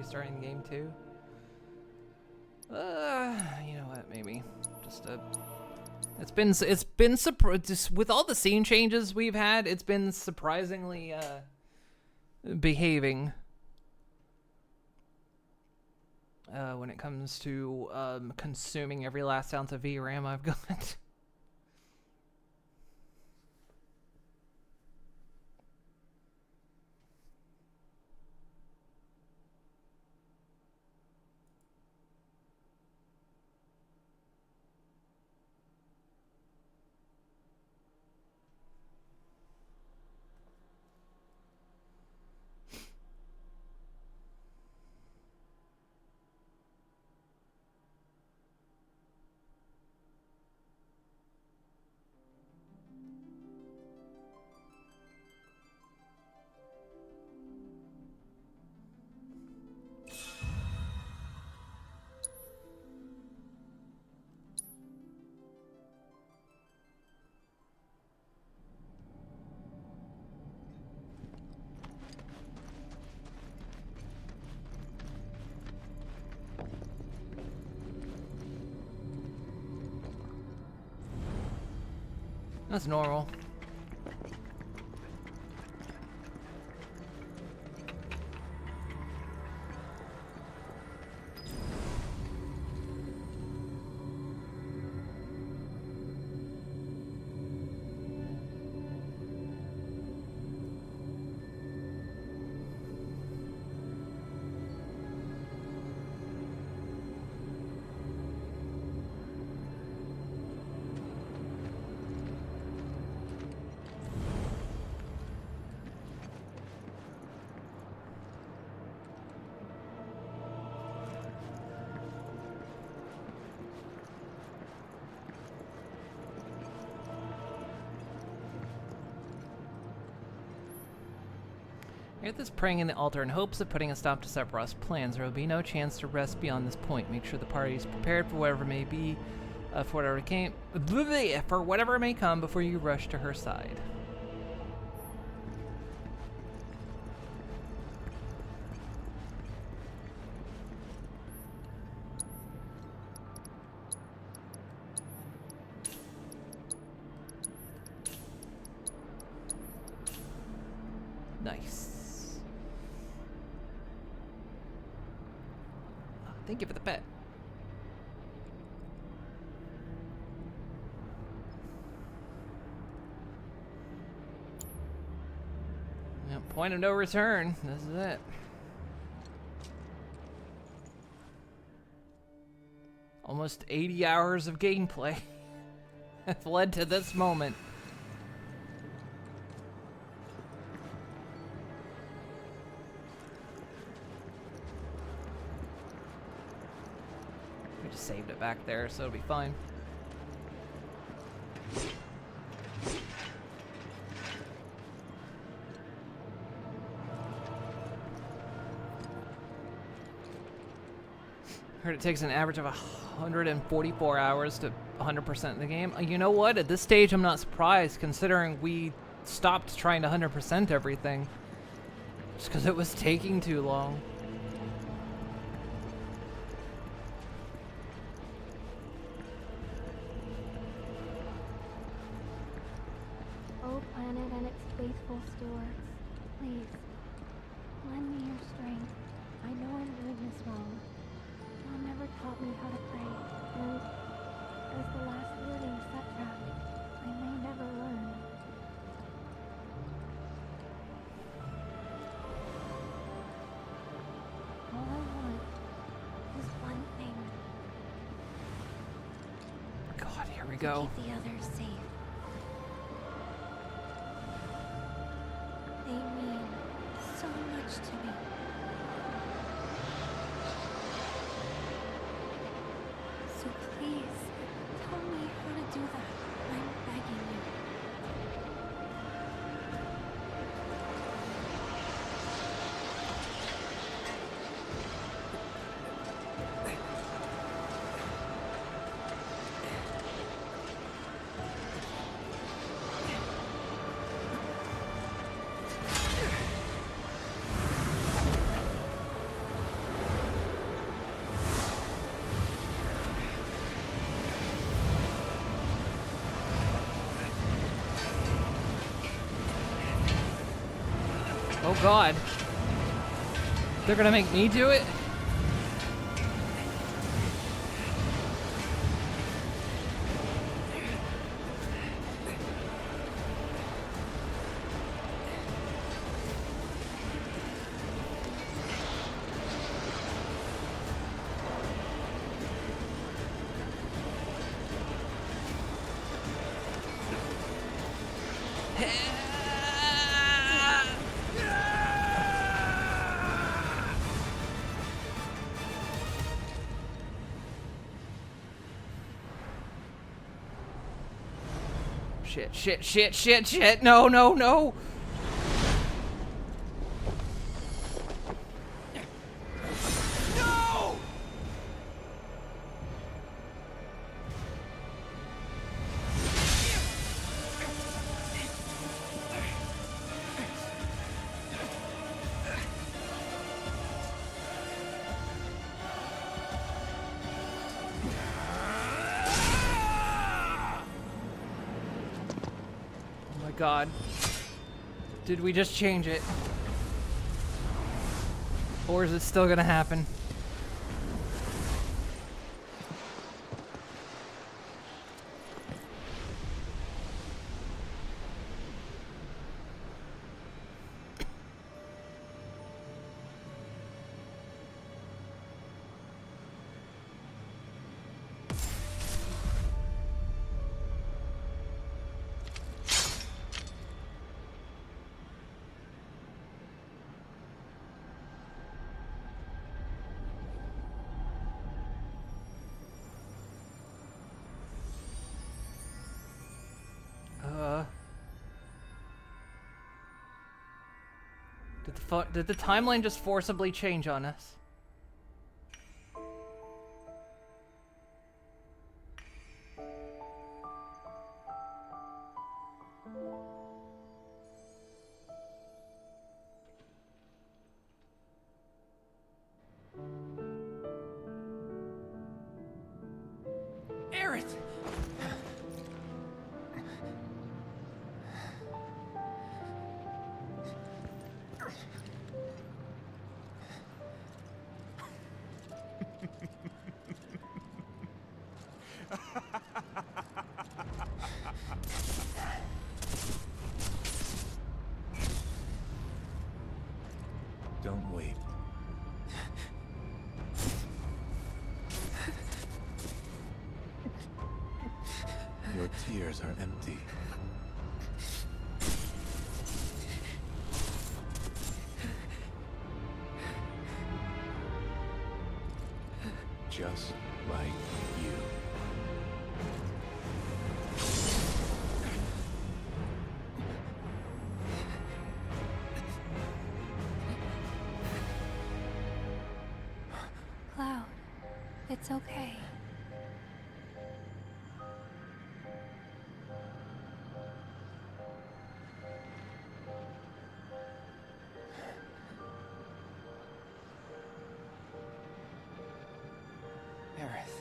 starting the game too. You know what? Maybe just a. It's been just with all the scene changes we've had. It's been surprisingly behaving when it comes to consuming every last ounce of VRAM I've got. That's normal. Aerith is praying in the altar in hopes of putting a stop to Sephiroth's plans. There will be no chance to rest beyond this point. Make sure the party is prepared for whatever may be, for whatever may come before you rush to her side. Nice. Thank you for the pet. Point of no return. This is it. Almost 80 hours of gameplay have led to this moment. We just saved it back there, so it'll be fine. Heard it takes an average of 144 hours to 100% the game. You know what? At this stage, I'm not surprised, considering we stopped trying to 100% everything. Just because it was taking too long. O planet and its faithful stewards, please, lend me your strength. I know I'm doing this wrong. Mom never taught me how to pray, and as the last living setback, I may never learn. All I want is one thing. God, here we go. Keep the others safe. They mean so much to me. So please, tell me how to do that. I'm begging you. Oh God. They're gonna make me do it? Shit. No. No! God. Did we just change it? Or is it still gonna happen? Did the timeline just forcibly change on us? Aerith! Don't weep. Your tears are empty. Just like you. Cloud, it's okay. Aerith.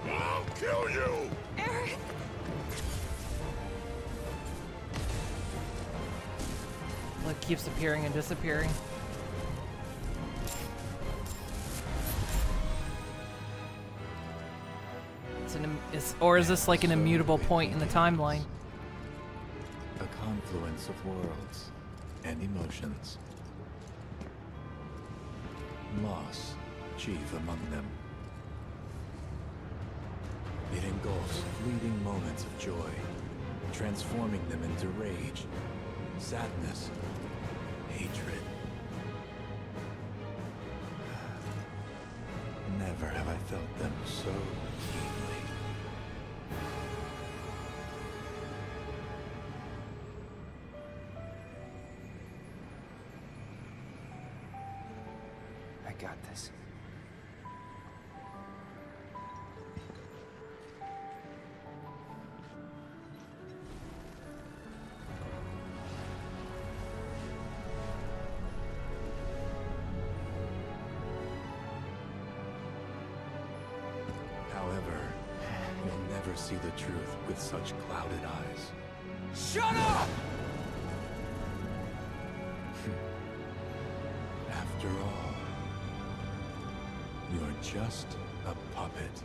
I'll kill you! Aerith! Like keeps appearing and disappearing. Or is this like an immutable point in the timeline? A confluence of worlds and emotions. Loss, chief among them. It engulfs fleeting moments of joy, transforming them into rage, sadness, hatred. Never have I felt them so keenly. I got this. However, you'll never see the truth with such clouded eyes. Shut up! After all, you're just a puppet.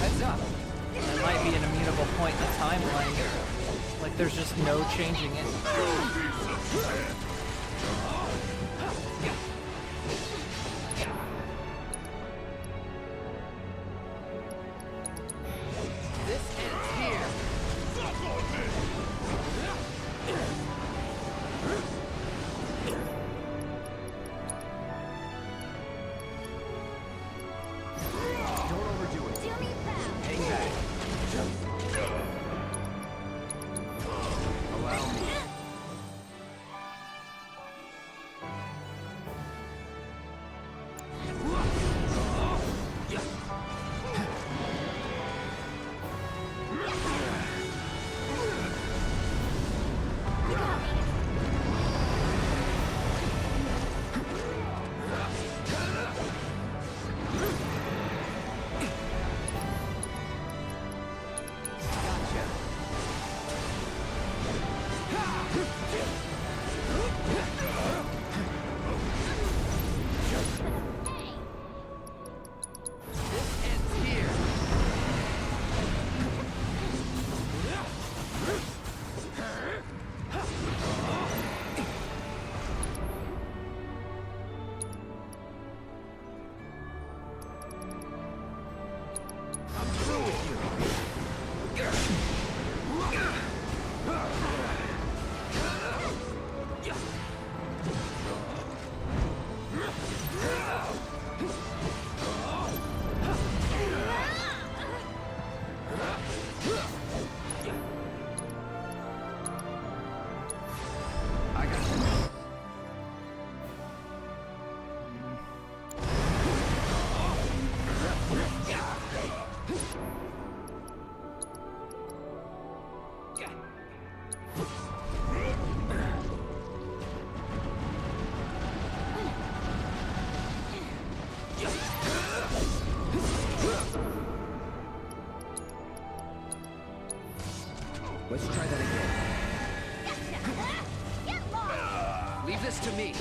Heads up! It might be an immutable point in the timeline. Like there's just no changing it. This ends here! Don't overdo it. Hang back. Allow me. Get lost! Leave this to me.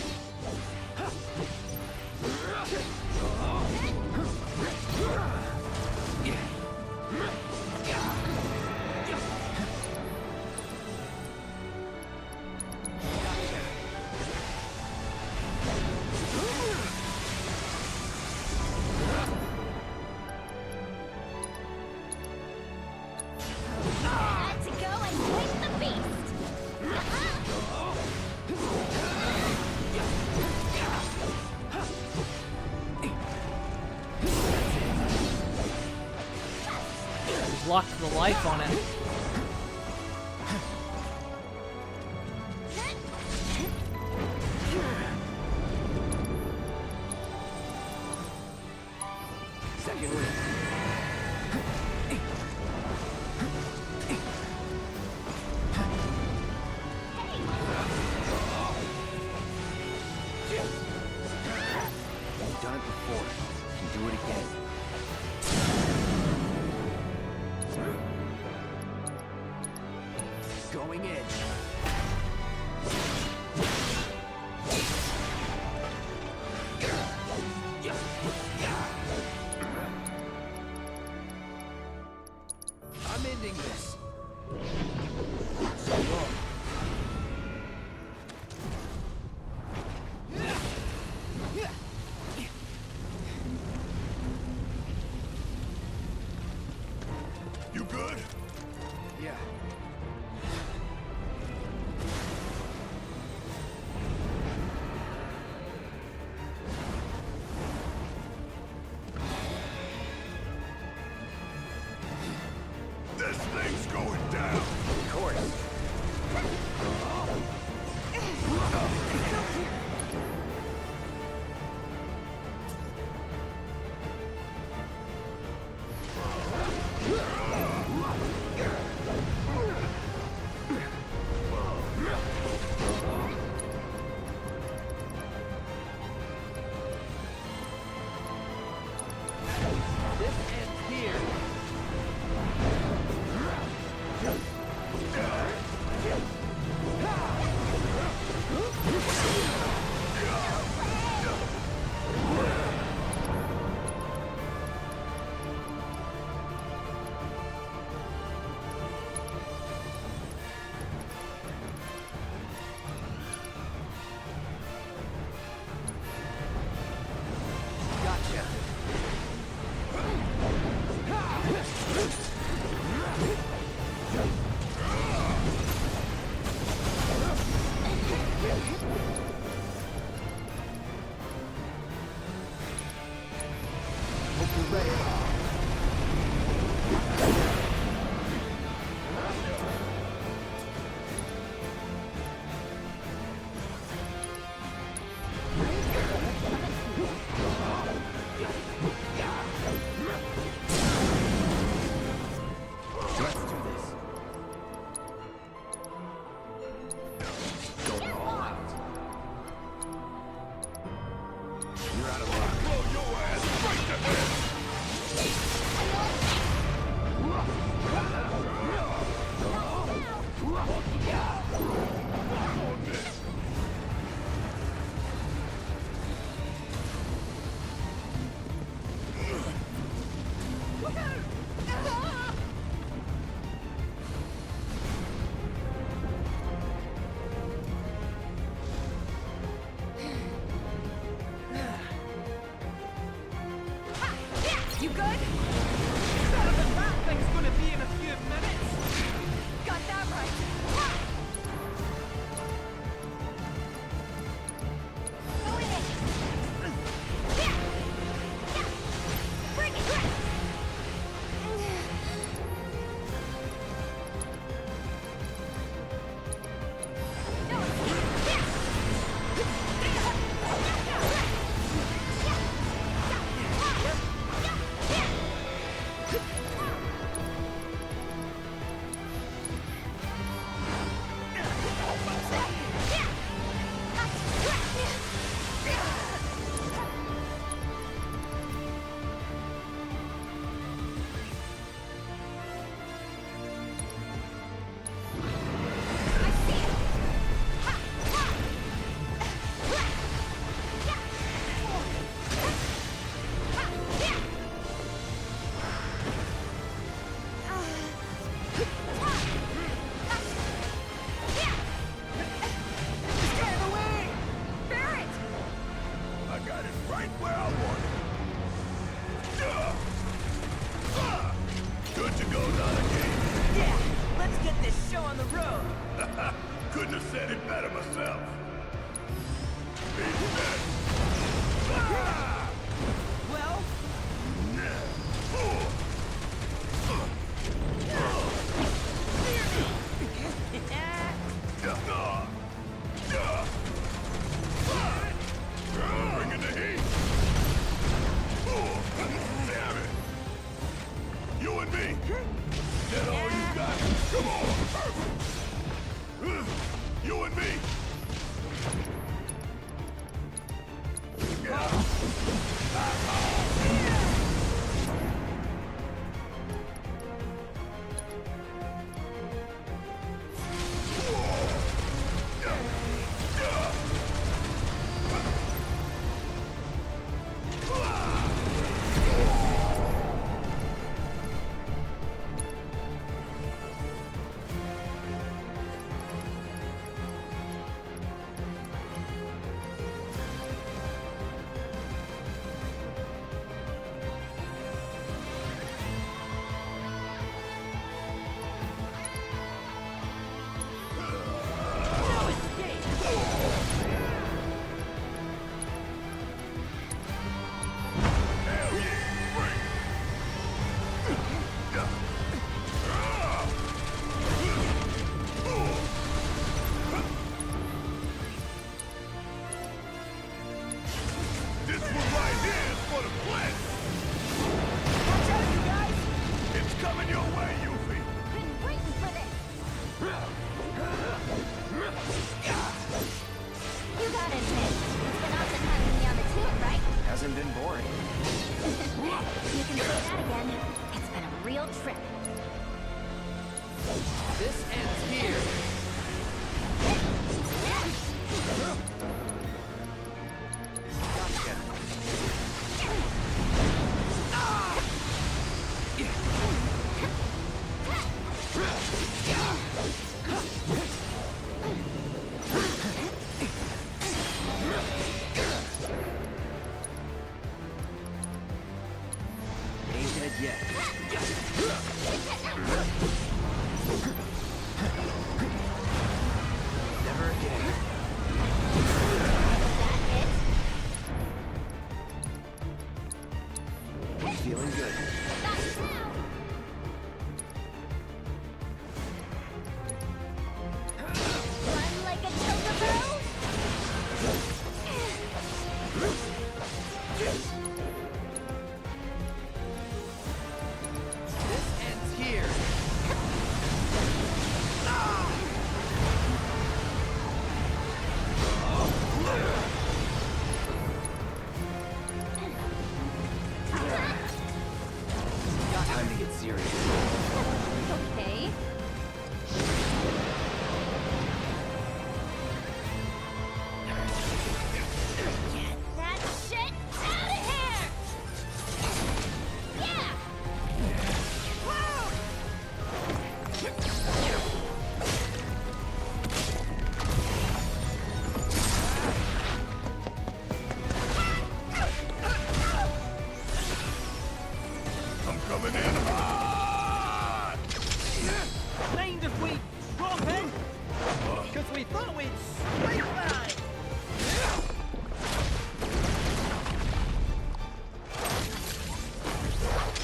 Time to go and wake the beast! Locked the life on it. Second win. You've done it before. You can do it again. couldn't have said it better myself. Well, Bringing the heat. Damn it. You and me. That all you got? Come on. You and me. This one right here is for the plant. Watch out, you guys! It's coming your way, Yuffie. Been waiting for this. You gotta admit, it's been awesome having me on the team, right? Hasn't been boring. You can say that again. It's been a real trip. This ends here. Ain't dead yet. Never again. Feeling good. Run like a chocobo. This ends here. Time to get serious. Okay. Get that shit out of here! Yeah! I'm coming in hot. mind if we drop in? Because we thought we'd strike back.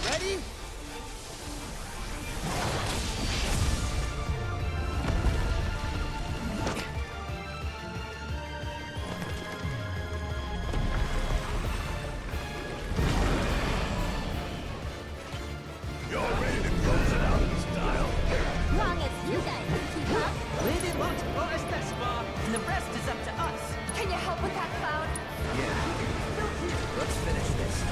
Ready? Y'all ready to close it out in style? Long as you guys can keep up. Lady Luck brought us this far, and the rest is up to us. Can you help with that, Cloud? Yeah. Let's finish this.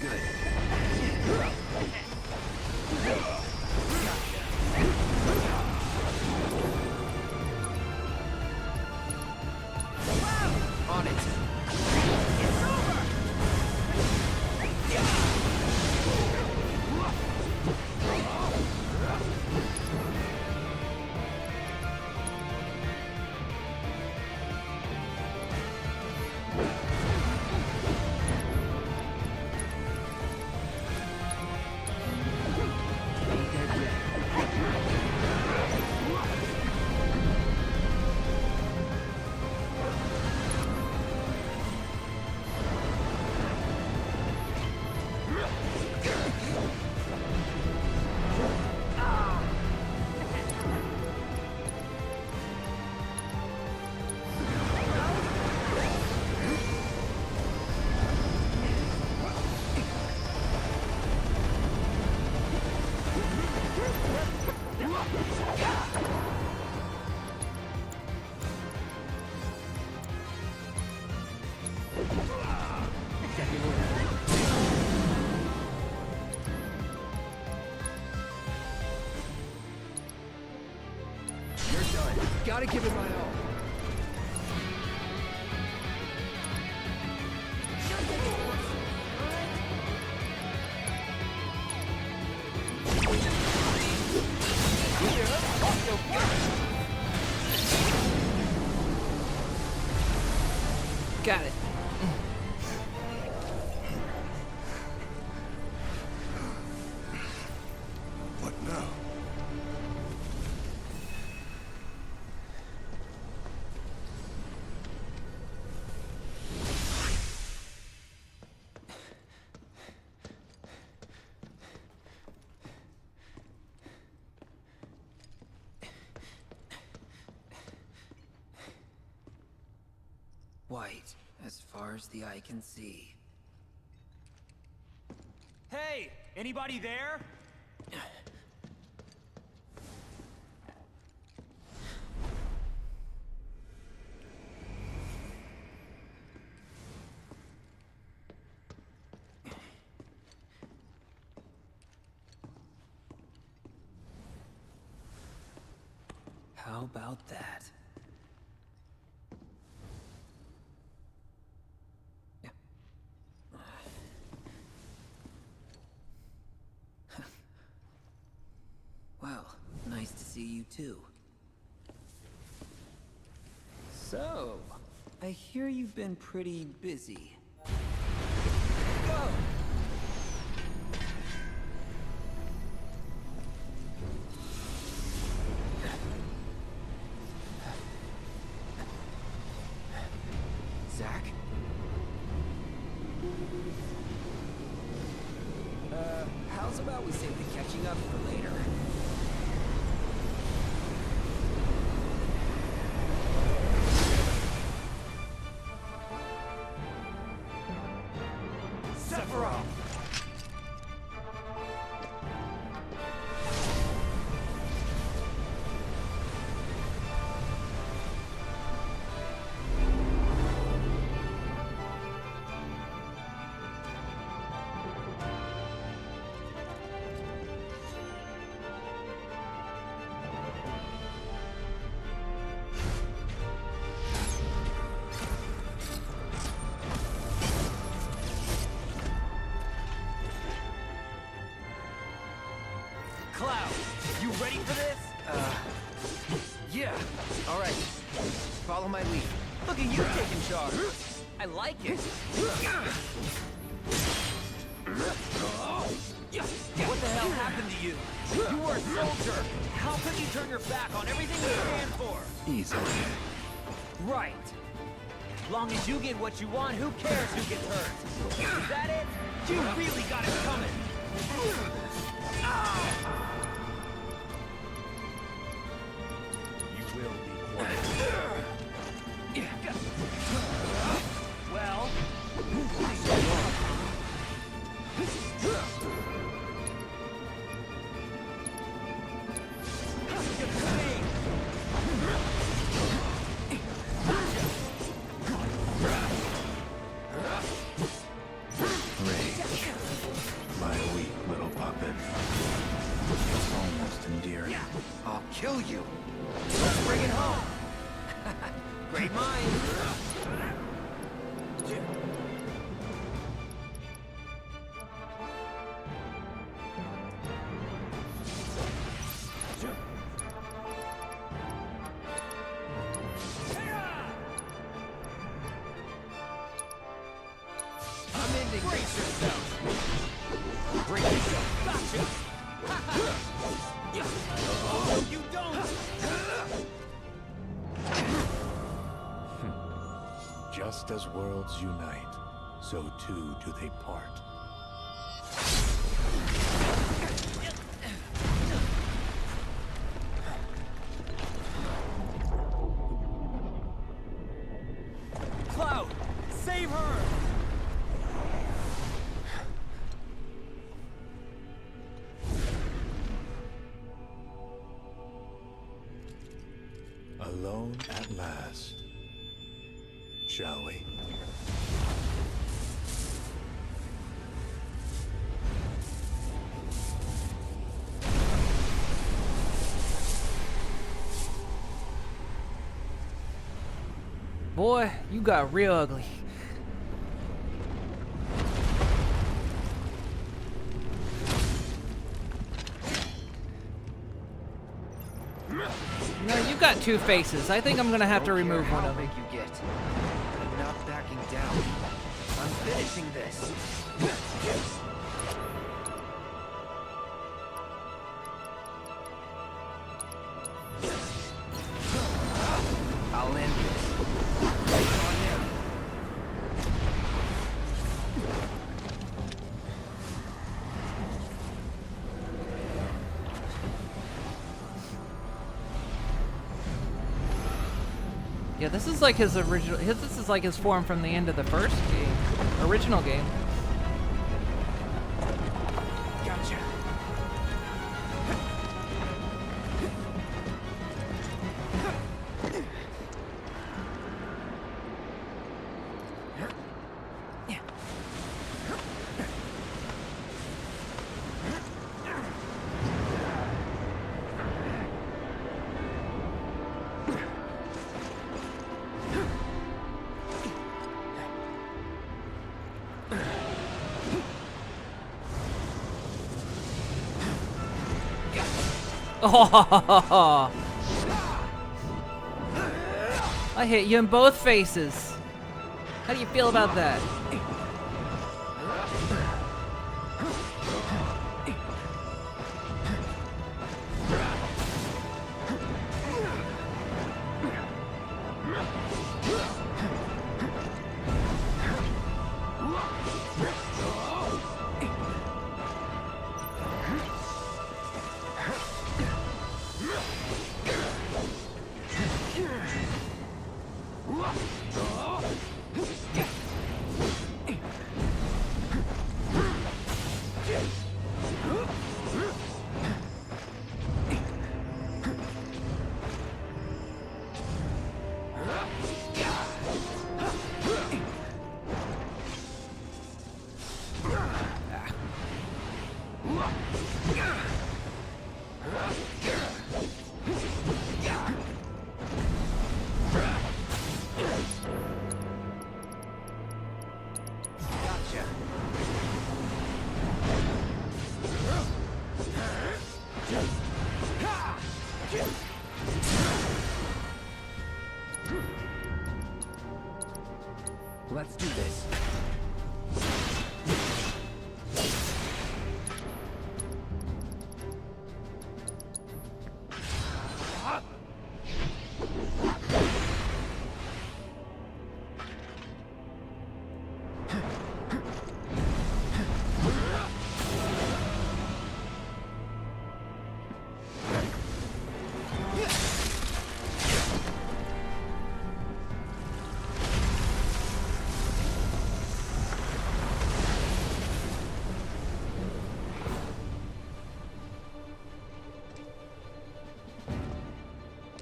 good. On it. You're done. Gotta give it my all. Got it. What now? White, as far as the eye can see. Hey! Anybody there? How about that? Well, nice to see you too. So, I hear you've been pretty busy. Whoa! Zach? How's about we save the catching up for later? Sephiroth! Cloud, you ready for this? Yeah. All right. Follow my lead. Look at you taking charge. I like it. What the hell happened to you? You were a soldier. How could you turn your back on everything you stand for? Easily. Right. Long as you get what you want, who cares who gets hurt? Is that it? You really got it coming. You will be quiet. Well, endearing. I'll kill you. Let's bring it home. Great mind. I'm ending brace yourself. Brace yourself. Gotcha. Oh, you don't. Just as worlds unite, so too do they part. Cloud, save her. Alone at last. Shall we? Boy, you got real ugly. No, you got two faces. I think I'm gonna have to remove one of them. You get. I'm not backing down. I'm finishing this. I'll end this. Right on him. Yeah, this is like his original. This is like his form from the end of the first game, original game. Gotcha. Oh, I hit you in both faces. How do you feel about that? Let's do this.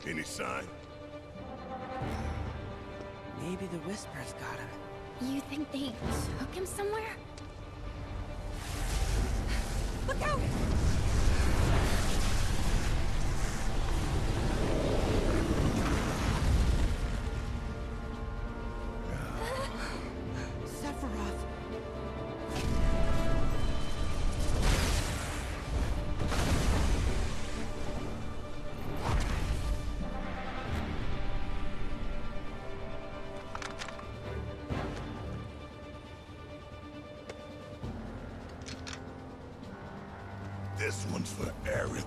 Any sign? Maybe the Whispers got him. You think they took him somewhere? Look out! for Aerith.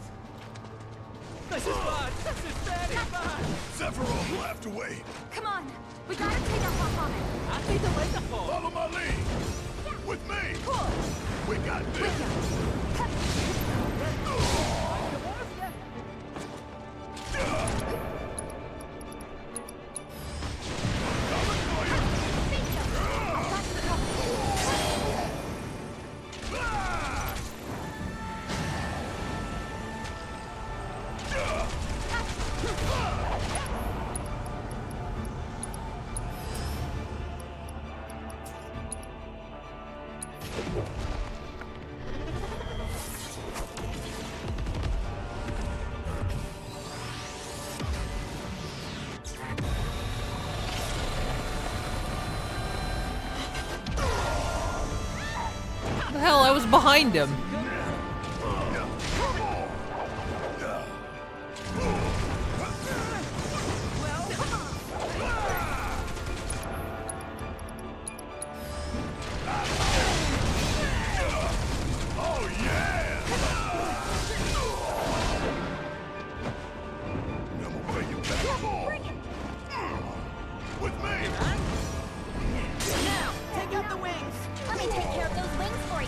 This is bad! This is very bad! Sephiroth will have to wait. Come on, we gotta take out Bahamut. I need to light the fall. Follow my lead. With me. Cool. We got this. What the hell? I was behind him. Now, take out the wings. Let me take care of those wings for you.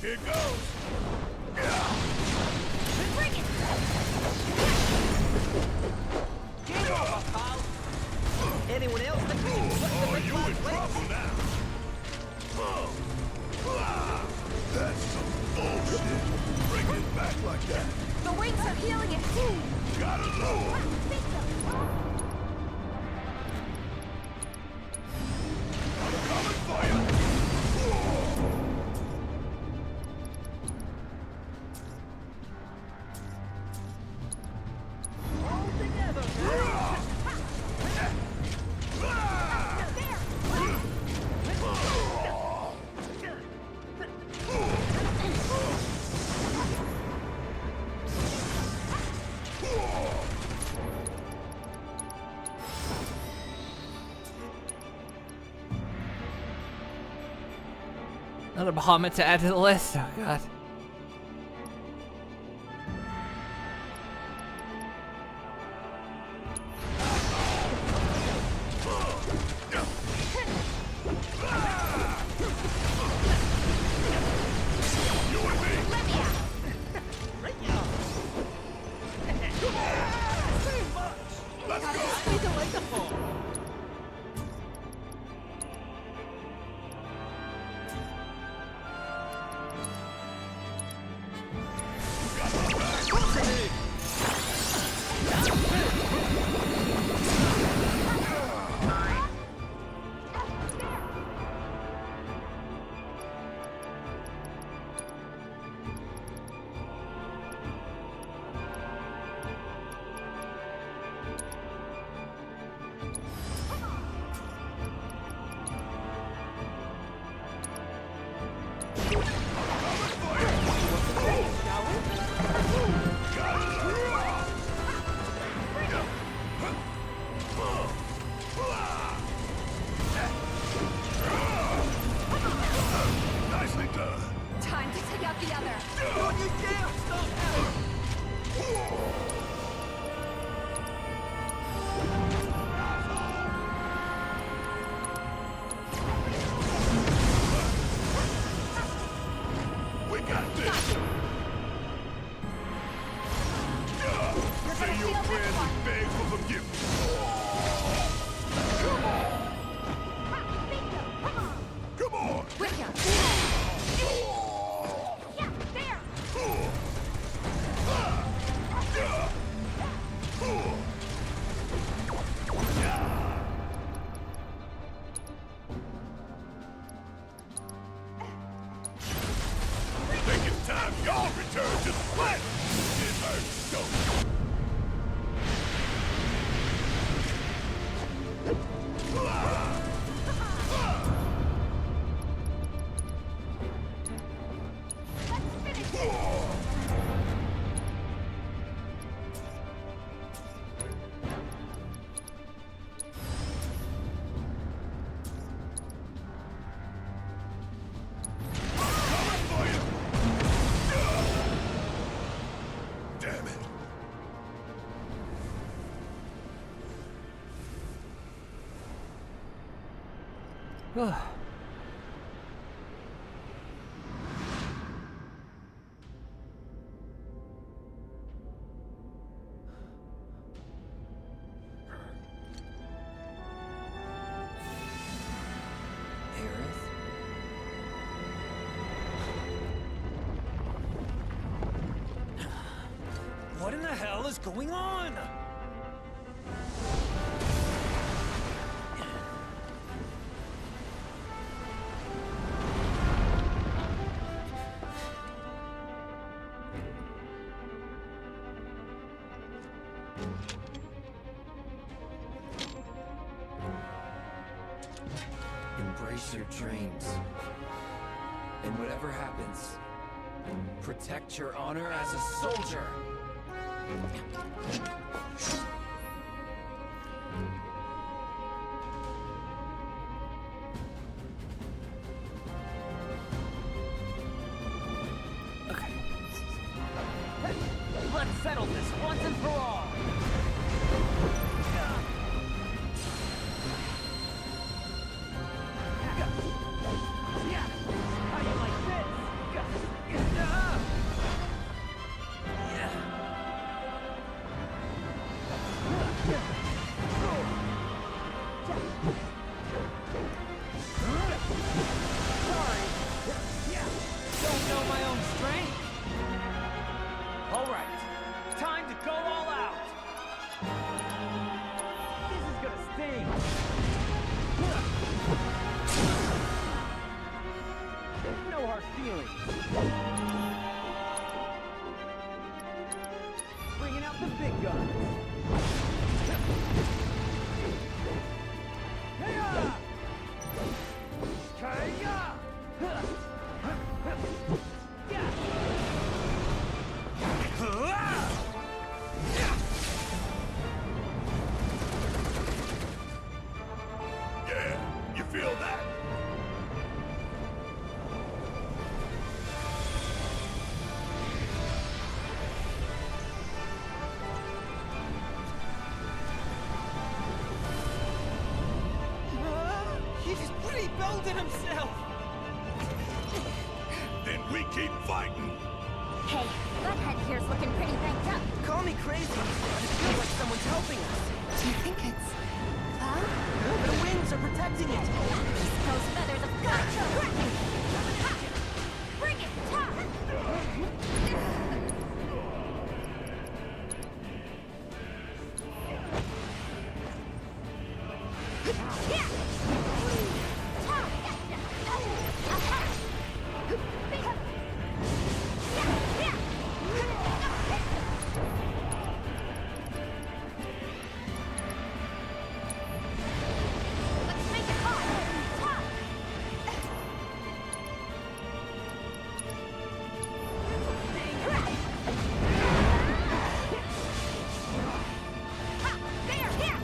Here goes. Bring it. Get over, pal. Anyone else? Oh, you in trouble now. That's some bullshit. Bring it back like that. The wings are healing it. Gotta lower. I'm coming for you. All together. Another Bahamut to add to the list. Oh god. Let's go. I need to light the fall. Nicely done. Time to take out the other. Don't you dare stop Ellie. turn to split! It hurts so. Damn it. What in the hell is going on? Embrace your dreams. And whatever happens, protect your honor as a soldier. Let's settle this once and for all. How do you like Sorry. Don't know my own strength. All right, time to go all out. This is gonna sting. No hard feelings. Bringing out the big guns. Hey-ya! Kaya! Yeah, you feel that? He's rebuilding himself! Then we keep fighting. Hey, Butthead here's looking pretty banged up. Call me crazy, but it feels like someone's helping us. Do you think it's Cloud? The wings are protecting it. Those feathers have got you. Bring it, top! Let's make it hot! Top! There, here!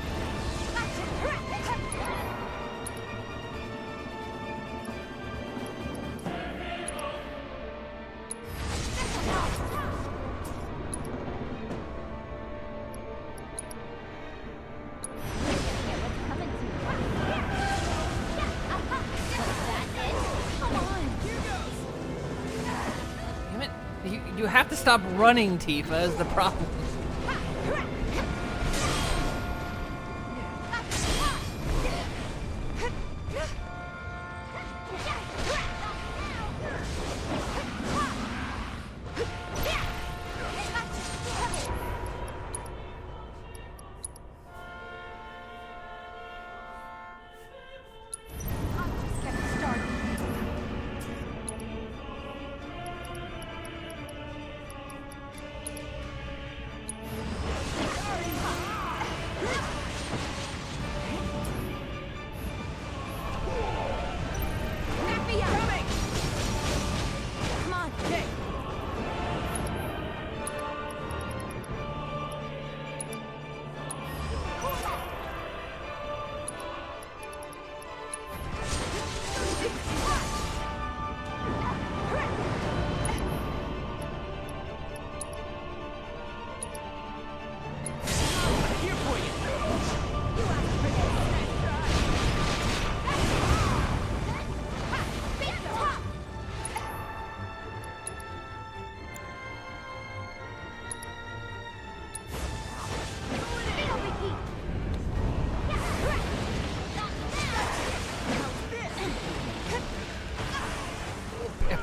Damn it. You have to stop running, Tifa, is the problem.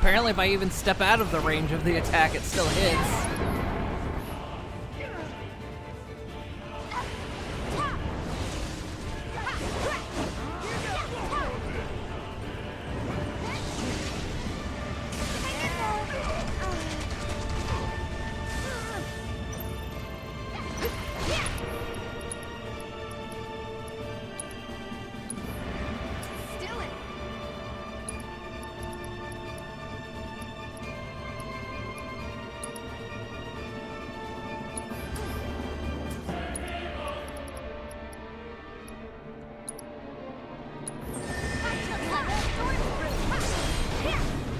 Apparently if I even step out of the range of the attack, it still hits.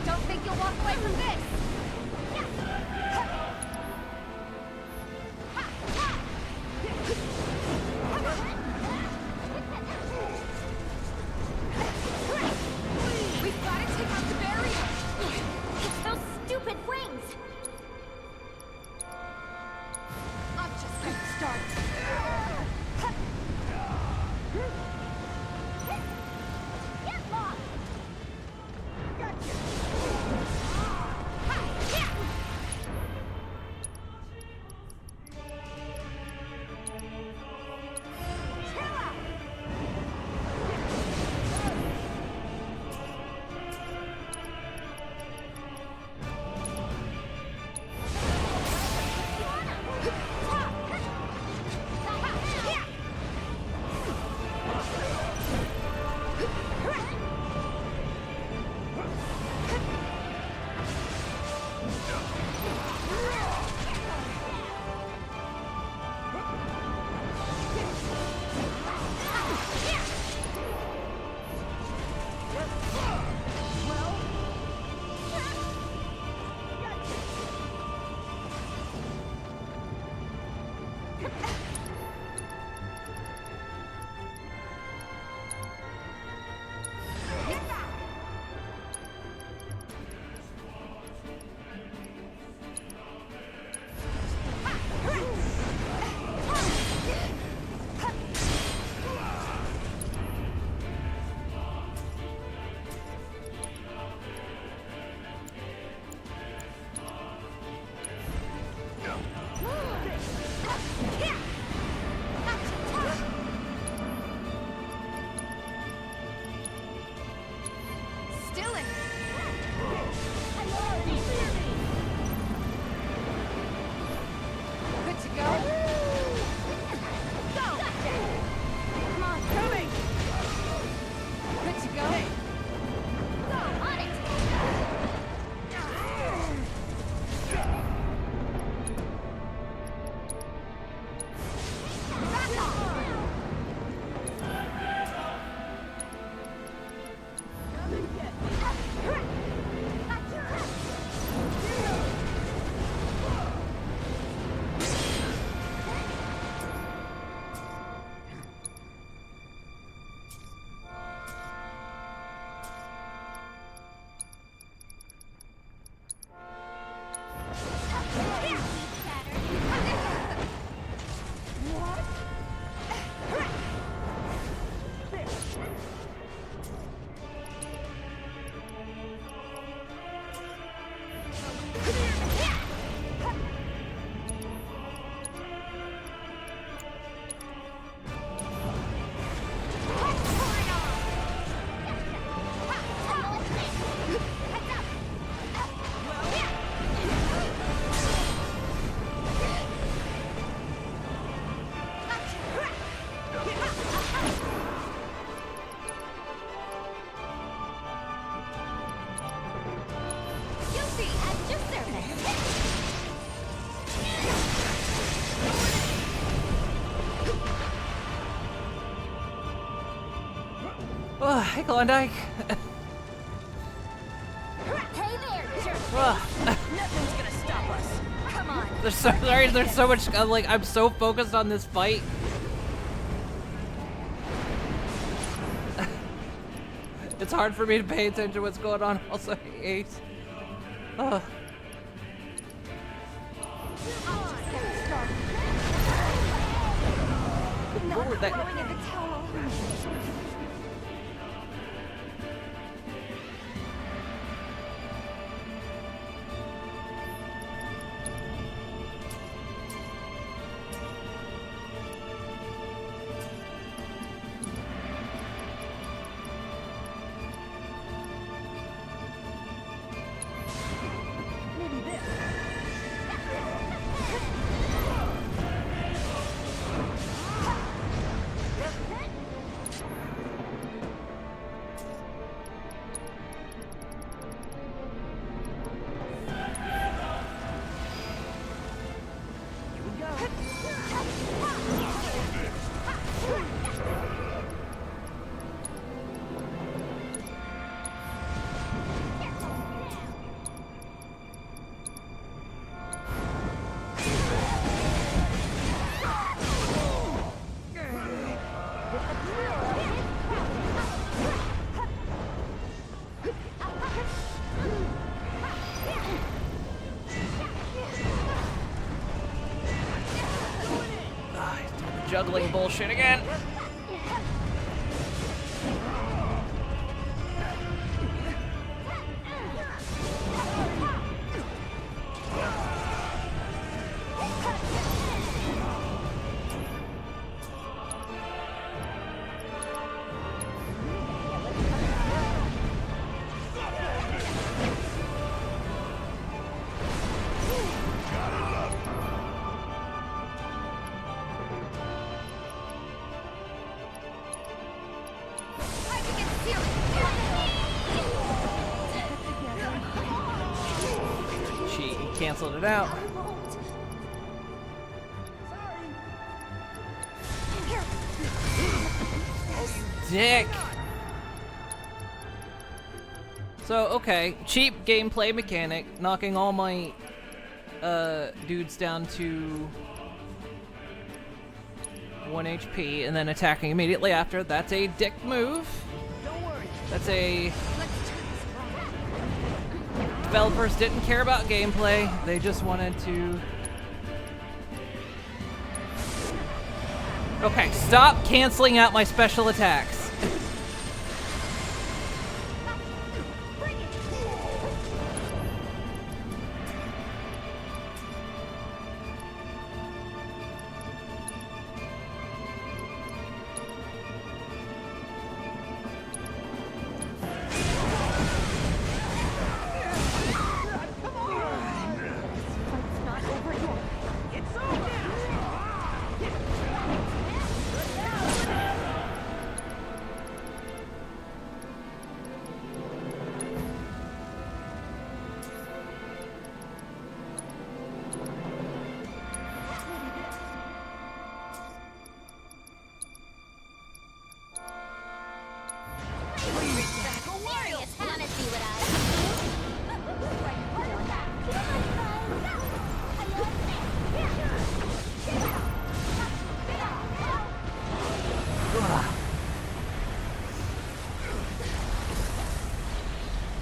Don't think you'll walk away from this! We've got to take out the barrier! It's those stupid wings! I'm just getting started. Get lost! Oh, hey, Klondike. Hey there, jerk! Nothing's gonna stop us. Come on. There's so much. Like, I'm so focused on this fight. It's hard for me to pay attention to what's going on. Also, Ace. Oh. Good lord, that. bullshit again. She canceled it out. Dick. So, okay, cheap gameplay mechanic, knocking all my dudes down to 1 HP and then attacking immediately after. That's a dick move. That's a... Developers didn't care about gameplay. They just wanted to... Okay, stop canceling out my special attacks.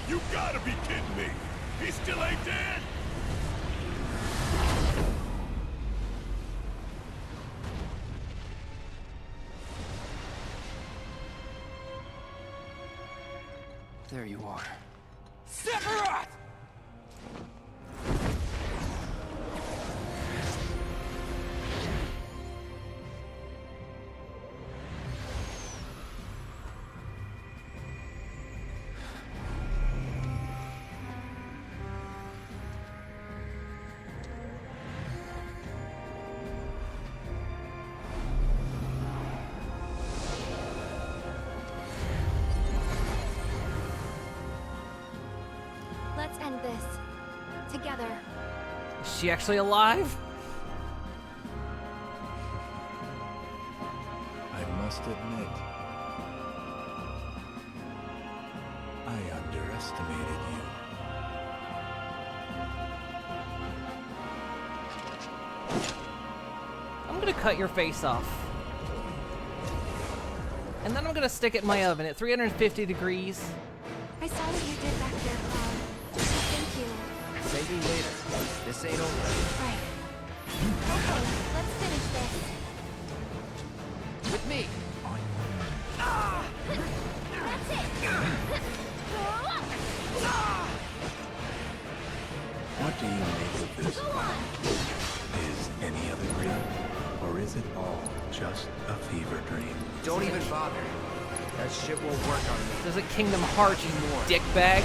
You gotta be kidding me! He still ain't dead? There you are. Sephiroth! Let's end this. Together. Is she actually alive? I must admit, I underestimated you. I'm gonna cut your face off. And then I'm gonna stick it in my oven at 350 degrees. I saw what you did back there, Cloud. Thank you. Save you later. This ain't over. Right. Okay, let's finish this. With me. That's it! What do you make of this? Is any of it real? Or is it all just a fever dream? Don't even bother. That shit won't work on me. Does it Kingdom Hearts, you dickbag?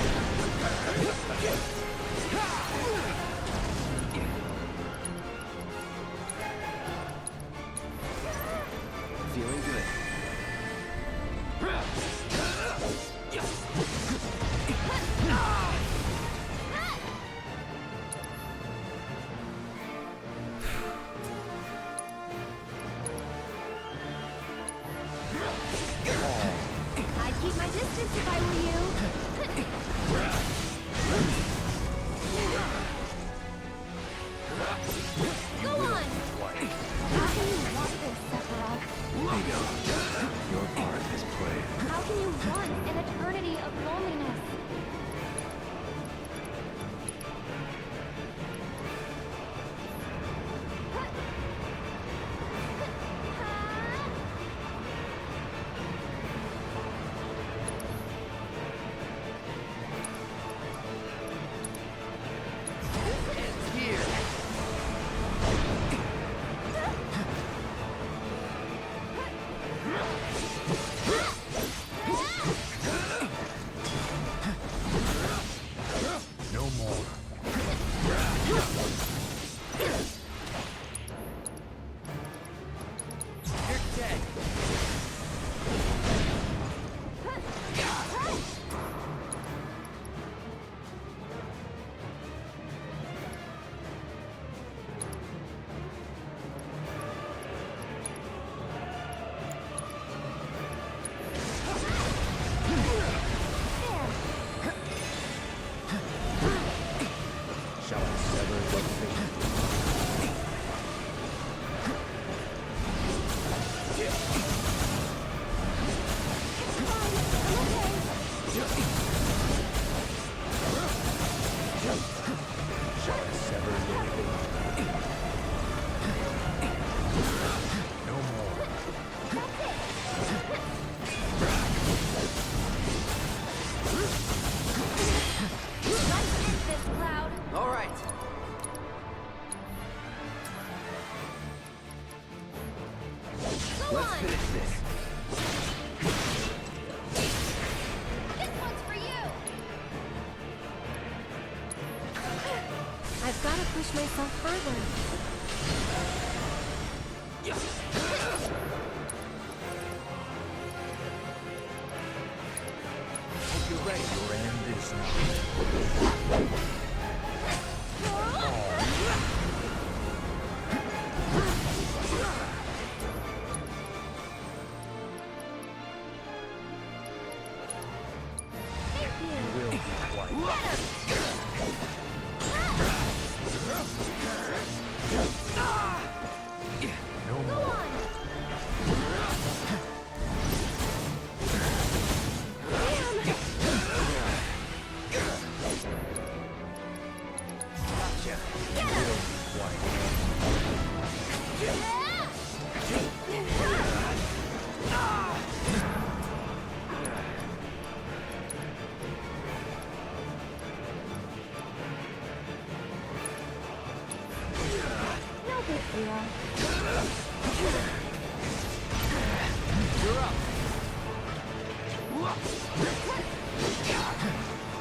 Feeling good. I'd keep my distance if I were you. I've got to push myself further. Hope you're ready. Your end is now.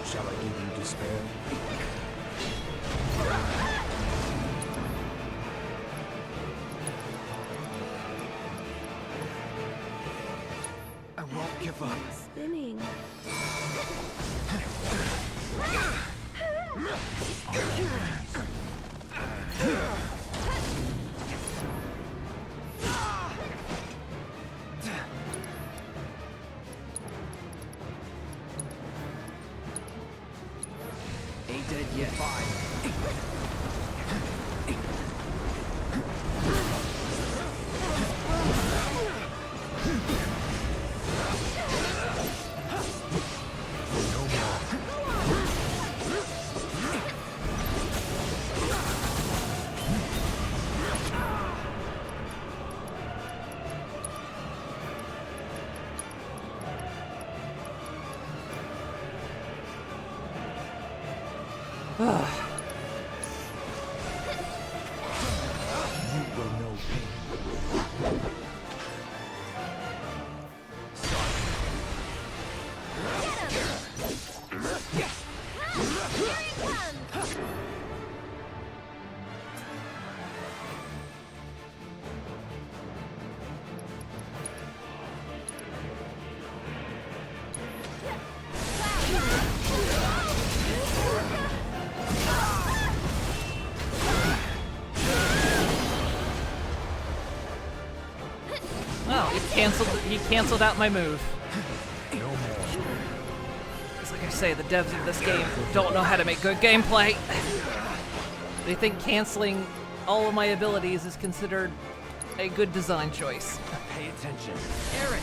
Shall I give you despair? I won't give up. Spinning. Ain't dead yet. You will know pain. He canceled out my move. No more. It's like I say, the devs of this game don't know how to make good gameplay. They think canceling all of my abilities is considered a good design choice. Pay attention. Aaron!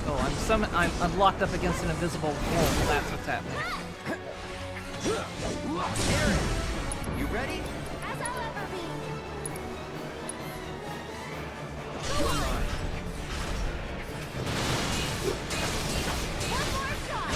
Oh, I'm locked up against an invisible wall. That's what's happening. Aaron! You ready? As I'll ever be. You're mine. One more shot.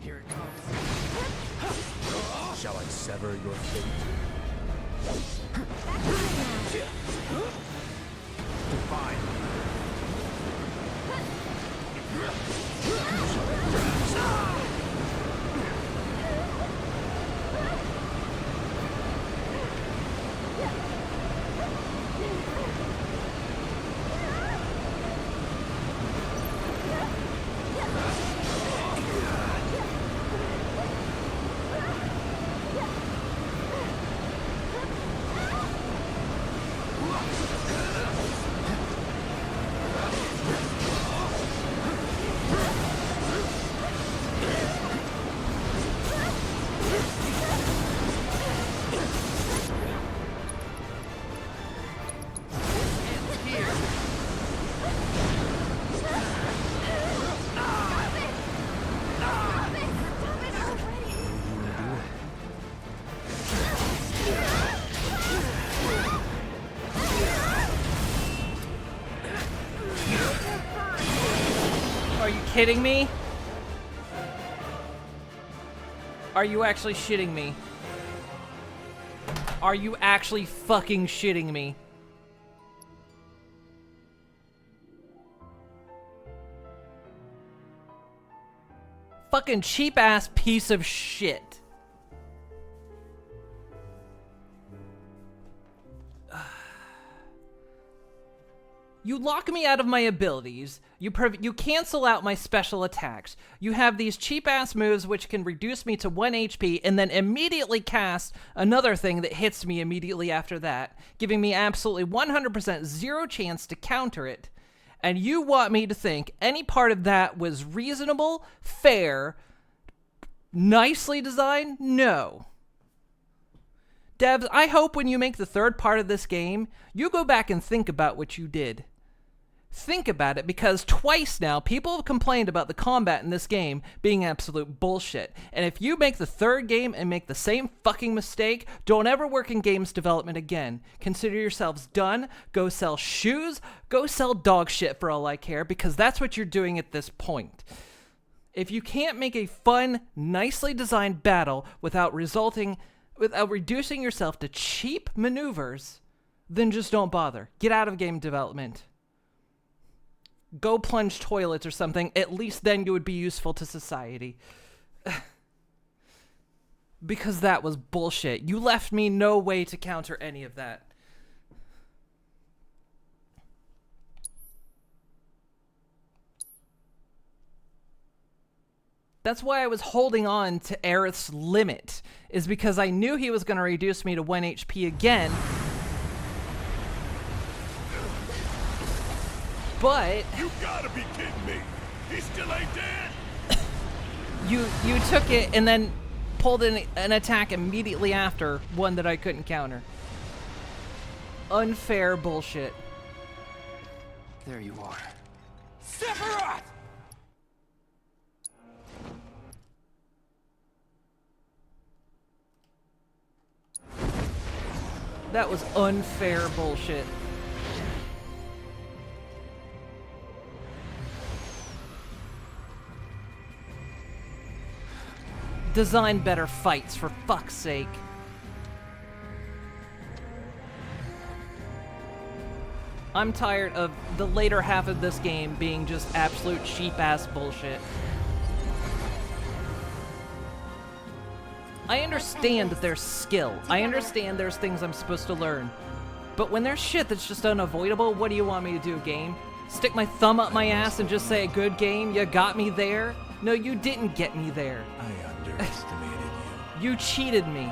Here it comes. Shall I sever your fate? Divine. kidding me? Are you actually shitting me? Are you actually fucking shitting me? Fucking cheap ass piece of shit. You lock me out of my abilities, you cancel out my special attacks, you have these cheap-ass moves which can reduce me to 1 HP and then immediately cast another thing that hits me immediately after that, giving me absolutely 100% zero chance to counter it, and you want me to think any part of that was reasonable, fair, nicely designed? No. Devs, I hope when you make the third part of this game, you go back and think about what you did. Think about it, because twice now, people have complained about the combat in this game being absolute bullshit. And if you make the third game and make the same fucking mistake, don't ever work in games development again. Consider yourselves done, go sell shoes, go sell dog shit for all I care, because that's what you're doing at this point. If you can't make a fun, nicely designed battle without reducing yourself to cheap maneuvers, then just don't bother. Get out of game development. Go plunge toilets or something. At least then you would be useful to society. Because that was bullshit. You left me no way to counter any of that. That's why I was holding on to Aerith's limit, is because I knew he was going to reduce me to 1 HP again. But you gotta be kidding me! He still ain't dead! you took it and then pulled in an attack immediately after one that I couldn't counter. Unfair bullshit. There you are. Sephiroth! That was unfair bullshit. Design better fights, for fuck's sake. I'm tired of the later half of this game being just absolute cheap-ass bullshit. I understand that there's skill. I understand there's things I'm supposed to learn. But when there's shit that's just unavoidable, what do you want me to do, game? Stick my thumb up my ass and just say, good game, you got me there? No, you didn't get me there. I underestimated you. You cheated me.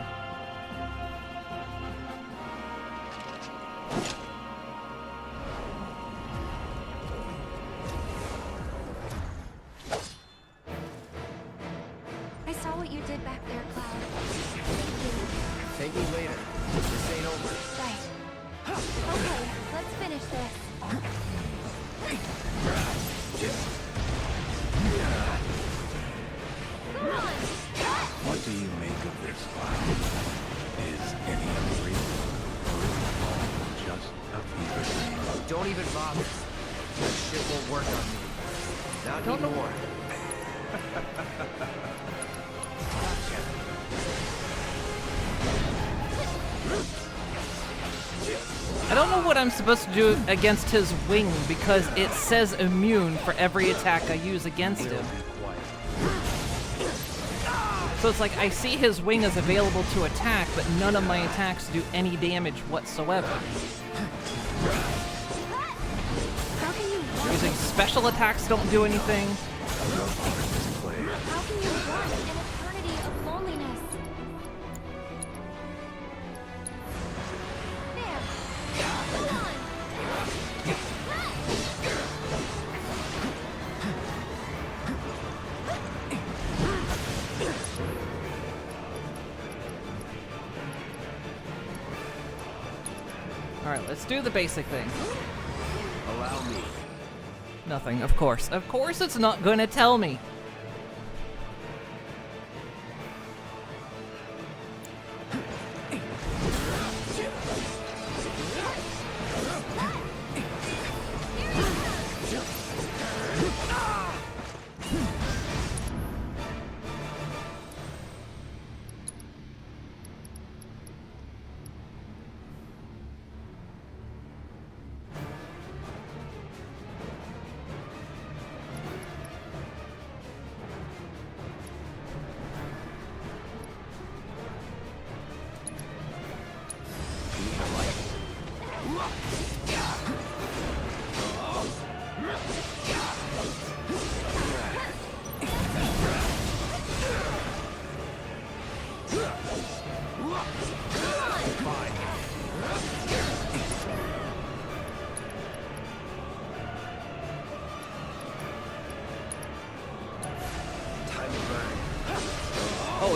I saw what you did back there, Cloud. Thank me later. This ain't over. Right. Okay, let's finish this. What do you make of this, Cloud? Is any of it real? Or is it all just a fever dream? Don't even bother. That shit won't work on me. Not anymore. I don't know what I'm supposed to do against his wing because it says immune for every attack I use against him. So it's like I see his wing is available to attack, but none of my attacks do any damage whatsoever. Using special attacks don't do anything. How can you run an eternity of loneliness? Alright, let's do the basic thing. Allow me. Nothing, of course. Of course it's not gonna tell me.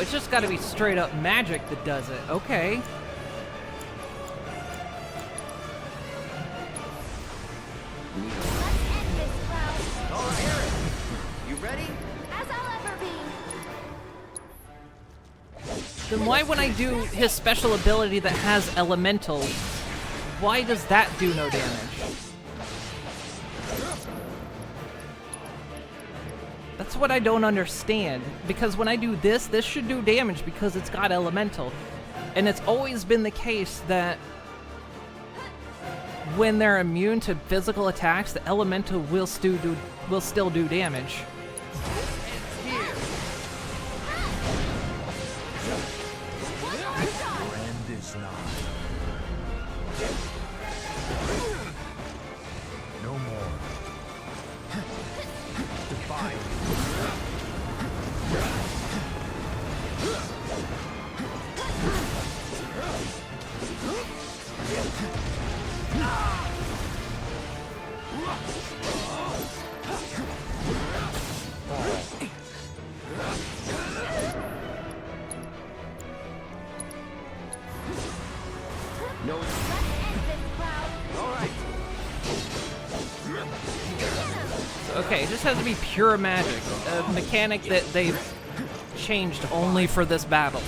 it's just gotta be straight up magic that does it. Okay. You ready? As I'll ever be. Then why when I do his special ability that has elemental, why does that do no damage? That's what I don't understand, because when I do this, this should do damage because it's got elemental. And it's always been the case that when they're immune to physical attacks, the elemental will still do damage. End is nigh. No more. Divide. No. Alright. Okay, it just has to be pure magic, a mechanic that they've changed only for this battle.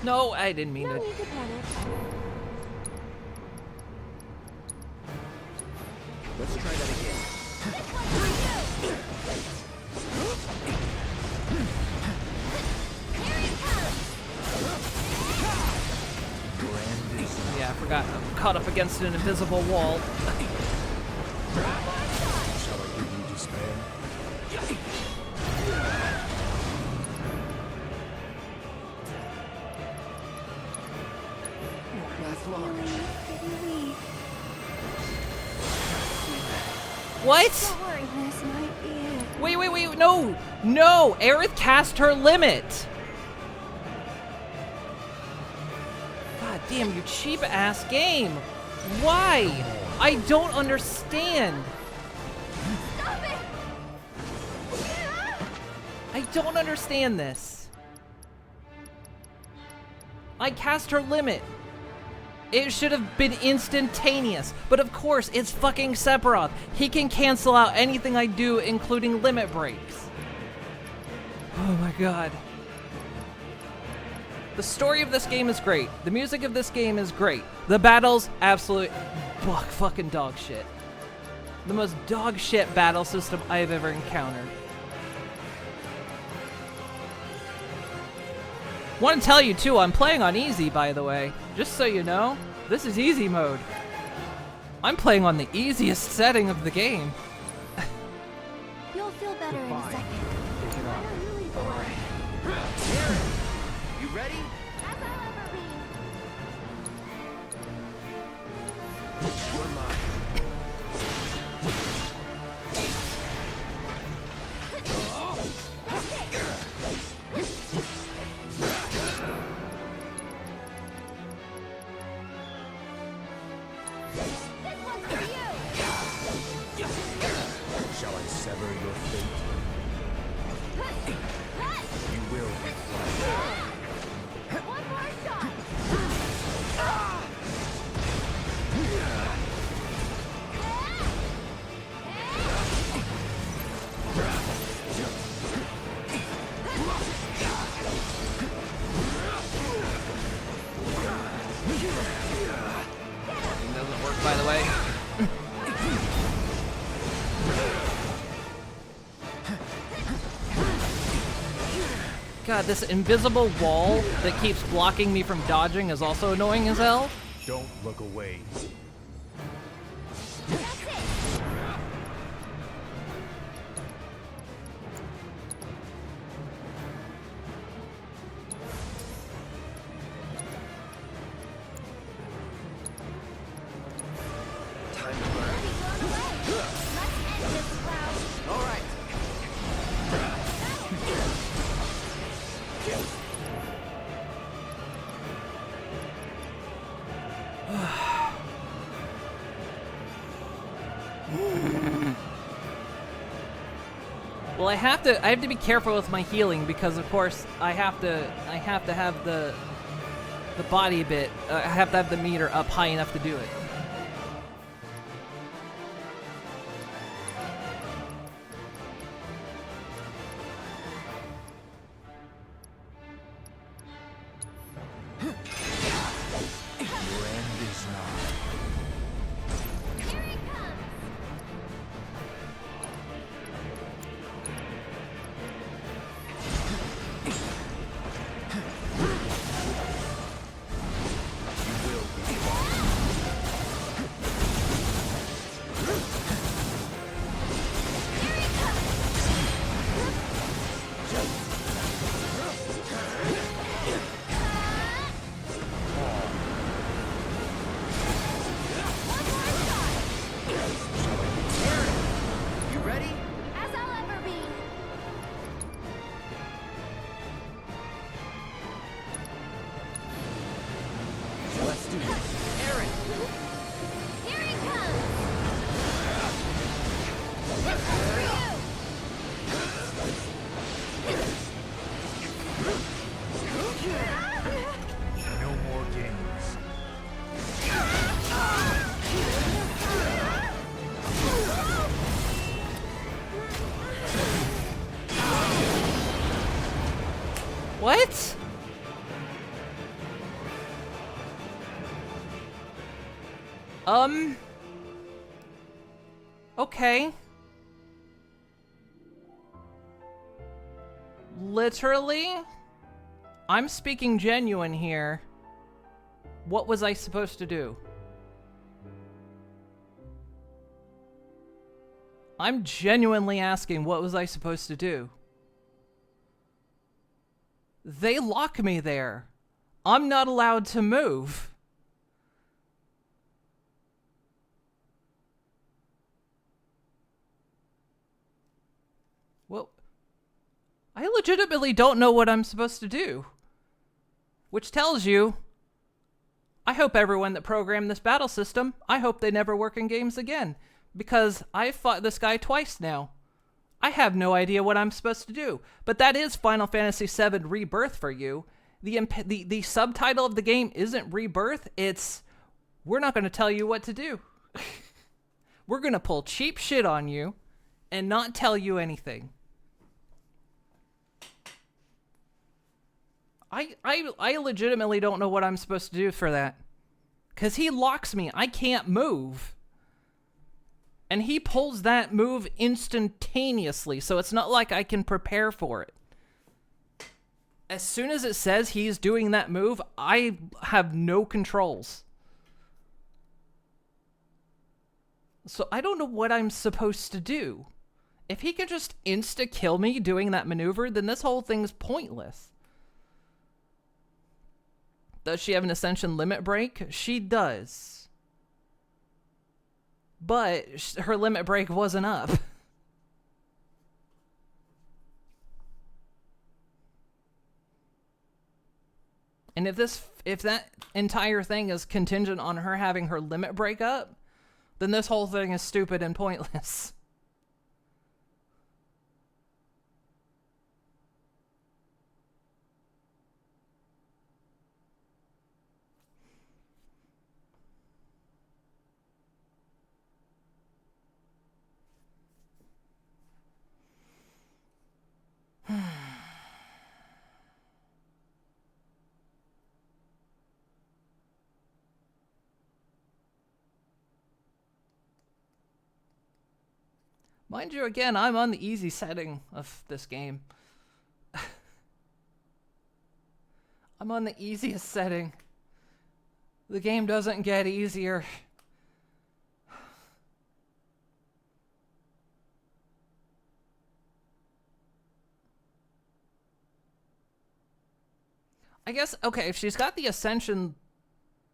No, I didn't mean to. Let's try that again. Yeah, I forgot. I'm caught up against an invisible wall. Shall I give you despair? What? Don't worry, this might be it. Wait, no! No! Aerith cast her limit! God damn, you cheap-ass game! Why? I don't understand! I don't understand this. I cast her limit. It should have been instantaneous, but of course, it's fucking Sephiroth. He can cancel out anything I do, including limit breaks. Oh my god. The story of this game is great. The music of this game is great. The battles, absolute fucking dog shit. The most dog shit battle system I've ever encountered. Want to tell you too, I'm playing on easy, by the way. Just so you know, this is easy mode. I'm playing on the easiest setting of the game. You'll feel better in a second. You ready? As I'll ever be. You're mine. Shall I sever your fate? You will reflect. One more shot. It doesn't work, by the way. God, this invisible wall that keeps blocking me from dodging is also annoying as hell. Don't look away. Well, I have to be careful with my healing because, of course, I have to have the body bit. I have to have the meter up high enough to do it. Your end is nigh. You ready? As I'll ever be. Let's do this. Aaron! Here he comes. No more games. What? Okay. Literally? I'm speaking genuine here. What was I supposed to do? I'm genuinely asking, what was I supposed to do? They lock me there. I'm not allowed to move. Well, I legitimately don't know what I'm supposed to do. Which tells you, I hope everyone that programmed this battle system, I hope they never work in games again. Because I've fought this guy twice now. I have no idea what I'm supposed to do. But that is Final Fantasy VII Rebirth for you. The subtitle of the game isn't Rebirth, it's, we're not going to tell you what to do. We're going to pull cheap shit on you and not tell you anything. I legitimately don't know what I'm supposed to do for that. Because he locks me. I can't move. And he pulls that move instantaneously, so it's not like I can prepare for it. As soon as it says he's doing that move, I have no controls. So I don't know what I'm supposed to do. If he can just insta-kill me doing that maneuver, then this whole thing's pointless. Does she have an Ascension limit break? She does. But her limit break wasn't up. And if that entire thing is contingent on her having her limit break up, then this whole thing is stupid and pointless. Mind you, again, I'm on the easy setting of this game. I'm on the easiest setting. The game doesn't get easier. I guess, okay, if she's got the Ascension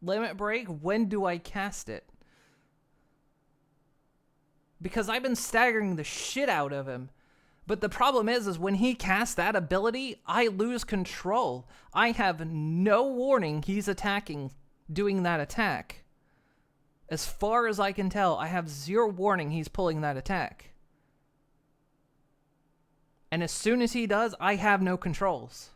limit break, when do I cast it? Because I've been staggering the shit out of him. But the problem is when he casts that ability, I lose control. I have no warning he's attacking, doing that attack. As far as I can tell, I have zero warning he's pulling that attack. And as soon as he does, I have no controls.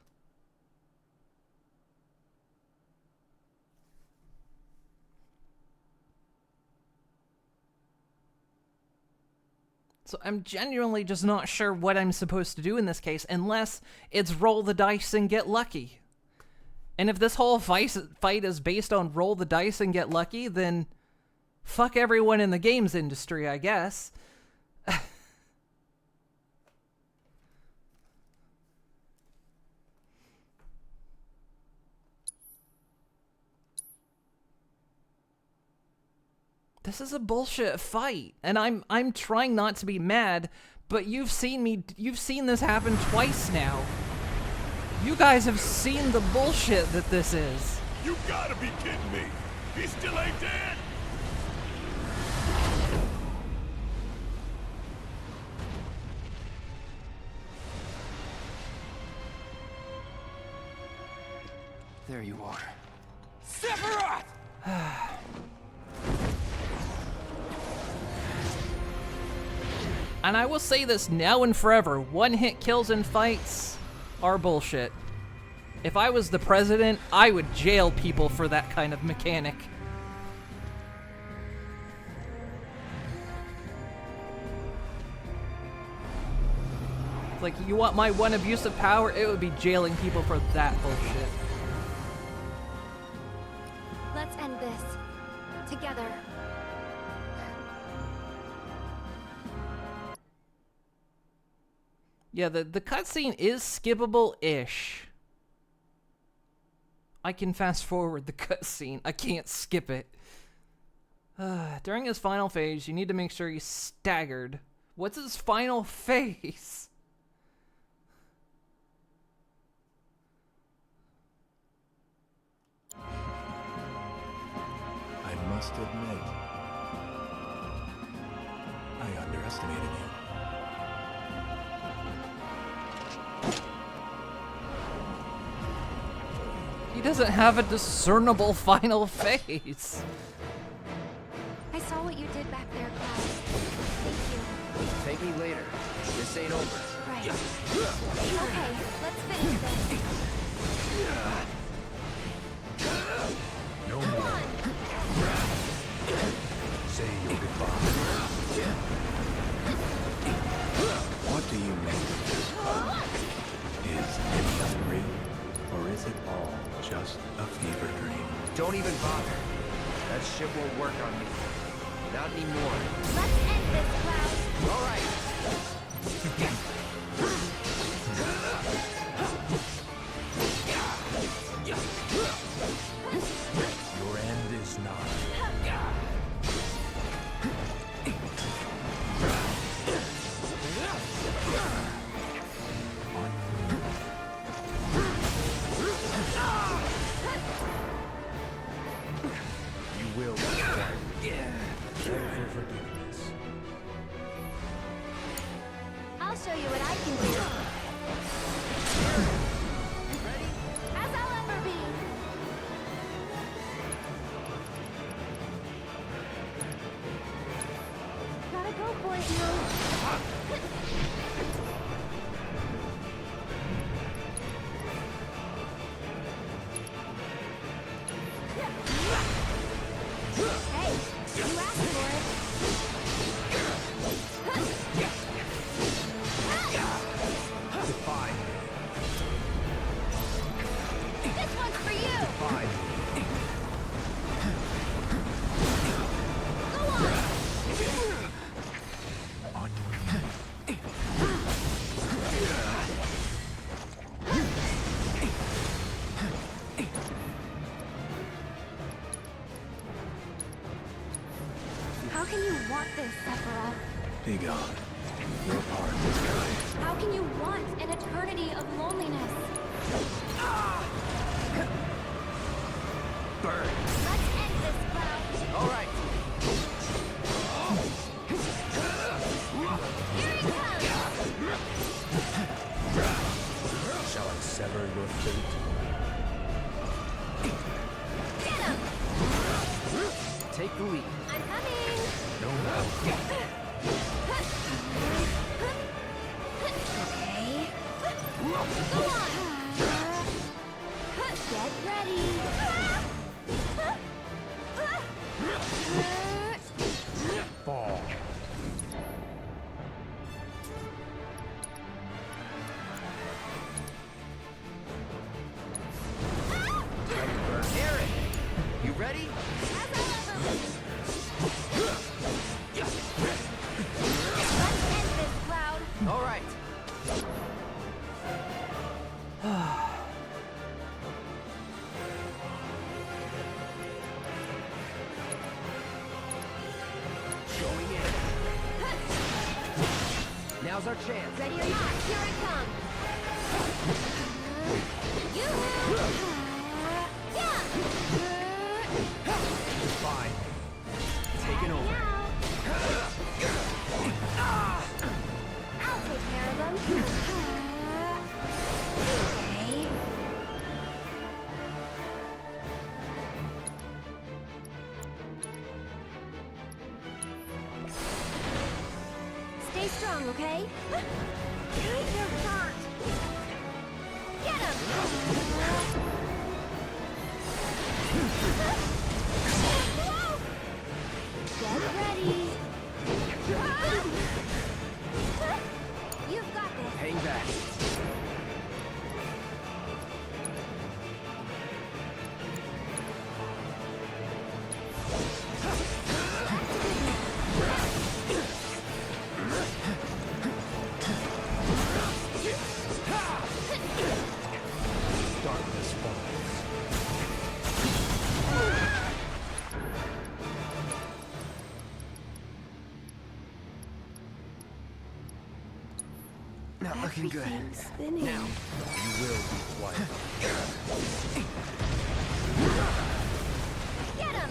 So I'm genuinely just not sure what I'm supposed to do in this case, unless it's roll the dice and get lucky. And if this whole fight is based on roll the dice and get lucky, then fuck everyone in the games industry, I guess. This is a bullshit fight, and I'm trying not to be mad, but you've seen this happen twice now. You guys have seen the bullshit that this is. You gotta be kidding me! He still ain't dead! There you are. Sephiroth! And I will say this now and forever, one-hit kills in fights are bullshit. If I was the president, I would jail people for that kind of mechanic. Like, you want my one abuse of power? It would be jailing people for that bullshit. Let's end this. Together. Yeah, the cutscene is skippable-ish. I can fast forward the cutscene. I can't skip it. During his final phase, you need to make sure he's staggered. What's his final phase? I must admit, I underestimated you. He doesn't have a discernible final phase. I saw what you did back there, Cloud. Thank you. Take me later. This ain't over. Right. Okay, let's finish this. No more. Say your goodbye. What do you make of this? Is it real, or is it all just a fever dream? Don't even bother. That shit won't work on me. Not anymore. Let's end this, Cloud. All right. Your end is nigh. You will require over forgiveness. I'll show you what I can do. Ready? As I'll ever be. Gotta go for it, you. Hey, you asked for it. Defy me. This one's for you. Defy me. Go on. On your How can you want this, Sephiroth? Be gone. Your part is kind. How can you want an eternity of loneliness? Burn. Let's end this, Cloud. All right. Here it comes. Shall I sever your fate? Get him. Take the lead. I'm coming. No more. Okay. Get ready. Fall. Aaron, you ready? Let's end this, Cloud. All right. Going in. Now's our chance. Ready or not, here I come. Fine. Taking over. I'll take care of them. Okay. Stay strong, okay? They're hurt. Get him! Get ready. You've got this. Hang back. Darkness falls. Not looking good. Everything's spinning. Now, you will be quiet. Get him!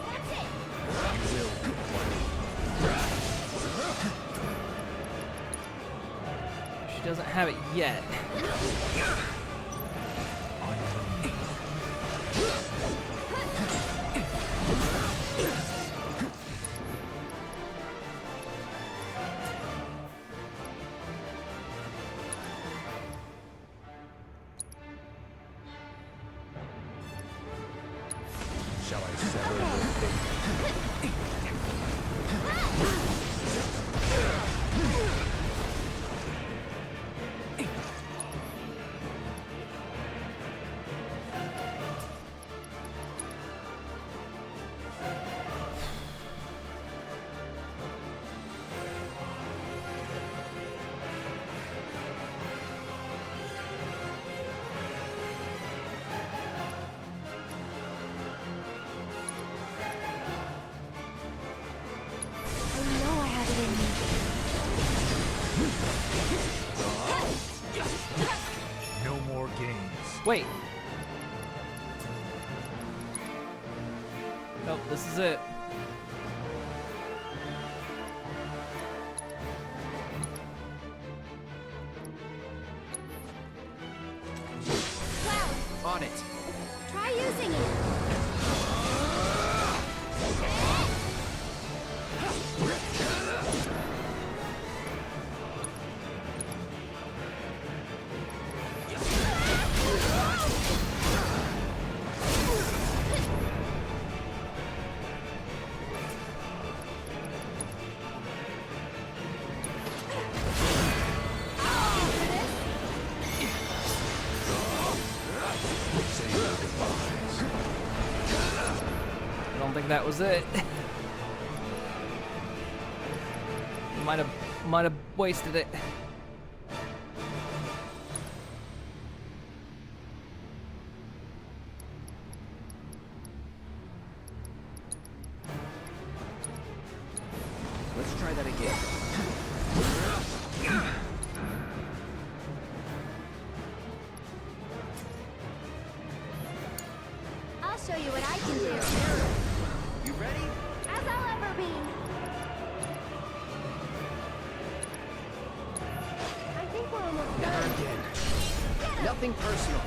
That's it! You will be She doesn't have it yet. Shall I sever your fate? I know I have it in me. No more games. Wait. Nope, this is it. Cloud, on it. try using it. I don't think that was it. Might have wasted it. Let's try that again. I'll show you what I can do. You ready? As moving. I think we're almost Never done. again. Nothing personal.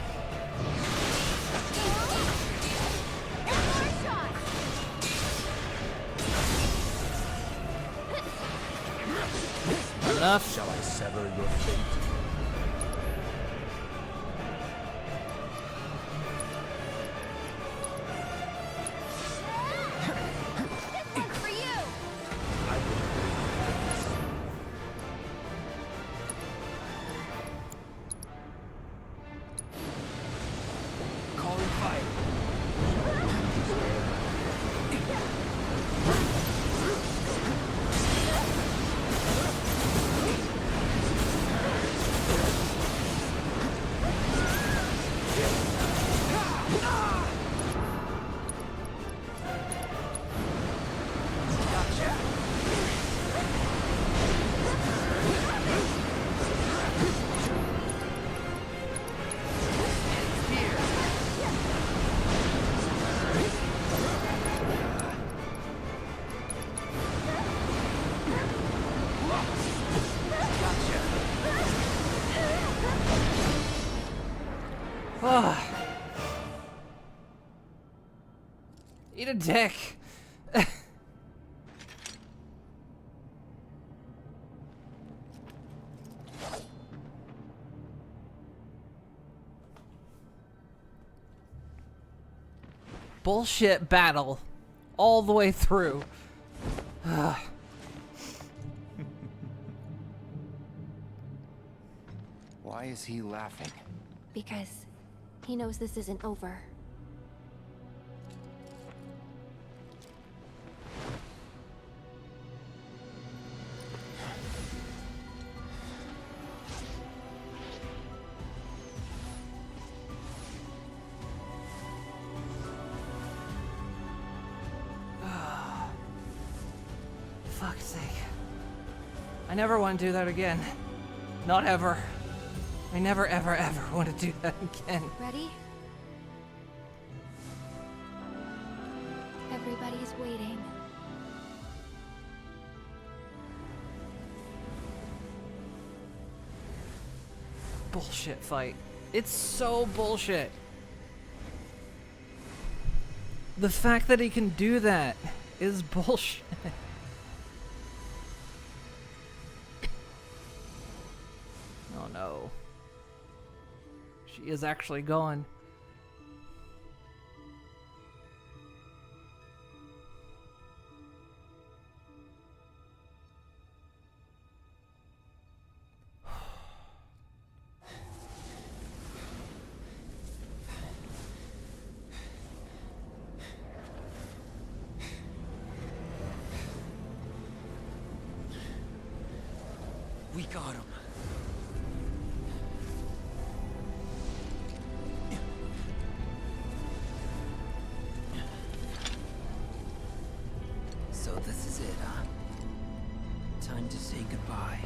Enough. Shall I sever your fate? For you! Calling fire. Eat a dick. Bullshit battle all the way through. Why is he laughing? Because he knows this isn't over. Fuck's sake. I never want to do that again. Not ever. I never, ever, ever want to do that again. Ready? Everybody's waiting. Bullshit fight. It's so bullshit. The fact that he can do that is bullshit. Oh no. She is actually gone. We got him. So this is it, huh? Time to say goodbye.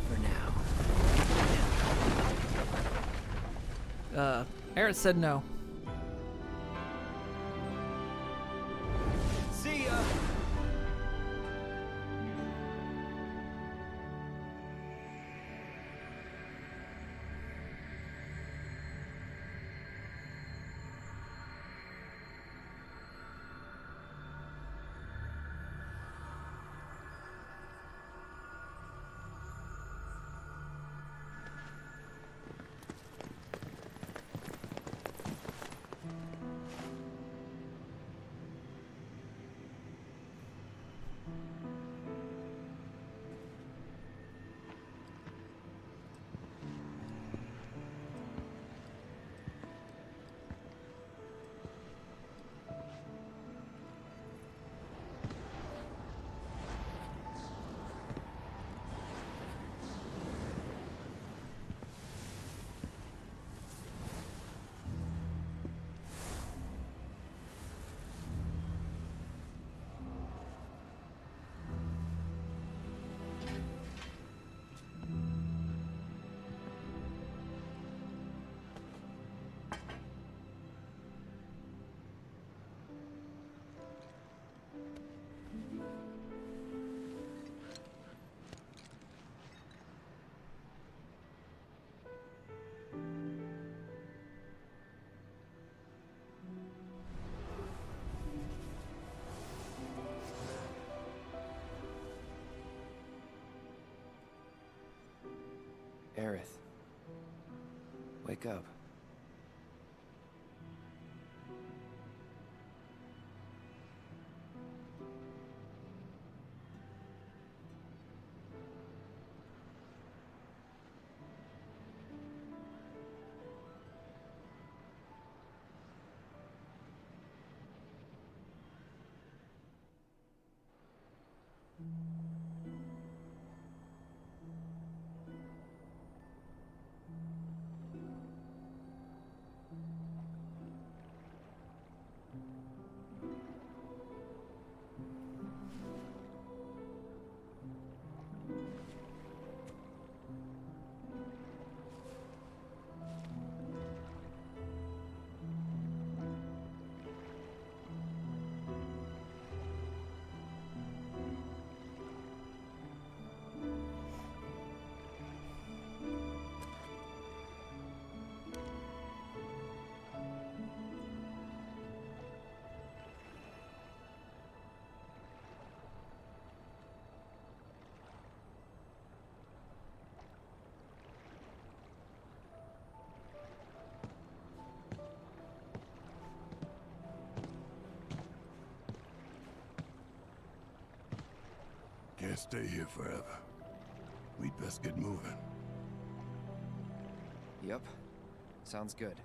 For now. Aerith said no. See ya! Aerith. Wake up. Can't stay here forever. We'd best get moving. Yep. Sounds good.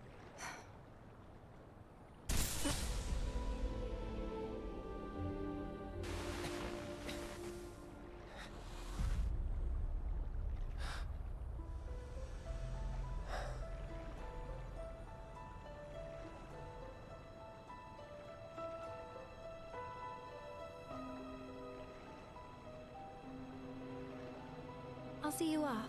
I'll see you off.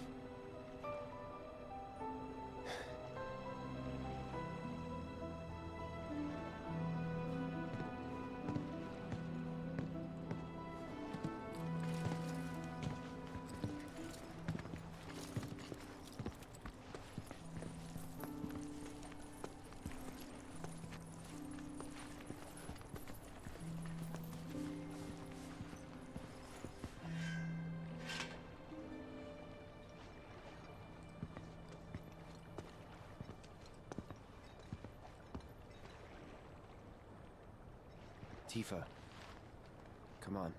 Tifa. Come on.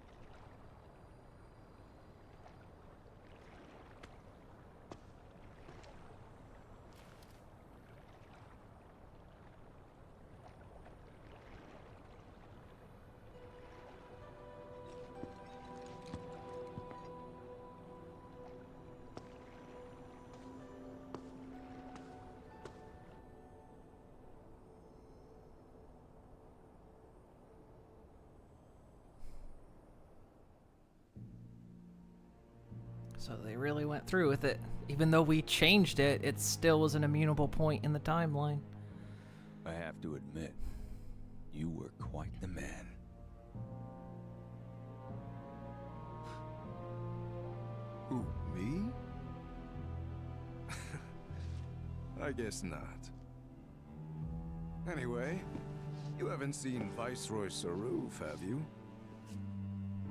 So they really went through with it. Even though we changed it, it still was an immutable point in the timeline. I have to admit, you were quite the man. Who, me? I guess not. Anyway, you haven't seen Viceroy Saruf, have you?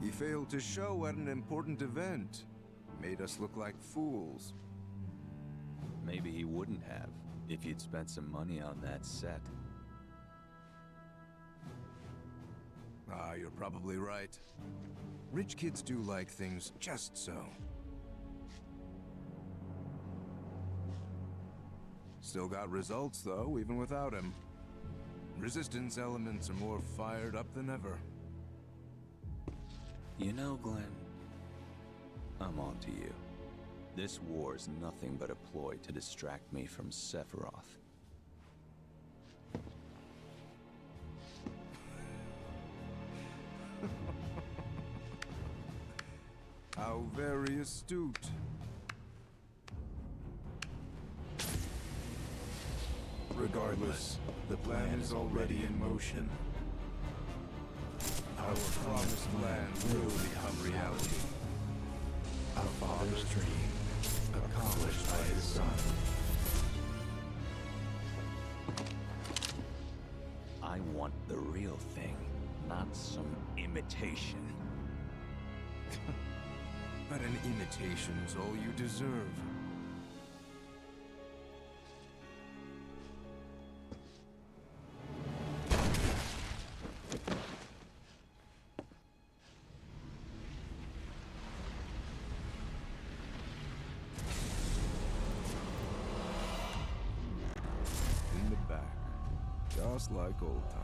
He failed to show at an important event. Made us look like fools. Maybe he wouldn't have, if you'd spent some money on that set. Ah, you're probably right. Rich kids do like things just so. Still got results, though, even without him. Resistance elements are more fired up than ever. You know, Glenn, I'm on to you. This war's nothing but a ploy to distract me from Sephiroth. How very astute. Regardless, the plan is already in motion. Our promised land will become reality. A father's dream, accomplished by his son. I want the real thing, not some imitation. But an imitation's all you deserve. Just like old times.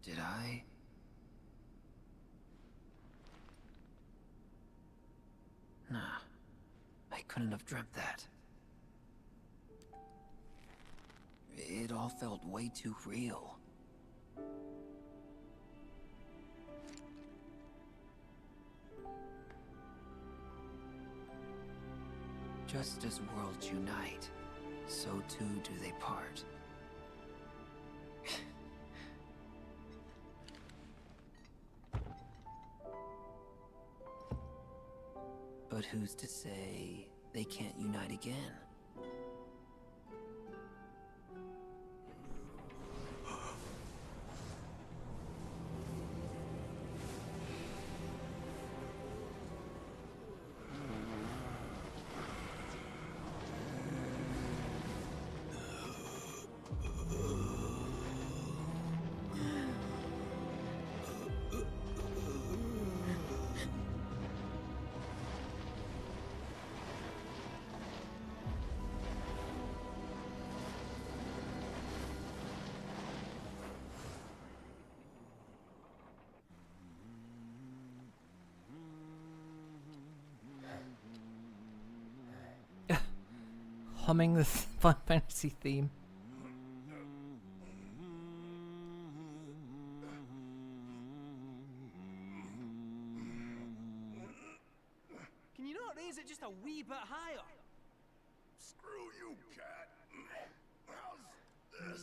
Did I? Nah. I couldn't have dreamt that. It all felt way too real. Just as worlds unite, so too do they part. But who's to say they can't unite again? Humming this Final Fantasy theme. Can you not raise it just a wee bit higher? Screw you, cat. How's this?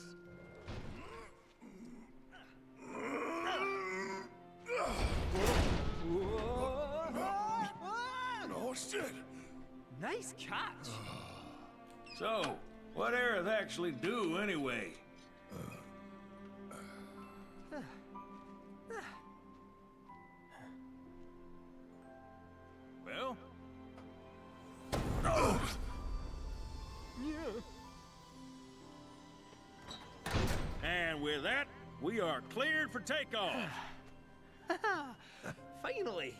Oh, shit. Nice catch. So, what Aerith actually do, anyway? Well? And with that, we are cleared for takeoff. Finally.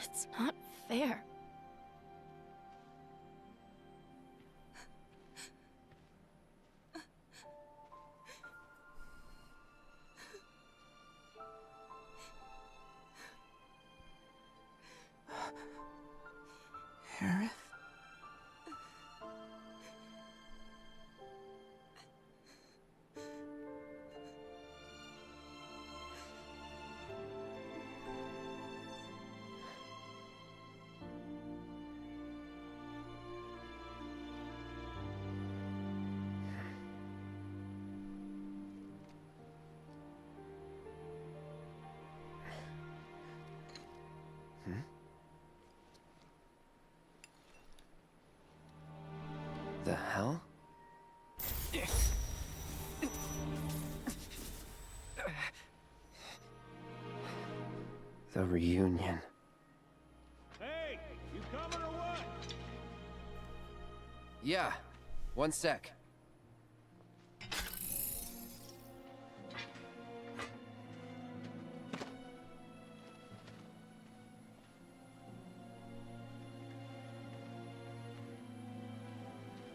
It's not fair. Aerith? The hell? The reunion. Hey, you coming or what? Yeah, one sec.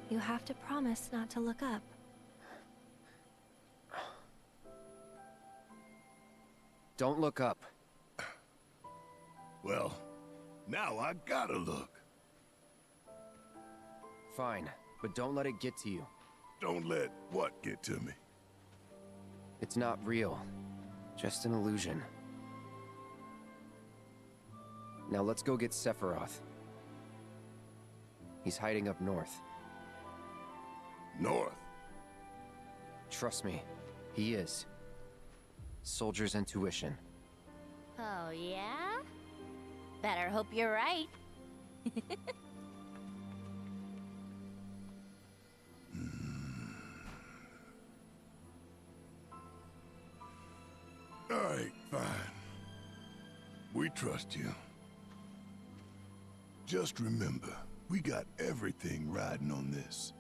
You have to promise not to look up. Don't look up. Well, now I gotta look. Fine, but don't let it get to you. Don't let what get to me? It's not real. Just an illusion. Now let's go get Sephiroth. He's hiding up north. North? Trust me, he is. Soldier's intuition. Oh, yeah? Better hope you're right. Alright, fine. We trust you. Just remember, we got everything riding on this.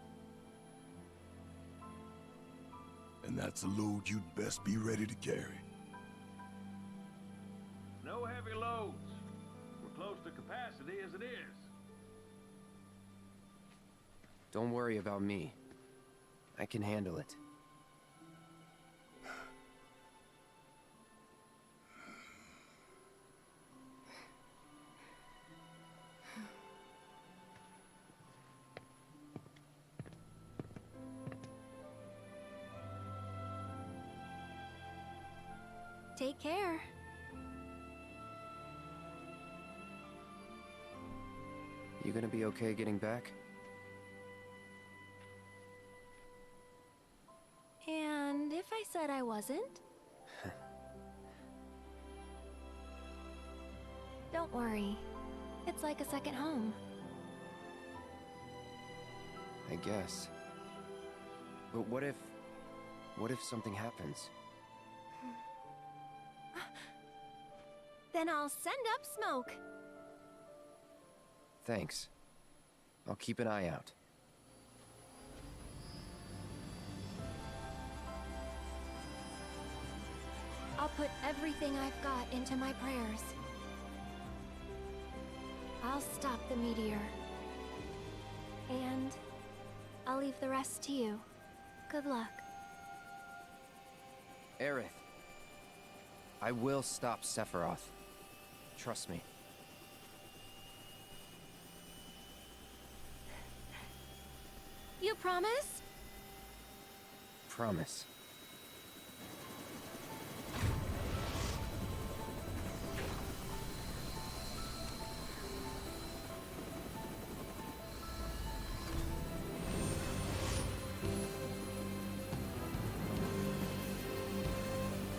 And that's a load you'd best be ready to carry. No heavy loads. We're close to capacity as it is. Don't worry about me. I can handle it. Take care. You gonna be okay getting back? And if I said I wasn't? Don't worry. It's like a second home. I guess. But what if something happens? Then I'll send up smoke. Thanks. I'll keep an eye out. I'll put everything I've got into my prayers. I'll stop the meteor. And I'll leave the rest to you. Good luck. Aerith. I will stop Sephiroth. Trust me. You promise? Promise.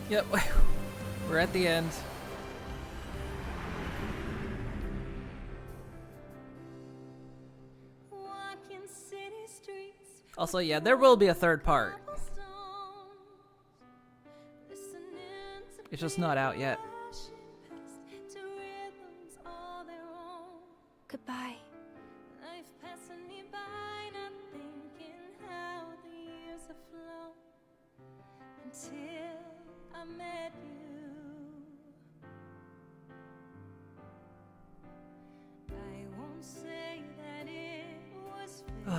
Yep, we're at the end. Also, yeah, there will be a third part. It's just not out yet. Goodbye. I met you. I won't say that it was fate.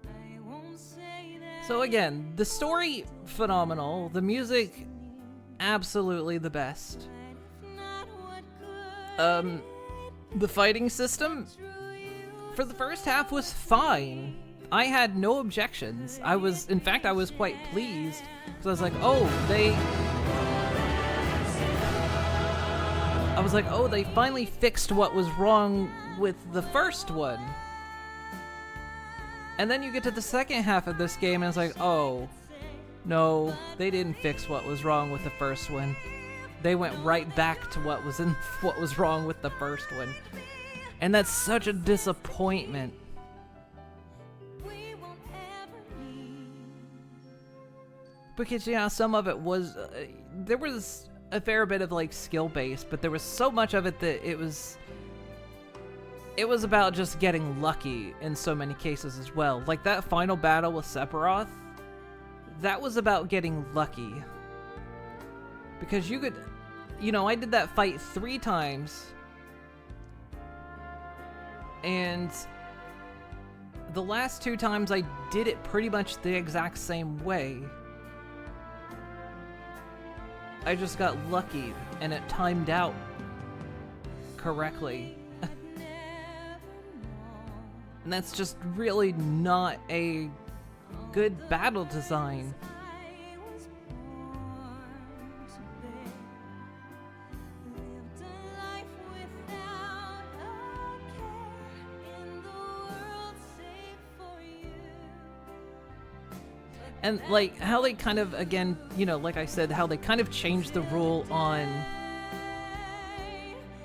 I won't say that. So again, the story phenomenal, the music absolutely the best. The fighting system for the first half was fine. I had no objections. In fact, I was quite pleased because I was like, they finally fixed what was wrong with the first one. And then you get to the second half of this game and it's like, oh, no, they didn't fix what was wrong with the first one. They went right back to what was wrong with the first one. And that's such a disappointment. Because, yeah, some of it was, there was a fair bit of, like, skill-based, but there was so much of it that it was about just getting lucky in so many cases as well. Like, that final battle with Sephiroth, that was about getting lucky. Because you could, I did that fight 3 times, And the last 2 times I did it pretty much the exact same way. I just got lucky and it timed out correctly. And that's just really not a good battle design. And, like, how they kind of, again, you know, like I said, how they kind of changed the rule on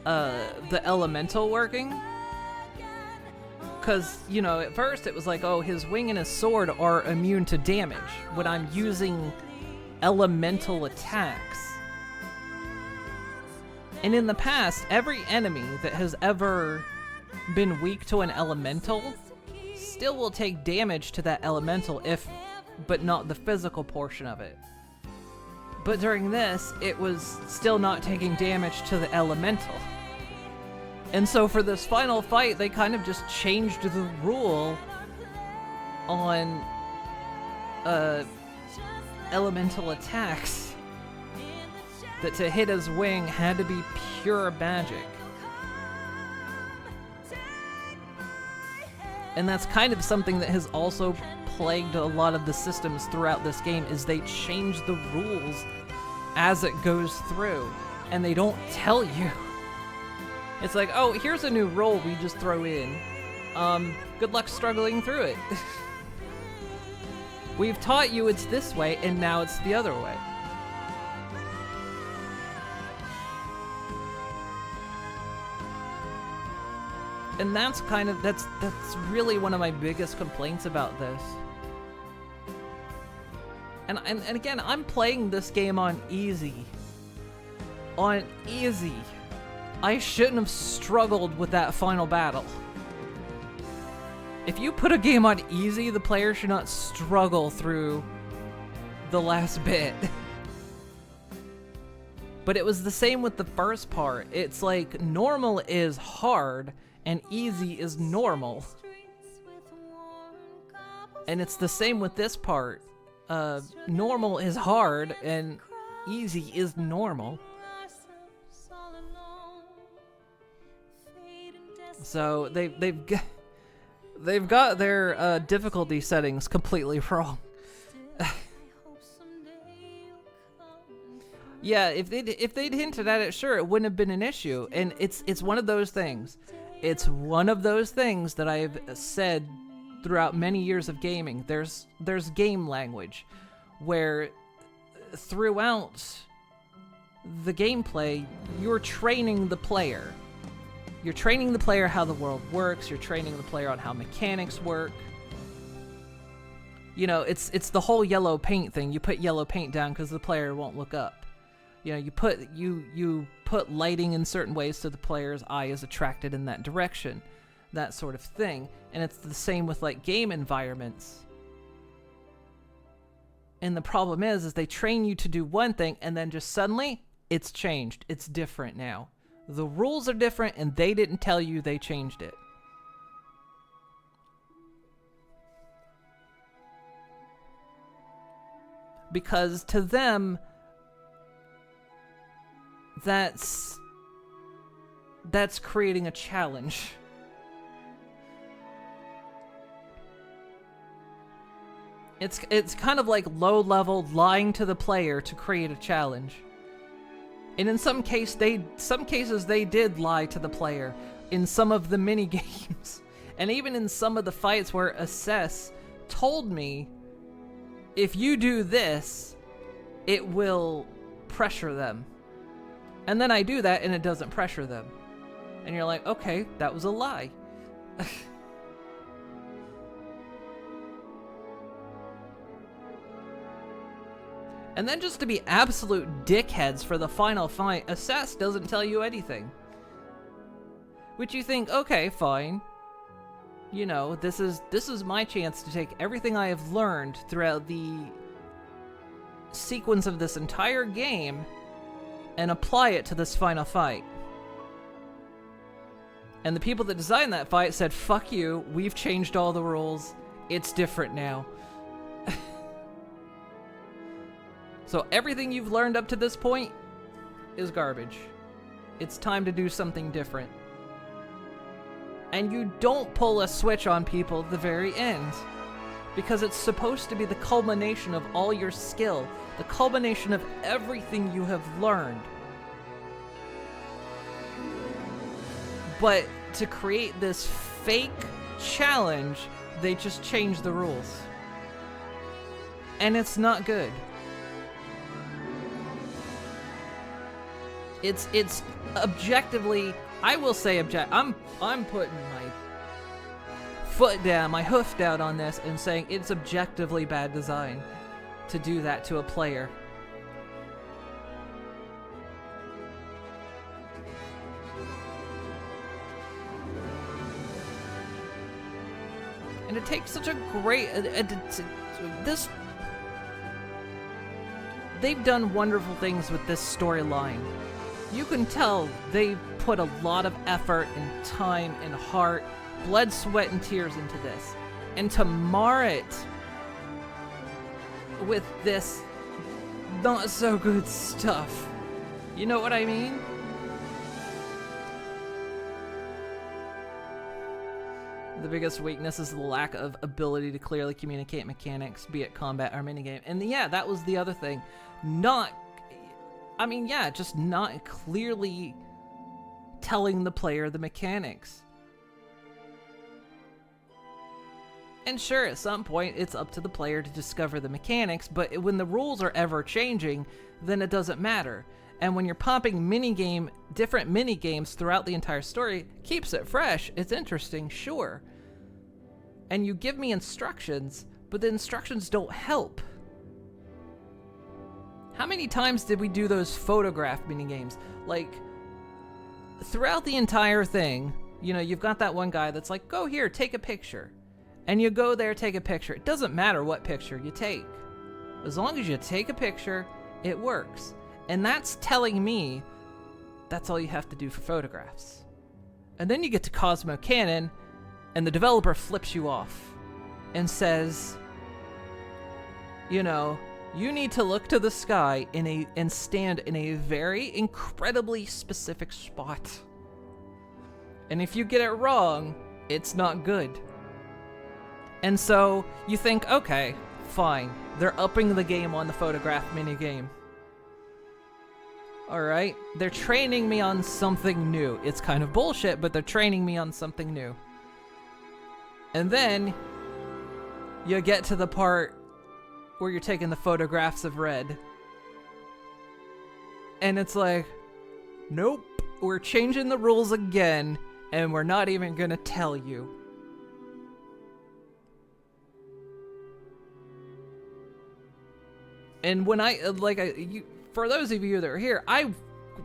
the elemental working. Because, you know, at first it was like, oh, his wing and his sword are immune to damage when I'm using elemental attacks. And in the past, every enemy that has ever been weak to an elemental still will take damage to that elemental but not the physical portion of it. But during this, it was still not taking damage to the elemental. And so for this final fight, they kind of just changed the rule on elemental attacks. That to hit his wing had to be pure magic. And that's kind of something that has also plagued a lot of the systems throughout this game, is they change the rules as it goes through, and they don't tell you. It's like, oh, here's a new rule we just throw in. Good luck struggling through it. We've taught you it's this way, and now it's the other way. And that's kind of, that's really one of my biggest complaints about this. And again, I'm playing this game on easy. On easy. I shouldn't have struggled with that final battle. If you put a game on easy, the player should not struggle through the last bit. But it was the same with the first part. It's like, normal is hard, and easy is normal. And it's the same with this part. Normal is hard, and easy is normal. So they've got their difficulty settings completely wrong. Yeah, if they'd hinted at it, sure, it wouldn't have been an issue. And it's one of those things. It's one of those things that I've said throughout many years of gaming. There's game language where throughout the gameplay, you're training the player. You're training the player how the world works. You're training the player on how mechanics work. You know, it's the whole yellow paint thing. You put yellow paint down because the player won't look up. You know, you put lighting in certain ways so the player's eye is attracted in that direction. That sort of thing. And it's the same with, like, game environments. And the problem is they train you to do one thing, and then just suddenly, it's changed. It's different now. The rules are different, and they didn't tell you they changed it. Because to them, that's creating a challenge. It's kind of like low-level lying to the player to create a challenge. And in some cases they did lie to the player in some of the mini games. And even in some of the fights where Assess told me, if you do this, it will pressure them. And then I do that and it doesn't pressure them. And you're like, okay, that was a lie. And then just to be absolute dickheads for the final fight, Assess doesn't tell you anything. Which you think, okay, fine. You know, this is my chance to take everything I have learned throughout the sequence of this entire game and apply it to this final fight. And the people that designed that fight said, fuck you, we've changed all the rules. It's different now. So everything you've learned up to this point is garbage. It's time to do something different. And you don't pull a switch on people at the very end. Because it's supposed to be the culmination of all your skill. The culmination of everything you have learned. But to create this fake challenge, they just change the rules. And it's not good. It's objectively, I will say I'm putting my foot down, my hoof down on this and saying it's objectively bad design to do that to a player. And it takes such a great this. They've done wonderful things with this storyline. You can tell they put a lot of effort and time and heart, blood, sweat, and tears into this. And to mar it with this not so good stuff. You know what I mean? The biggest weakness is the lack of ability to clearly communicate mechanics, be it combat or minigame. And yeah, that was the other thing. Just not clearly telling the player the mechanics. And sure, at some point, it's up to the player to discover the mechanics, but when the rules are ever changing, then it doesn't matter. And when you're popping different mini-games throughout the entire story, keeps it fresh, it's interesting, sure. And you give me instructions, but the instructions don't help. How many times did we do those photograph mini-games? Like, throughout the entire thing, you know, you've got that one guy that's like, go here, take a picture. And you go there, take a picture. It doesn't matter what picture you take. As long as you take a picture, it works. And that's telling me that's all you have to do for photographs. And then you get to Cosmo Cannon, and the developer flips you off and says, you know, you need to look to the sky and stand in a very incredibly specific spot. And if you get it wrong, it's not good. And so you think, okay, fine. They're upping the game on the photograph minigame. Alright, they're training me on something new. It's kind of bullshit, but they're training me on something new. And then you get to the part where you're taking the photographs of Red. And it's like, nope, we're changing the rules again, and we're not even gonna tell you. And when for those of you that are here, I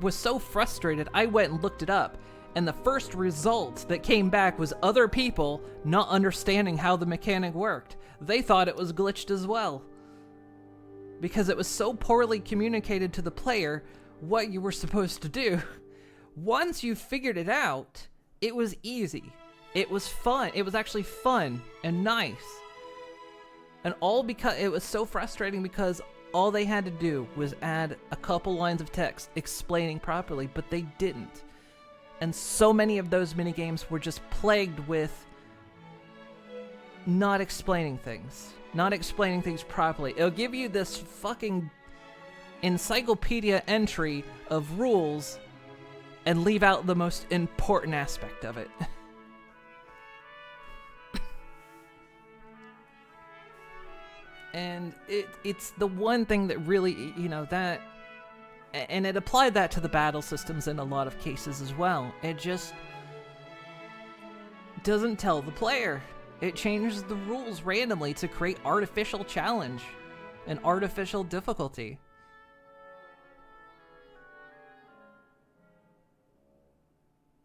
was so frustrated, I went and looked it up. And the first result that came back was other people not understanding how the mechanic worked. They thought it was glitched as well. Because it was so poorly communicated to the player what you were supposed to do. Once you figured it out, it was easy. It was fun. It was actually fun and nice. And all because it was so frustrating because all they had to do was add a couple lines of text explaining properly, but they didn't. And so many of those minigames were just plagued with not explaining things. Not explaining things properly. It'll give you this fucking encyclopedia entry of rules and leave out the most important aspect of it. And it's the one thing that really, you know, that... And it applied that to the battle systems in a lot of cases as well. It just doesn't tell the player. It changes the rules randomly to create artificial challenge and artificial difficulty.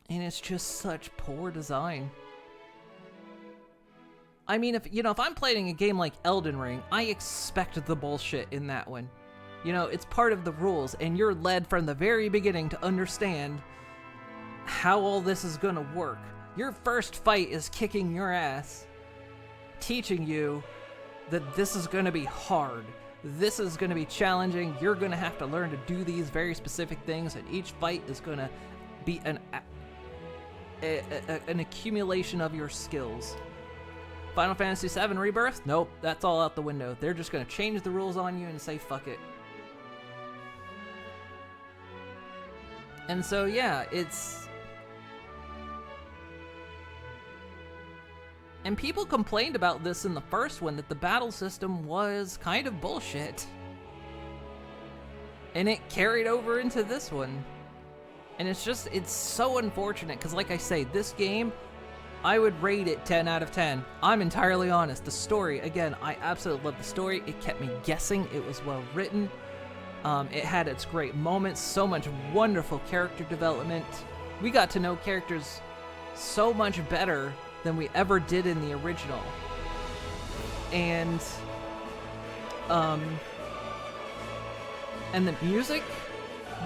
And it's just such poor design. I mean, if I'm playing a game like Elden Ring, I expect the bullshit in that one. You know, it's part of the rules, and you're led from the very beginning to understand how all this is gonna work. Your first fight is kicking your ass, teaching you that this is gonna be hard. This is gonna be challenging. You're gonna have to learn to do these very specific things, and each fight is gonna be an accumulation of your skills. Final Fantasy VII Rebirth? Nope, that's all out the window. They're just gonna change the rules on you and say fuck it. And so yeah, it's... And people complained about this in the first one, that the battle system was kind of bullshit. And it carried over into this one. And it's just, it's so unfortunate, because like I say, this game, I would rate it 10 out of 10. I'm entirely honest. The story, again, I absolutely love the story. It kept me guessing. It was well written. It had its great moments, so much wonderful character development. We got to know characters so much better than we ever did in the original. And the music,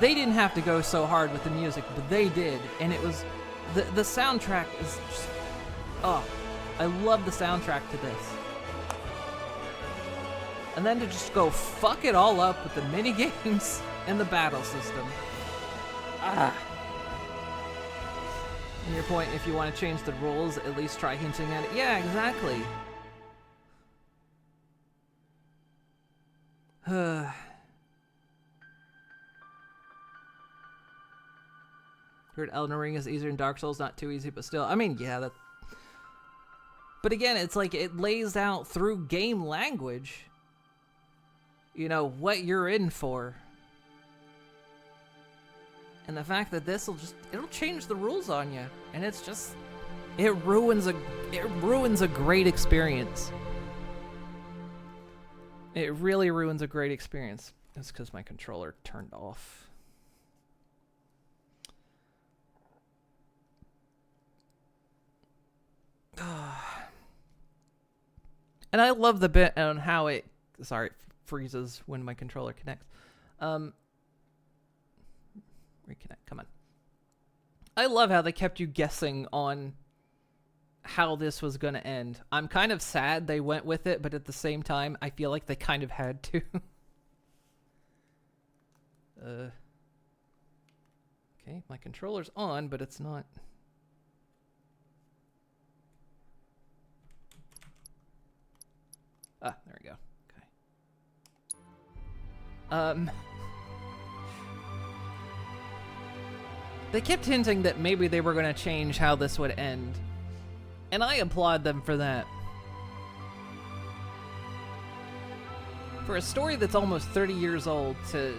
they didn't have to go so hard with the music, but they did. And it was, the soundtrack is just, oh, I love the soundtrack to this. And then to just go fuck it all up with the mini games and the battle system. Ah. And your point, if you want to change the rules, at least try hinting at it. Yeah, exactly. Heard Elden Ring is easier than Dark Souls, not too easy, but still. I mean, yeah, that... But again, it's like it lays out through game language, you know, what you're in for. And the fact that this will just, it'll change the rules on you. And it's just, it ruins a great experience. It really ruins a great experience. It's because my controller turned off. And I love the bit on how it, sorry, freezes when my controller connects. Reconnect, come on. I love how they kept you guessing on how this was going to end. I'm kind of sad they went with it, but at the same time, I feel like they kind of had to. Okay, my controller's on, but it's not. Ah, there we go. Okay. They kept hinting that maybe they were going to change how this would end. And I applaud them for that. For a story that's almost 30 years old, to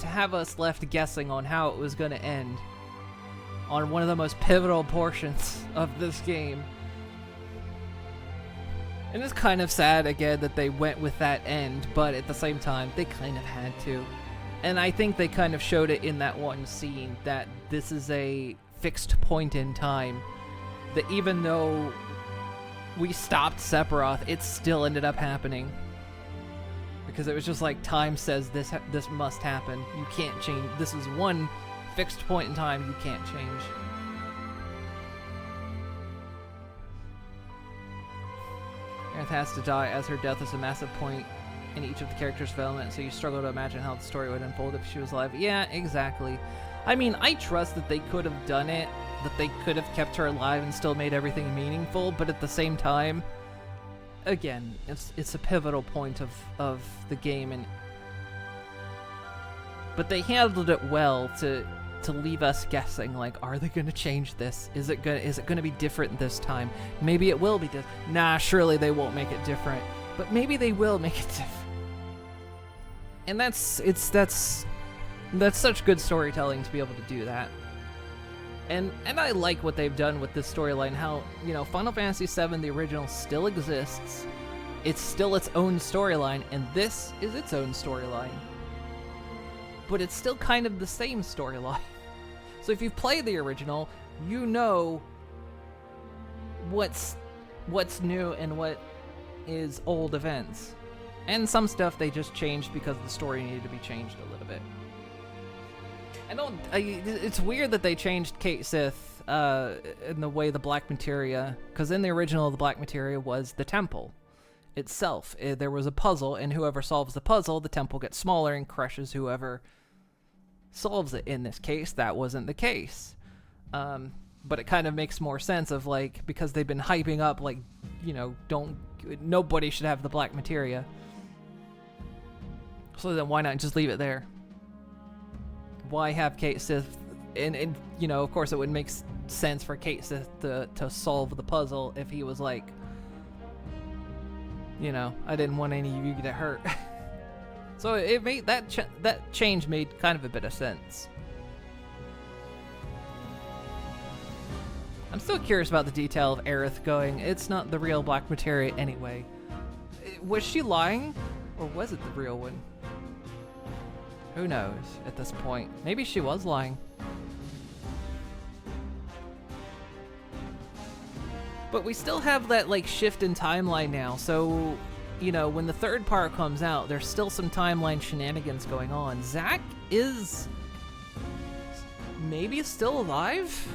have us left guessing on how it was going to end on one of the most pivotal portions of this game. And it's kind of sad, again, that they went with that end, but at the same time, they kind of had to. And I think they kind of showed it in that one scene, that this is a fixed point in time. That even though we stopped Sephiroth, it still ended up happening. Because it was just like, time says this must happen. You can't change. This is one fixed point in time you can't change. Aerith has to die, as her death is a massive point in each of the characters' development, so you struggle to imagine how the story would unfold if she was alive. Yeah, exactly. I mean, I trust that they could have done it, that they could have kept her alive and still made everything meaningful, but at the same time, again, it's a pivotal point of the game, and but they handled it well to leave us guessing, like, are they gonna change this? Is it gonna be different this time? Maybe it will be different. Nah, surely they won't make it different. But maybe they will make it different. And that's such good storytelling to be able to do that. And I like what they've done with this storyline, how, you know, Final Fantasy VII, the original, still exists. It's still its own storyline, and this is its own storyline. But it's still kind of the same storyline. So if you've played the original, you know what's new and what is old events. And some stuff they just changed because the story needed to be changed a little bit. It's weird that they changed Kate Sith in the way the Black Materia, because in the original, the Black Materia was the temple itself. There was a puzzle, and whoever solves the puzzle, the temple gets smaller and crushes whoever solves it. In this case, that wasn't the case. But it kind of makes more sense of, like, because they've been hyping up, like, you know, nobody should have the Black Materia. So then why not just leave it there? Why have Kate Sith, and you know, of course it would make sense for Kate Sith to solve the puzzle if he was like, you know, I didn't want any of you to get hurt. So it made that change made kind of a bit of sense. I'm still curious about the detail of Aerith going, it's not the real Black Materia anyway. Was she lying, or was it the real one? Who knows at this point? Maybe she was lying. But we still have that, like, shift in timeline now, so, you know, when the third part comes out, there's still some timeline shenanigans going on. Zack is maybe still alive?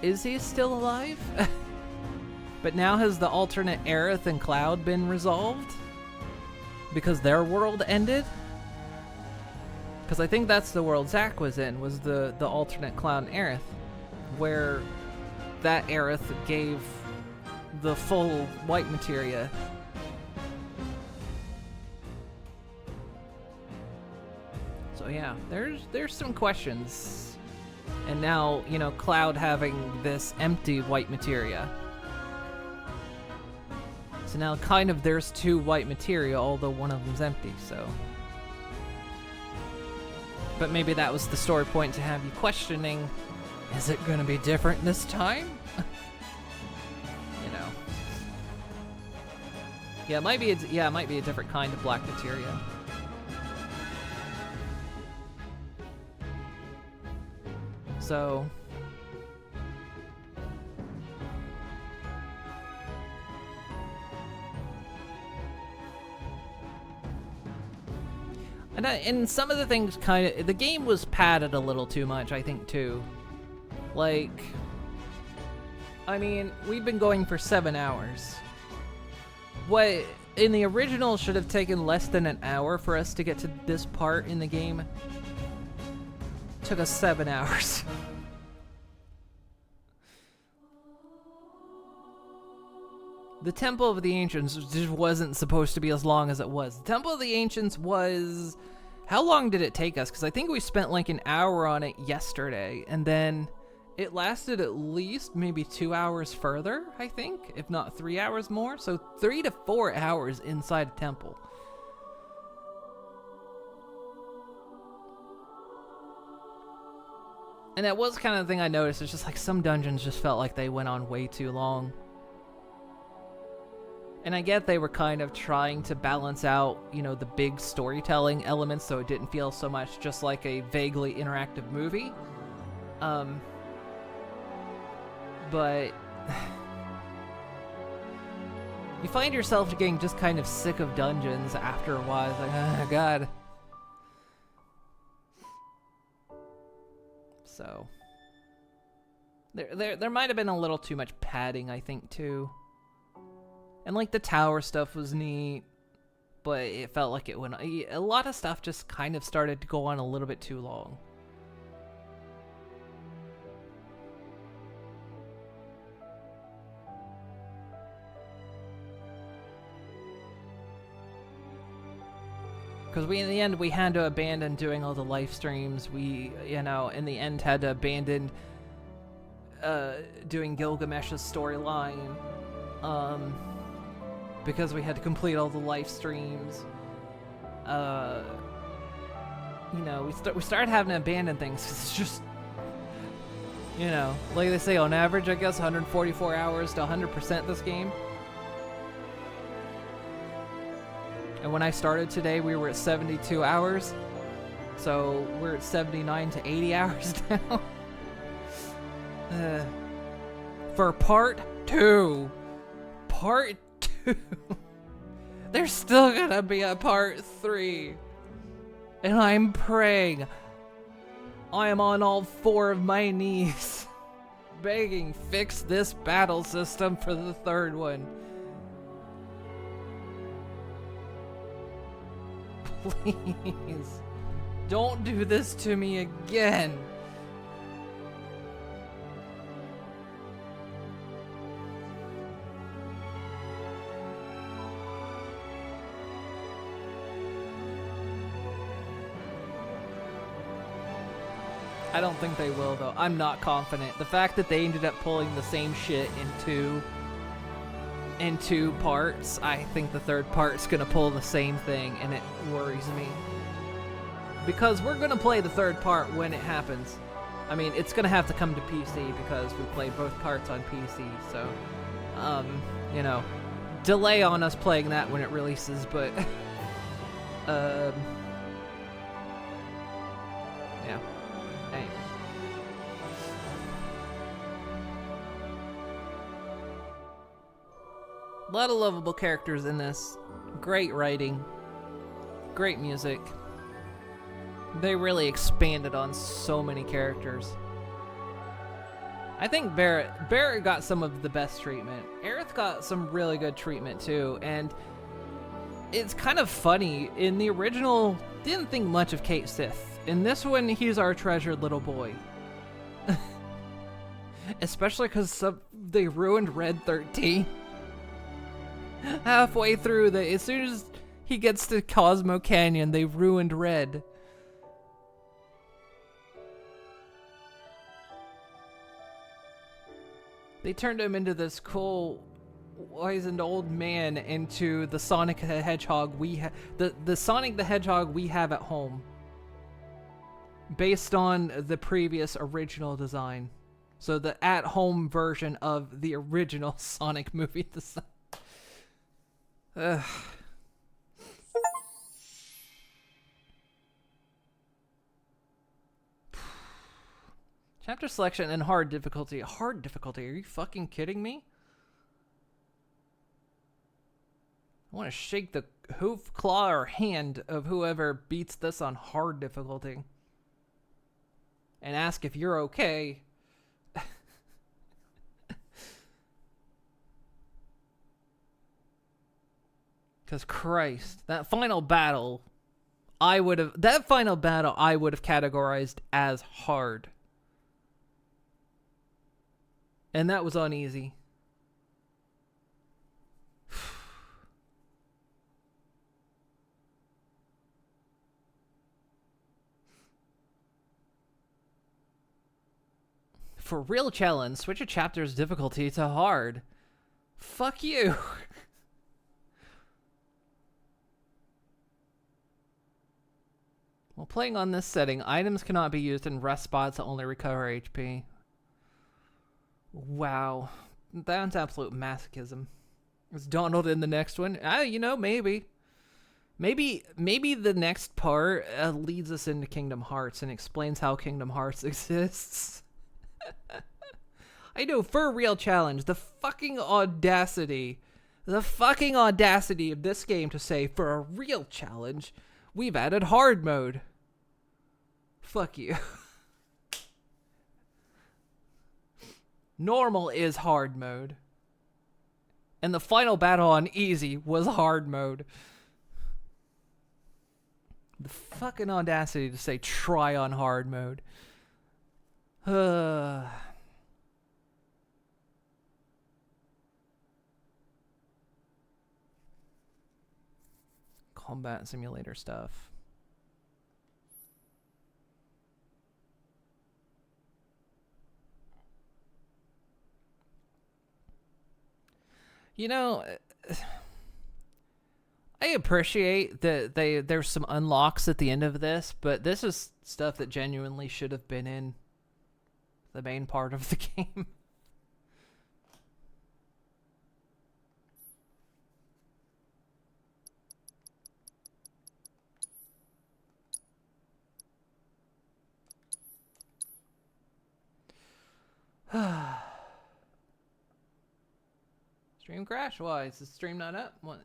Is he still alive? But now has the alternate Aerith and Cloud been resolved? Because their world ended? Because I think that's the world Zack was in, was the alternate Cloud and Aerith, where that Aerith gave the full white materia. So yeah, there's some questions. And now, you know, Cloud having this empty white materia. So now kind of there's two white materia, although one of them's empty, so. But maybe that was the story point to have you questioning, is it gonna be different this time? You know. Yeah, it might be a different kind of black materia. So and some of the things the game was padded a little too much, I think, too. Like, I mean, we've been going for 7 hours. What in the original should have taken less than an hour for us to get to this part in the game took us 7 hours. The Temple of the Ancients just wasn't supposed to be as long as it was. The Temple of the Ancients was... How long did it take us? Because I think we spent like an hour on it yesterday, and then it lasted at least maybe 2 hours further, I think, if not 3 hours more. So 3 to 4 hours inside a temple. And that was kind of the thing I noticed. It's just like some dungeons just felt like they went on way too long. And I get they were kind of trying to balance out, you know, the big storytelling elements so it didn't feel so much just like a vaguely interactive movie. But you find yourself getting just kind of sick of dungeons after a while. It's like, oh god. So there might have been a little too much padding, I think, too. And like the tower stuff was neat, but it felt like it went. A lot of stuff just kind of started to go on a little bit too long. Because in the end, we had to abandon doing all the live streams. We, you know, in the end had to abandon doing Gilgamesh's storyline. Because we had to complete all the live streams. You know, we started having to abandon things. It's just, you know, like they say, on average, I guess 144 hours to 100% this game. And when I started today, we were at 72 hours. So we're at 79 to 80 hours now. For part 2. Part 2. There's still gonna be a part 3. And I'm praying. I am on all four of my knees, begging, fix this battle system for the third one. Please, don't do this to me again. I don't think they will, though. I'm not confident. The fact that they ended up pulling the same shit in two parts, I think the third part's gonna pull the same thing, and it worries me. Because we're gonna play the third part when it happens. I mean, it's gonna have to come to PC because we play both parts on PC, so, you know, delay on us playing that when it releases, but, yeah. Anyway. A lot of lovable characters in this. Great writing. Great music. They really expanded on so many characters. I think Barrett got some of the best treatment. Aerith got some really good treatment too, and it's kind of funny. In the original, didn't think much of Kate Sith. In this one, he's our treasured little boy. Especially because they ruined Red 13. Halfway through, as soon as he gets to Cosmo Canyon, they ruined Red. They turned him into this cool, wizened old man into the Sonic the Hedgehog the Sonic the Hedgehog we have at home. Based on the previous original design. So the at-home version of the original Sonic movie design. Ugh. Chapter selection and hard difficulty. Hard difficulty? Are you fucking kidding me? I want to shake the hoof, claw, or hand of whoever beats this on hard difficulty. And ask if you're okay. Because Christ, that final battle I would have categorized as hard. And that was uneasy. For real challenge, switch a chapter's difficulty to hard. Fuck you. While playing on this setting, items cannot be used in rest spots that only recover HP. Wow. That's absolute masochism. Is Donald in the next one? You know, maybe. Maybe the next part leads us into Kingdom Hearts and explains how Kingdom Hearts exists. I know, for a real challenge, the fucking audacity of this game to say, for a real challenge, we've added hard mode. Fuck you. Normal is hard mode. And the final battle on easy was hard mode. The fucking audacity to say try on hard mode. Combat simulator stuff. You know, I appreciate that there's some unlocks at the end of this, but this is stuff that genuinely should have been in the main part of the game. Stream crash? Why? Is the stream not up? What?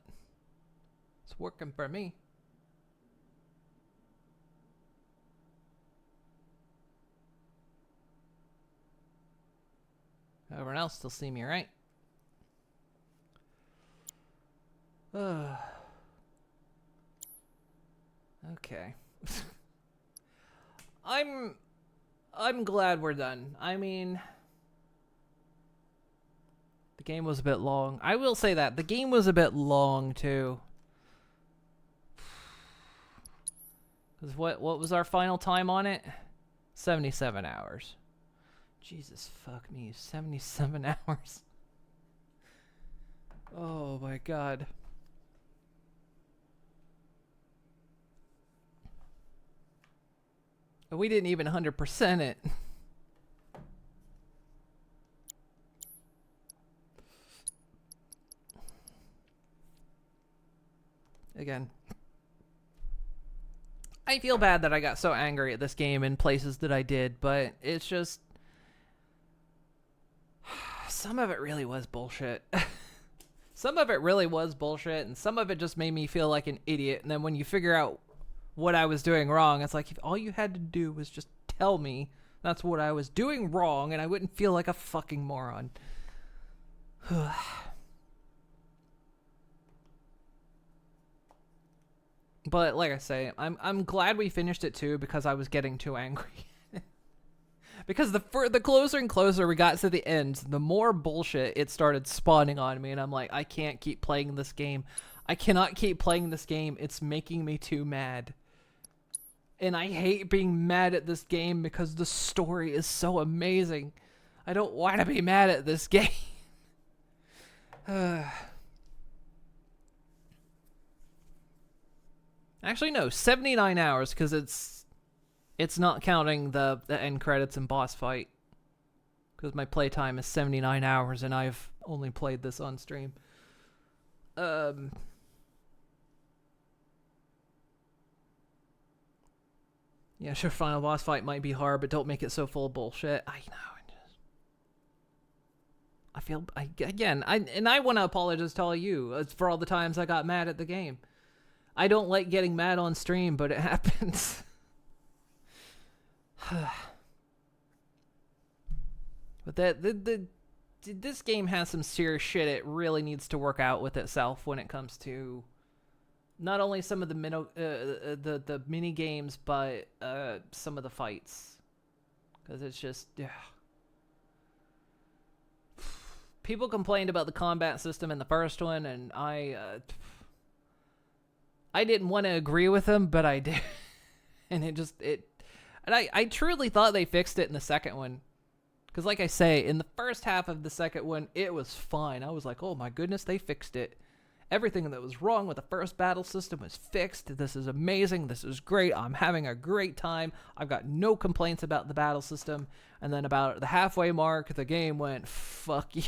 It's working for me. Everyone else still see me, right? Okay. I'm glad we're done. I mean, the game was a bit long. I will say that the game was a bit long too. Cuz what was our final time on it? 77 hours. Jesus fuck me, 77 hours. Oh my god. And we didn't even 100% it. Again, I feel bad that I got so angry at this game in places that I did, but it's just some of it really was bullshit. Some of it really was bullshit, and some of it just made me feel like an idiot. And then when you figure out what I was doing wrong, it's like if all you had to do was just tell me that's what I was doing wrong, and I wouldn't feel like a fucking moron. But like I say, I'm glad we finished it too, because I was getting too angry. Because the closer and closer we got to the end, the more bullshit it started spawning on me, and I'm like, I can't keep playing this game. I cannot keep playing this game. It's making me too mad. And I hate being mad at this game because the story is so amazing. I don't want to be mad at this game. Actually, no, 79 hours, because it's not counting the end credits and boss fight. Because my playtime is 79 hours, and I've only played this on stream. Yeah, sure, final boss fight might be hard, but don't make it so full of bullshit. I know. I want to apologize to all you for all the times I got mad at the game. I don't like getting mad on stream, but it happens. But this game has some serious shit it really needs to work out with itself when it comes to not only some of the mini games, but some of the fights, because it's just people complained about the combat system in the first one, and I didn't want to agree with them, but I did. And I truly thought they fixed it in the second one. Because like I say, in the first half of the second one, it was fine. I was like, oh my goodness, they fixed it. Everything that was wrong with the first battle system was fixed. This is amazing. This is great. I'm having a great time. I've got no complaints about the battle system. And then about the halfway mark, the game went, fuck you.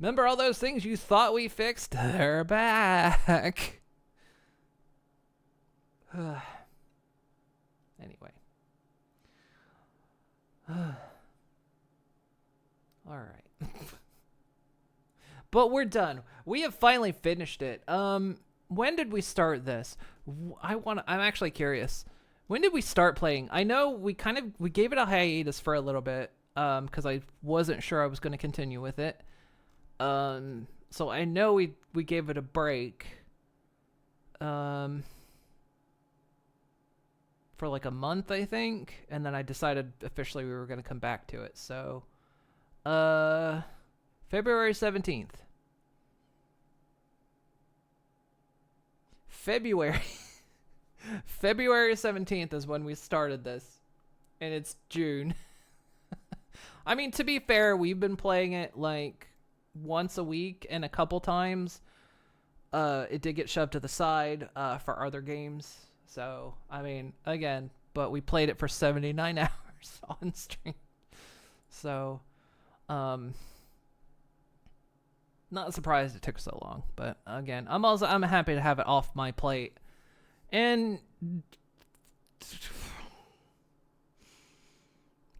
Remember all those things you thought we fixed? They're back. Anyway. Alright. But we're done. We have finally finished it. When did we start this? I'm actually curious. When did we start playing? I know we gave it a hiatus for a little bit, because I wasn't sure I was going to continue with it. So I know we gave it a break. For like a month, I think, and then I decided officially we were going to come back to it. So, February 17th. February 17th is when we started this, and it's June. I mean, to be fair, we've been playing it like once a week, and a couple times it did get shoved to the side for other games. So, I mean, again, but we played it for 79 hours on stream. So, not surprised it took so long, but again, I'm happy to have it off my plate. And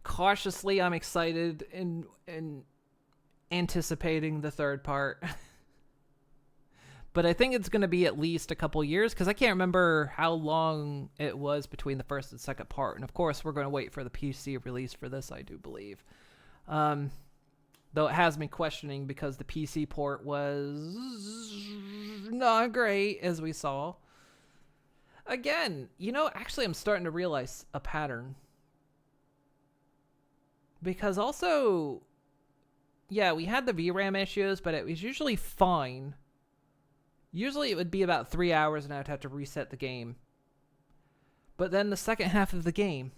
cautiously, I'm excited and anticipating the third part. But I think it's going to be at least a couple years, because I can't remember how long it was between the first and second part. And of course, we're going to wait for the PC release for this, I do believe. Though it has me questioning because the PC port was not great, as we saw. Again, you know, actually I'm starting to realize a pattern. Because also, yeah, we had the VRAM issues, but it was usually fine. Usually it would be about 3 hours and I would have to reset the game. But then the second half of the game,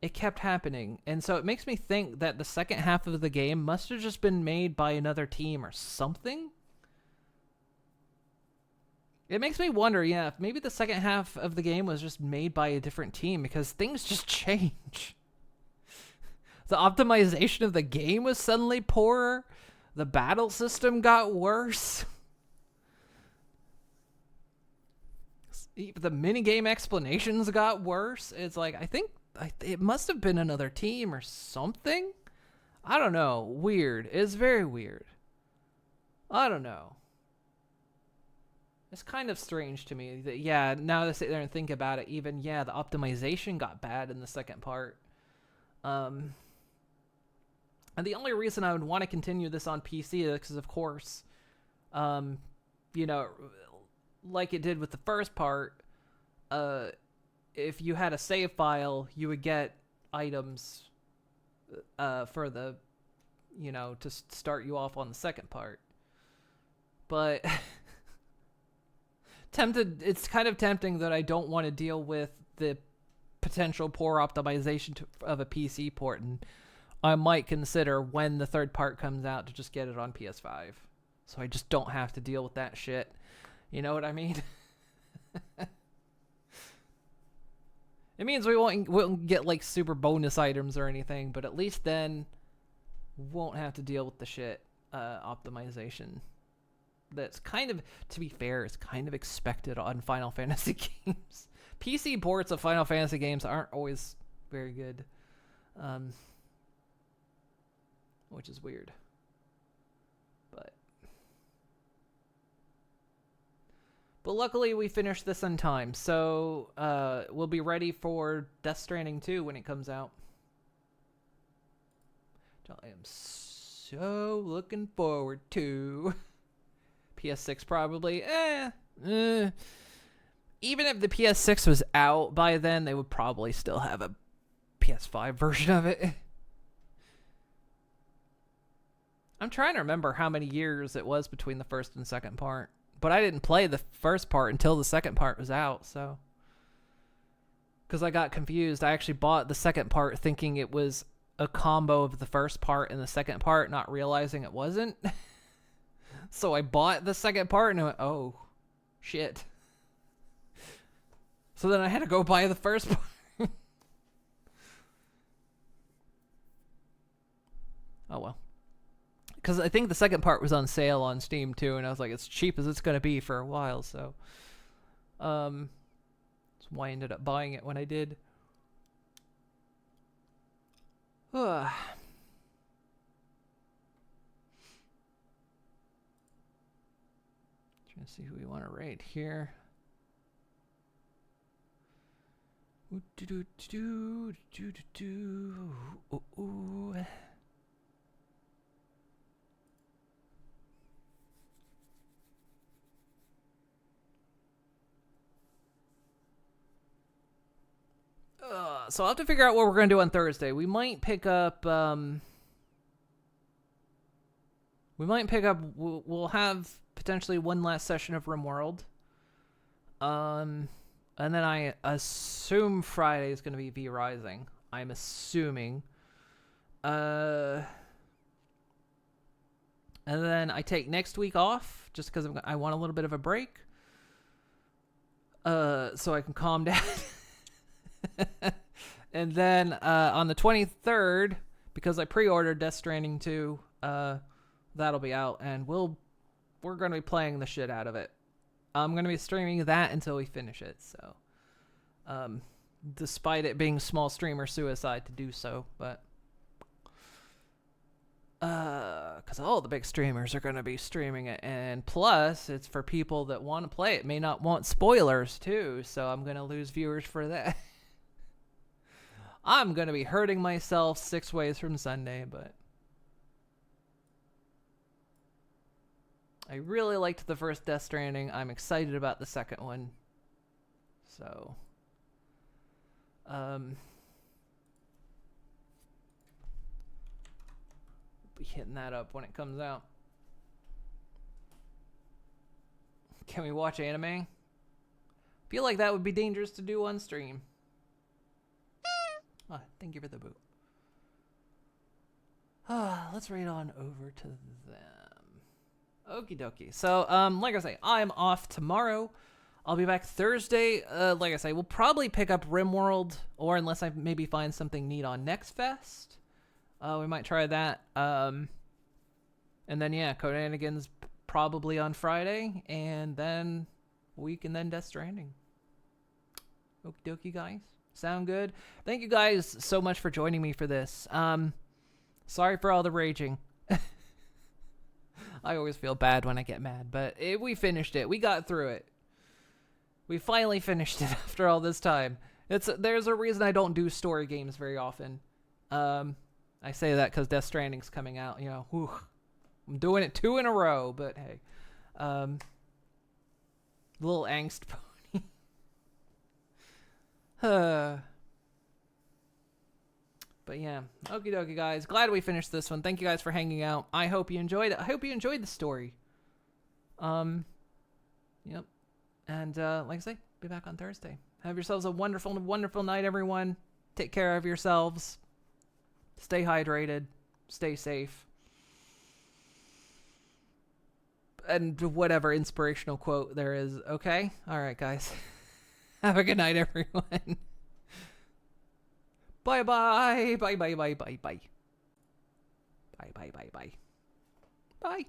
it kept happening. And so it makes me think that the second half of the game must have just been made by another team or something. It makes me wonder, yeah, if maybe the second half of the game was just made by a different team because things just change. The optimization of the game was suddenly poorer. The battle system got worse. The minigame explanations got worse. It's like, I think it must have been another team or something. I don't know. Weird. It's very weird. I don't know. It's kind of strange to me that, yeah, now that I sit there and think about it, even, yeah, the optimization got bad in the second part. And the only reason I would want to continue this on PC is because, of course, you know, like it did with the first part, if you had a save file, you would get items for the, you know, to start you off on the second part. But it's kind of tempting that I don't want to deal with the potential poor optimization of a PC port, and I might consider when the third part comes out to just get it on PS5. So I just don't have to deal with that shit. You know what I mean? It means we won't get like super bonus items or anything, but at least then won't have to deal with the shit optimization. That's kind of, to be fair, is kind of expected on Final Fantasy games. PC ports of Final Fantasy games aren't always very good, which is weird. But luckily we finished this on time, so we'll be ready for Death Stranding 2 when it comes out. I am so looking forward to PS6 probably. Even if the PS6 was out by then, they would probably still have a PS5 version of it. I'm trying to remember how many years it was between the first and second part. But I didn't play the first part until the second part was out, so. Because I got confused. I actually bought the second part thinking it was a combo of the first part and the second part, not realizing it wasn't. So I bought the second part and I went, oh, shit. So then I had to go buy the first part. Oh, well. Because I think the second part was on sale on Steam too, and I was like, it's cheap as it's going to be for a while, so. That's why I ended up buying it when I did. Trying to see who we want to rate here. So I'll have to figure out what we're going to do on Thursday. We might pick up, we'll have potentially one last session of RimWorld. And then I assume Friday is going to be V Rising. I'm assuming. And then I take next week off just because I want a little bit of a break. So I can calm down. And then on the 23rd, because I pre-ordered Death Stranding 2, that'll be out, and we're going to be playing the shit out of it. I'm going to be streaming that until we finish it, so despite it being small streamer suicide to do so, but because all the big streamers are going to be streaming it, and plus it's for people that want to play it, may not want spoilers too, so I'm going to lose viewers for that. I'm gonna be hurting myself 6 ways from Sunday, but I really liked the first Death Stranding. I'm excited about the second one. So, be hitting that up when it comes out. Can we watch anime? Feel like that would be dangerous to do on stream. Ah, thank you for the boot. Let's read on over to them. Okie dokie. So, like I say, I'm off tomorrow. I'll be back Thursday. Like I say, we'll probably pick up RimWorld, or unless I maybe find something neat on Next Fest. We might try that. And then, yeah, Codanigans probably on Friday, and then week, and then Death Stranding. Okie dokie, guys. Sound good? Thank you guys so much for joining me for this. Sorry for all the raging. I always feel bad when I get mad, but we finished it. We got through it. We finally finished it after all this time. There's a reason I don't do story games very often. I say that because Death Stranding's coming out. You know, whew, I'm doing it 2 in a row, but hey. Little angst pony. But yeah, okie dokie, guys. Glad we finished this one. Thank you guys for hanging out. I hope you enjoyed it. I hope you enjoyed the story. Yep. And like I say, be back on Thursday. Have yourselves a wonderful, wonderful night, everyone. Take care of yourselves. Stay hydrated. Stay safe. And whatever inspirational quote there is. Okay? All right, guys. Have a good night, everyone. Bye-bye. Bye-bye-bye-bye-bye. Bye-bye-bye-bye. Bye.